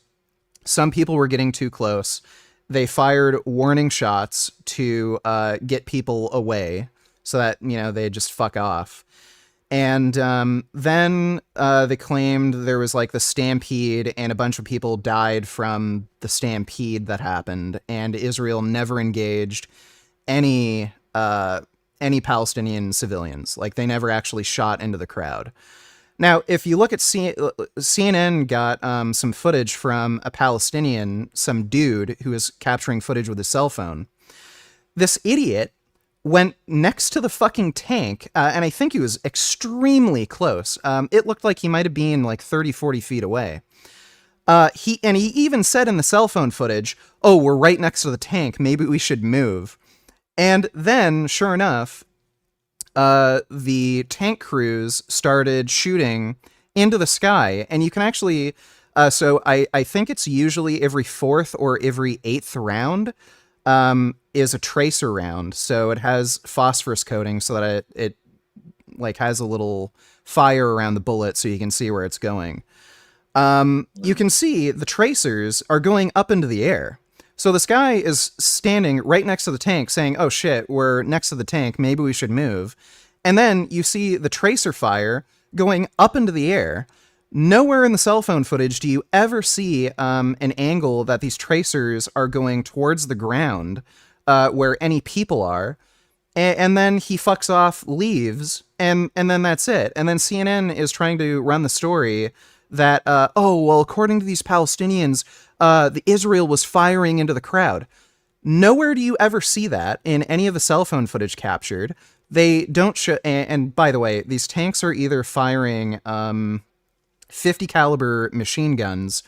Some people were getting too close. They fired warning shots to get people away, so that, you know, they just fuck off. And then they claimed there was like the stampede, and a bunch of people died from the stampede that happened, and Israel never engaged any Palestinian civilians. Like, they never actually shot into the crowd. Now, if you look at CNN got some footage from a Palestinian, some dude who was capturing footage with his cell phone. This idiot went next to the fucking tank, and I think he was extremely close. It looked like he might have been like 30, 40 feet away. He even said in the cell phone footage, "Oh, we're right next to the tank. Maybe we should move." And then, sure enough, the tank crews started shooting into the sky. And you can actually, so I think it's usually every 4th or every 8th round is a tracer round. So it has phosphorus coating so that it like has a little fire around the bullet so you can see where it's going. You can see the tracers are going up into the air. So this guy is standing right next to the tank saying, "Oh shit, we're next to the tank, maybe we should move." And then you see the tracer fire going up into the air. Nowhere in the cell phone footage do you ever see an angle that these tracers are going towards the ground where any people are. And then he fucks off, leaves, and then that's it. And then CNN is trying to run the story that, oh, well, according to these Palestinians, the Israel was firing into the crowd. Nowhere do you ever see that in any of the cell phone footage captured. They don't show, and by the way, these tanks are either firing 50 caliber machine guns,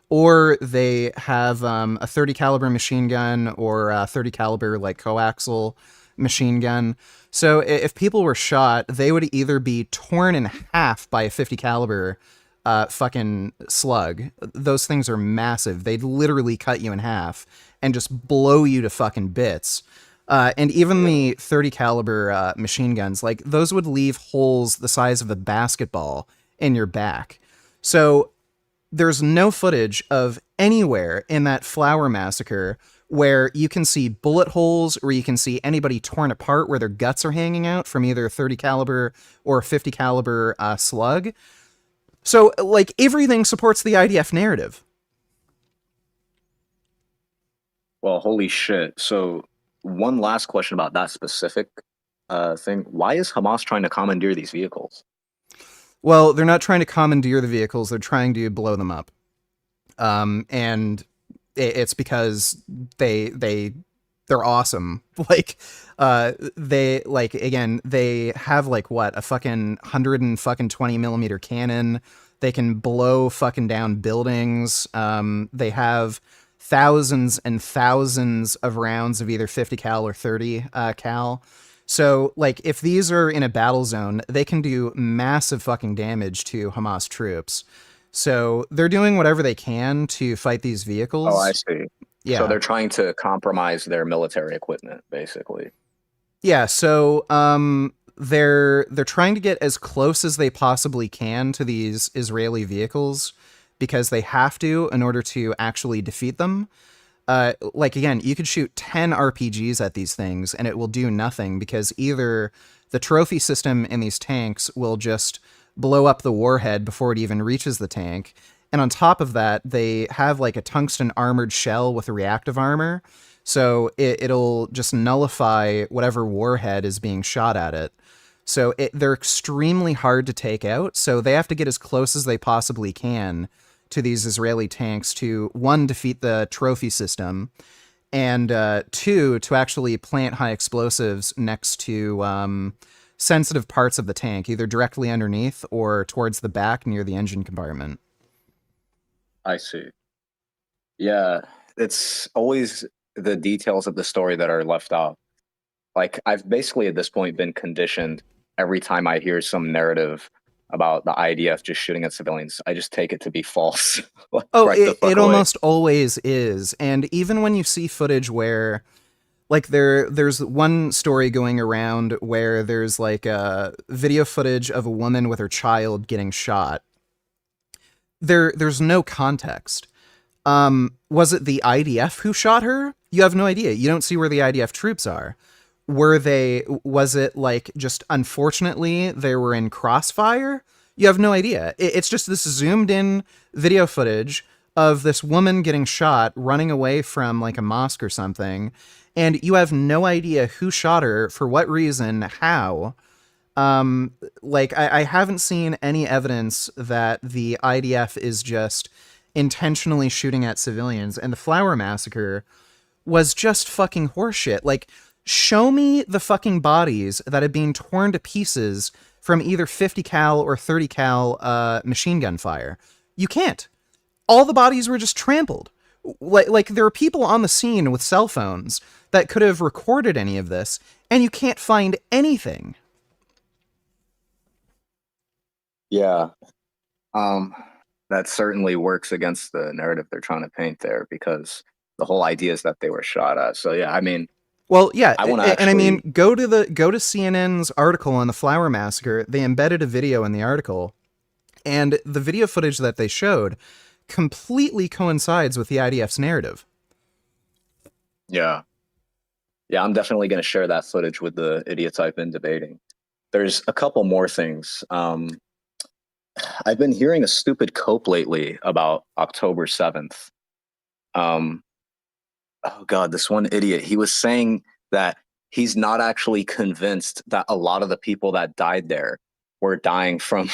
or they have a 30 caliber machine gun, or a 30 caliber like coaxial machine gun. So if people were shot, they would either be torn in half by a 50 caliber fucking slug. Those things are massive. They'd literally cut you in half and just blow you to fucking bits. And even the 30 caliber machine guns, like, those would leave holes the size of a basketball in your back. So there's no footage of anywhere in that flower massacre where you can see bullet holes, or you can see anybody torn apart where their guts are hanging out from either a 30 caliber or a 50 caliber slug. So, like, everything supports the IDF narrative. Well, holy shit. So, one last question about that specific thing. Why is Hamas trying to commandeer these vehicles? Well, they're not trying to commandeer the vehicles, they're trying to blow them up. And it's because they're awesome. Like, they, like, again, they have, like, what, a fucking 120 millimeter cannon. They can blow fucking down buildings. They have thousands and thousands of rounds of either 50 cal or 30 cal. So, like, if these are in a battle zone, they can do massive fucking damage to Hamas troops. So they're doing whatever they can to fight these vehicles. Oh, I see. Yeah. So they're trying to compromise their military equipment, basically. Yeah, so they're trying to get as close as they possibly can to these Israeli vehicles because they have to in order to actually defeat them. Like, again, you could shoot 10 RPGs at these things and it will do nothing because either the trophy system in these tanks will just blow up the warhead before it even reaches the tank. And on top of that, they have like a tungsten armored shell with a reactive armor. So it'll just nullify whatever warhead is being shot at it. So they're extremely hard to take out. So they have to get as close as they possibly can to these Israeli tanks to, one, defeat the trophy system, and two, to actually plant high explosives next to sensitive parts of the tank, either directly underneath or towards the back near the engine compartment. I see. Yeah, it's always the details of the story that are left out. Like, I've basically at this point been conditioned every time I hear some narrative about the IDF just shooting at civilians, I just take it to be false. Like, oh, right it almost always is. And even when you see footage where, like, there's one story going around where there's like a video footage of a woman with her child getting shot. There's no context. Was it the IDF who shot her? You have no idea. You don't see where the IDF troops are. Was it like just unfortunately they were in crossfire? You have no idea. It's just this zoomed in video footage of this woman getting shot running away from like a mosque or something. And you have no idea who shot her, for what reason, how. Like, I haven't seen any evidence that the IDF is just intentionally shooting at civilians. And the Flower Massacre was just fucking horseshit. Like, show me the fucking bodies that have been torn to pieces from either 50 cal or 30 cal machine gun fire. You can't. All the bodies were just trampled. Like there are people on the scene with cell phones that could have recorded any of this, and you can't find anything. Yeah. That certainly works against the narrative they're trying to paint there, because the whole idea is that they were shot at. So yeah, I mean, well, yeah, and I mean, go to CNN's article on the Flower Massacre. They embedded a video in the article, and the video footage that they showed completely coincides with the IDF's narrative. Yeah. Yeah, I'm definitely going to share that footage with the idiots I've been debating. There's a couple more things. I've been hearing a stupid cope lately about October 7th. Oh God, this one idiot, he was saying that he's not actually convinced that a lot of the people that died there were dying from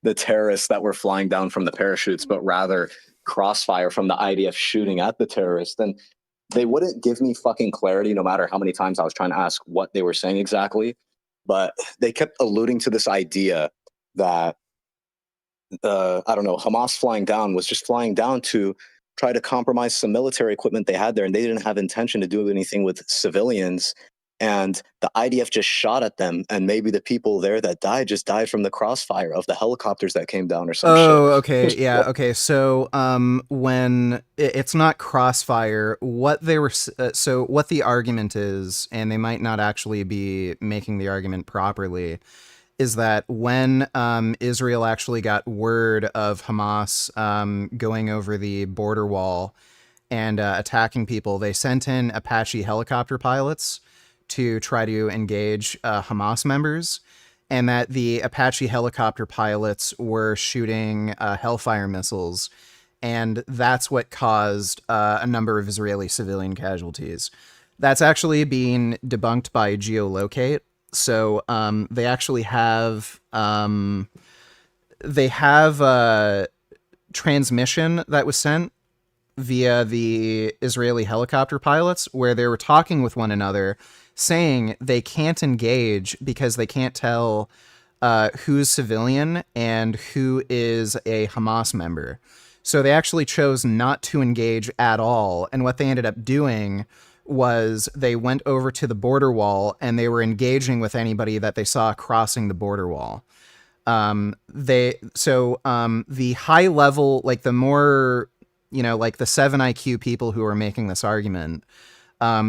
the terrorists that were flying down from the parachutes, but rather crossfire from the IDF shooting at the terrorists. And they wouldn't give me fucking clarity no matter how many times I was trying to ask what they were saying exactly. But they kept alluding to this idea that, I don't know, Hamas flying down was just flying down to try to compromise some military equipment they had there, and they didn't have intention to do anything with civilians. And the IDF just shot at them, and maybe the people there that died just died from the crossfire of the helicopters that came down or some shit. Oh, okay, yeah, okay. So, when it's not crossfire, what they were, so what the argument is, and they might not actually be making the argument properly, is that when Israel actually got word of Hamas going over the border wall and attacking people, they sent in Apache helicopter pilots to try to engage Hamas members, and that the Apache helicopter pilots were shooting Hellfire missiles and that's what caused a number of Israeli civilian casualties. That's actually being debunked by geolocate. So they actually have a transmission that was sent via the Israeli helicopter pilots where they were talking with one another, saying they can't engage because they can't tell who's civilian and who is a Hamas member. So they actually chose not to engage at all. And what they ended up doing was they went over to the border wall and they were engaging with anybody that they saw crossing the border wall. The high level, like the more, like the 7 IQ people who are making this argument,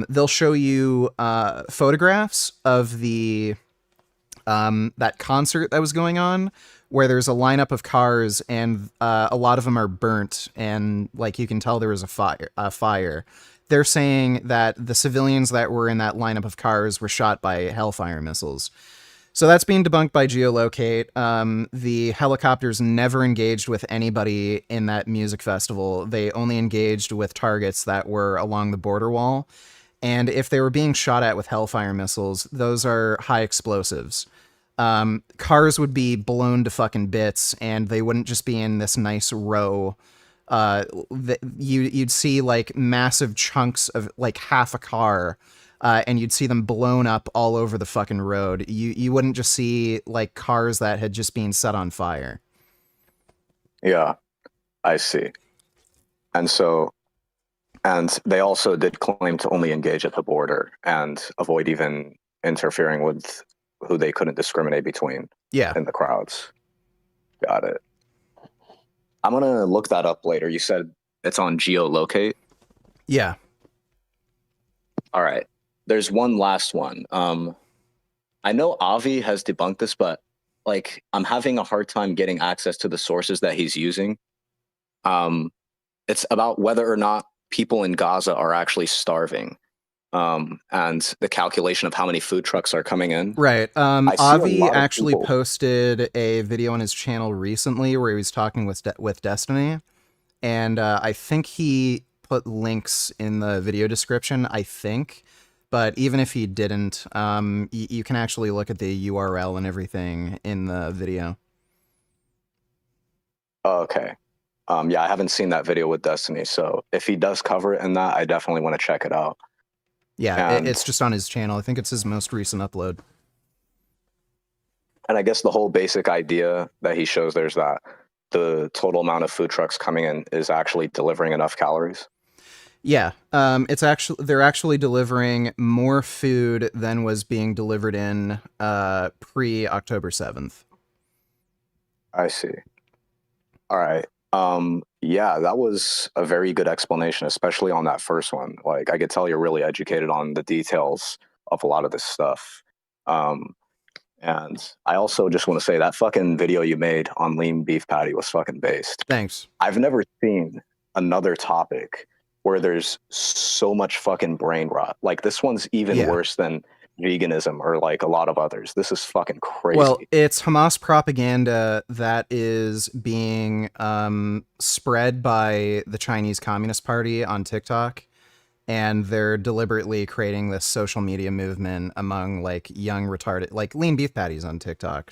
they'll show you photographs of the that concert that was going on, where there's a lineup of cars and a lot of them are burnt, and like you can tell there was a fire. They're saying that the civilians that were in that lineup of cars were shot by Hellfire missiles. So that's being debunked by geolocate. The helicopters never engaged with anybody in that music festival. They only engaged with targets that were along the border wall. And if they were being shot at with Hellfire missiles, those are high explosives. Cars would be blown to fucking bits, and they wouldn't just be in this nice row. You'd see like massive chunks of like half a car, and you'd see them blown up all over the fucking road. You wouldn't just see like cars that had just been set on fire. Yeah, I see. And they also did claim to only engage at the border and avoid even interfering with who they couldn't discriminate between in the crowds. Got it. I'm going to look that up later. You said it's on geolocate? Yeah. All right. There's one last one. I know Avi has debunked this, but like I'm having a hard time getting access to the sources that he's using. It's about whether or not people in Gaza are actually starving, and the calculation of how many food trucks are coming in. Right. Avi actually posted a video on his channel recently where he was talking with Destiny, and I think he put links in the video description, I think. But even if he didn't, you can actually look at the URL and everything in the video. Okay. Yeah, I haven't seen that video with Destiny, so if he does cover it in that, I definitely want to check it out. Yeah, it's just on his channel. I think it's his most recent upload. And I guess the whole basic idea that he shows there's that the total amount of food trucks coming in is actually delivering enough calories. Yeah, they're actually delivering more food than was being delivered in pre-October 7th. I see. All right. Yeah, that was a very good explanation, especially on that first one. Like, I could tell you're really educated on the details of a lot of this stuff. And I also just want to say that fucking video you made on lean beef patty was fucking based. Thanks. I've never seen another topic where there's so much fucking brain rot. Like, this one's even worse than veganism or like a lot of others. This is fucking crazy. Well, it's Hamas propaganda that is being spread by the Chinese Communist Party on TikTok, and they're deliberately creating this social media movement among like young retarded, like Lean Beef Patty's on TikTok.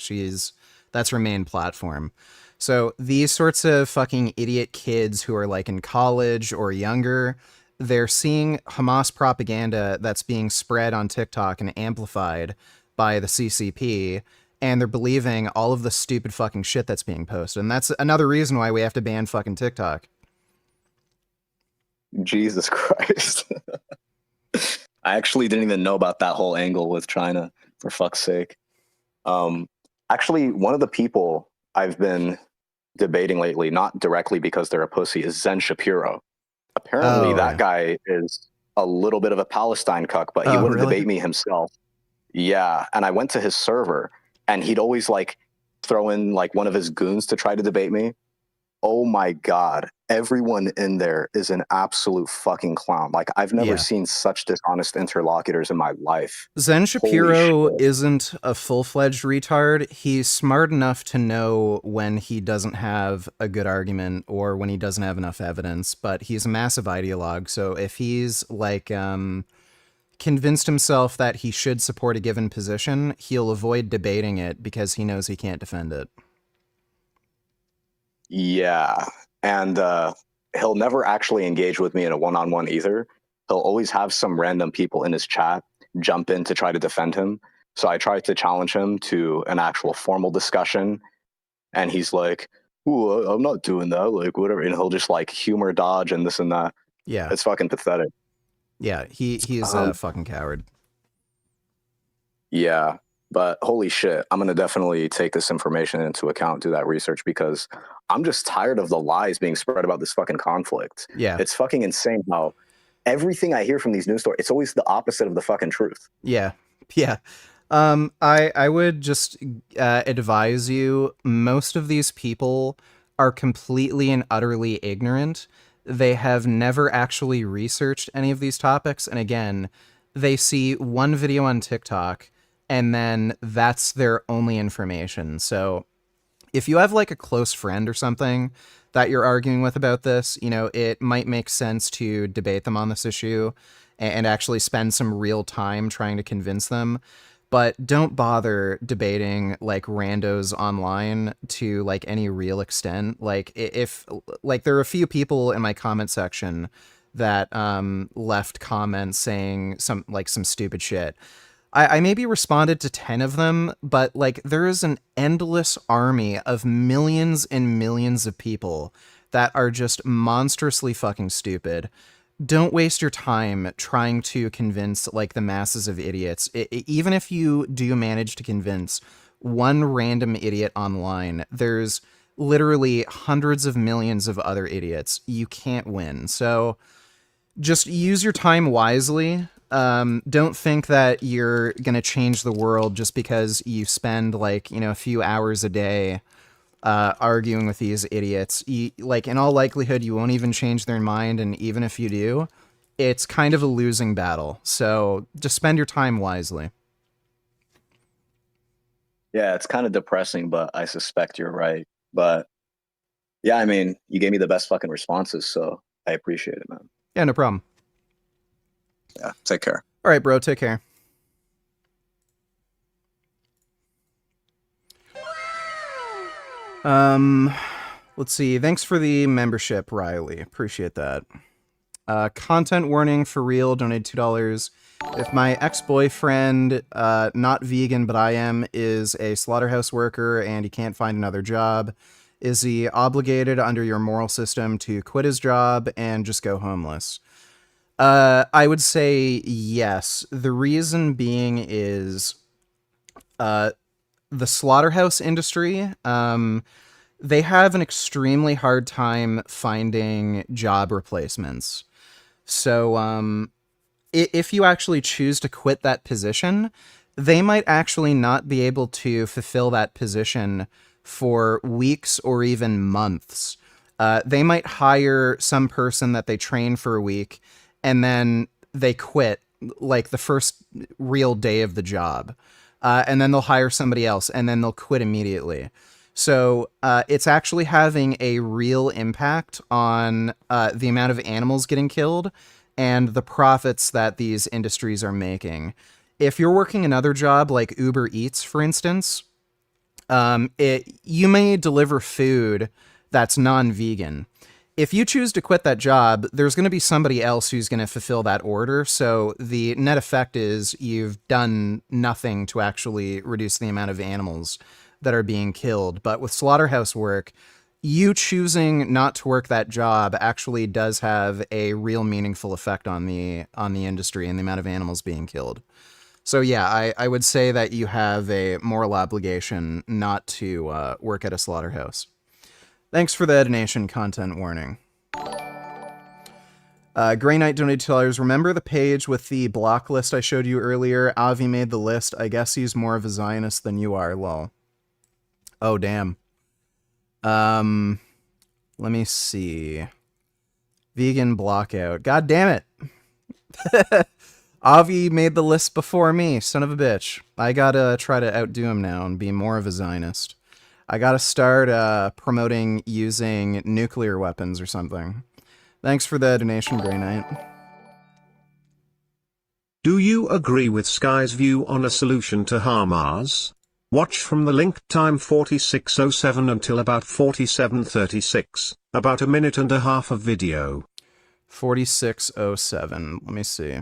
That's her main platform. So these sorts of fucking idiot kids who are like in college or younger, they're seeing Hamas propaganda that's being spread on TikTok and amplified by the CCP, and they're believing all of the stupid fucking shit that's being posted. And that's another reason why we have to ban fucking TikTok. Jesus Christ. I actually didn't even know about that whole angle with China, for fuck's sake. Actually, one of the people I've been debating lately, not directly because they're a pussy, is Zen Shapiro. Apparently that guy is a little bit of a Palestine cuck, but he wouldn't debate me himself. Yeah, and I went to his server, and he'd always like throw in like one of his goons to try to debate me. oh my God, everyone in there is an absolute fucking clown. Like, I've never Yeah. seen such dishonest interlocutors in my life. Zen Shapiro shit. isn't a full-fledged retard. He's smart enough to know when he doesn't have a good argument or when he doesn't have enough evidence, but he's a massive ideologue. So if he's like convinced himself that he should support a given position, he'll avoid debating it because he knows he can't defend it. Yeah. And he'll never actually engage with me in a one-on-one either. He'll always have some random people in his chat jump in to try to defend him. So I tried to challenge him to an actual formal discussion. And he's like, "Ooh, I'm not doing that," like whatever. And he'll just like humor dodge and this and that. Yeah. It's fucking pathetic. Yeah, he's a fucking coward. Yeah. But holy shit, I'm going to definitely take this information into account, do that research, because I'm just tired of the lies being spread about this fucking conflict. Yeah. It's fucking insane how everything I hear from these news stories, it's always the opposite of the fucking truth. Yeah. Yeah. I would just advise you, most of these people are completely and utterly ignorant. They have never actually researched any of these topics. And again, they see one video on TikTok and then that's their only information. So if you have like a close friend or something that you're arguing with about this, you know, it might make sense to debate them on this issue and actually spend some real time trying to convince them. But don't bother debating like randos online to like any real extent. Like if like there are a few people in my comment section that left comments saying some stupid shit. I maybe responded to 10 of them, but like there is an endless army of millions and millions of people that are just monstrously fucking stupid. Don't waste your time trying to convince like the masses of idiots. Even if you do manage to convince one random idiot online, there's literally hundreds of millions of other idiots. You can't win. So just use your time wisely. Don't think that you're gonna change the world just because you spend like, you know, a few hours a day arguing with these idiots. Like in all likelihood, you won't even change their mind, and even if you do, it's kind of a losing battle. So just spend your time wisely. Yeah, it's kind of depressing, but I suspect you're right. But yeah, I mean, you gave me the best fucking responses, so I appreciate it, man. Yeah, no problem. Yeah, take care. All right, bro, take care. Let's see. Thanks for the membership, Riley. Appreciate that. Content warning for real, donated $2. If my ex-boyfriend, not vegan, but I am, is a slaughterhouse worker and he can't find another job, is he obligated under your moral system to quit his job and just go homeless? I would say yes. The reason being is, the slaughterhouse industry, they have an extremely hard time finding job replacements. So, if you actually choose to quit that position, they might actually not be able to fulfill that position for weeks or even months. They might hire some person that they train for a week, and then they quit like the first real day of the job. And then they'll hire somebody else, and then they'll quit immediately. So it's actually having a real impact on the amount of animals getting killed and the profits that these industries are making. If you're working another job like Uber Eats, for instance, you may deliver food that's non-vegan. If you choose to quit that job, there's going to be somebody else who's going to fulfill that order. So the net effect is you've done nothing to actually reduce the amount of animals that are being killed. But with slaughterhouse work, you choosing not to work that job actually does have a real meaningful effect on the industry and the amount of animals being killed. So yeah, I would say that you have a moral obligation not to work at a slaughterhouse. Thanks for the donation, content warning. Grey Knight donated $2. Remember the page with the block list I showed you earlier? Avi made the list. I guess he's more of a Zionist than you are, lol. Oh, damn. Let me see. Vegan blockout. God damn it. Avi made the list before me, son of a bitch. I gotta try to outdo him now and be more of a Zionist. I gotta start promoting using nuclear weapons or something. Thanks for the donation, Grey Knight. Do you agree with Sky's view on a solution to Hamas? Watch from the link time 46:07 until about 47:36, about a minute and a half of video. 46:07. Let me see.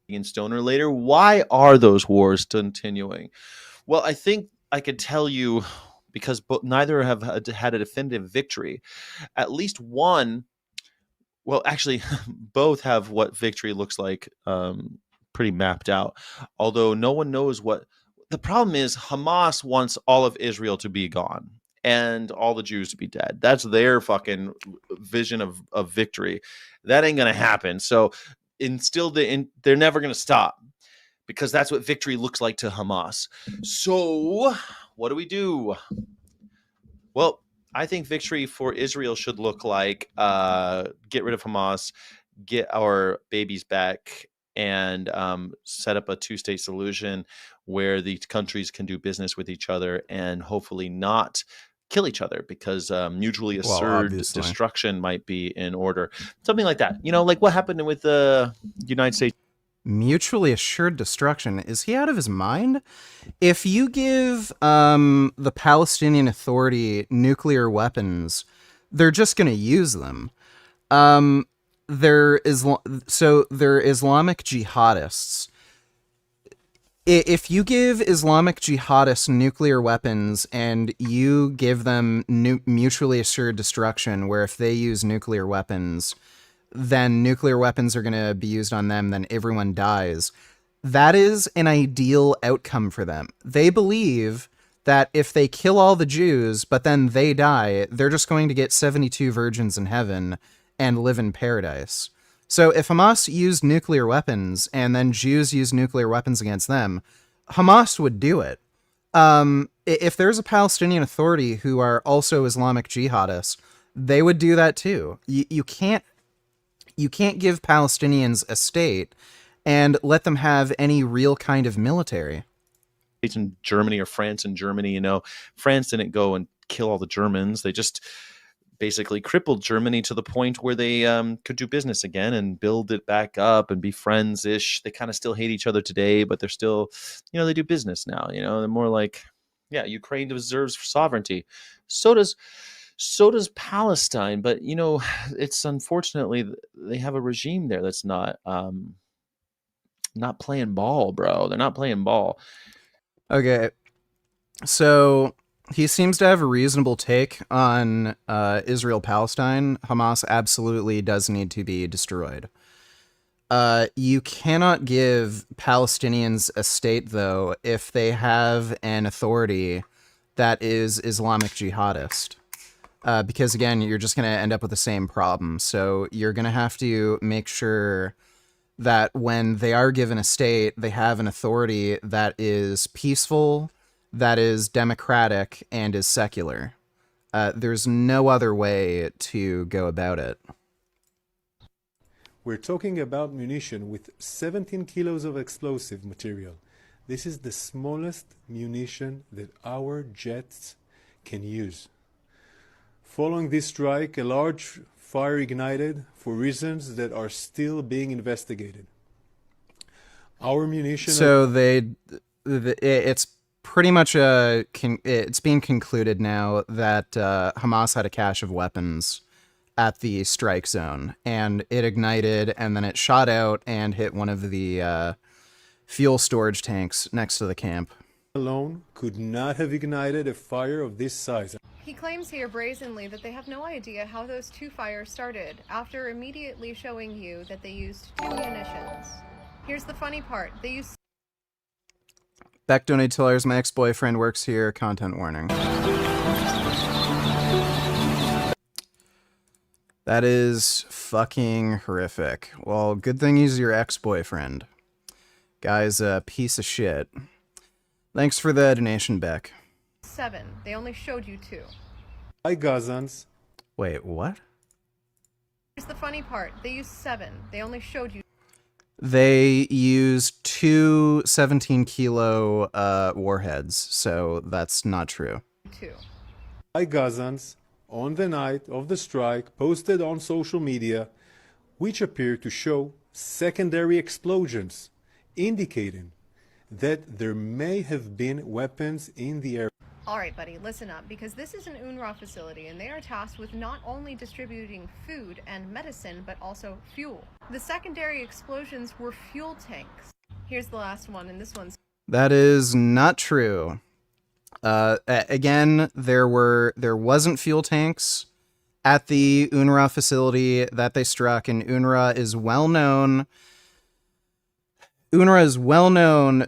And Stoner later, why are those wars continuing? Well, I think I could tell you because neither have had a definitive victory. At least one, well, actually, both have what victory looks like pretty mapped out. Although no one knows what the problem is. Hamas wants all of Israel to be gone and all the Jews to be dead. That's their fucking vision of victory. That ain't gonna happen. So they're never gonna stop because that's what victory looks like to Hamas. So what do? Well, I think victory for Israel should look like get rid of Hamas, get our babies back, and set up a two-state solution where the countries can do business with each other and hopefully not kill each other because mutually assured destruction might be in order. Something like that. You know, like what happened with the United States. Mutually assured destruction. Is he out of his mind? If you give the Palestinian Authority nuclear weapons, they're just going to use them. They're Islamic jihadists. If you give Islamic jihadists nuclear weapons and you give them mutually assured destruction, where if they use nuclear weapons, then nuclear weapons are going to be used on them, then everyone dies. That is an ideal outcome for them. They believe that if they kill all the Jews, but then they die, they're just going to get 72 virgins in heaven and live in paradise. So if Hamas used nuclear weapons and then Jews used nuclear weapons against them, Hamas would do it. If there's a Palestinian Authority who are also Islamic jihadists, they would do that too. You can't give Palestinians a state and let them have any real kind of military. In Germany or France and Germany, France didn't go and kill all the Germans. They just basically crippled Germany to the point where they could do business again and build it back up and be friends-ish. They kind of still hate each other today, but they're still, they do business now. They're more like, yeah, Ukraine deserves sovereignty. So does Palestine, but it's unfortunately they have a regime there that's not playing ball, bro. They're not playing ball. Okay, so he seems to have a reasonable take on Israel-Palestine. Hamas absolutely does need to be destroyed. You cannot give Palestinians a state, though, if they have an authority that is Islamic jihadist. Because, again, you're just going to end up with the same problem. So you're going to have to make sure that when they are given a state, they have an authority that is peaceful, that is democratic, and is secular. There's no other way to go about it. We're talking about munition with 17 kilos of explosive material. This is the smallest munition that our jets can use. Following this strike, a large fire ignited for reasons that are still being investigated. Our munition... So it's pretty much it's being concluded now that Hamas had a cache of weapons at the strike zone, and it ignited, and then it shot out and hit one of the fuel storage tanks next to the camp. Alone could not have ignited a fire of this size. He claims here brazenly that they have no idea how those two fires started, after immediately showing you that they used two munitions. Here's the funny part. They used... Beck donated $2. My ex-boyfriend works here. Content warning. That is fucking horrific. Well, good thing he's your ex-boyfriend. Guy's a piece of shit. Thanks for the donation, Beck. 7. They only showed you 2. By Gazans. Wait, what? Here's the funny part. They used 7. They only showed you. They used 2 17-kilo warheads, so that's not true. 2. By Gazans on the night of the strike posted on social media, which appear to show secondary explosions, indicating that there may have been weapons in the area. Alright, buddy, listen up, because this is an UNRWA facility and they are tasked with not only distributing food and medicine, but also fuel. The secondary explosions were fuel tanks. Here's the last one, and this one's... That is not true. Again, there wasn't fuel tanks at the UNRWA facility that they struck, and UNRWA is well known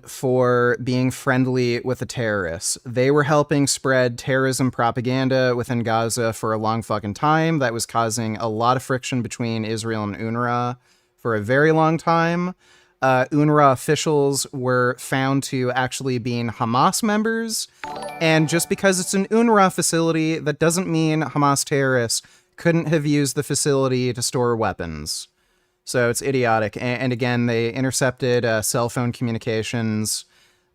for being friendly with the terrorists. They were helping spread terrorism propaganda within Gaza for a long fucking time. That was causing a lot of friction between Israel and UNRWA for a very long time. UNRWA officials were found to actually being Hamas members. And just because it's an UNRWA facility, that doesn't mean Hamas terrorists couldn't have used the facility to store weapons. So it's idiotic. And again, they intercepted cell phone communications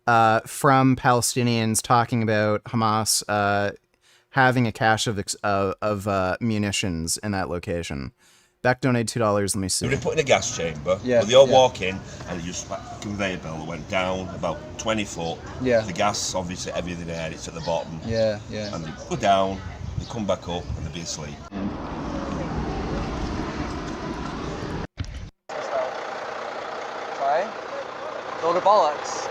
from Palestinians talking about Hamas having a cache of munitions in that location. Beck donated $2. Let me see. They were put in a gas chamber. Yeah. Well, they all walk in, and it just like a conveyor belt that went down about 20 foot. Yeah. The gas, obviously, everything there, it's at the bottom. Yeah, yeah. And they go down, they come back up, and they'll be asleep. Try. Load of bollocks.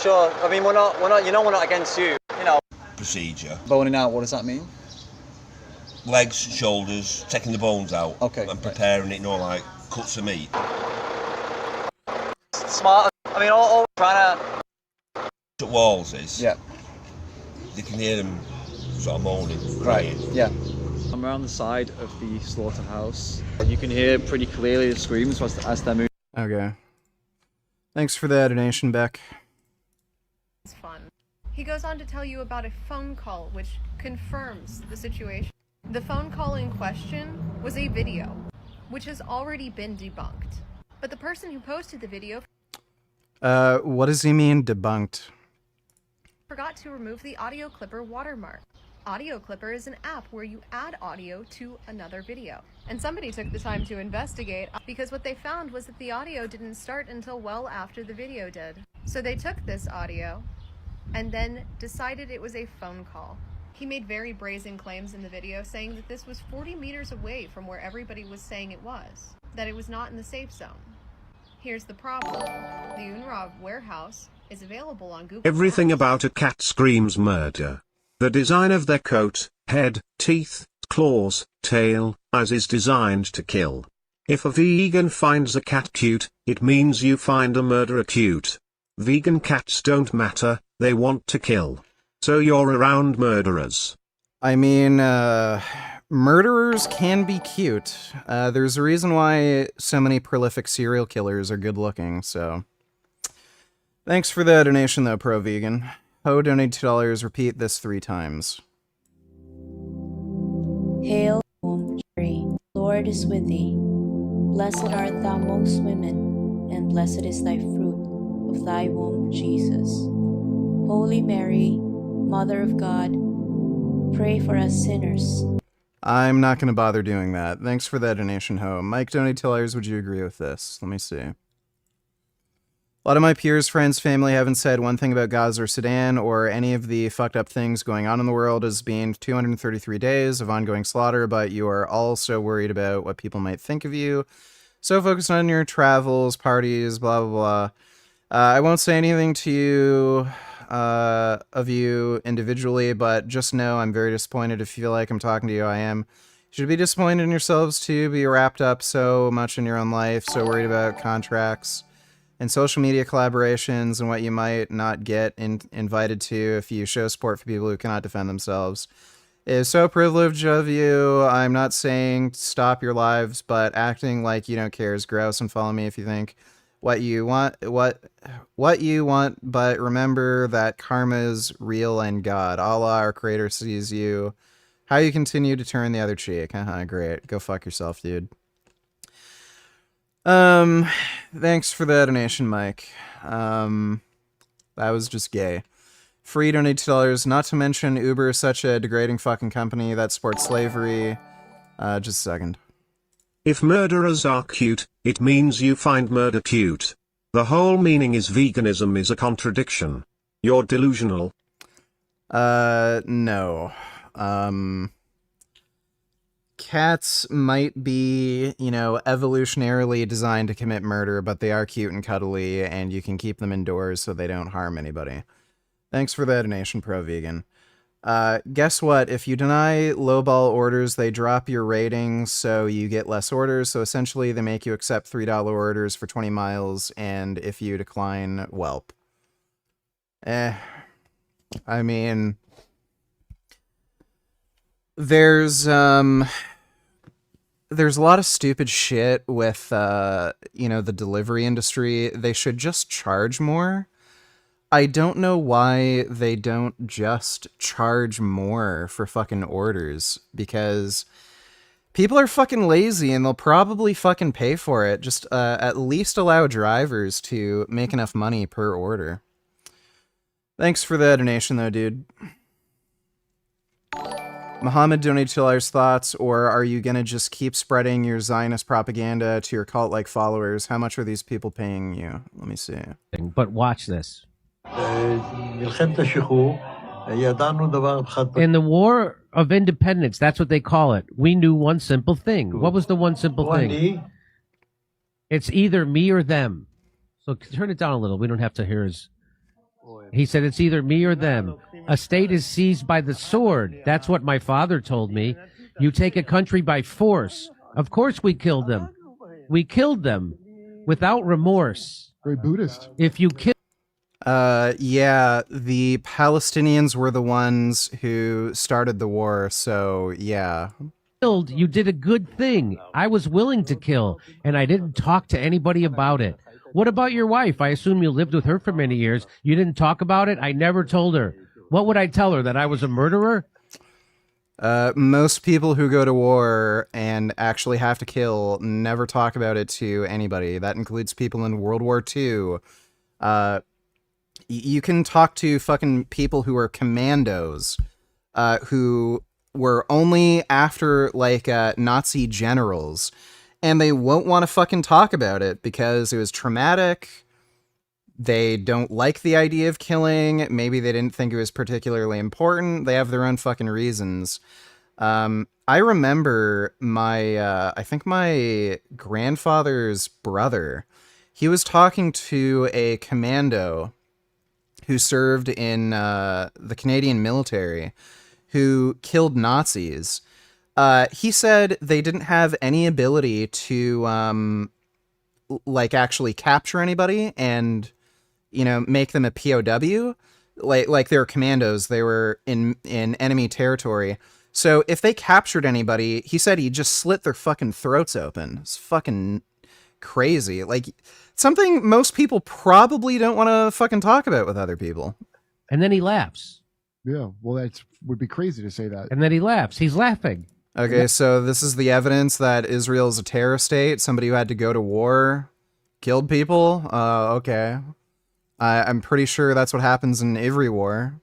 Sure. I mean, we're not. You know, we're not against you. You know. Procedure. Boning out. What does that mean? Legs, shoulders, taking the bones out. Okay. And preparing it, you know, like cuts of meat. Smart. I mean, all trying to. At walls is. Yeah. They can hear them sort of moaning. Right. Crying. Yeah. I'm around the side of the slaughterhouse. You can hear pretty clearly the screams as they're moving. Okay. Thanks for that donation, Beck. It's fun. He goes on to tell you about a phone call which confirms the situation. The phone call in question was a video, which has already been debunked. But the person who posted the video What does he mean, debunked? forgot to remove the audio clipper watermark. Audio Clipper is an app where you add audio to another video. And somebody took the time to investigate because what they found was that the audio didn't start until well after the video did. So they took this audio and then decided it was a phone call. He made very brazen claims in the video saying that this was 40 meters away from where everybody was saying it was, that it was not in the safe zone. Here's the problem. The UNRWA warehouse is available on Google. Everything about a cat screams murder. The design of their coat, head, teeth, claws, tail, eyes is designed to kill. If a vegan finds a cat cute, it means you find a murderer cute. Vegan cats don't matter, they want to kill. So you're around murderers. I mean, murderers can be cute. There's a reason why so many prolific serial killers are good looking, so. Thanks for the donation though, Pro Vegan. Ho donated $2, repeat this 3 times. Hail, womb Mary, Lord is with thee. Blessed art thou most women, and blessed is thy fruit of thy womb, Jesus. Holy Mary, Mother of God, pray for us sinners. I'm not going to bother doing that. Thanks for that donation, Ho. Mike donated $2, would you agree with this? Let me see. A lot of my peers, friends, family haven't said one thing about Gaza or Sudan or any of the fucked up things going on in the world as being 233 days of ongoing slaughter, but you are all so worried about what people might think of you. So focused on your travels, parties, blah, blah, blah. I won't say anything to you, of you individually, but just know I'm very disappointed. If you feel like I'm talking to you, I am. You should be disappointed in yourselves too, be wrapped up so much in your own life, so worried about contracts and social media collaborations and what you might not get invited to if you show support for people who cannot defend themselves. It is so privileged of you. I'm not saying stop your lives, but acting like you don't care is gross, and follow me if you think what you want, but remember that karma is real and God. Allah, our creator, sees you. How you continue to turn the other cheek. Great. Go fuck yourself, dude. Thanks for the donation, Mike. That was just gay. Free donate $2, not to mention Uber is such a degrading fucking company that supports slavery. Just a second. If murderers are cute, it means you find murder cute. The whole meaning is veganism is a contradiction. You're delusional. No. Cats might be, you know, evolutionarily designed to commit murder, but they are cute and cuddly, and you can keep them indoors so they don't harm anybody. Thanks for the donation, Pro-Vegan. Guess what? If you deny lowball orders, they drop your ratings, so you get less orders. So essentially, they make you accept $3 orders for 20 miles, and if you decline, welp. I mean, there's a lot of stupid shit with, you know, the delivery industry. They should just charge more. I don't know why they don't just charge more for fucking orders, because people are fucking lazy and they'll probably fucking pay for it. Just at least allow drivers to make enough money per order. Thanks for the donation though, dude. Muhammad donated $2 thoughts, or are you gonna just keep spreading your Zionist propaganda to your cult-like followers? How much are these people paying you? Let me see. But watch this. In the War of Independence, that's what they call it. We knew one simple thing. What was the one simple thing? It's either me or them. So turn it down a little. We don't have to hear his... He said it's either me or them. A state is seized by the sword. That's what my father told me. You take a country by force. Of course we killed them. We killed them without remorse. Very Buddhist. If you kill... Yeah, the Palestinians were the ones who started the war, so yeah. You did a good thing. I was willing to kill, and I didn't talk to anybody about it. What about your wife? I assume you lived with her for many years. You didn't talk about it? I never told her. What would I tell her, that I was a murderer? Most people who go to war and actually have to kill never talk about it to anybody. That includes people in World War II. You can talk to fucking people who are commandos, who were only after, like, Nazi generals, and they won't want to fucking talk about it because it was traumatic. They don't like the idea of killing. Maybe they didn't think it was particularly important. They have their own fucking reasons. I remember I think my grandfather's brother, he was talking to a commando who served in the Canadian military, who killed Nazis. He said they didn't have any ability to, like, actually capture anybody and, you know, make them a POW. Like they were commandos. They were in enemy territory. So if they captured anybody, he said he just slit their fucking throats open. It's fucking crazy. Like, something most people probably don't want to fucking talk about with other people. And then he laughs. Yeah, well, that would be crazy to say that. And then he laughs. He's laughing. Okay, so this is the evidence that Israel is a terror state. Somebody who had to go to war killed people? Okay. I'm pretty sure that's what happens in every war.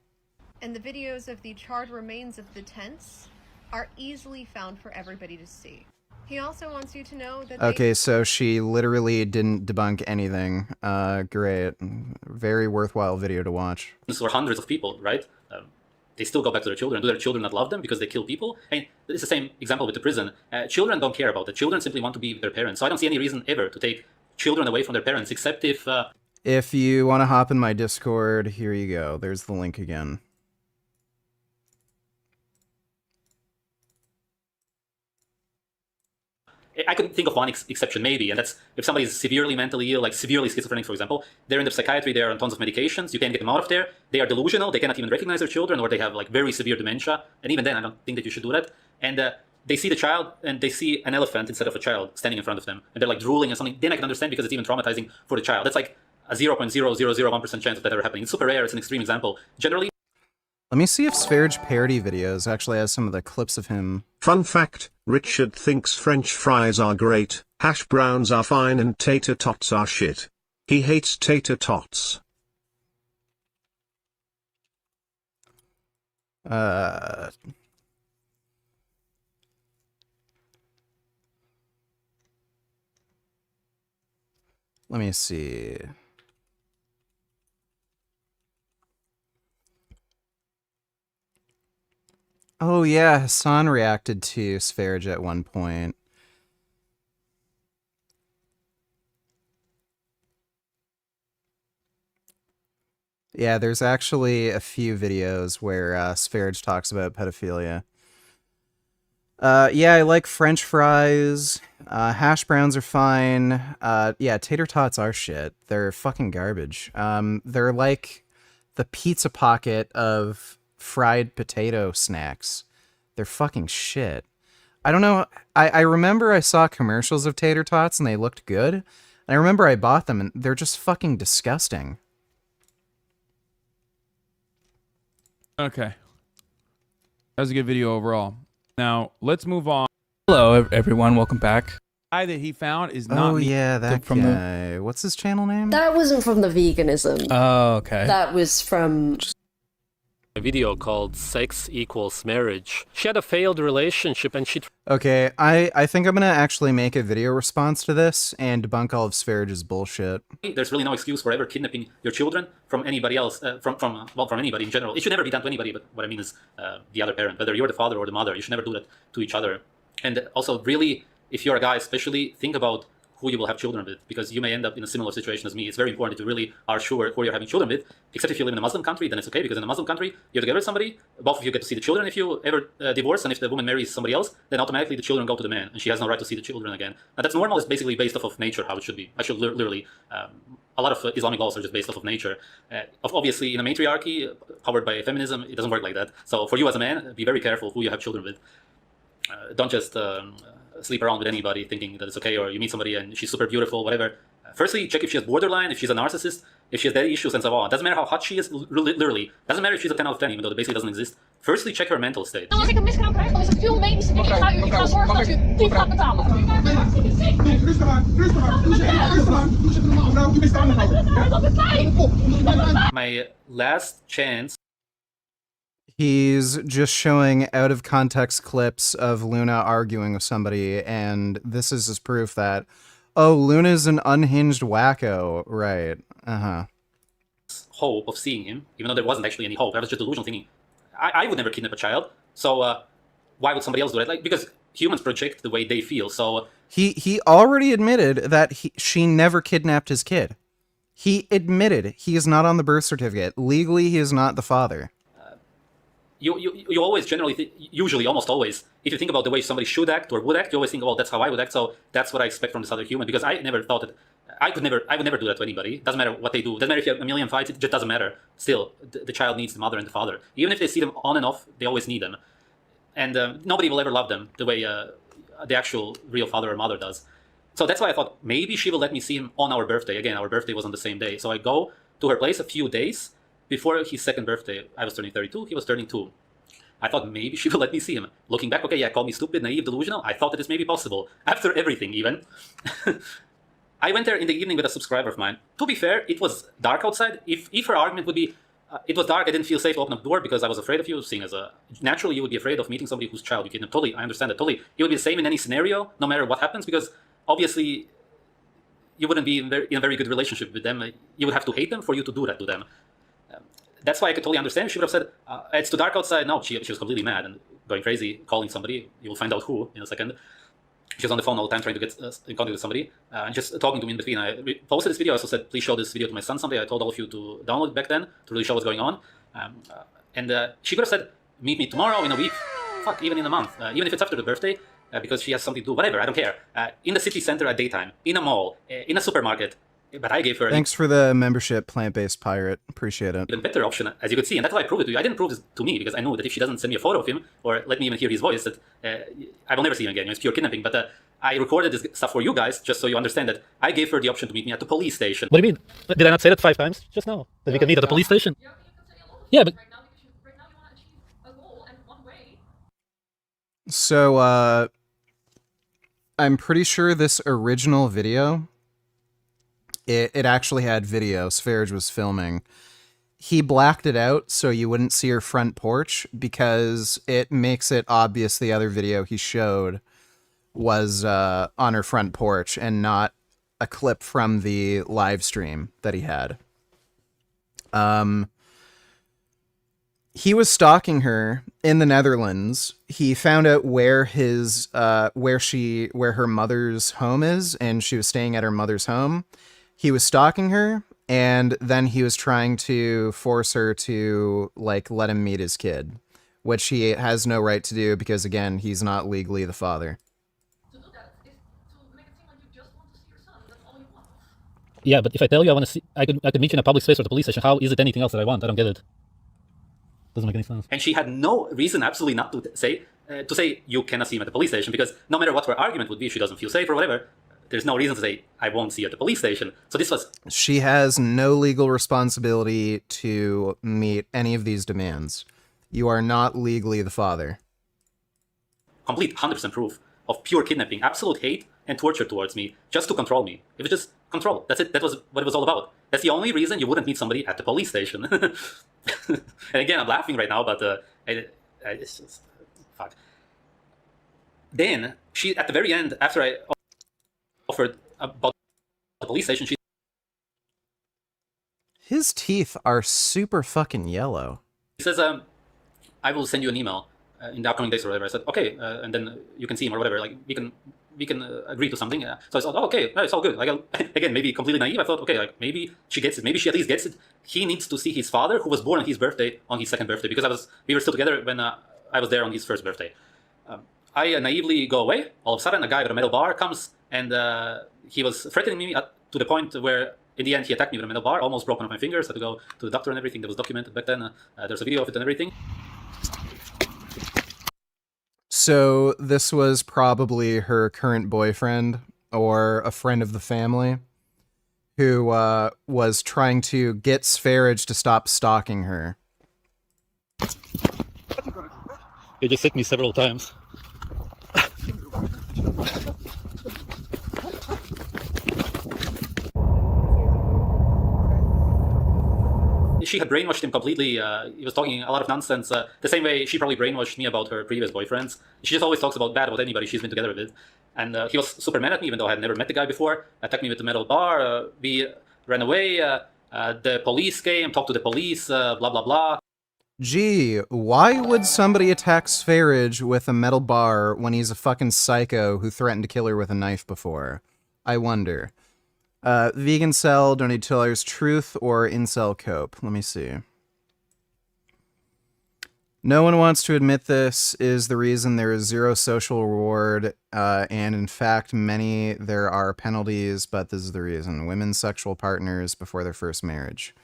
And the videos of the charred remains of the tents are easily found for everybody to see. He also wants you to know that Okay, so she literally didn't debunk anything. Great. Very worthwhile video to watch. This were hundreds of people, right? They still go back to their children. Do their children not love them because they kill people? I mean, it's the same example with the prison. Children don't care about it. Children simply want to be with their parents. So I don't see any reason ever to take children away from their parents, except if... If you want to hop in my Discord, here you go. There's the link again. I could think of one exception maybe, and that's if somebody is severely mentally ill, like severely schizophrenic, for example. They're in the psychiatry, they're on tons of medications, you can't get them out of there, they are delusional, they cannot even recognize their children, or they have like very severe dementia, and even then I don't think that you should do that. And they see the child and they see an elephant instead of a child standing in front of them, and they're like drooling and something, then I can understand because it's even traumatizing for the child. That's like a 0.0001% chance of that ever happening. It's super rare. It's an extreme example. Generally, Let me see if Sv3rige parody videos actually has some of the clips of him. Fun fact, Richard thinks French fries are great, hash browns are fine and tater tots are shit. He hates tater tots. Let me see. Oh yeah, Hassan reacted to Sv3rige at one point. Yeah, there's actually a few videos where Sv3rige talks about pedophilia. Yeah, I like French fries. Hash browns are fine. Yeah, tater tots are shit. They're fucking garbage. They're like the pizza pocket of fried potato snacks. They're fucking shit. I don't know. I remember I saw commercials of tater tots and they looked good. And I remember I bought them and they're just fucking disgusting. Okay. That was a good video overall. Now, let's move on. Hello, everyone. Welcome back. The guy that he found is not me. Yeah, that from guy. What's his channel name? That wasn't from the veganism. Oh, okay. That was from... A video called Sex Equals Marriage. She had a failed relationship and she... Okay, I think I'm gonna actually make a video response to this and debunk all of Sv3rige's bullshit. there's really no excuse for ever kidnapping your children from anybody else, from anybody in general. It should never be done to anybody, but what I mean is the other parent, whether you're the father or the mother, you should never do that to each other. And also, really, if you're a guy especially, think about who you will have children with, because you may end up in a similar situation as me. It's very important to really are sure who you're having children with, except if you live in a Muslim country, then it's okay, because in a Muslim country, you're together with somebody, both of you get to see the children if you ever divorce, and if the woman marries somebody else, then automatically the children go to the man, and she has no right to see the children again. Now that's normal, it's basically based off of nature, how it should be. I should literally, a lot of Islamic laws are just based off of nature. Obviously, in a matriarchy, powered by feminism, it doesn't work like that. So for you as a man, be very careful who you have children with. Don't just sleep around with anybody thinking that it's okay, or you meet somebody and she's super beautiful, whatever. Firstly, check if she has borderline, if she's a narcissist, if she has daddy issues, and so on. Doesn't matter how hot she is, literally. Doesn't matter if she's a 10 out of 10, even though it basically doesn't exist. Firstly, check her mental state. Als ik een mis kan krijgen, dan is het veel medische dingen. Ik ga zorgen dat u diep gaat betalen. My last chance. He's just showing out of context clips of Luna arguing with somebody, and this is his proof that, oh, Luna's an unhinged wacko. Right. Hope of seeing him, even though there wasn't actually any hope. I was just delusional thinking, I would never kidnap a child, so why would somebody else do it? Like, because humans project the way they feel, so... He already admitted that she never kidnapped his kid. He admitted he is not on the birth certificate. Legally, he is not the father. You always generally, usually, almost always, if you think about the way somebody should act or would act, you always think, well, that's how I would act, so that's what I expect from this other human, because I never thought that, I would never do that to anybody. Doesn't matter what they do. Doesn't matter if you have a million fights, it just doesn't matter. Still, the child needs the mother and the father. Even if they see them on and off, they always need them. And nobody will ever love them the way the actual real father or mother does. So that's why I thought, maybe she will let me see him on our birthday. Again, our birthday was on the same day. So I go to her place a few days before his second birthday. I was turning 32, he was turning 2. I thought maybe she will let me see him. Looking back, okay, yeah, call me stupid, naive, delusional. I thought that this may be possible. After everything, even. I went there in the evening with a subscriber of mine. To be fair, it was dark outside. If her argument would be, it was dark, I didn't feel safe to open up the door because I was afraid of you, seeing as naturally you would be afraid of meeting somebody whose child you kidnapped. Totally, I understand that, totally. It would be the same in any scenario, no matter what happens, because obviously you wouldn't be in a very good relationship with them. You would have to hate them for you to do that to them. That's why I could totally understand. She would have said, it's too dark outside. No, she was completely mad and going crazy, calling somebody. You will find out who in a second. She was on the phone all the time trying to get in contact with somebody and just talking to me in between. I posted this video. I also said, please show this video to my son someday. I told all of you to download it back then to really show what's going on. And she could have said, meet me tomorrow, in a week, fuck, even in a month, even if it's after the birthday, because she has something to do, whatever, I don't care. In the city center at daytime, in a mall, in a supermarket, But I gave her Thanks for the membership, plant-based pirate. Appreciate it. even better option, as you could see, and that's why I proved it to you. I didn't prove this to me because I knew that if she doesn't send me a photo of him or let me even hear his voice, that I will never see him again. It's pure kidnapping. But I recorded this stuff for you guys just so you understand that I gave her the option to meet me at the police station. What do you mean? Did I not say that 5 times just now? That we can meet at the police station? Yeah, but So, I'm pretty sure this original video, it actually had video. Sv3rige was filming. He blacked it out so you wouldn't see her front porch because it makes it obvious the other video he showed was on her front porch and not a clip from the live stream that he had. He was stalking her in the Netherlands. He found out where where her mother's home is, and she was staying at her mother's home. He was stalking her, and then he was trying to force her to, like, let him meet his kid, which he has no right to do because, again, he's not legally the father. yeah, but if I tell you I want to see, I could meet you in a public space or the police station. How is it anything else that I want? I don't get it. Doesn't make any sense. And she had no reason, absolutely not to say you cannot see him at the police station, because no matter what her argument would be, if she doesn't feel safe or whatever, there's no reason to say, I won't see you at the police station. So this was... She has no legal responsibility to meet any of these demands. You are not legally the father. Complete 100% proof of pure kidnapping, absolute hate and torture towards me, just to control me. It was just control. That's it. That was what it was all about. That's the only reason you wouldn't meet somebody at the police station. And again, I'm laughing right now, but it's just... fuck. Then, she, at the very end, after I offered about the police station, she... His teeth are super fucking yellow. He says, I will send you an email in the upcoming days or whatever. I said, okay, and then you can see him or whatever. Like, we can agree to something. So I thought, oh, okay, it's all good. Like, again, maybe completely naive. I thought, okay, like, maybe she gets it. Maybe she at least gets it. He needs to see his father, who was born on his birthday, on his second birthday, because we were still together when I was there on his first birthday. I naively go away. All of a sudden, a guy with a metal bar comes, and he was threatening me to the point where, in the end, he attacked me with a metal bar, almost broke one of my fingers. Had to go to the doctor and everything. That was documented back then. There's a video of it and everything. So this was probably her current boyfriend or a friend of the family who was trying to get Sv3rige to stop stalking her. It just hit me several times. She had brainwashed him completely. He was talking a lot of nonsense, the same way she probably brainwashed me about her previous boyfriends. She just always talks bad about anybody she's been together with. And he was super mad at me, even though I had never met the guy before. Attacked me with the metal bar. We ran away. The police came, talked to the police, blah, blah, blah. Gee, why would somebody attack Sv3rige with a metal bar when he's a fucking psycho who threatened to kill her with a knife before? I wonder. Vegan cell, donate $2, truth or incel cope? Let me see. No one wants to admit this is the reason there is zero social reward, and in fact, there are penalties, but this is the reason. Women's sexual partners before their first marriage.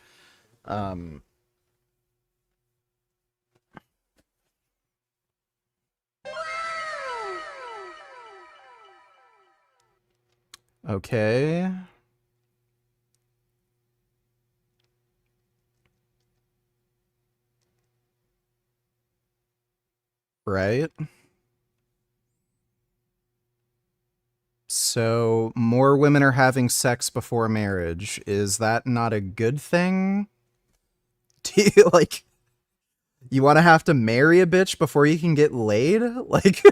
Okay. Right. So, more women are having sex before marriage. Is that not a good thing? Do you, like, you want to have to marry a bitch before you can get laid? Like,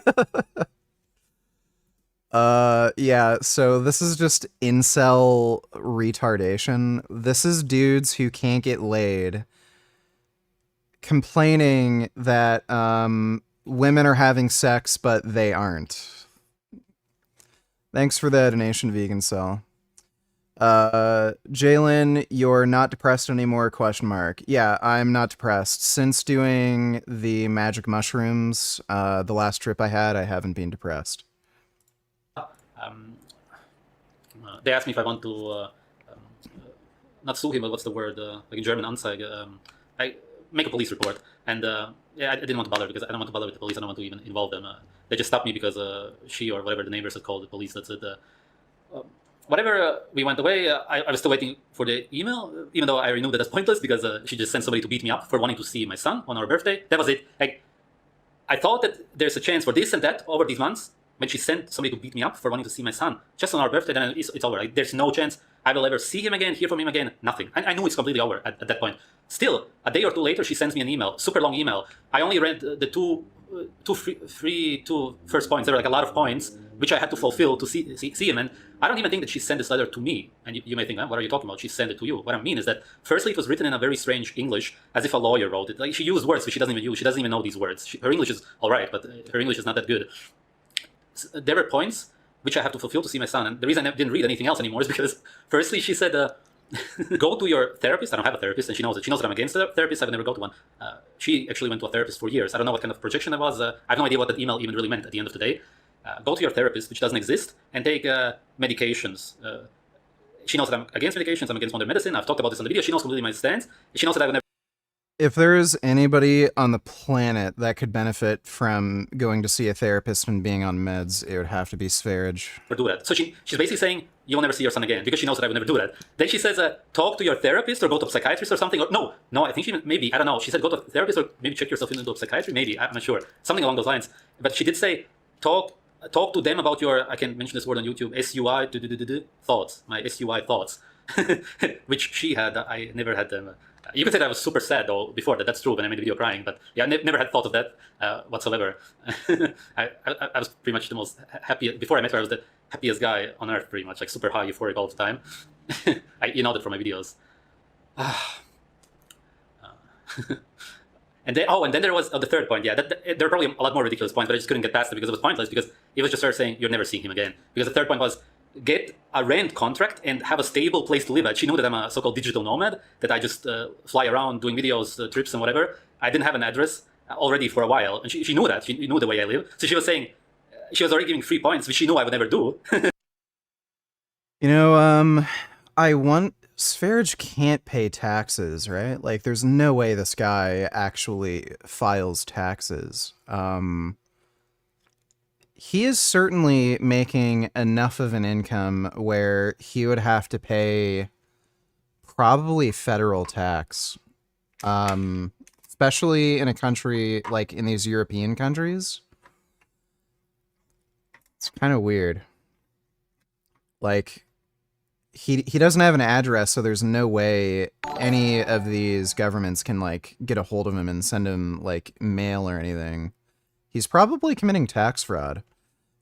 yeah, so this is just incel retardation. This is dudes who can't get laid complaining that, women are having sex, but they aren't. Thanks for the donation, Vegan Cell. Jalen, you're not depressed anymore, question mark. Yeah, I'm not depressed. Since doing the magic mushrooms, the last trip I had, I haven't been depressed. They asked me if I want to not sue him, but what's the word? Like in German, Anzeige. I make a police report, and yeah, I didn't want to bother because I don't want to bother with the police. I don't want to even involve them. They just stopped me because she or whatever the neighbors had called the police. That's it. Whatever, we went away. I was still waiting for the email, even though I already knew that that's pointless because she just sent somebody to beat me up for wanting to see my son on our birthday. That was it. Like, I thought that there's a chance for this and that over these months. When she sent somebody to beat me up for wanting to see my son just on our birthday, then it's over. Like, there's no chance I will ever see him again, hear from him again, nothing. I knew it's completely over at that point. Still, a day or two later, she sends me an email, super long email. I only read the two first points. There were like a lot of points which I had to fulfill to see him. And I don't even think that she sent this letter to me. And you may think, what are you talking about? She sent it to you. What I mean is that firstly, it was written in a very strange English, as if a lawyer wrote it. Like, she used words which she doesn't even use. She doesn't even know these words. Her English is all right, but her English is not that good. There were points which I have to fulfill to see my son. And the reason I didn't read anything else anymore is because firstly, she said, go to your therapist. I don't have a therapist, and she knows it. She knows that I'm against a therapist. I would never go to one. She actually went to a therapist for years. I don't know what kind of projection that was. I have no idea what that email even really meant at the end of the day. Go to your therapist, which doesn't exist, and take medications. She knows that I'm against medications. I'm against modern medicine. I've talked about this on the video. She knows completely my stance. She knows that I would never. If there is anybody on the planet that could benefit from going to see a therapist and being on meds, it would have to be Sv3rige. Or do that. So she's basically saying you will never see your son again because she knows that I would never do that. Then she says, talk to your therapist or go to a psychiatrist or something. Or no, I think she maybe, I don't know. She said go to a therapist or maybe check yourself into a psychiatry. Maybe, I'm not sure. Something along those lines. But she did say talk to them about your, I can mention this word on YouTube, SUI thoughts, my SUI thoughts, which she had. I never had them. You could say that I was super sad though before that. That's true when I made the video crying, but yeah, I never had thought of that whatsoever. I was pretty much the most happy before I met her. I was the happiest guy on earth, pretty much, like super high, euphoric all the time. You know that from my videos. And then there was the third point. Yeah, there were probably a lot more ridiculous points, but I just couldn't get past it because it was pointless. Because it was just her saying you're never seeing him again. Because the third point was get a rent contract and have a stable place to live at. She knew that I'm a so-called digital nomad, that I just fly around doing videos, trips and whatever. I didn't have an address already for a while, and she knew that. She knew the way I live. So she was saying, she was already giving 3 points, which she knew I would never do. You know, Sv3rige can't pay taxes, right? Like, there's no way this guy actually files taxes. He is certainly making enough of an income where he would have to pay probably federal tax. Especially in a country like in these European countries. It's kind of weird. Like, he doesn't have an address, so there's no way any of these governments can, like, get a hold of him and send him, like, mail or anything. He's probably committing tax fraud.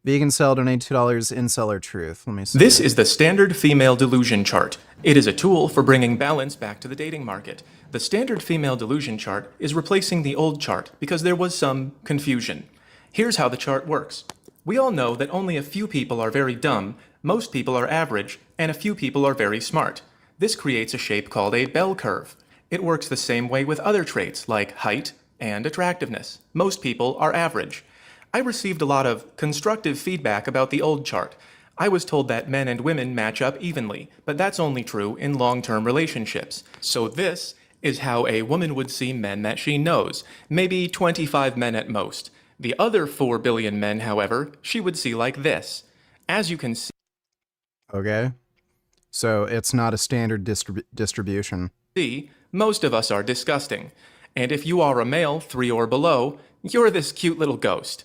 Vegan Cell, donate $2, Incel or Truth. Let me see. This is the standard female delusion chart. It is a tool for bringing balance back to the dating market. The standard female delusion chart is replacing the old chart because there was some confusion. Here's how the chart works. We all know that only a few people are very dumb, most people are average, and a few people are very smart. This creates a shape called a bell curve. It works the same way with other traits like height and attractiveness. Most people are average. I received a lot of constructive feedback about the old chart. I was told that men and women match up evenly, but that's only true in long-term relationships. So this is how a woman would see men that she knows, maybe 25 men at most. The other 4 billion men, however, she would see like this. As you can see... Okay. So it's not a standard distribution. Most of us are disgusting. And if you are a male 3 or below, you're this cute little ghost.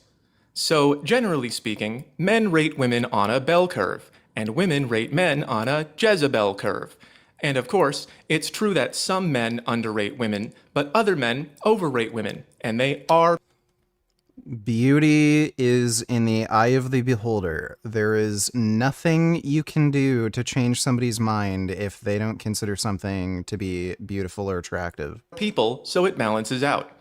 So, generally speaking, men rate women on a bell curve, and women rate men on a Jezebel curve. And of course, it's true that some men underrate women, but other men overrate women, and they are... Beauty is in the eye of the beholder. There is nothing you can do to change somebody's mind if they don't consider something to be beautiful or attractive. People, so it balances out.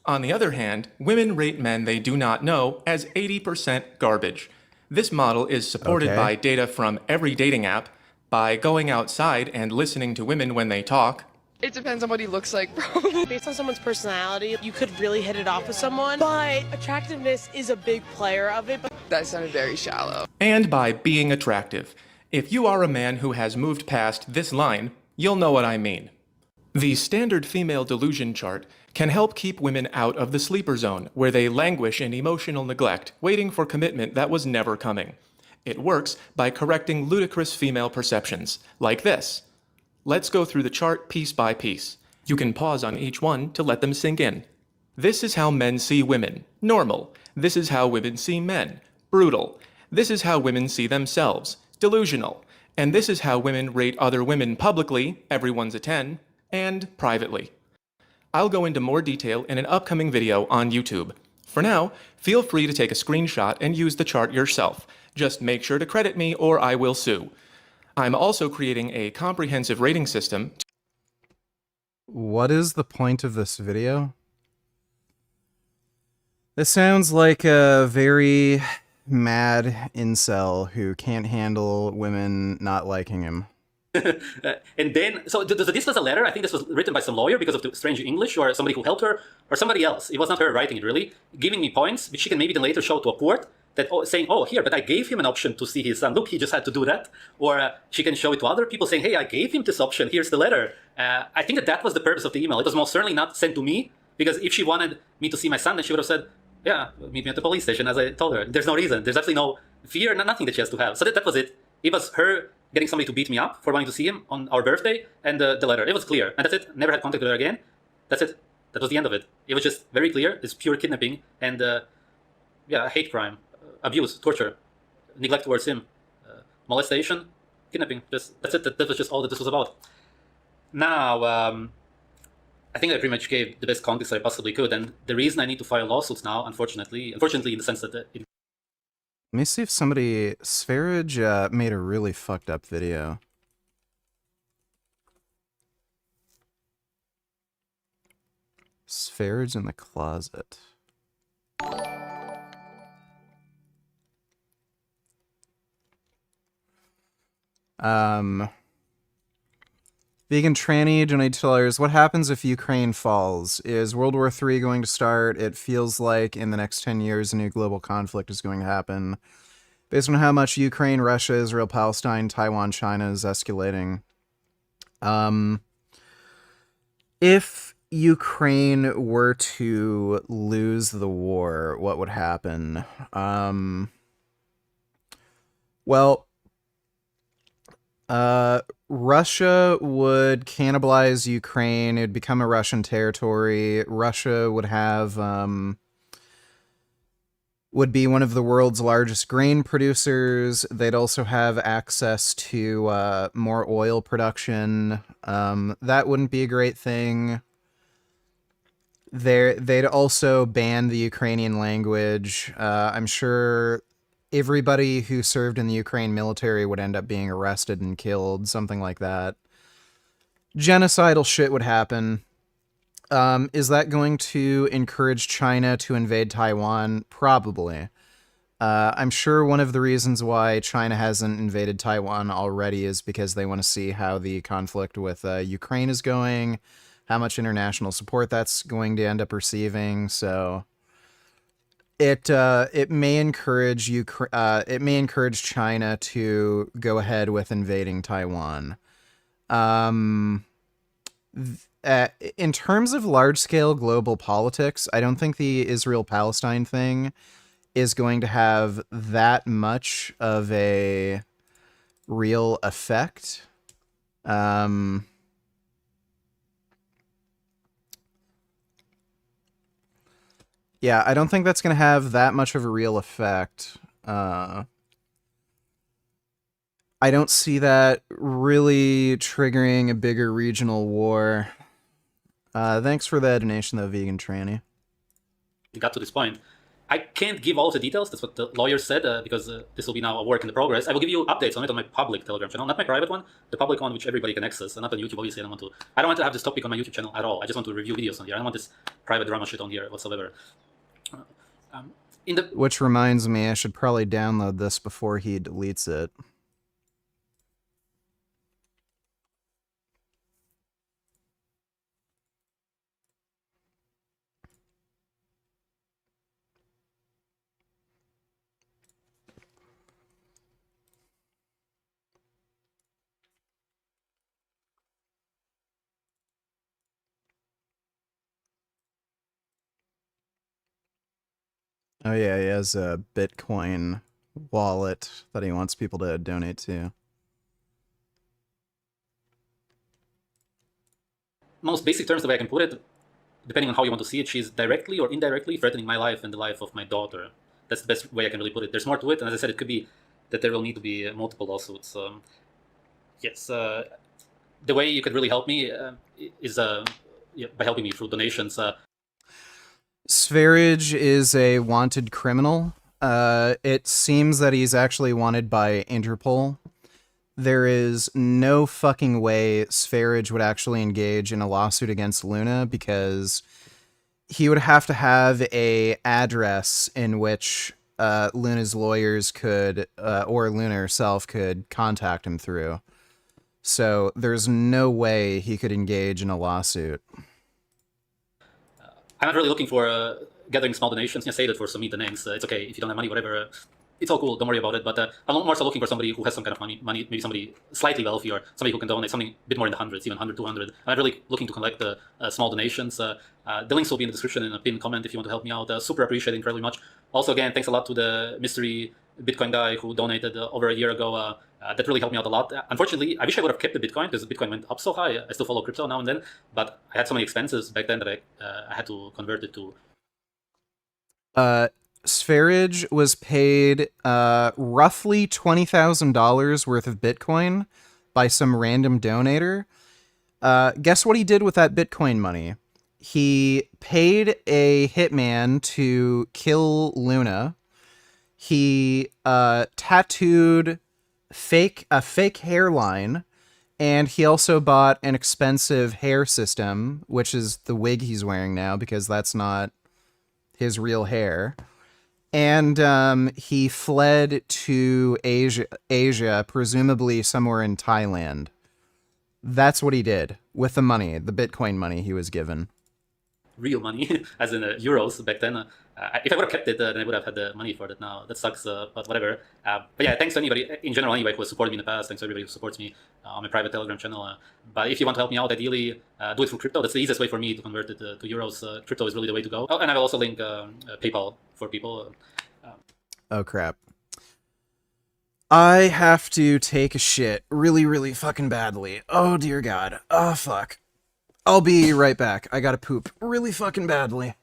On the other hand, women rate men they do not know as 80% garbage. This model is supported by data from every dating app, by going outside and listening to women when they talk. It depends on what he looks like, probably. Based on someone's personality, you could really hit it off with someone, but attractiveness is a big player of it. But that sounded very shallow. And by being attractive. If you are a man who has moved past this line, You'll know what I mean. The standard female delusion chart can help keep women out of the sleeper zone, where they languish in emotional neglect, waiting for commitment that was never coming. It works by correcting ludicrous female perceptions, like this. Let's go through the chart piece by piece. You can pause on each one to let them sink in. This is how men see women, normal. This is how women see men, brutal. This is how women see themselves, delusional. And this is how women rate other women publicly, everyone's a 10, and privately. I'll go into more detail in an upcoming video on YouTube. For now, feel free to take a screenshot and use the chart yourself. Just make sure to credit me or I will sue. I'm also creating a comprehensive rating system. What is the point of this video? This sounds like a very mad incel who can't handle women not liking him. And then, so this was a letter. I think this was written by some lawyer because of the strange English, or somebody who helped her, or somebody else. It was not her writing it, really. Giving me points, which she can maybe then later show to a court, that saying, oh, here, but I gave him an option to see his son. Look, he just had to do that. Or she can show it to other people saying, hey, I gave him this option. Here's the letter. I think that was the purpose of the email. It was most certainly not sent to me, because if she wanted me to see my son, then she would have said, yeah, meet me at the police station, as I told her. There's no reason. There's absolutely no fear, nothing that she has to have. So that was it. It was her getting somebody to beat me up for wanting to see him on our birthday, and the letter. It was clear. And that's it. Never had contact with her again. That's it. That was the end of it. It was just very clear. It's pure kidnapping and, yeah, hate crime, abuse, torture, neglect towards him, molestation, kidnapping. Just that's it. That was just all that this was about. Now, I think I pretty much gave the best context I possibly could, and the reason I need to file lawsuits now, unfortunately in the sense that Let me see if somebody... Sv3rige made a really fucked up video. Sv3rige in the closet. Vegan Tranny donated $2. What happens if Ukraine falls? Is World War III going to start? It feels like in the next 10 years a new global conflict is going to happen. Based on how much Ukraine, Russia, Israel, Palestine, Taiwan, China is escalating. If Ukraine were to lose the war, what would happen? Russia would cannibalize Ukraine. It would become a Russian territory. Russia would have, would be one of the world's largest grain producers. They'd also have access to more oil production. That wouldn't be a great thing. They'd also ban the Ukrainian language. I'm sure everybody who served in the Ukraine military would end up being arrested and killed, something like that. Genocidal shit would happen. Is that going to encourage China to invade Taiwan? Probably. I'm sure one of the reasons why China hasn't invaded Taiwan already is because they want to see how the conflict with Ukraine is going, how much international support that's going to end up receiving, so... It may encourage China to go ahead with invading Taiwan. In terms of large-scale global politics, I don't think the Israel-Palestine thing is going to have that much of a real effect. Yeah, I don't think that's going to have that much of a real effect. I don't see that really triggering a bigger regional war. Thanks for the donation, though, Vegan Tranny. We got to this point. I can't give all of the details. That's what the lawyer said, because this will be now a work in progress. I will give you updates on it on my public Telegram channel, not my private one, the public one which everybody can access, and not on YouTube. Obviously, I don't want to have this topic on my YouTube channel at all. I just want to review videos on here. I don't want this private drama shit on here whatsoever. Which reminds me, I should probably download this before he deletes it. Oh yeah, he has a Bitcoin wallet that he wants people to donate to. Most basic terms, the way I can put it, depending on how you want to see it, she's directly or indirectly threatening my life and the life of my daughter. That's the best way I can really put it. There's more to it, and as I said, it could be that there will need to be multiple lawsuits. Yes, the way you could really help me is by helping me through donations. Sv3rige is a wanted criminal. It seems that he's actually wanted by Interpol. There is no fucking way Sv3rige would actually engage in a lawsuit against Luna, because he would have to have a address in which Luna's lawyers could, or Luna herself could contact him through. So there's no way he could engage in a lawsuit. I'm not really looking for gathering small donations. Say that for some names. It's okay if you don't have money, whatever. It's all cool. Don't worry about it. But I'm more so looking for somebody who has some kind of money, maybe somebody slightly wealthy, or somebody who can donate something a bit more in the hundreds, even 100, 200. I'm not really looking to collect small donations. The links will be in the description and a pinned comment if you want to help me out. Super appreciate it incredibly much. Also, again, thanks a lot to the mystery Bitcoin guy who donated over a year ago. That really helped me out a lot. Unfortunately, I wish I would have kept the Bitcoin, because the Bitcoin went up so high. I still follow crypto now and then, but I had so many expenses back then that I had to convert it to. Sv3rige was paid roughly $20,000 worth of Bitcoin by some random donator. Guess what he did with that Bitcoin money? He paid a hitman to kill Luna. He tattooed a fake hairline, and he also bought an expensive hair system, which is the wig he's wearing now, because that's not his real hair. And he fled to Asia, presumably somewhere in Thailand. That's what he did with the money, the Bitcoin money he was given. Real money, as in euros back then. If I would have kept it, then I would have had the money for it now. That sucks, but whatever. But yeah, thanks to anybody, in general anyway, who has supported me in the past. Thanks to everybody who supports me on my private Telegram channel. But if you want to help me out, ideally, do it through crypto. That's the easiest way for me to convert it to euros. Crypto is really the way to go. Oh, and I will also link PayPal for people. Oh, crap. I have to take a shit really, really fucking badly. Oh, dear God. Oh, fuck. I'll be right back. I gotta poop really fucking badly.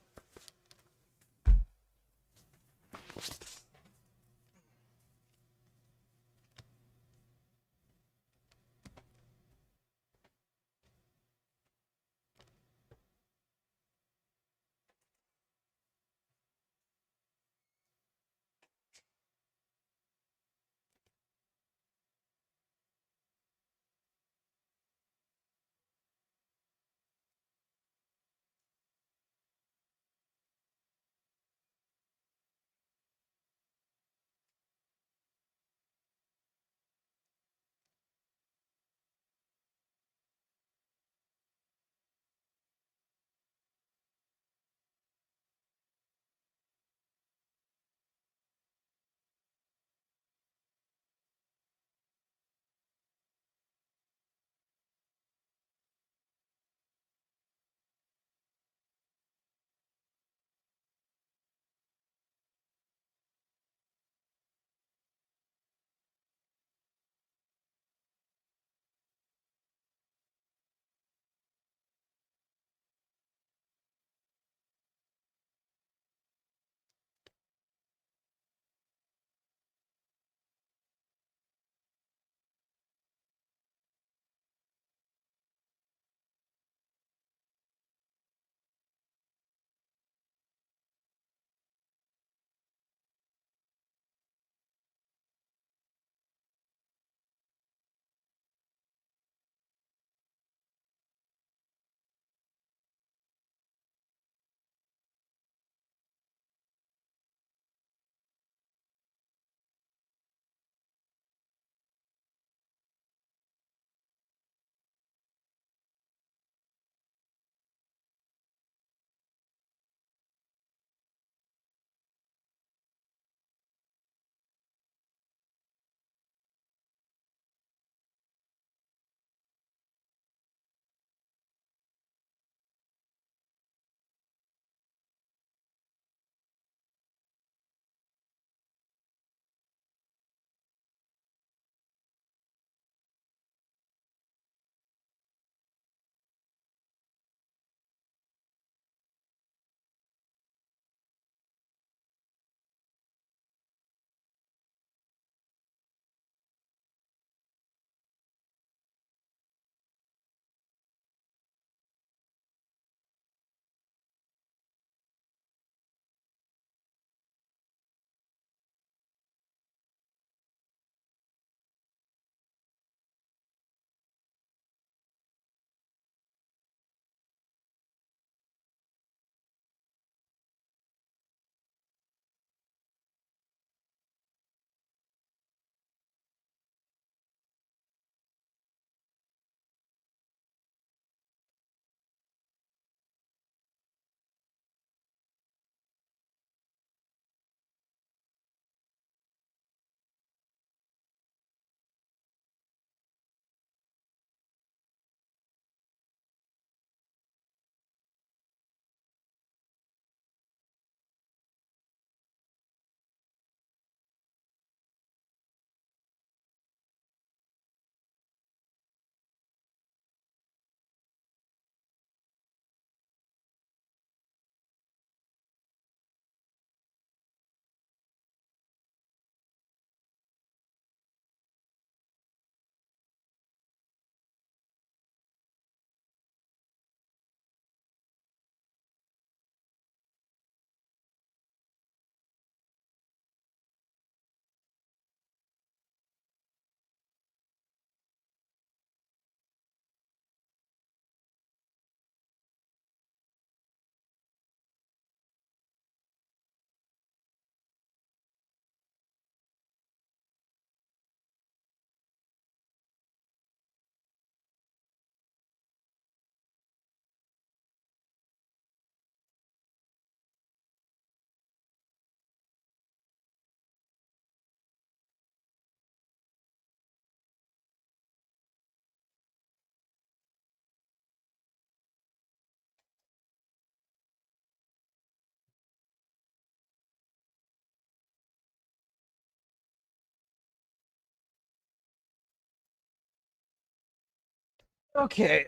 Okay.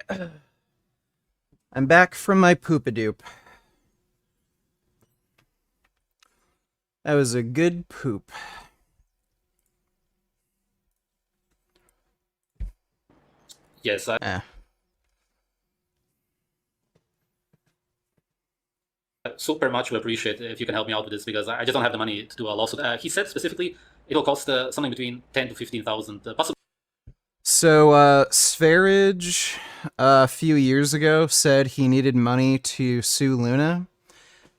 I'm back from my poop-a-doop. That was a good poop. Yes, I super much will appreciate if you can help me out with this, because I just don't have the money to do a lawsuit. He said specifically it will cost something between 10 to 15,000, possibly. So, Sv3rige, a few years ago, said he needed money to sue Luna.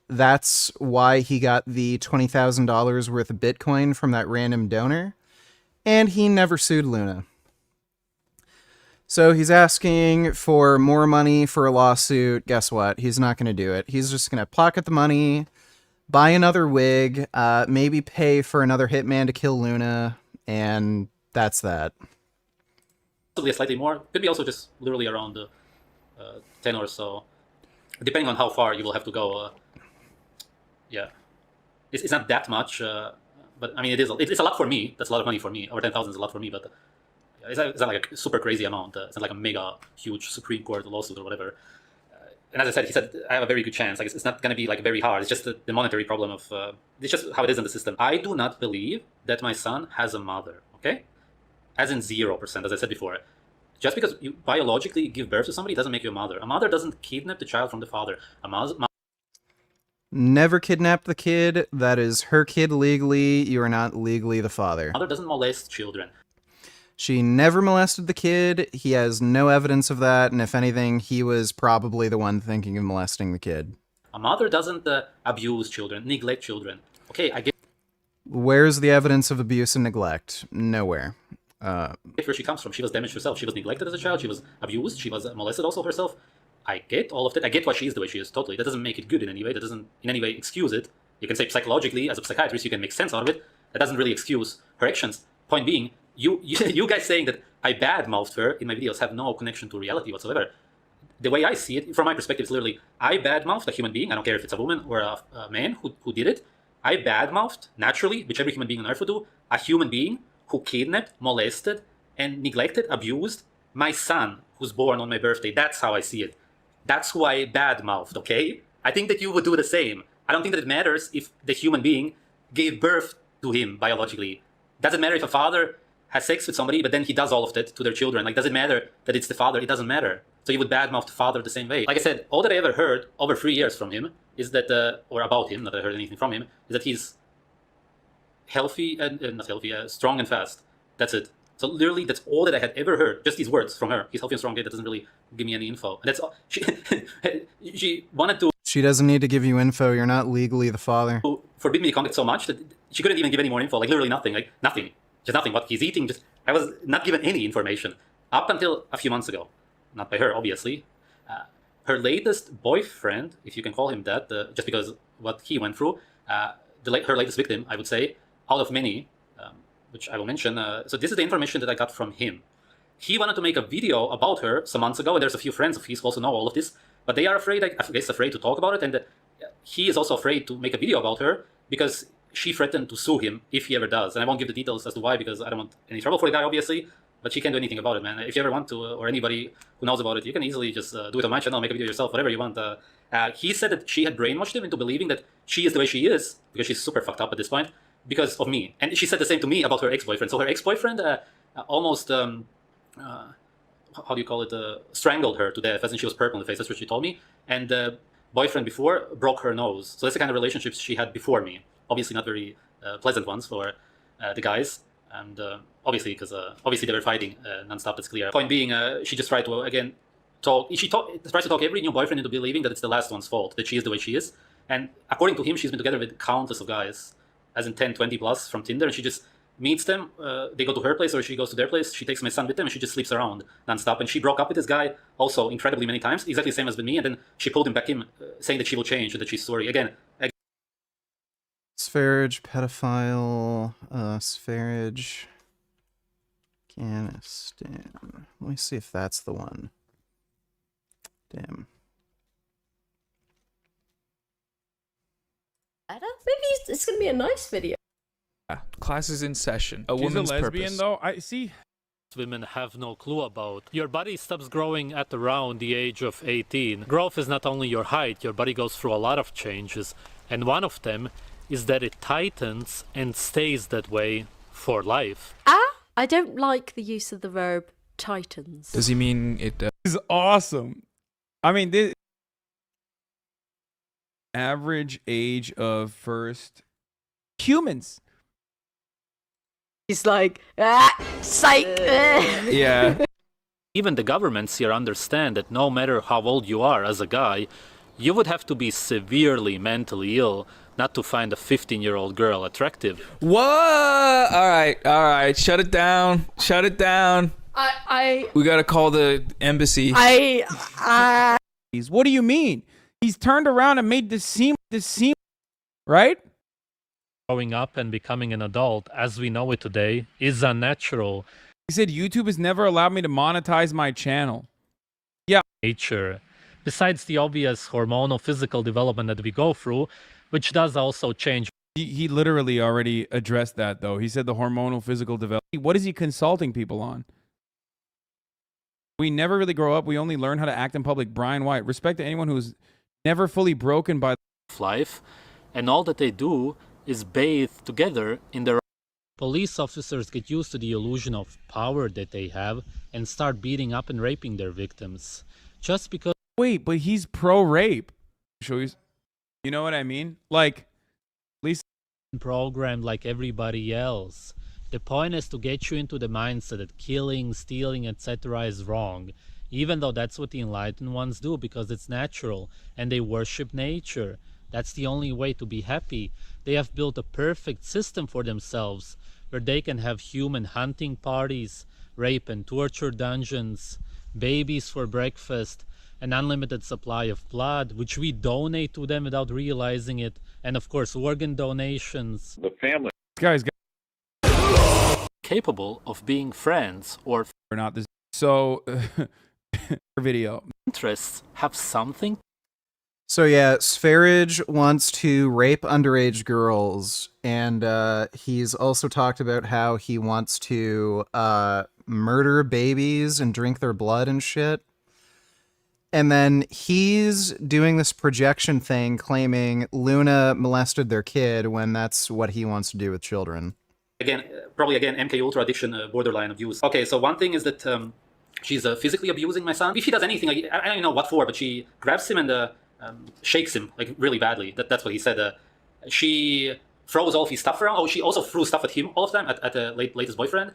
That's why he got the $20,000 worth of Bitcoin from that random donor. And he never sued Luna. So he's asking for more money for a lawsuit. Guess what? He's not going to do it. He's just going to pocket the money, buy another wig, maybe pay for another hitman to kill Luna, and that's that. Possibly slightly more. Could be also just literally around 10 or so, depending on how far you will have to go. Yeah, it's not that much, but I mean it's a lot for me. That's a lot of money for me. Over 10,000 is a lot for me, but it's not like a super crazy amount. It's not like a mega huge Supreme Court lawsuit or whatever. And as I said, he said I have a very good chance. Like it's not going to be like very hard. It's just the monetary problem of it's just how it is in the system. I do not believe that my son has a mother. Okay, as in 0%, as I said before. Just because you biologically give birth to somebody doesn't make you a mother. A mother doesn't kidnap the child from the father. Never kidnapped the kid. That is her kid legally. You are not legally the father. Mother doesn't molest children. She never molested the kid. He has no evidence of that, and if anything, he was probably the one thinking of molesting the kid. A mother doesn't abuse children, neglect children. Okay, I get Where's the evidence of abuse and neglect? Nowhere. where she comes from. She was damaged herself. She was neglected as a child. She was abused. She was molested also herself. I get all of that. I get why she is the way she is, totally. That doesn't make it good in any way. That doesn't in any way excuse it. You can say psychologically, as a psychiatrist, you can make sense out of it. That doesn't really excuse her actions. Point being, you guys saying that I badmouthed her in my videos have no connection to reality whatsoever. The way I see it, from my perspective, is literally, I badmouthed a human being. I don't care if it's a woman or a man who did it. I badmouthed, naturally, which every human being on earth would do, a human being who kidnapped, molested, and neglected, abused my son, who's born on my birthday. That's how I see it. That's who I badmouthed, okay? I think that you would do the same. I don't think that it matters if the human being gave birth to him biologically. Doesn't matter if a father has sex with somebody, but then he does all of that to their children. Like, does it matter that it's the father? It doesn't matter. So you would badmouth the father the same way. Like I said, all that I ever heard over 3 years from him is that, or about him, not that I heard anything from him, is that he's healthy and not healthy, strong and fast. That's it. So literally, that's all that I had ever heard. Just these words from her. He's healthy and strong. That doesn't really give me any info. And that's all. She wanted to. She doesn't need to give you info. You're not legally the father. Forbid me to contact so much that she couldn't even give any more info. Like literally nothing. Like nothing. Just nothing. What he's eating. Just I was not given any information up until a few months ago. Not by her, obviously. Her latest boyfriend, if you can call him that, just because what he went through, her latest victim, I would say, out of many, which I will mention. So this is the information that I got from him. He wanted to make a video about her some months ago, and there's a few friends of his who also know all of this, but they are afraid, I guess, afraid to talk about it, and he is also afraid to make a video about her because she threatened to sue him if he ever does. And I won't give the details as to why, because I don't want any trouble for the guy, obviously, but she can't do anything about it, man. If you ever want to, or anybody who knows about it, you can easily just do it on my channel, make a video yourself, whatever you want. He said that she had brainwashed him into believing that she is the way she is, because she's super fucked up at this point, because of me. And she said the same to me about her ex-boyfriend. So her ex-boyfriend almost, how do you call it, strangled her to death, as in she was purple in the face. That's what she told me. And the boyfriend before broke her nose. So that's the kind of relationships she had before me. Obviously not very pleasant ones for the guys. And obviously, because obviously they were fighting non-stop, that's clear. Point being, she just tried to, again, tries to talk every new boyfriend into believing that it's the last one's fault, that she is the way she is. And according to him, she's been together with countless of guys, as in 10, 20 plus from Tinder, and she just meets them, they go to her place or she goes to their place, she takes my son with them, and she just sleeps around non-stop. And she broke up with this guy also incredibly many times, exactly the same as with me, and then she pulled him back in, saying that she will change and that she's sorry. Again, Sv3rige, pedophile, Sv3rige, Afghanistan. Let me see if that's the one. Damn. Maybe it's gonna be a nice video. Class is in session. A She's woman's a lesbian, purpose. though. I see. women have no clue about. Your body stops growing at around the age of 18. Growth is not only your height, your body goes through a lot of changes, and one of them is that it tightens and stays that way for life. I don't like the use of the verb tightens. Does he mean it? This is awesome. I mean, this average age of first humans. He's like, psych. Yeah. Even the governments here understand that no matter how old you are as a guy, you would have to be severely mentally ill not to find a 15-year-old girl attractive. What? All right. Shut it down. Shut it down. We gotta call the embassy. What do you mean? He's turned around and made this seem, right? Growing up and becoming an adult, as we know it today, is unnatural. He said YouTube has never allowed me to monetize my channel. Yeah. Nature. Besides the obvious hormonal physical development that we go through, which does also change. He literally already addressed that, though. He said the hormonal physical development. What is he consulting people on? We never really grow up. We only learn how to act in public. Brian White. Respect to anyone who's never fully broken by life, and all that they do is bathe together in their. Police officers get used to the illusion of power that they have and start beating up and raping their victims. Just because. Wait, but he's pro-rape. Show you. You know what I mean? Like, at least programmed like everybody else. The point is to get you into the mindset that killing, stealing, etc. is wrong, even though that's what the enlightened ones do because it's natural and they worship nature. That's the only way to be happy. They have built a perfect system for themselves where they can have human hunting parties, rape and torture dungeons, babies for breakfast, an unlimited supply of blood, which we donate to them without realizing it, and of course organ donations. The family. Guys, capable of being friends or not this. So, video interests have something. So yeah, Sv3rige wants to rape underage girls, and he's also talked about how he wants to murder babies and drink their blood and shit. And then he's doing this projection thing claiming Luna molested their kid when that's what he wants to do with children. Probably MK Ultra addiction, borderline abuse. Okay, so one thing is that she's physically abusing my son. If she does anything, I don't even know what for, but she grabs him and shakes him like really badly. That's what he said. She throws all of his stuff around. Oh, she also threw stuff at him all of the time, at the latest boyfriend.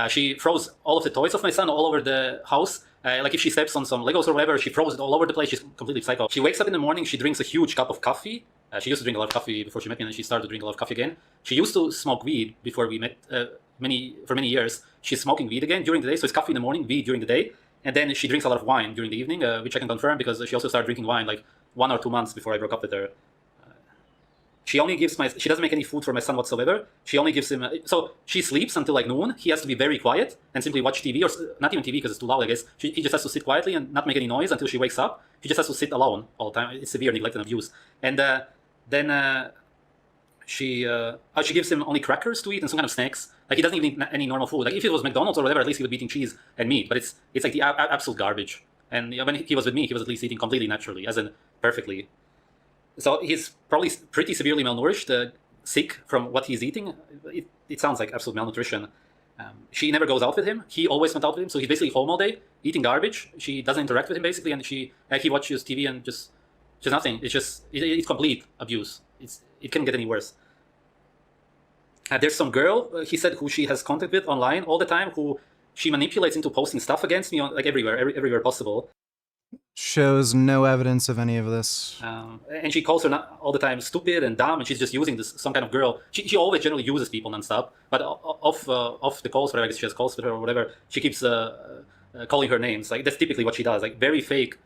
She throws all of the toys of my son all over the house. Like if she steps on some Legos or whatever, she throws it all over the place. She's completely psycho. She wakes up in the morning, she drinks a huge cup of coffee. She used to drink a lot of coffee before she met me, and then she started to drink a lot of coffee again. She used to smoke weed before we met for many years. She's smoking weed again during the day, so it's coffee in the morning, weed during the day. And then she drinks a lot of wine during the evening, which I can confirm because she also started drinking wine like 1 or 2 months before I broke up with her. She doesn't make any food for my son whatsoever. She only gives him, so she sleeps until like noon. He has to be very quiet and simply watch TV, or not even TV because it's too loud, I guess. He just has to sit quietly and not make any noise until she wakes up. He just has to sit alone all the time. It's severe neglect and abuse. And then she gives him only crackers to eat and some kind of snacks. Like he doesn't even eat any normal food. Like if it was McDonald's or whatever, at least he would be eating cheese and meat. But it's like the absolute garbage. And when he was with me, he was at least eating completely naturally, as in perfectly. So he's probably pretty severely malnourished, sick from what he's eating. It sounds like absolute malnutrition. She never goes out with him. He always went out with him. So he's basically home all day, eating garbage. She doesn't interact with him basically, and he watches TV and just nothing. It's complete abuse. It can't get any worse. There's some girl, he said, who she has contact with online all the time, who she manipulates into posting stuff against me on like everywhere possible. Shows no evidence of any of this. And she calls her all the time stupid and dumb, and she's just using some kind of girl. She always generally uses people nonstop, but off the calls, whatever, I guess she has calls with her or whatever, she keeps calling her names. Like that's typically what she does, like very fake.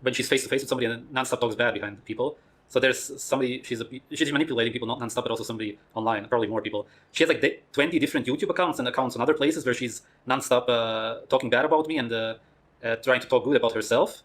When she's face to face with somebody and nonstop talks bad behind people. So there's somebody, she's manipulating people, not nonstop, but also somebody online, probably more people. She has like 20 different YouTube accounts and accounts on other places where she's nonstop talking bad about me and trying to talk good about herself.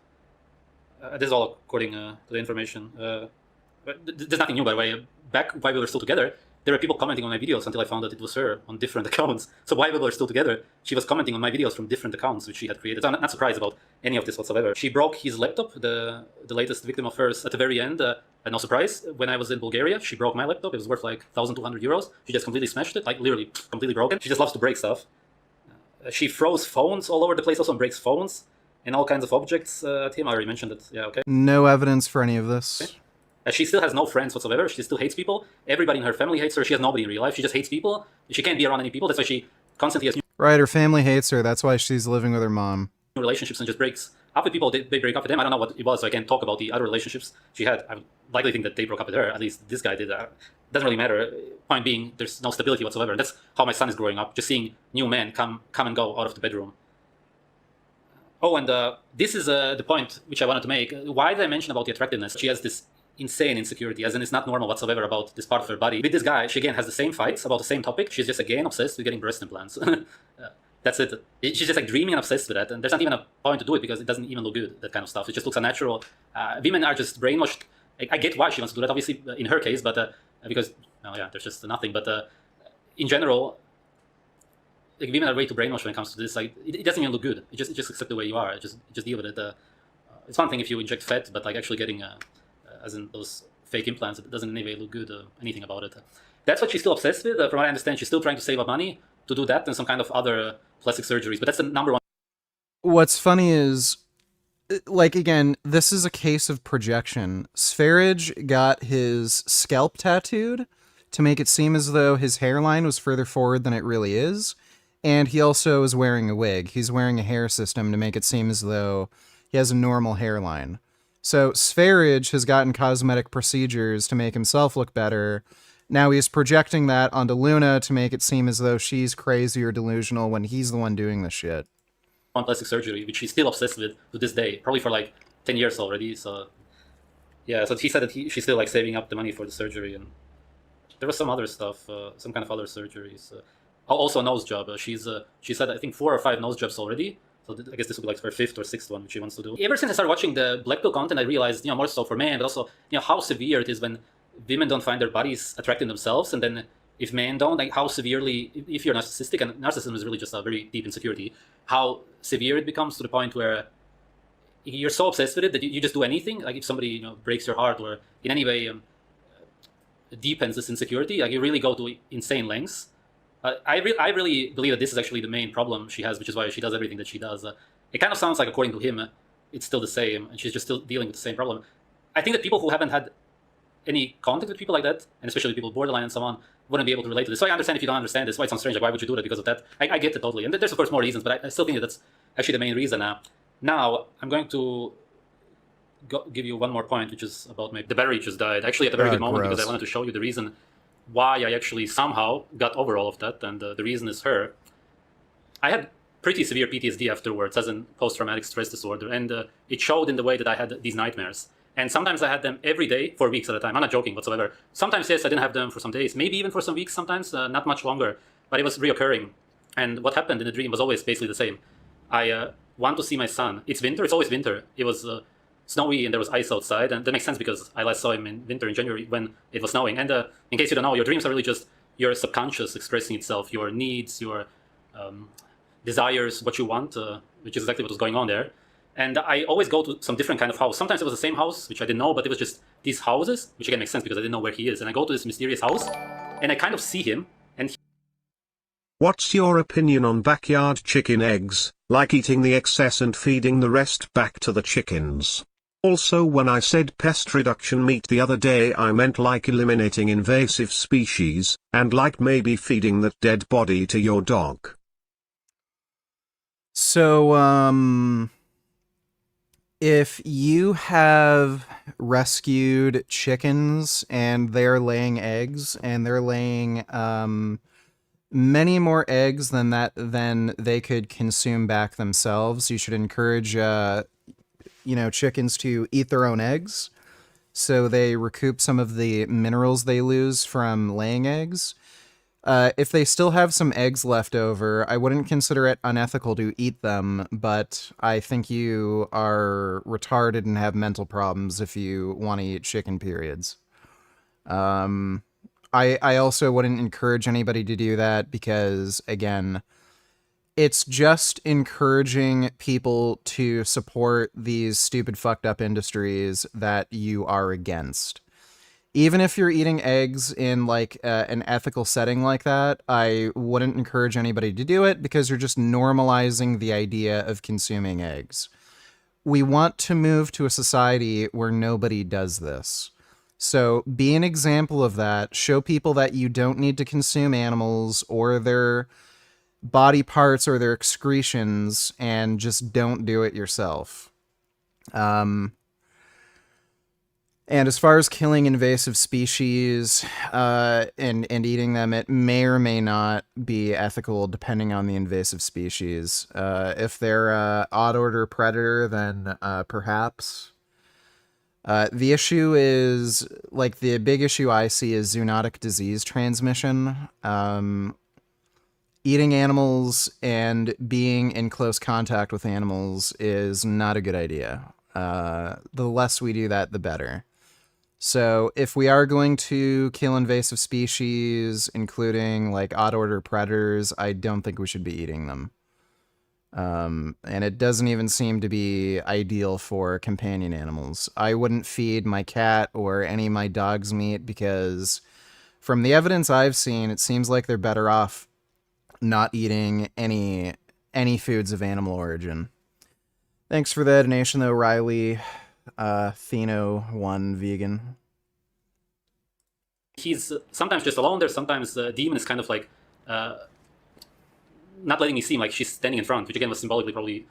This is all according to the information. But there's nothing new, by the way. Back while we were still together, there were people commenting on my videos until I found that it was her on different accounts. So while we were still together, she was commenting on my videos from different accounts which she had created. So I'm not surprised about any of this whatsoever. She broke his laptop, the latest victim of hers, at the very end. And no surprise, when I was in Bulgaria, she broke my laptop. It was worth like 1,200 euros. She just completely smashed it, like literally completely broken. She just loves to break stuff. She throws phones all over the place, also breaks phones and all kinds of objects at him. I already mentioned it. Yeah, okay. No evidence for any of this. She still has no friends whatsoever. She still hates people. Everybody in her family hates her. She has nobody in real life. She just hates people. She can't be around any people. That's why she constantly has new Right, her family hates her. That's why she's living with her mom. relationships and just breaks up with people. They break up with them. I don't know what it was, so I can't talk about the other relationships she had. I would likely think that they broke up with her. At least this guy did. Doesn't really matter. Point being, there's no stability whatsoever. And that's how my son is growing up, just seeing new men come and go out of the bedroom. Oh, and this is the point which I wanted to make. Why did I mention about the attractiveness? She has this insane insecurity, as in it's not normal whatsoever about this part of her body. With this guy, she again has the same fights about the same topic. She's just again obsessed with getting breast implants. That's it. She's just like dreaming and obsessed with that, and there's not even a point to do it because it doesn't even look good, that kind of stuff. It just looks unnatural. Women are just brainwashed. I get why she wants to do that, obviously, in her case, but because, oh yeah, there's just nothing. But in general, like, women are way too brainwashed when it comes to this. Like, it doesn't even look good. It just accept the way you are. Just deal with it. It's one thing if you inject fat, but like actually getting as in those fake implants, it doesn't in any way look good, anything about it. That's what she's still obsessed with. From what I understand, she's still trying to save up money to do that and some kind of other plastic surgeries. But that's the number one. What's funny is, like, again, this is a case of projection. Sv3rige got his scalp tattooed to make it seem as though his hairline was further forward than it really is. And he also is wearing a wig. He's wearing a hair system to make it seem as though he has a normal hairline. So Sv3rige has gotten cosmetic procedures to make himself look better. Now he's projecting that onto Luna to make it seem as though she's crazy or delusional when he's the one doing the shit. On plastic surgery, which she's still obsessed with to this day, probably for like 10 years already. So yeah, so he said that she's still like saving up the money for the surgery, and there was some other stuff, some kind of other surgeries. Also a nose job. She said I think 4 or 5 nose jobs already. So I guess this will be like her 5th or 6th one, which she wants to do. Ever since I started watching the Black Pill content, I realized, more so for men, but also, how severe it is when women don't find their bodies attracting themselves, and then if men don't, like how severely, if you're narcissistic, and narcissism is really just a very deep insecurity, how severe it becomes to the point where you're so obsessed with it that you just do anything. Like if somebody breaks your heart or in any way deepens this insecurity, like you really go to insane lengths. I really believe that this is actually the main problem she has, which is why she does everything that she does. It kind of sounds like, according to him, it's still the same, and she's just still dealing with the same problem. I think that people who haven't had any contact with people like that, and especially people borderline and so on, wouldn't be able to relate to this. So I understand if you don't understand this, why it sounds strange. Like, why would you do that because of that? I get it totally. And there's, of course, more reasons, but I still think that that's actually the main reason. Now, I'm going to give you one more point, which is about the battery just died. Actually, at a very good moment, because I wanted to show you the reason why I actually somehow got over all of that, and the reason is her. I had pretty severe PTSD afterwards, as in post-traumatic stress disorder, and it showed in the way that I had these nightmares. And sometimes I had them every day for weeks at a time. I'm not joking whatsoever. Sometimes, yes, I didn't have them for some days, maybe even for some weeks sometimes, not much longer, but it was reoccurring. And what happened in the dream was always basically the same. I want to see my son. It's winter, it's always winter. It was snowy and there was ice outside, and that makes sense because I last saw him in winter in January when it was snowing. And in case you don't know, your dreams are really just your subconscious expressing itself, your needs, your desires, what you want, which is exactly what was going on there. And I always go to some different kind of house. Sometimes it was the same house, which I didn't know, but it was just these houses, which again makes sense because I didn't know where he is. And I go to this mysterious house, and I kind of see him, and What's your opinion on backyard chicken eggs, like eating the excess and feeding the rest back to the chickens? Also, when I said pest reduction meat the other day, I meant like eliminating invasive species, and like maybe feeding that dead body to your dog. So, if you have rescued chickens and they're laying eggs, and they're laying many more eggs than they could consume back themselves, you should encourage chickens to eat their own eggs so they recoup some of the minerals they lose from laying eggs. If they still have some eggs left over, I wouldn't consider it unethical to eat them, but I think you are retarded and have mental problems if you want to eat chicken periods. I also wouldn't encourage anybody to do that because, again, it's just encouraging people to support these stupid fucked up industries that you are against. Even if you're eating eggs in like an ethical setting like that, I wouldn't encourage anybody to do it because you're just normalizing the idea of consuming eggs. We want to move to a society where nobody does this. So be an example of that. Show people that you don't need to consume animals or their body parts or their excretions, and just don't do it yourself. And as far as killing invasive species and eating them, it may or may not be ethical depending on the invasive species. If they're an odd-order predator, then perhaps. The issue is, like, the big issue I see is zoonotic disease transmission. Eating animals and being in close contact with animals is not a good idea. The less we do that, the better. So if we are going to kill invasive species, including like odd-order predators, I don't think we should be eating them. And it doesn't even seem to be ideal for companion animals. I wouldn't feed my cat or any of my dogs meat because from the evidence I've seen, it seems like they're better off not eating any foods of animal origin. Thanks for the donation though, Riley. Theno1 vegan. He's sometimes just alone there, sometimes the demon is kind of like not letting me see him, like she's standing in front, which again was symbolically probably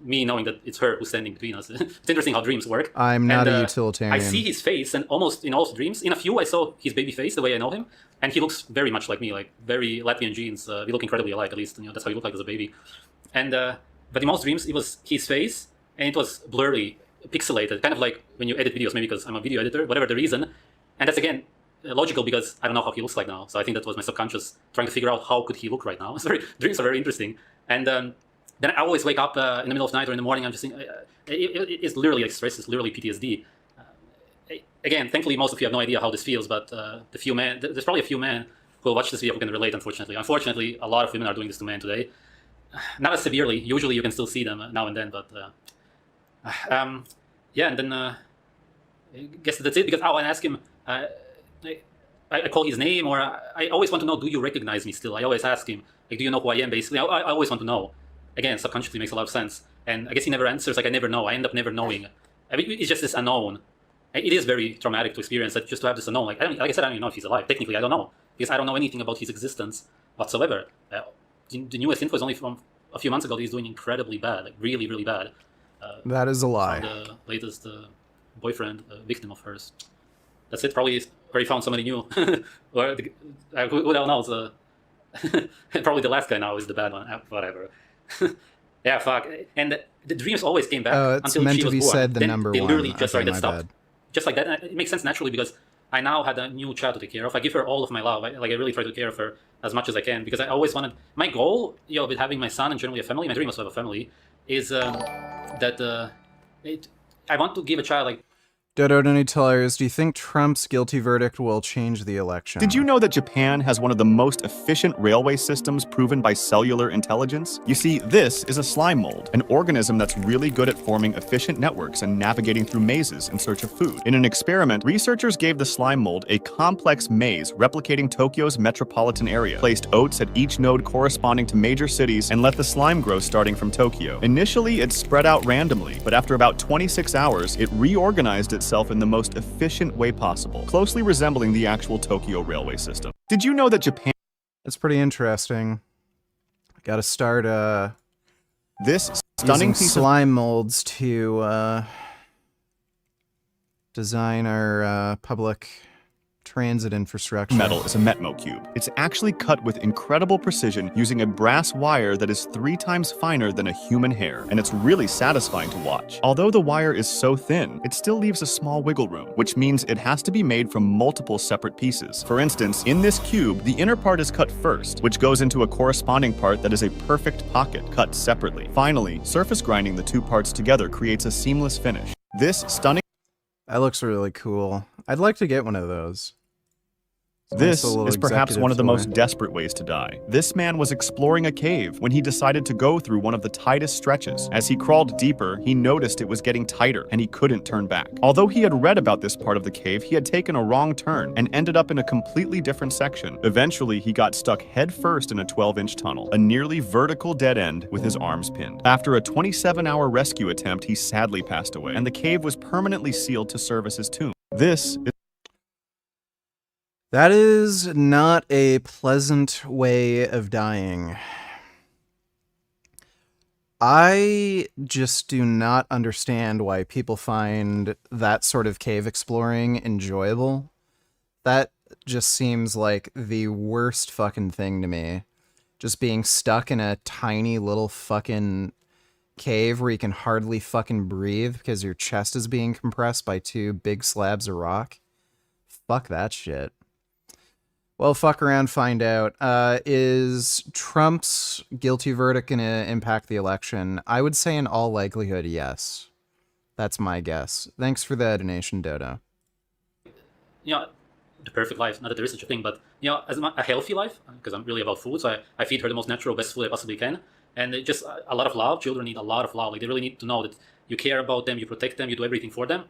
me knowing that it's her who's standing between us. It's interesting how dreams work. I'm not a utilitarian. I see his face, and almost in all dreams, in a few I saw his baby face the way I know him, and he looks very much like me, like very Latvian genes. We look incredibly alike, at least, that's how he looked like as a baby. And but in most dreams, it was his face, and it was blurry, pixelated, kind of like when you edit videos, maybe because I'm a video editor, whatever the reason. And that's again logical because I don't know how he looks like now. So I think that was my subconscious trying to figure out how could he look right now. Dreams are very interesting. And then I always wake up in the middle of the night or in the morning. I'm just thinking, it's literally like stress. It's literally PTSD. Again, thankfully, most of you have no idea how this feels, but there's probably a few men who will watch this video who can relate, unfortunately. Unfortunately, a lot of women are doing this to men today. Not as severely. Usually you can still see them now and then, but yeah, and then I guess that's it, because I want to ask him, I call his name, or I always want to know, do you recognize me still? I always ask him, like, do you know who I am, basically? I always want to know. Again, subconsciously makes a lot of sense. And I guess he never answers, like, I never know. I end up never knowing. I mean, it's just this unknown. It is very traumatic to experience that, just to have this unknown. Like I said, I don't even know if he's alive. Technically, I don't know, because I don't know anything about his existence whatsoever. The newest info is only from a few months ago that he's doing incredibly bad, like really, really bad. That is a lie. The latest boyfriend, victim of hers. That's it. Probably where he found somebody new. Or who the hell knows? Probably the last guy now is the bad one. Whatever. Yeah, fuck. And the dreams always came back it's until meant she to was be born. said the Then number they one. literally just Okay, started my stopped. bad. Just like that. And it makes sense naturally because I now had a new child to take care of. I give her all of my love. I really try to take care of her as much as I can, because I always wanted, my goal, with having my son and generally a family, my dream was to have a family, is that I want to give a child like. Dodo Nutellers, do you think Trump's guilty verdict will change the election? Did you know that Japan has one of the most efficient railway systems proven by cellular intelligence? You see, this is a slime mold, an organism that's really good at forming efficient networks and navigating through mazes in search of food. In an experiment, researchers gave the slime mold a complex maze replicating Tokyo's metropolitan area, placed oats at each node corresponding to major cities, and let the slime grow starting from Tokyo. Initially, it spread out randomly, but after about 26 hours, it reorganized itself in the most efficient way possible, closely resembling the actual Tokyo railway system. Did you know that Japan... That's pretty interesting. Got to start this stunning piece slime molds to design our public transit infrastructure. Metal is a Metmo cube. It's actually cut with incredible precision using a brass wire that is 3 times finer than a human hair, and it's really satisfying to watch. Although the wire is so thin, it still leaves a small wiggle room, which means it has to be made from multiple separate pieces. For instance, in this cube, the inner part is cut first, which goes into a corresponding part that is a perfect pocket, cut separately. Finally, surface grinding the 2 parts together creates a seamless finish. This stunning... That looks really cool. I'd like to get one of those. This little is perhaps executive one of the toy. most desperate ways to die. This man was exploring a cave when he decided to go through one of the tightest stretches. As he crawled deeper, he noticed it was getting tighter and he couldn't turn back. Although he had read about this part of the cave, he had taken a wrong turn and ended up in a completely different section. Eventually, he got stuck headfirst in a 12-inch tunnel, a nearly vertical dead end with his arms pinned. After a 27-hour rescue attempt, he sadly passed away, and the cave was permanently sealed to serve as his tomb. That is not a pleasant way of dying. I just do not understand why people find that sort of cave exploring enjoyable. That just seems like the worst fucking thing to me. Just being stuck in a tiny little fucking cave where you can hardly fucking breathe because your chest is being compressed by 2 big slabs of rock. Fuck that shit. Well, fuck around, find out. Is Trump's guilty verdict going to impact the election? I would say in all likelihood, yes. That's my guess. Thanks for the donation, Dodo. You know, the perfect life, not that there is such a thing, but, you know, as a healthy life, because I'm really about food, so I feed her the most natural, best food I possibly can. And just a lot of love. Children need a lot of love. Like, they really need to know that you care about them, you protect them, you do everything for them.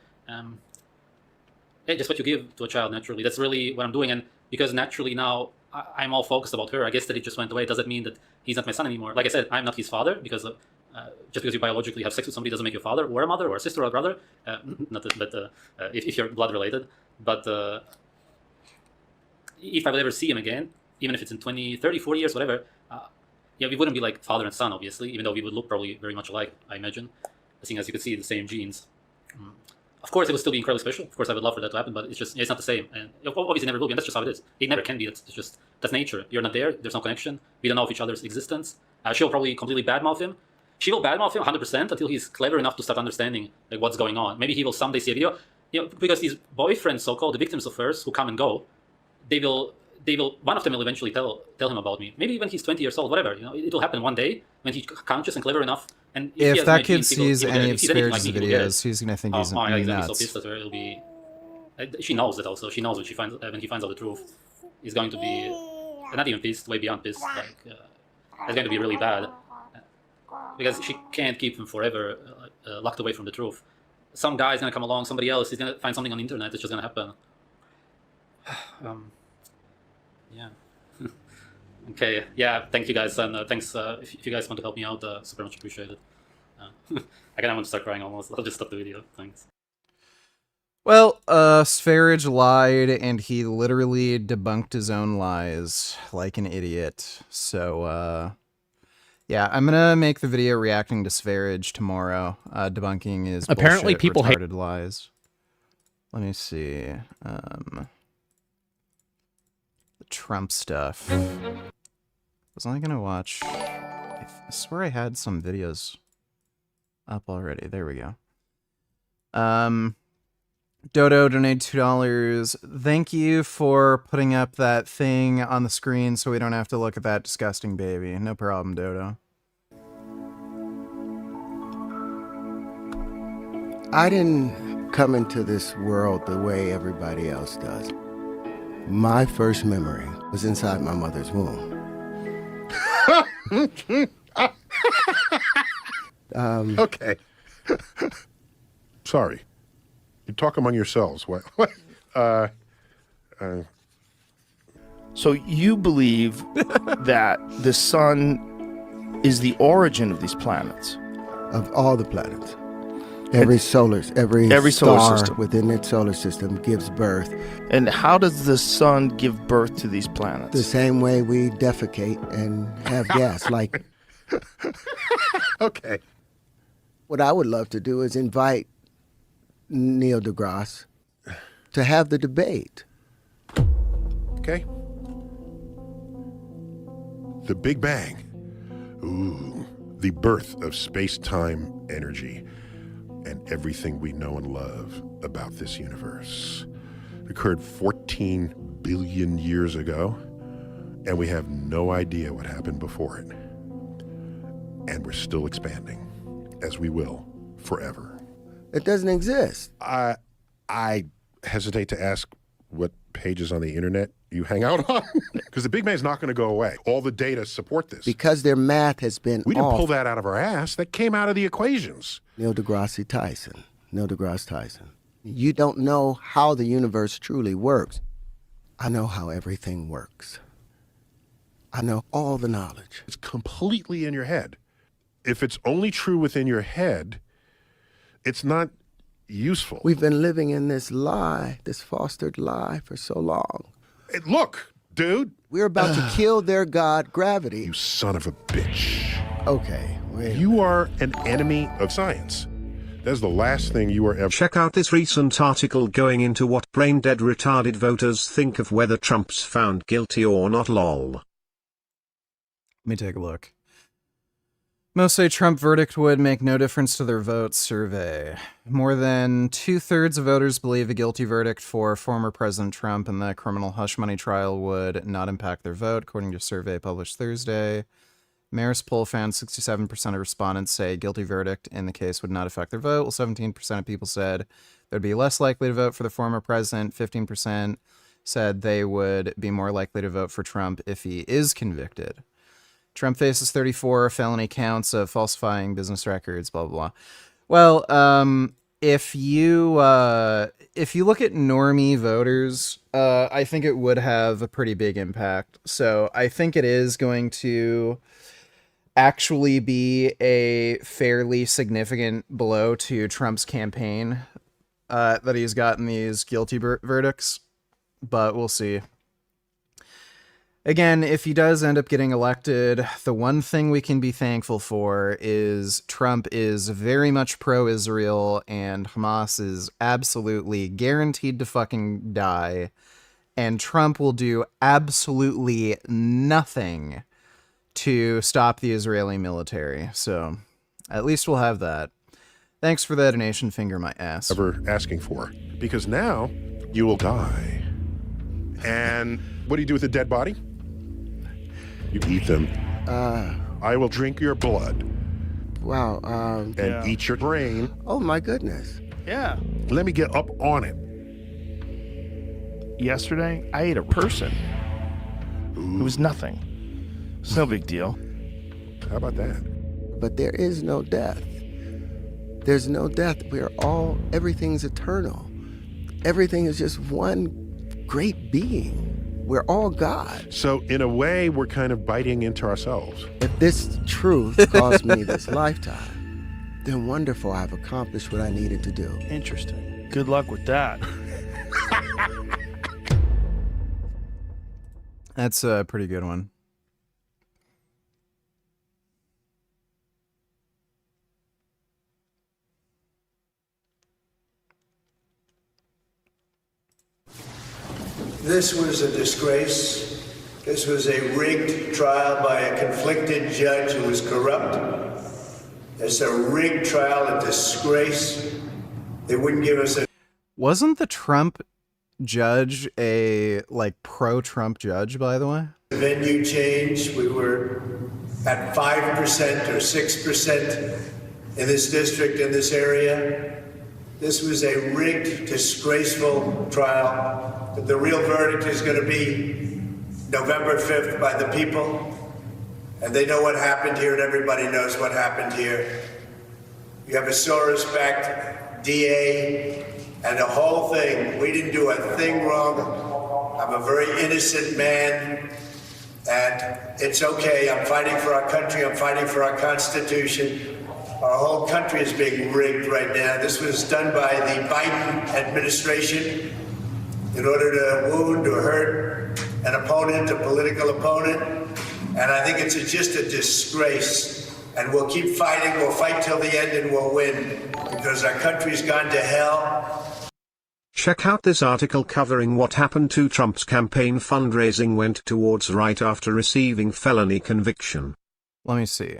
Yeah, just what you give to a child naturally. That's really what I'm doing. And because naturally now I'm all focused about her, I guess that it just went away. It doesn't mean that he's not my son anymore. Like I said, I'm not his father, because just because you biologically have sex with somebody doesn't make you a father or a mother or a sister or a brother. Not that, but if you're blood related. But if I would ever see him again, even if it's in 20, 30, 40 years, whatever, yeah, we wouldn't be like father and son, obviously, even though we would look probably very much alike, I imagine, seeing as you could see the same genes. Of course, it would still be incredibly special. Of course, I would love for that to happen, but it's not the same. And obviously, never will be. And that's just how it is. It never can be. That's nature. You're not there. There's no connection. We don't know of each other's existence. She'll probably completely badmouth him. She will badmouth him 100% until he's clever enough to start understanding like what's going on. Maybe he will someday see a video. You know, because these boyfriends, so-called, the victims of hers, who come and go, they will. One of them will eventually tell him about me. Maybe when he's 20 years old, whatever. You know, it'll happen one day when he's conscious and clever enough. And if that kid sees any of Sv3rige's videos, he's gonna think he's nuts. He's gonna be so pissed at her. It'll be. She knows that also. She knows when he finds out the truth, he's going to be not even pissed, way beyond pissed. Like it's going to be really bad because she can't keep him forever locked away from the truth. Some guy's gonna come along, somebody else. He's gonna find something on the internet. It's just gonna happen. Yeah. Okay. Yeah. Thank you guys, and thanks if you guys want to help me out. Super much appreciated. I kind of want to start crying almost. I'll just stop the video. Thanks. Well, Sv3rige lied, and he literally debunked his own lies like an idiot. So, yeah, I'm gonna make the video reacting to Sv3rige tomorrow, debunking his apparently bullshit, people retarded lies. Let me see. The Trump stuff. Was I gonna watch? I swear I had some videos up already. There we go. Dodo donated $2. Thank you for putting up that thing on the screen so we don't have to look at that disgusting baby. No problem, Dodo. I didn't come into this world the way everybody else does. My first memory was inside my mother's womb. Okay. Sorry. You talk among yourselves. What? So you believe that the sun is the origin of these planets? Of all the planets. Every solar solar system within its solar system gives birth. And how does the sun give birth to these planets? The same way we defecate and have gas, like. Okay. What I would love to do is invite Neil deGrasse to have the debate. Okay. The Big Bang. Ooh, the birth of space-time energy and everything we know and love about this universe. It occurred 14 billion years ago, and we have no idea what happened before it. And we're still expanding, as we will forever. It doesn't exist. I hesitate to ask what pages on the internet you hang out on? Because the big man's not going to go away. All the data support this. Because their math has been We didn't off. pull that out of our ass. That came out of the equations. Neil deGrasse Tyson. You don't know how the universe truly works. I know how everything works. I know all the knowledge. It's completely in your head. If it's only true within your head, it's not useful. We've been living in this lie, this fostered lie, for so long. Look, dude. We're about to kill their god, gravity. You son of a bitch. Okay, wait. You are an enemy of science. That's the last thing you are ever... Check out this recent article going into what brain-dead retarded voters think of whether Trump's found guilty or not, lol. Let me take a look. Most say Trump verdict would make no difference to their vote survey. More than 2/3 of voters believe a guilty verdict for former President Trump in the criminal hush money trial would not impact their vote, according to a survey published Thursday. Marist poll found 67% of respondents say guilty verdict in the case would not affect their vote, while 17% of people said they'd be less likely to vote for the former president. 15% said they would be more likely to vote for Trump if he is convicted. Trump faces 34 felony counts of falsifying business records, blah, blah, blah. Well, if you look at normie voters, I think it would have a pretty big impact. So I think it is going to actually be a fairly significant blow to Trump's campaign that he's gotten these guilty verdicts, but we'll see. Again, if he does end up getting elected, the one thing we can be thankful for is Trump is very much pro-Israel and Hamas is absolutely guaranteed to fucking die. And Trump will do absolutely nothing to stop the Israeli military. So at least we'll have that. Thanks for the donation, finger my ass. Ever asking for. Because now you will die. And what do you do with a dead body? You eat them. I will drink your blood. Wow. And eat your brain. Oh my goodness. Yeah. Let me get up on it. Yesterday, I ate a person. It was nothing. It's no big deal. How about that? But there is no death. There's no death. Everything's eternal. Everything is just one great being. We're all God. So in a way, we're kind of biting into ourselves. If this truth cost me this lifetime, then wonderful, I've accomplished what I needed to do. Interesting. Good luck with that. That's a pretty good one. This was a disgrace. This was a rigged trial by a conflicted judge who was corrupt. It's a rigged trial, a disgrace. They wouldn't give us a... Wasn't the Trump judge a, pro-Trump judge, by the way? venue change. We were at 5% or 6% in this district, in this area. This was a rigged, disgraceful trial. But the real verdict is going to be November 5th by the people. And they know what happened here, and everybody knows what happened here. You have a Soros-backed DA and the whole thing. We didn't do a thing wrong. I'm a very innocent man, and it's okay. I'm fighting for our country. I'm fighting for our Constitution. Our whole country is being rigged right now. This was done by the Biden administration in order to wound or hurt an opponent, a political opponent. And I think it's just a disgrace. And we'll keep fighting. We'll fight till the end and we'll win because our country's gone to hell. Check out this article covering what happened to Trump's campaign fundraising went towards right after receiving felony conviction. Let me see.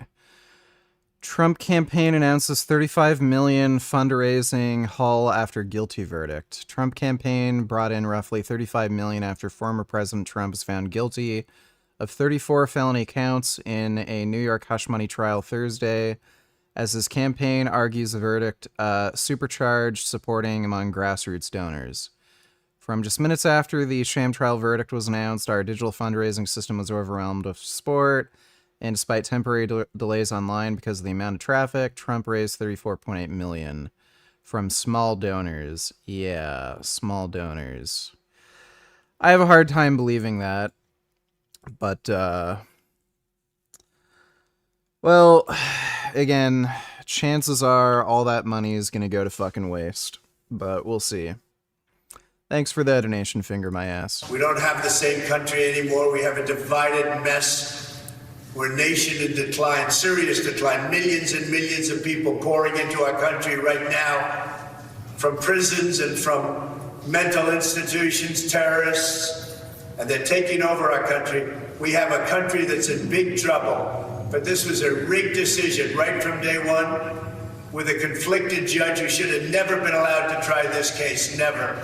Trump campaign announces $35 million fundraising haul after guilty verdict. Trump campaign brought in roughly $35 million after former President Trump was found guilty of 34 felony counts in a New York hush money trial Thursday, as his campaign argues the verdict supercharged supporting among grassroots donors. From just minutes after the sham trial verdict was announced, our digital fundraising system was overwhelmed with support, and despite temporary delays online because of the amount of traffic, Trump raised $34.8 million from small donors. Yeah, small donors. I have a hard time believing that, but, well, again, chances are all that money is going to go to fucking waste, but we'll see. Thanks for that donation, finger my ass. We don't have the same country anymore. We have a divided mess. We're a nation in decline, serious decline. Millions and millions of people pouring into our country right now from prisons and from mental institutions, terrorists, and they're taking over our country. We have a country that's in big trouble. But this was a rigged decision right from day one with a conflicted judge who should have never been allowed to try this case, never.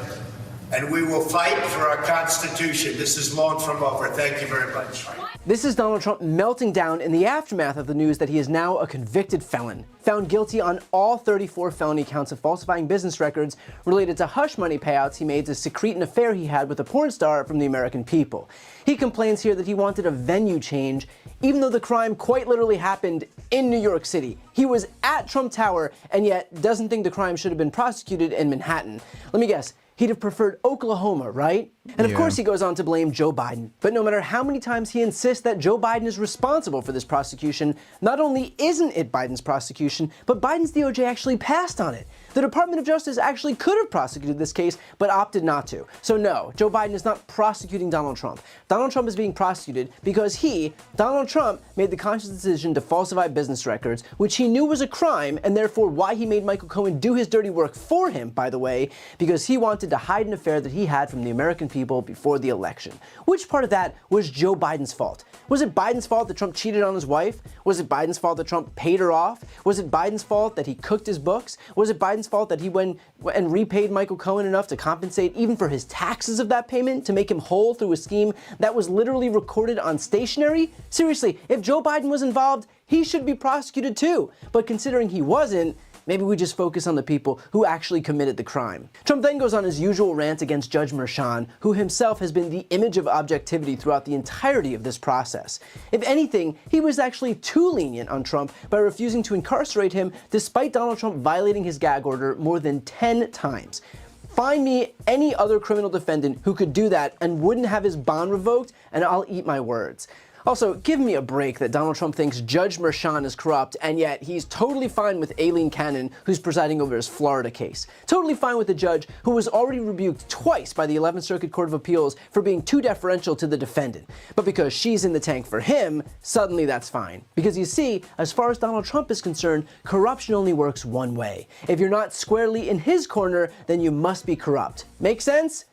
And we will fight for our Constitution. This is long from over. Thank you very much. This is Donald Trump melting down in the aftermath of the news that he is now a convicted felon, found guilty on all 34 felony counts of falsifying business records related to hush money payouts he made to secrete an affair he had with a porn star from the American people. He complains here that he wanted a venue change, even though the crime quite literally happened in New York City. He was at Trump Tower and yet doesn't think the crime should have been prosecuted in Manhattan. Let me guess. He'd have preferred Oklahoma, right? And of course he goes on to blame Joe Biden. But no matter how many times he insists that Joe Biden is responsible for this prosecution, not only isn't it Biden's prosecution, but Biden's DOJ actually passed on it. The Department of Justice actually could have prosecuted this case, but opted not to. So no, Joe Biden is not prosecuting Donald Trump. Donald Trump is being prosecuted because he, Donald Trump, made the conscious decision to falsify business records, which he knew was a crime, and therefore why he made Michael Cohen do his dirty work for him, by the way, because he wanted to hide an affair that he had from the American people before the election. Which part of that was Joe Biden's fault? Was it Biden's fault that Trump cheated on his wife? Was it Biden's fault that Trump paid her off? Was it Biden's fault that he cooked his books? Was it Biden's fault that he went and repaid Michael Cohen enough to compensate even for his taxes of that payment to make him whole through a scheme that was literally recorded on stationery? Seriously, if Joe Biden was involved, he should be prosecuted too. But considering he wasn't, maybe we just focus on the people who actually committed the crime. Trump then goes on his usual rant against Judge Merchan, who himself has been the image of objectivity throughout the entirety of this process. If anything, he was actually too lenient on Trump by refusing to incarcerate him despite Donald Trump violating his gag order more than 10 times. Find me any other criminal defendant who could do that and wouldn't have his bond revoked, and I'll eat my words. Also, give me a break that Donald Trump thinks Judge Merchan is corrupt, and yet he's totally fine with Aileen Cannon, who's presiding over his Florida case. Totally fine with the judge who was already rebuked twice by the 11th Circuit Court of Appeals for being too deferential to the defendant. But because she's in the tank for him, suddenly that's fine. Because you see, as far as Donald Trump is concerned, corruption only works one way. If you're not squarely in his corner, then you must be corrupt. Make sense?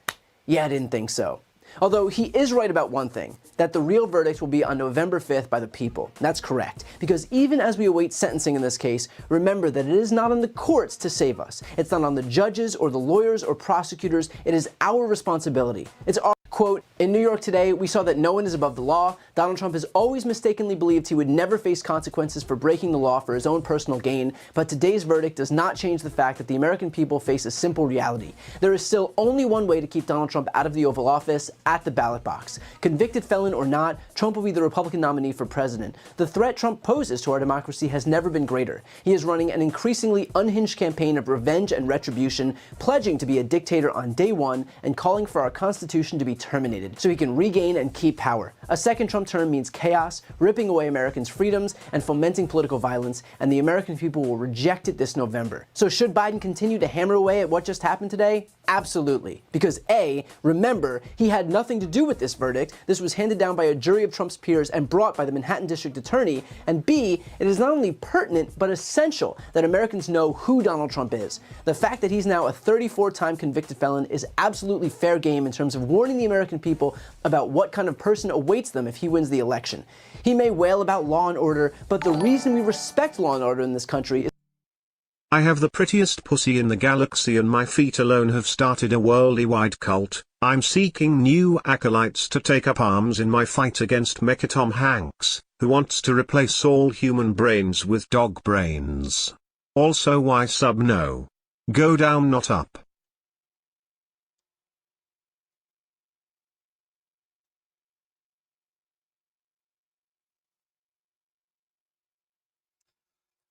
Yeah, I didn't think so. Although he is right about one thing, that the real verdict will be on November 5th by the people. That's correct. Because even as we await sentencing in this case, remember that it is not on the courts to save us. It's not on the judges or the lawyers or prosecutors. It is our responsibility. It's our quote, in New York today, we saw that no one is above the law. Donald Trump has always mistakenly believed he would never face consequences for breaking the law for his own personal gain, but today's verdict does not change the fact that the American people face a simple reality. There is still only one way to keep Donald Trump out of the Oval Office, at the ballot box. Convicted felon or not, Trump will be the Republican nominee for president. The threat Trump poses to our democracy has never been greater. He is running an increasingly unhinged campaign of revenge and retribution, pledging to be a dictator on day one and calling for our Constitution to be terminated so he can regain and keep power. A second Trump term means chaos, ripping away Americans' freedoms and fomenting political violence, and the American people will reject it this November. So should Biden continue to hammer away at what just happened today? Absolutely. Because A, remember, he had nothing to do with this verdict. This was handed down by a jury of Trump's peers and brought by the Manhattan District Attorney. And B, it is not only pertinent, but essential that Americans know who Donald Trump is. The fact that he's now a 34-time convicted felon is absolutely fair game in terms of warning the American people about what kind of person awaits them if he wins the election. He may wail about law and order, but the reason we respect law and order in this country is I have the prettiest pussy in the galaxy and my feet alone have started a worldwide cult. I'm seeking new acolytes to take up arms in my fight against Mecha Tom Hanks, who wants to replace all human brains with dog brains. Also why sub no? Go down not up.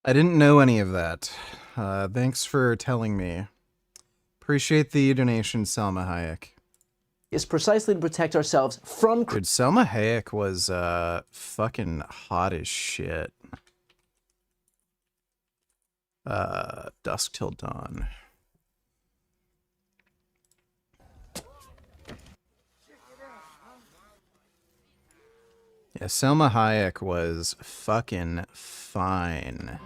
I didn't know any of that. Thanks for telling me. Appreciate the donation, Selma Hayek. Is precisely to protect ourselves from... Dude, Selma Hayek was fucking hot as shit. Dusk Till Dawn. Yeah, Selma Hayek was fucking fine.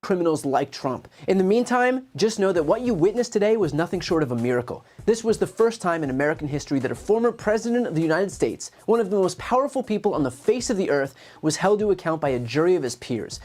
Criminals like Trump. In the meantime, just know that what you witnessed today was nothing short of a miracle. This was the first time in American history that a former president of the United States, one of the most powerful people on the face of the earth, was held to account by a jury of his peers.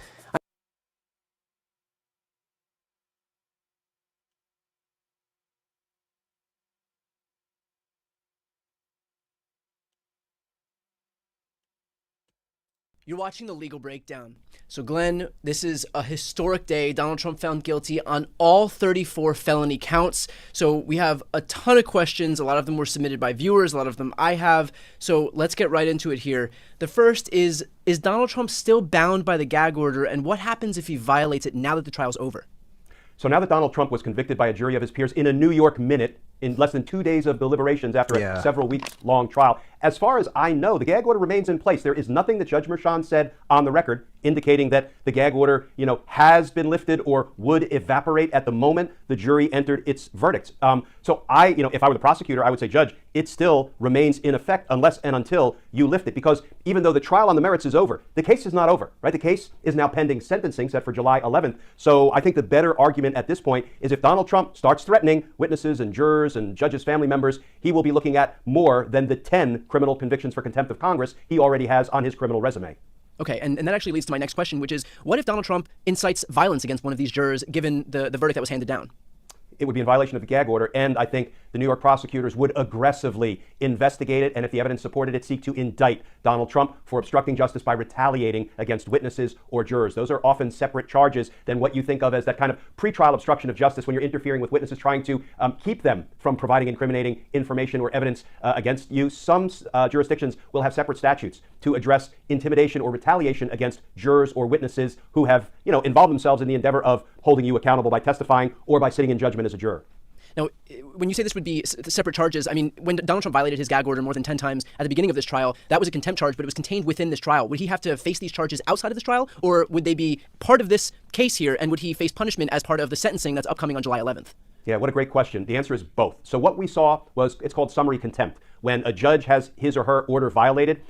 You're watching The Legal Breakdown. So Glenn, this is a historic day. Donald Trump found guilty on all 34 felony counts. So we have a ton of questions. A lot of them were submitted by viewers. A lot of them I have. So let's get right into it here. The first is Donald Trump still bound by the gag order? And what happens if he violates it now that the trial's over? So now that Donald Trump was convicted by a jury of his peers in a New York minute, in less than 2 days of deliberations after a several week-long trial, as far as I know, the gag order remains in place. There is nothing that Judge Merchan said on the record indicating that the gag order, has been lifted or would evaporate at the moment the jury entered its verdicts. So if I were the prosecutor, I would say, Judge, it still remains in effect unless and until you lift it. Because even though the trial on the merits is over, the case is not over, right? The case is now pending sentencing set for July 11th. So I think the better argument at this point is if Donald Trump starts threatening witnesses and jurors and judges' family members, he will be looking at more than the 10 criminal convictions for contempt of Congress he already has on his criminal resume. Okay, and that actually leads to my next question, which is, what if Donald Trump incites violence against one of these jurors, given the verdict that was handed down? It would be in violation of the gag order, and I think the New York prosecutors would aggressively investigate it, and if the evidence supported it, seek to indict Donald Trump for obstructing justice by retaliating against witnesses or jurors. Those are often separate charges than what you think of as that kind of pretrial obstruction of justice when you're interfering with witnesses, trying to keep them from providing incriminating information or evidence against you. Some jurisdictions will have separate statutes to address intimidation or retaliation against jurors or witnesses who have, involved themselves in the endeavor of holding you accountable by testifying or by sitting in judgment as a juror. Now, when you say this would be separate charges, I mean, when Donald Trump violated his gag order more than 10 times at the beginning of this trial, that was a contempt charge, but it was contained within this trial. Would he have to face these charges outside of this trial, or would they be part of this case here, and would he face punishment as part of the sentencing that's upcoming on July 11th? Yeah, what a great question. The answer is both. So what we saw was, it's called summary contempt. When a judge has his or her order violated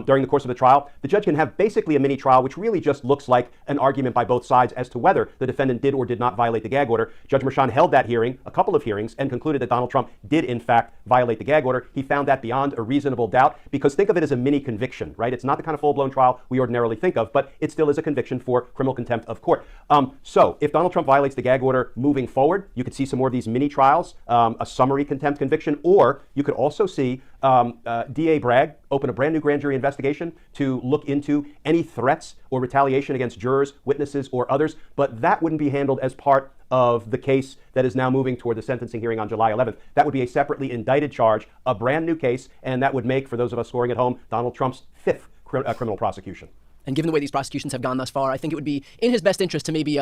during the course of the trial, the judge can have basically a mini trial, which really just looks like an argument by both sides as to whether the defendant did or did not violate the gag order. Judge Merchan held that hearing, a couple of hearings, and concluded that Donald Trump did in fact violate the gag order. He found that beyond a reasonable doubt, because think of it as a mini conviction, right? It's not the kind of full-blown trial we ordinarily think of, but it still is a conviction for criminal contempt of court. So if Donald Trump violates the gag order moving forward, you could see some more of these mini trials, a summary contempt conviction, or you could also see DA Bragg open a brand new grand jury investigation to look into any threats or retaliation against jurors, witnesses, or others, but that wouldn't be handled as part of the case that is now moving toward the sentencing hearing on July 11th. That would be a separately indicted charge, a brand new case, and that would make, for those of us scoring at home, Donald Trump's fifth criminal prosecution. And given the way these prosecutions have gone thus far, I think it would be in his best interest to maybe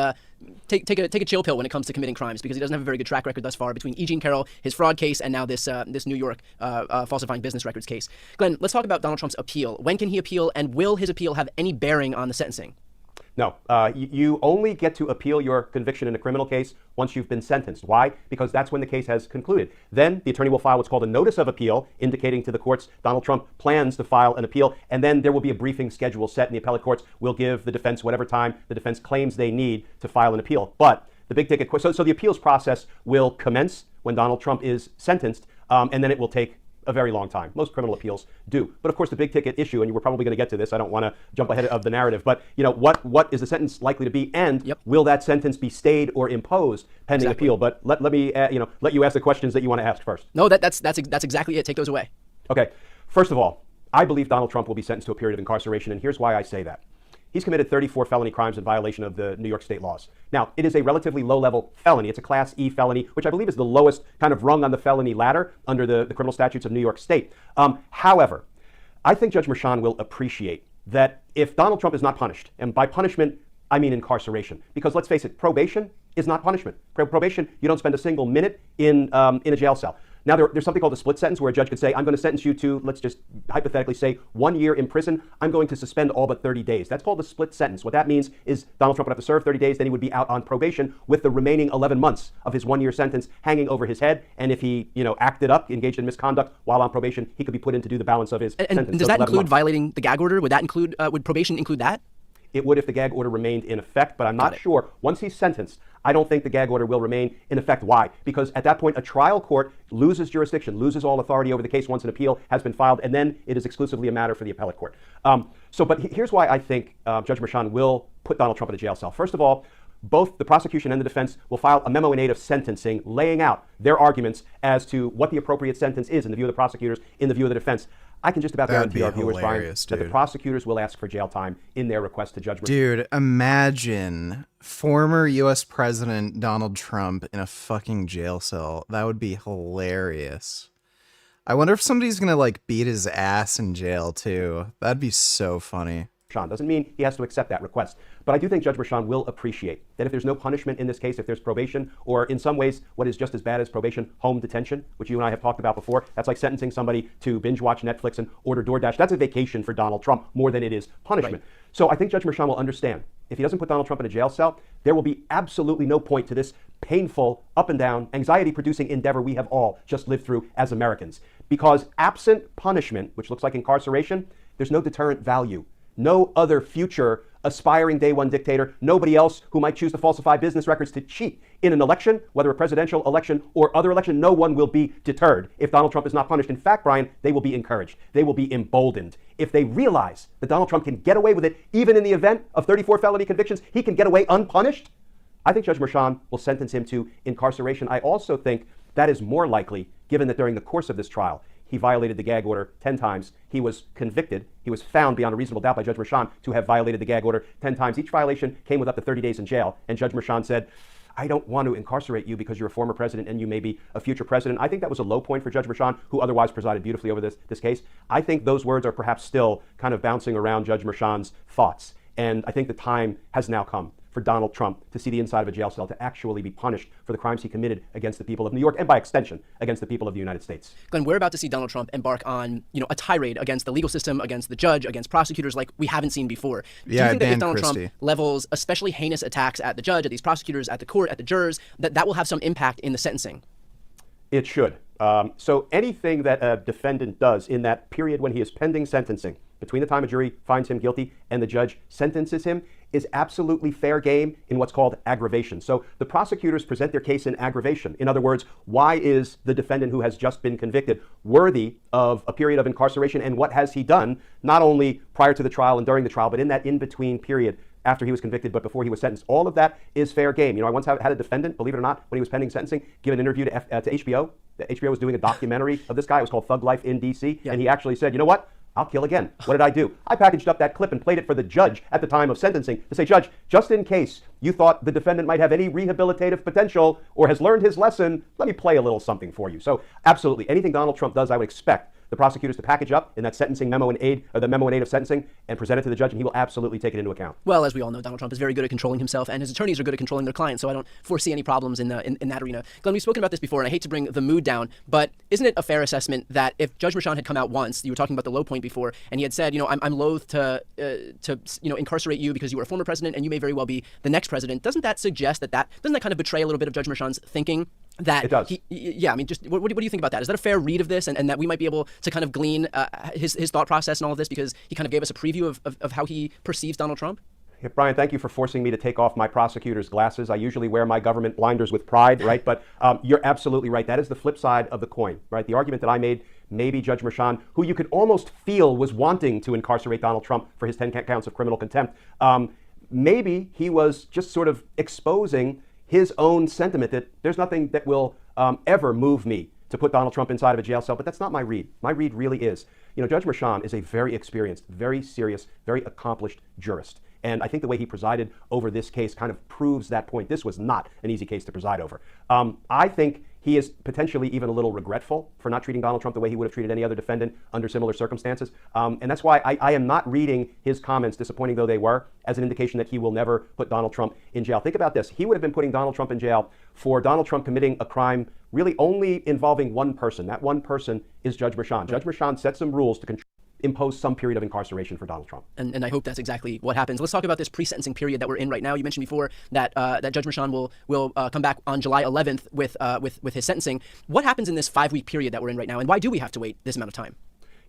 take a chill pill when it comes to committing crimes, because he doesn't have a very good track record thus far between E. Jean Carroll, his fraud case, and now this New York falsifying business records case. Glenn, let's talk about Donald Trump's appeal. When can he appeal, and will his appeal have any bearing on the sentencing? No, you only get to appeal your conviction in a criminal case once you've been sentenced. Why? Because that's when the case has concluded. Then the attorney will file what's called a notice of appeal, indicating to the courts Donald Trump plans to file an appeal, and then there will be a briefing schedule set, and the appellate courts will give the defense whatever time the defense claims they need to file an appeal. But the big ticket, so the appeals process will commence when Donald Trump is sentenced, and then it will take a very long time. Most criminal appeals do. But of course, the big ticket issue, and you were probably going to get to this, I don't want to jump ahead of the narrative, but what is the sentence likely to be, and will that sentence be stayed or imposed pending appeal? But let me let you ask the questions that you want to ask first. No, that's exactly it. Take those away. Okay. First of all, I believe Donald Trump will be sentenced to a period of incarceration, and here's why I say that. He's committed 34 felony crimes in violation of the New York state laws. Now, it is a relatively low-level felony. It's a Class E felony, which I believe is the lowest kind of rung on the felony ladder under the criminal statutes of New York State. However, I think Judge Merchan will appreciate that if Donald Trump is not punished, and by punishment, I mean incarceration, because let's face it, probation is not punishment. Probation, you don't spend a single minute in a jail cell. Now, there's something called a split sentence where a judge could say, I'm going to sentence you to, let's just hypothetically say, 1 year in prison. I'm going to suspend all but 30 days. That's called a split sentence. What that means is Donald Trump would have to serve 30 days, then he would be out on probation with the remaining 11 months of his 1 year sentence hanging over his head. And if he, acted up, engaged in misconduct while on probation, he could be put in to do the balance of his sentence. And does that include violating the gag order? Would that include, would probation include that? It would if the gag order remained in effect, but I'm not sure. Once he's sentenced, I don't think the gag order will remain in effect. Why? Because at that point, a trial court loses jurisdiction, loses all authority over the case once an appeal has been filed, and then it is exclusively a matter for the appellate court. But here's why I think Judge Merchan will put Donald Trump in a jail cell. First of all, both the prosecution and the defense will file a memo in aid of sentencing, laying out their arguments as to what the appropriate sentence is in the view of the prosecutors, in the view of the defense. I can just about guarantee our viewers, Brian, that the prosecutors will ask for jail time in their request to Judge Merchan. Dude, imagine former U.S. President Donald Trump in a fucking jail cell. That would be hilarious. I wonder if somebody's gonna beat his ass in jail too. That'd be so funny. Doesn't mean he has to accept that request. But I do think Judge Merchan will appreciate that if there's no punishment in this case, if there's probation, or in some ways what is just as bad as probation, home detention, which you and I have talked about before, that's like sentencing somebody to binge watch Netflix and order DoorDash. That's a vacation for Donald Trump more than it is punishment. Right. So I think Judge Merchan will understand if he doesn't put Donald Trump in a jail cell, there will be absolutely no point to this painful, up and down, anxiety-producing endeavor we have all just lived through as Americans. Because absent punishment, which looks like incarceration, there's no deterrent value. No other future aspiring day one dictator, nobody else who might choose to falsify business records to cheat in an election, whether a presidential election or other election, no one will be deterred if Donald Trump is not punished. In fact, Brian, they will be encouraged. They will be emboldened. If they realize that Donald Trump can get away with it, even in the event of 34 felony convictions, he can get away unpunished, I think Judge Merchan will sentence him to incarceration. I also think that is more likely, given that during the course of this trial, he violated the gag order 10 times. He was convicted. He was found beyond a reasonable doubt by Judge Merchan to have violated the gag order 10 times. Each violation came with up to 30 days in jail. And Judge Merchan said, I don't want to incarcerate you because you're a former president and you may be a future president. I think that was a low point for Judge Merchan, who otherwise presided beautifully over this case. I think those words are perhaps still kind of bouncing around Judge Merchan's thoughts. And I think the time has now come for Donald Trump to see the inside of a jail cell, to actually be punished for the crimes he committed against the people of New York and by extension against the people of the United States. Glenn, we're about to see Donald Trump embark on, a tirade against the legal system, against the judge, against prosecutors like we haven't seen before. Do you think that if Donald Trump levels especially heinous attacks at the judge, at these prosecutors, at the court, at the jurors, that will have some impact in the sentencing? It should. So anything that a defendant does in that period when he is pending sentencing, between the time a jury finds him guilty and the judge sentences him, is absolutely fair game in what's called aggravation. So the prosecutors present their case in aggravation. In other words, why is the defendant who has just been convicted worthy of a period of incarceration, and what has he done, not only prior to the trial and during the trial, but in that in-between period after he was convicted but before he was sentenced? All of that is fair game. I once had a defendant, believe it or not, when he was pending sentencing, give an interview to HBO. HBO was doing a documentary of this guy. It was called Thug Life in D.C. Yeah. And he actually said, you know what? I'll kill again. What did I do? I packaged up that clip and played it for the judge at the time of sentencing to say, Judge, just in case you thought the defendant might have any rehabilitative potential or has learned his lesson, let me play a little something for you. So absolutely, anything Donald Trump does, I would expect the prosecutors to package up in that sentencing memo in aid, or the memo in aid of sentencing, and present it to the judge, and he will absolutely take it into account. Well, as we all know, Donald Trump is very good at controlling himself, and his attorneys are good at controlling their clients, so I don't foresee any problems in that arena. Glenn, we've spoken about this before, and I hate to bring the mood down, but isn't it a fair assessment that if Judge Merchan had come out once, you were talking about the low point before, and he had said, I'm loath to incarcerate you because you were a former president, and you may very well be the next president, doesn't that suggest doesn't that kind of betray a little bit of Judge Merchan's thinking? That it does. What do you think about that? Is that a fair read of this, and that we might be able to kind of glean his thought process and all of this, because he kind of gave us a preview of how he perceives Donald Trump? Yeah, Brian, thank you for forcing me to take off my prosecutor's glasses. I usually wear my government blinders with pride, right? But you're absolutely right. That is the flip side of the coin, right? The argument that I made, maybe Judge Merchan, who you could almost feel was wanting to incarcerate Donald Trump for his 10 counts of criminal contempt, maybe he was just sort of exposing his own sentiment that there's nothing that will ever move me to put Donald Trump inside of a jail cell, but that's not my read. My read really is, Judge Merchan is a very experienced, very serious, very accomplished jurist. And I think the way he presided over this case kind of proves that point. This was not an easy case to preside over. I think he is potentially even a little regretful for not treating Donald Trump the way he would have treated any other defendant under similar circumstances. And that's why I am not reading his comments, disappointing though they were, as an indication that he will never put Donald Trump in jail. Think about this. He would have been putting Donald Trump in jail for Donald Trump committing a crime really only involving one person. That one person is Judge Merchan. Judge Merchan set some rules to impose some period of incarceration for Donald Trump. And I hope that's exactly what happens. Let's talk about this pre-sentencing period that we're in right now. You mentioned before that that Judge Merchan will come back on July 11th with his sentencing. What happens in this 5-week period that we're in right now, and why do we have to wait this amount of time?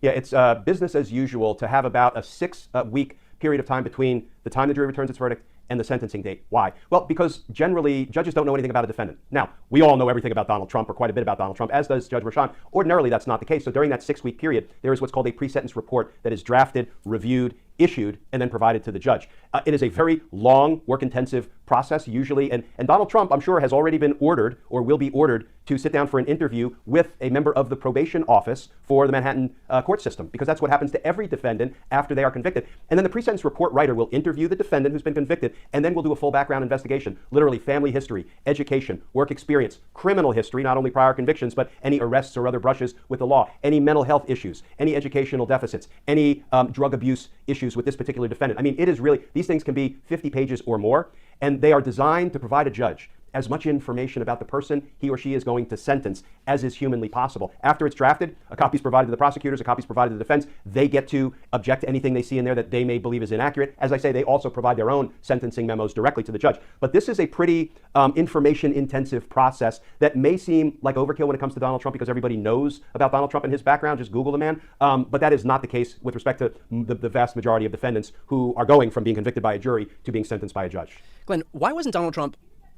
Yeah, it's business as usual to have about a 6-week period of time between the time the jury returns its verdict and the sentencing date. Why? Well, because generally judges don't know anything about a defendant. Now, we all know everything about Donald Trump, or quite a bit about Donald Trump, as does Judge Merchan. Ordinarily, that's not the case. So during that 6-week period, there is what's called a pre-sentence report that is drafted, reviewed, issued, and then provided to the judge. It is a very long, work-intensive process, usually, and Donald Trump, I'm sure, has already been ordered, or will be ordered, to sit down for an interview with a member of the probation office for the Manhattan court system, because that's what happens to every defendant after they are convicted. And then the pre-sentence report writer will interview the defendant who's been convicted, and then we'll do a full background investigation, literally family history, education, work experience, criminal history, not only prior convictions, but any arrests or other brushes with the law, any mental health issues, any educational deficits, any drug abuse issues with this particular defendant. I mean, it is really, these things can be 50 pages or more, and they are designed to provide a judge as much information about the person he or she is going to sentence as is humanly possible. After it's drafted, a copy is provided to the prosecutors, a copy is provided to the defense. They get to object to anything they see in there that they may believe is inaccurate. As I say, they also provide their own sentencing memos directly to the judge. But this is a pretty information-intensive process that may seem like overkill when it comes to Donald Trump, because everybody knows about Donald Trump and his background. Just Google the man. But that is not the case with respect to the vast majority of defendants who are going from being convicted by a jury to being sentenced by a judge. Glenn, why wasn't Donald Trump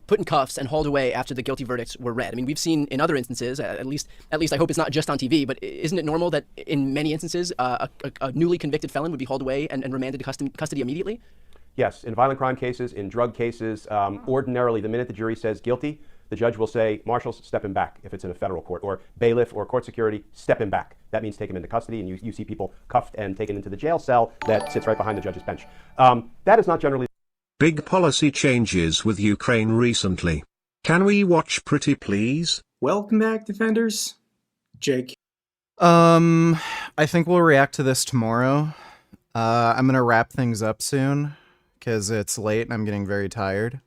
put in cuffs and hauled away after the guilty verdicts were read? I mean, we've seen in other instances, at least I hope it's not just on TV, but isn't it normal that in many instances a newly convicted felon would be hauled away and remanded to custody immediately? Yes, in violent crime cases, in drug cases, ordinarily the minute the jury says guilty, the judge will say, marshals, step him back if it's in a federal court, or bailiff or court security, step him back. That means take him into custody, and you see people cuffed and taken into the jail cell that sits right behind the judge's bench. That is not generally... Big policy changes with Ukraine recently. Can we watch pretty please? Welcome back, defenders. Jake. I think we'll react to this tomorrow. I'm gonna wrap things up soon because it's late and I'm getting very tired.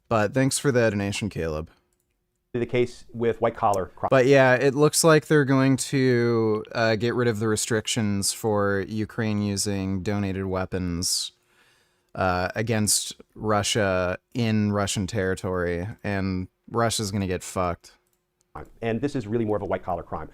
But thanks for the donation, Caleb. The case with white-collar crime. But yeah, it looks like they're going to get rid of the restrictions for Ukraine using donated weapons against Russia in Russian territory, and Russia's going to get fucked. And this is really more of a white-collar crime.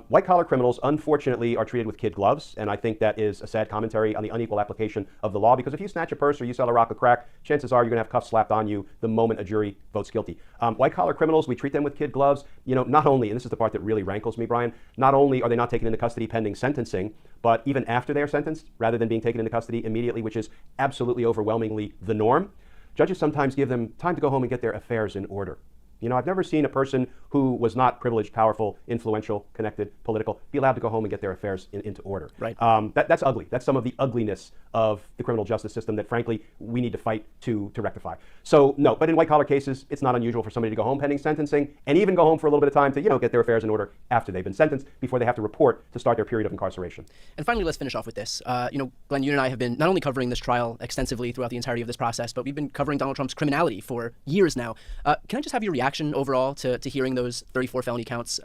White-collar criminals, unfortunately, are treated with kid gloves, and I think that is a sad commentary on the unequal application of the law, because if you snatch a purse or you sell a rock of crack, chances are you're going to have cuffs slapped on you the moment a jury votes guilty. White-collar criminals, we treat them with kid gloves. Not only, and this is the part that really rankles me, Brian, not only are they not taken into custody pending sentencing, but even after they are sentenced, rather than being taken into custody immediately, which is absolutely overwhelmingly the norm, judges sometimes give them time to go home and get their affairs in order. I've never seen a person who was not privileged, powerful, influential, connected, political, be allowed to go home and get their affairs into order. Right. That's ugly. That's some of the ugliness of the criminal justice system that, frankly, we need to fight to rectify. So, no, but in white-collar cases, it's not unusual for somebody to go home pending sentencing, and even go home for a little bit of time to, get their affairs in order after they've been sentenced, before they have to report to start their period of incarceration. And finally, let's finish off with this. Glenn, you and I have been not only covering this trial extensively throughout the entirety of this process, but we've been covering Donald Trump's criminality for years now. Can I just have your reaction overall to hearing those 34 felony counts?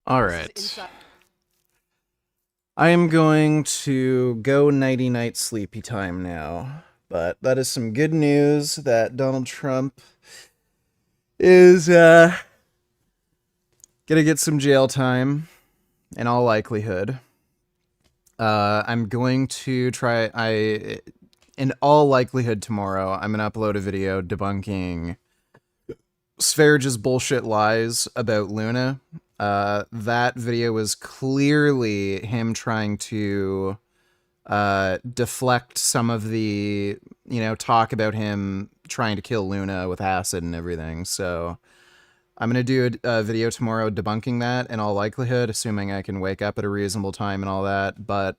All right. I am going to go nighty-night sleepy time now, but that is some good news that Donald Trump is gonna get some jail time in all likelihood. I'm going to in all likelihood tomorrow, I'm going to upload a video debunking Sv3rige's bullshit lies about Luna. That video was clearly him trying to deflect some of the, talk about him trying to kill Luna with acid and everything. So I'm going to do a video tomorrow debunking that in all likelihood, assuming I can wake up at a reasonable time and all that. But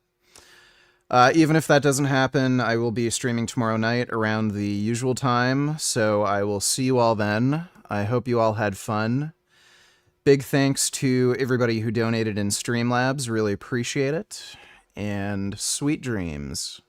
even if that doesn't happen, I will be streaming tomorrow night around the usual time, so I will see you all then. I hope you all had fun. Big thanks to everybody who donated in Streamlabs. Really appreciate it. And sweet dreams.